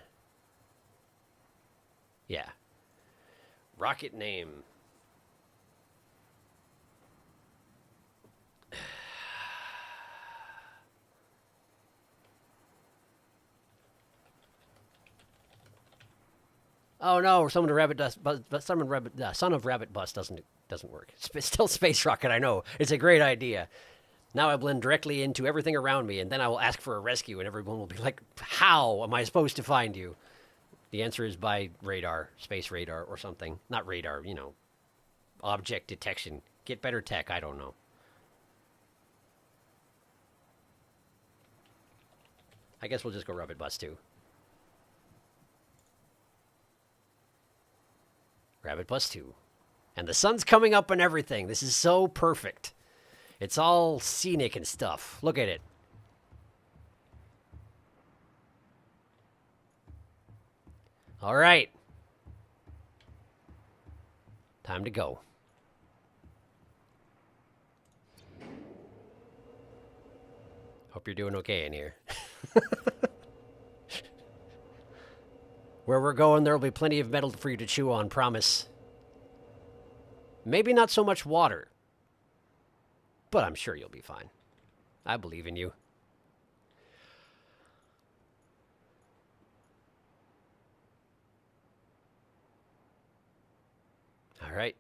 yeah. Rocket name. Oh no! Son of Rabbit Bus doesn't work. It's still Space Rocket. I know it's a great idea. Now I blend directly into everything around me, and then I will ask for a rescue, and everyone will be like, "How am I supposed to find you?" The answer is by radar, space radar, or something. Not radar, you know, object detection. Get better tech. I don't know. I guess we'll just go Rabbit Bus 2. Rabbit Bus 2. And the sun's coming up and everything. This is so perfect. It's all scenic and stuff. Look at it. All right. Time to go. Hope you're doing okay in here. Where we're going, there will be plenty of metal for you to chew on, promise. Maybe not so much water. But I'm sure you'll be fine. I believe in you. All right.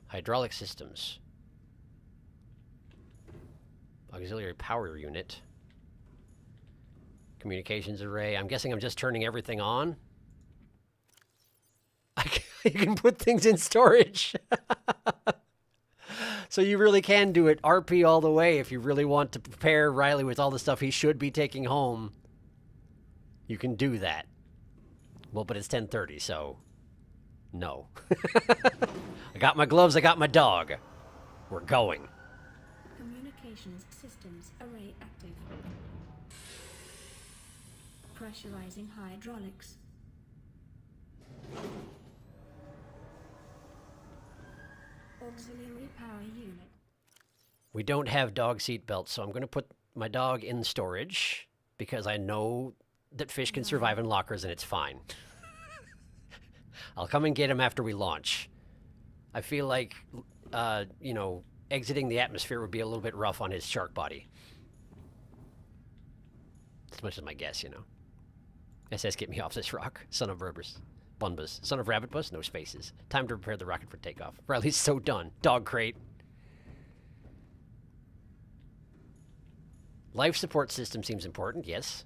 Hydraulic systems. Auxiliary power unit. Communications array. I'm guessing I'm just turning everything on. You can put things in storage. So you really can do it RP all the way if you really want to prepare Riley with all the stuff he should be taking home. You can do that. Well, but it's 10:30, so no. I got my gloves, I got my dog. We're going. Communications systems array active. Pressurizing hydraulics. Auxiliary power unit. We don't have dog seat belts, so I'm going to put my dog in storage because I know that fish can survive in lockers and it's fine. I'll come and get him after we launch. I feel like, you know, exiting the atmosphere would be a little bit rough on his shark body. As much as my guess, you know. SS, get me off this rock. Son of Berbers. Bunbus. Son of Rabbit Bus, no spaces. Time to prepare the rocket for takeoff. Riley's so done. Dog crate. Life support system seems important, yes.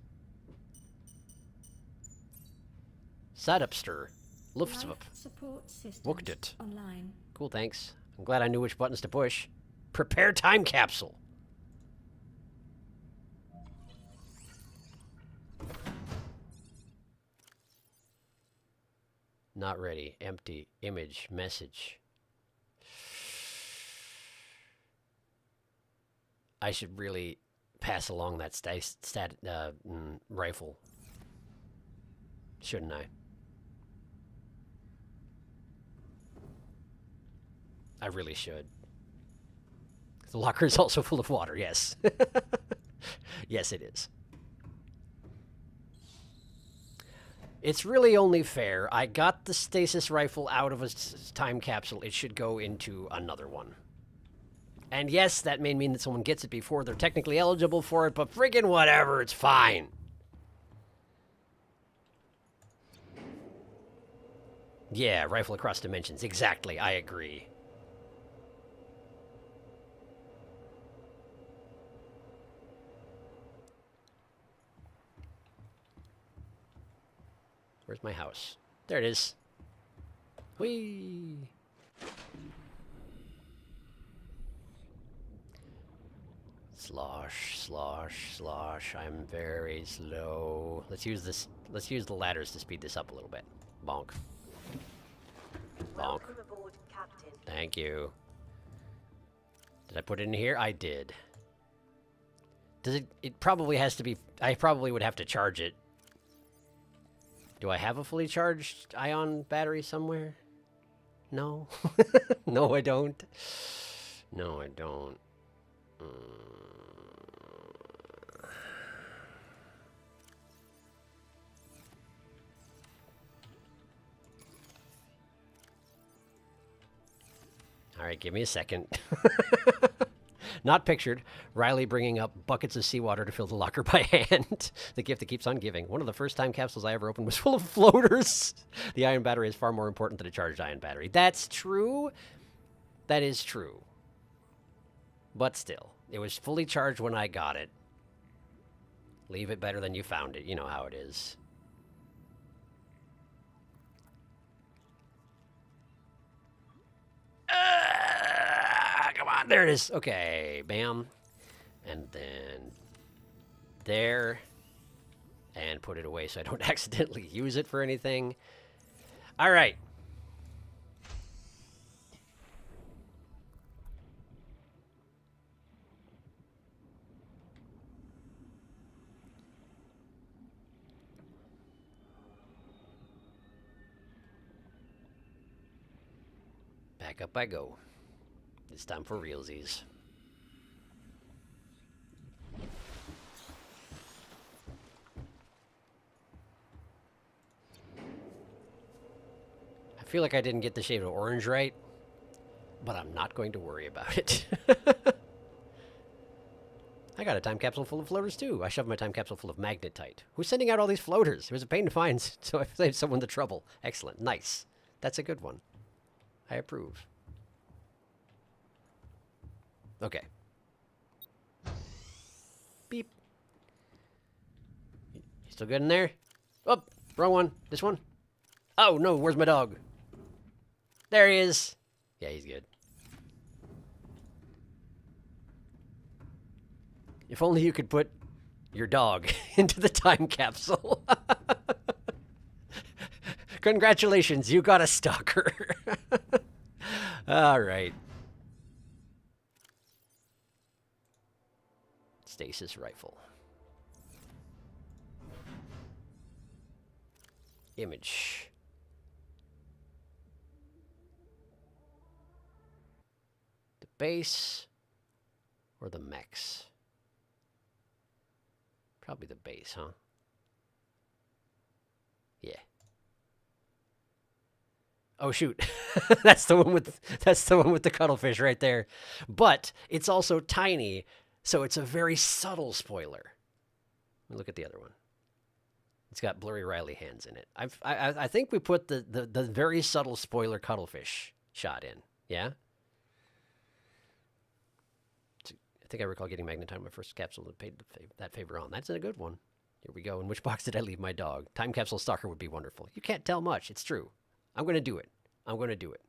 Sadupster. Luftsvup. Life support systems Looked it. online. Cool, thanks. I'm glad I knew which buttons to push. Prepare time capsule. Not ready. Empty. Image. Message. I should really pass along that rifle. Shouldn't I? I really should. The locker is also full of water, yes. Yes, it is. It's really only fair. I got the stasis rifle out of a time capsule. It should go into another one. And yes, that may mean that someone gets it before they're technically eligible for it, but friggin' whatever, it's fine. Yeah, rifle across dimensions. Exactly, I agree. Where's my house? There it is. Whee! Slosh, slosh, slosh. I'm very slow. Let's use this. Let's use the ladders to speed this up a little bit. Bonk. Bonk. Welcome aboard, Captain. Thank you. Did I put it in here? I did. Does it? It probably has to be. I probably would have to charge it. Do I have a fully charged ion battery somewhere? No. No, I don't. No, I don't. All right, give me a second. Not pictured. Riley bringing up buckets of seawater to fill the locker by hand. The gift that keeps on giving. One of the first time capsules I ever opened was full of floaters. The ion battery is far more important than a charged ion battery. That's true. That is true. But still, it was fully charged when I got it. Leave it better than you found it. You know how it is. Come on, there it is. Okay, bam. And then there. And put it away so I don't accidentally use it for anything. All right. Back up I go. It's time for realsies. I feel like I didn't get the shade of orange right, but I'm not going to worry about it. I got a time capsule full of floaters too. I shoved my time capsule full of magnetite. Who's sending out all these floaters? It was a pain to find, so I saved someone the trouble. Excellent. Nice. That's a good one. I approve. Okay. Beep. You still good in there? Oh, wrong one. This one? Oh, no. Where's my dog? There he is. Yeah, he's good. If only you could put your dog into the time capsule. Congratulations, you got a stalker. All right. Stasis rifle. Image. The base or the mechs? Probably the base, huh? Yeah. Oh shoot. That's the one with the cuttlefish right there. But it's also tiny, so it's a very subtle spoiler. Let me look at the other one. It's got Blurry Riley hands in it. I think we put the very subtle spoiler cuttlefish shot in. Yeah? I think I recall getting magnetite on my first capsule and paid that favor on. That's a good one. Here we go. In which box did I leave my dog? Time capsule stalker would be wonderful. You can't tell much. It's true. I'm going to do it. I'm going to do it.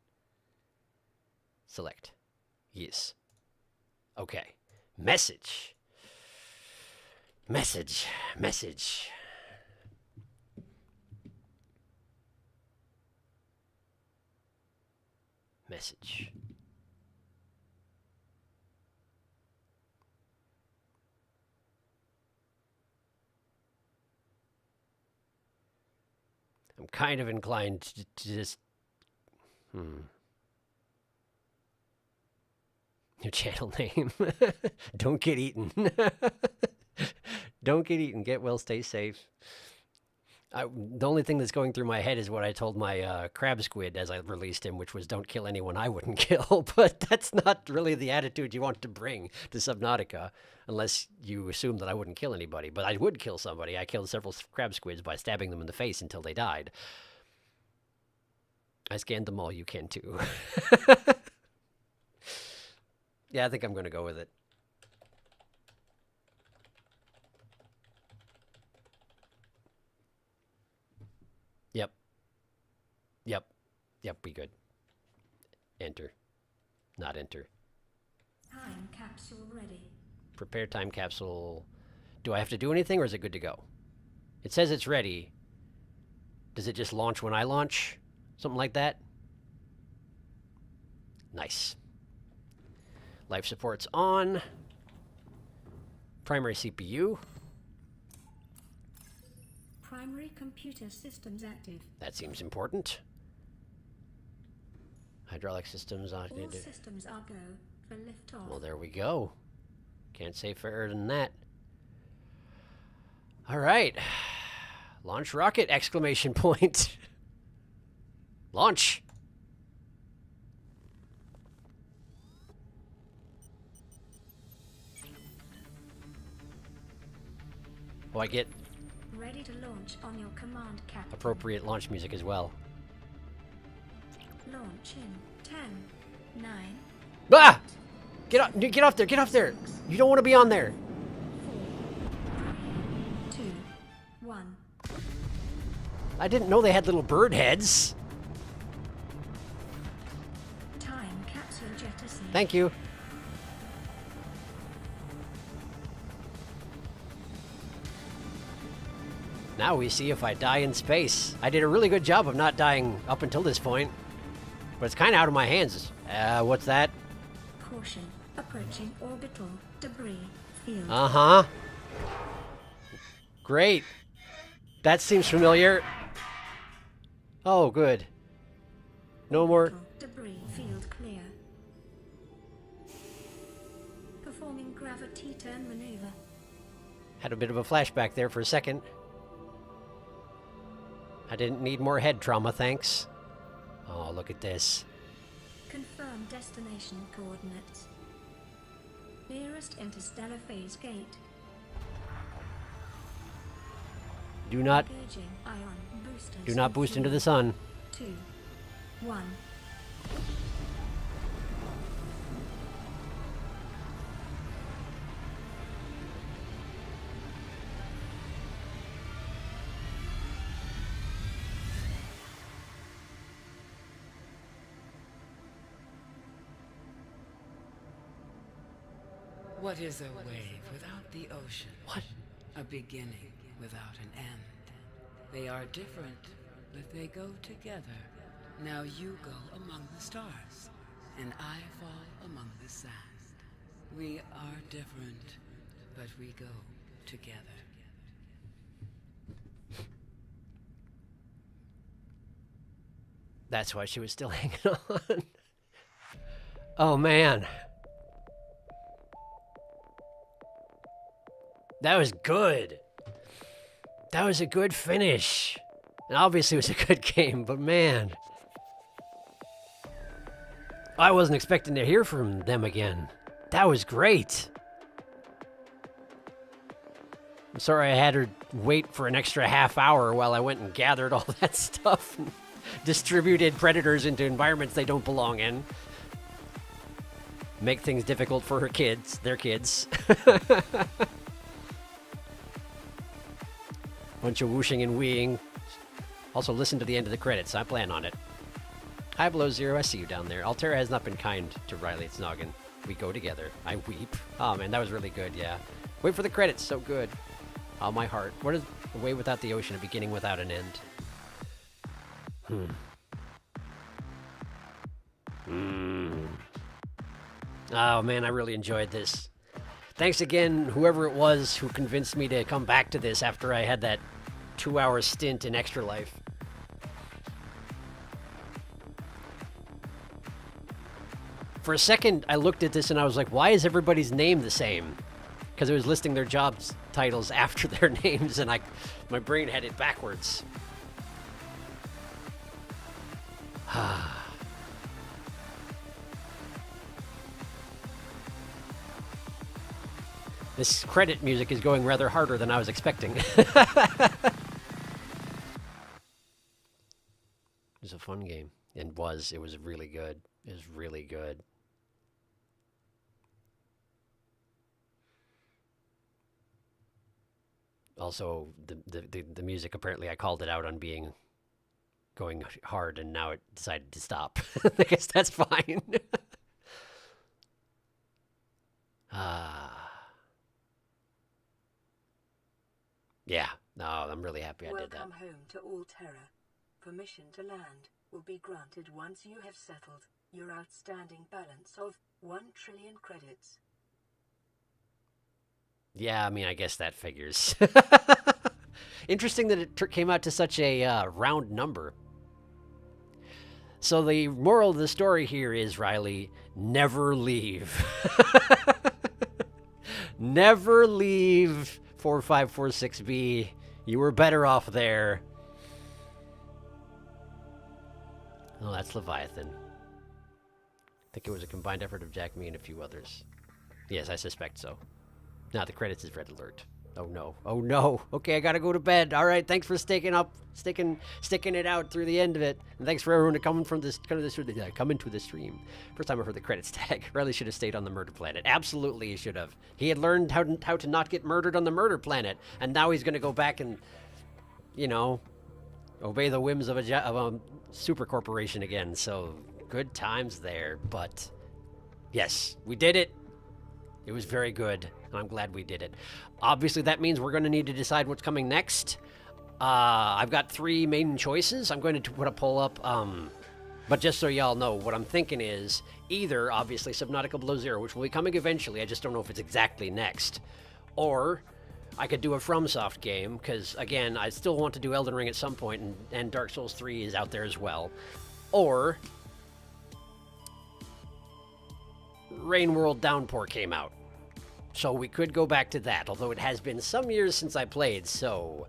Select. Yes. Okay. Message. Message. Message. Message. I'm kind of inclined to just... New channel name. Don't get eaten. Don't get eaten. Get well, stay safe. The only thing that's going through my head is what I told my crab squid as I released him, which was don't kill anyone I wouldn't kill. But that's not really the attitude you want to bring to Subnautica, unless you assume that I wouldn't kill anybody. But I would kill somebody. I killed several crab squids by stabbing them in the face until they died. I scanned them all. You can too. Yeah, I think I'm going to go with it. Yep. Yep. Yep, we good. Enter. Not enter. Time capsule ready. Prepare time capsule. Do I have to do anything or is it good to go? It says it's ready. Does it just launch when I launch? Something like that? Nice. Life support's on. Primary CPU. Primary computer systems active. That seems important. Hydraulic systems on. All systems are go for liftoff. Well, there we go. Can't say fairer than that. All right. Launch rocket! Exclamation point. Launch. Oh, I get Ready to launch on your command, Captain. appropriate launch music as well. Launch in 10, 9, Ah! Get off there! Get off there! You don't want to be on there. 4, 2, 1. I didn't know they had little bird heads. Time capsule jettisoned. Thank you. Now we see if I die in space. I did a really good job of not dying up until this point. But it's kind of out of my hands. What's that? Caution. Approaching orbital debris field. Uh-huh. Great. That seems familiar. Oh, good. No more. Orbital debris field closed. performing gravity turn maneuver. Had a bit of a flashback there for a second. I didn't need more head trauma, thanks. Oh, look at this. Confirm destination coordinates. Nearest interstellar phase gate. Do not Engaging ion boosters. do not boost into the sun. 2, 1. What is a wave without the ocean? What? A beginning without an end. They are different, but they go together. Now you go among the stars, and I fall among the sand. We are different, but we go together. That's why she was still hanging on. Oh, man. That was good. That was a good finish. And obviously it was a good game, but man. I wasn't expecting to hear from them again. That was great. I'm sorry I had her wait for an extra half hour while I went and gathered all that stuff and distributed predators into environments they don't belong in. Make things difficult for her kids, their kids. Bunch of whooshing and weeing. Also, listen to the end of the credits. I plan on it. Hi, Below Zero. I see you down there. Altera has not been kind to Riley. It's Noggin. We go together. I weep. Oh, man, that was really good, yeah. Wait for the credits. So good. Oh, my heart. What is a way without the ocean, a beginning without an end? Oh, man, I really enjoyed this. Thanks again, whoever it was who convinced me to come back to this after I had that 2-hour stint in Extra Life. For a second, I looked at this and I was like, why is everybody's name the same? Because it was listing their jobs titles after their names, and my brain had it backwards. This credit music is going rather harder than I was expecting. It was a fun game. It was really good. It was really good. Also, the music, apparently I called it out on being going hard, and now it decided to stop. I guess that's fine. Yeah, no, I'm really happy I did that. Welcome home to Altera. Permission to land will be granted once you have settled your outstanding balance of 1 trillion credits. Yeah, I mean, I guess that figures. Interesting that it came out to such a round number. So the moral of the story here is, Riley, never leave. Never leave 4546B. You were better off there. Oh, that's Leviathan. I think it was a combined effort of Jack, me, and a few others. Yes, I suspect so. Now the credits is red alert. Oh no. Oh no. Okay, I gotta go to bed. All right, thanks for sticking it out through the end of it. And thanks for everyone coming to the stream. First time I heard the credits tag. Riley should have stayed on the murder planet. Absolutely he should have. He had learned how to not get murdered on the murder planet. And now he's gonna go back and, you know, obey the whims of a super corporation again. So good times there. But yes, we did it. It was very good, and I'm glad we did it. Obviously, that means we're going to need to decide what's coming next. I've got 3 main choices. I'm going to put a poll up, but just so y'all know, what I'm thinking is either, obviously, Subnautica Below Zero, which will be coming eventually. I just don't know if it's exactly next. Or I could do a FromSoft game, because, again, I still want to do Elden Ring at some point, and Dark Souls 3 is out there as well. Or Rain World Downpour came out. So we could go back to that, although it has been some years since I played, so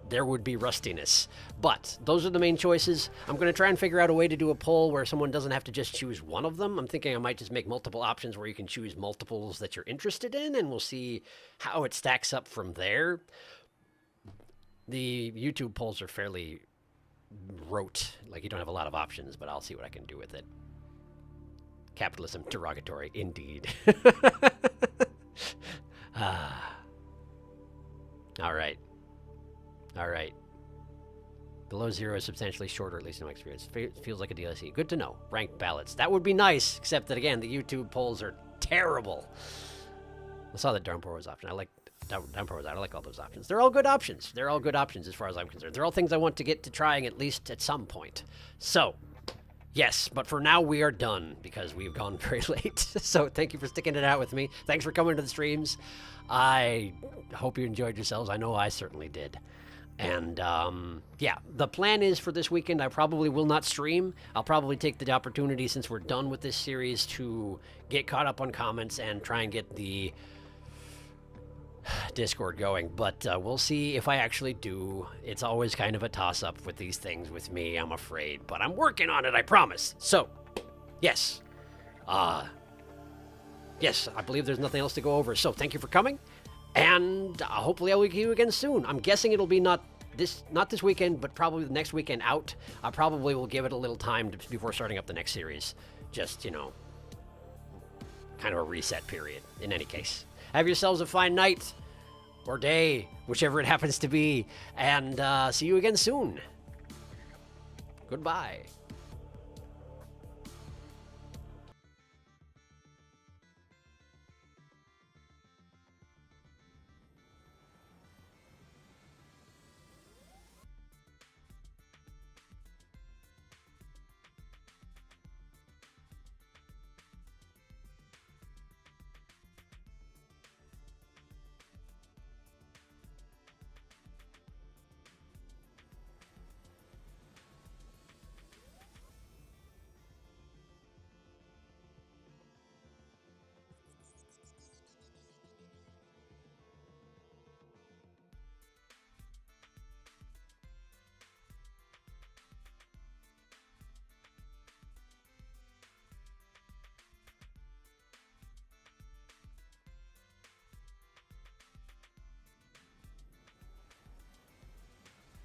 there would be rustiness. But those are the main choices. I'm going to try and figure out a way to do a poll where someone doesn't have to just choose one of them. I'm thinking I might just make multiple options where you can choose multiples that you're interested in, and we'll see how it stacks up from there. The YouTube polls are fairly rote. Like, you don't have a lot of options, but I'll see what I can do with it. Capitalism derogatory, indeed. All right. All right. Below zero is substantially shorter, at least in my experience. Feels like a DLC. Good to know. Ranked ballots. That would be nice, except that, again, the YouTube polls are terrible. I saw that Downpour was option. I like Downpour was out. I like all those options. They're all good options. They're all good options as far as I'm concerned. They're all things I want to get to trying at least at some point. So, yes, but for now we are done because we've gone very late. So thank you for sticking it out with me. Thanks for coming to the streams. I hope you enjoyed yourselves. I know I certainly did. And, yeah, the plan is for this weekend, I probably will not stream. I'll probably take the opportunity, since we're done with this series, to get caught up on comments and try and get the Discord going. But we'll see if I actually do. It's always kind of a toss-up with these things with me, I'm afraid. But I'm working on it, I promise. So, yes. Yes, I believe there's nothing else to go over. So, thank you for coming. And hopefully I will see you again soon. I'm guessing it'll be not this weekend, but probably the next weekend out. I probably will give it a little time before starting up the next series. Just, you know, kind of a reset period in any case. Have yourselves a fine night or day, whichever it happens to be. And see you again soon. Goodbye.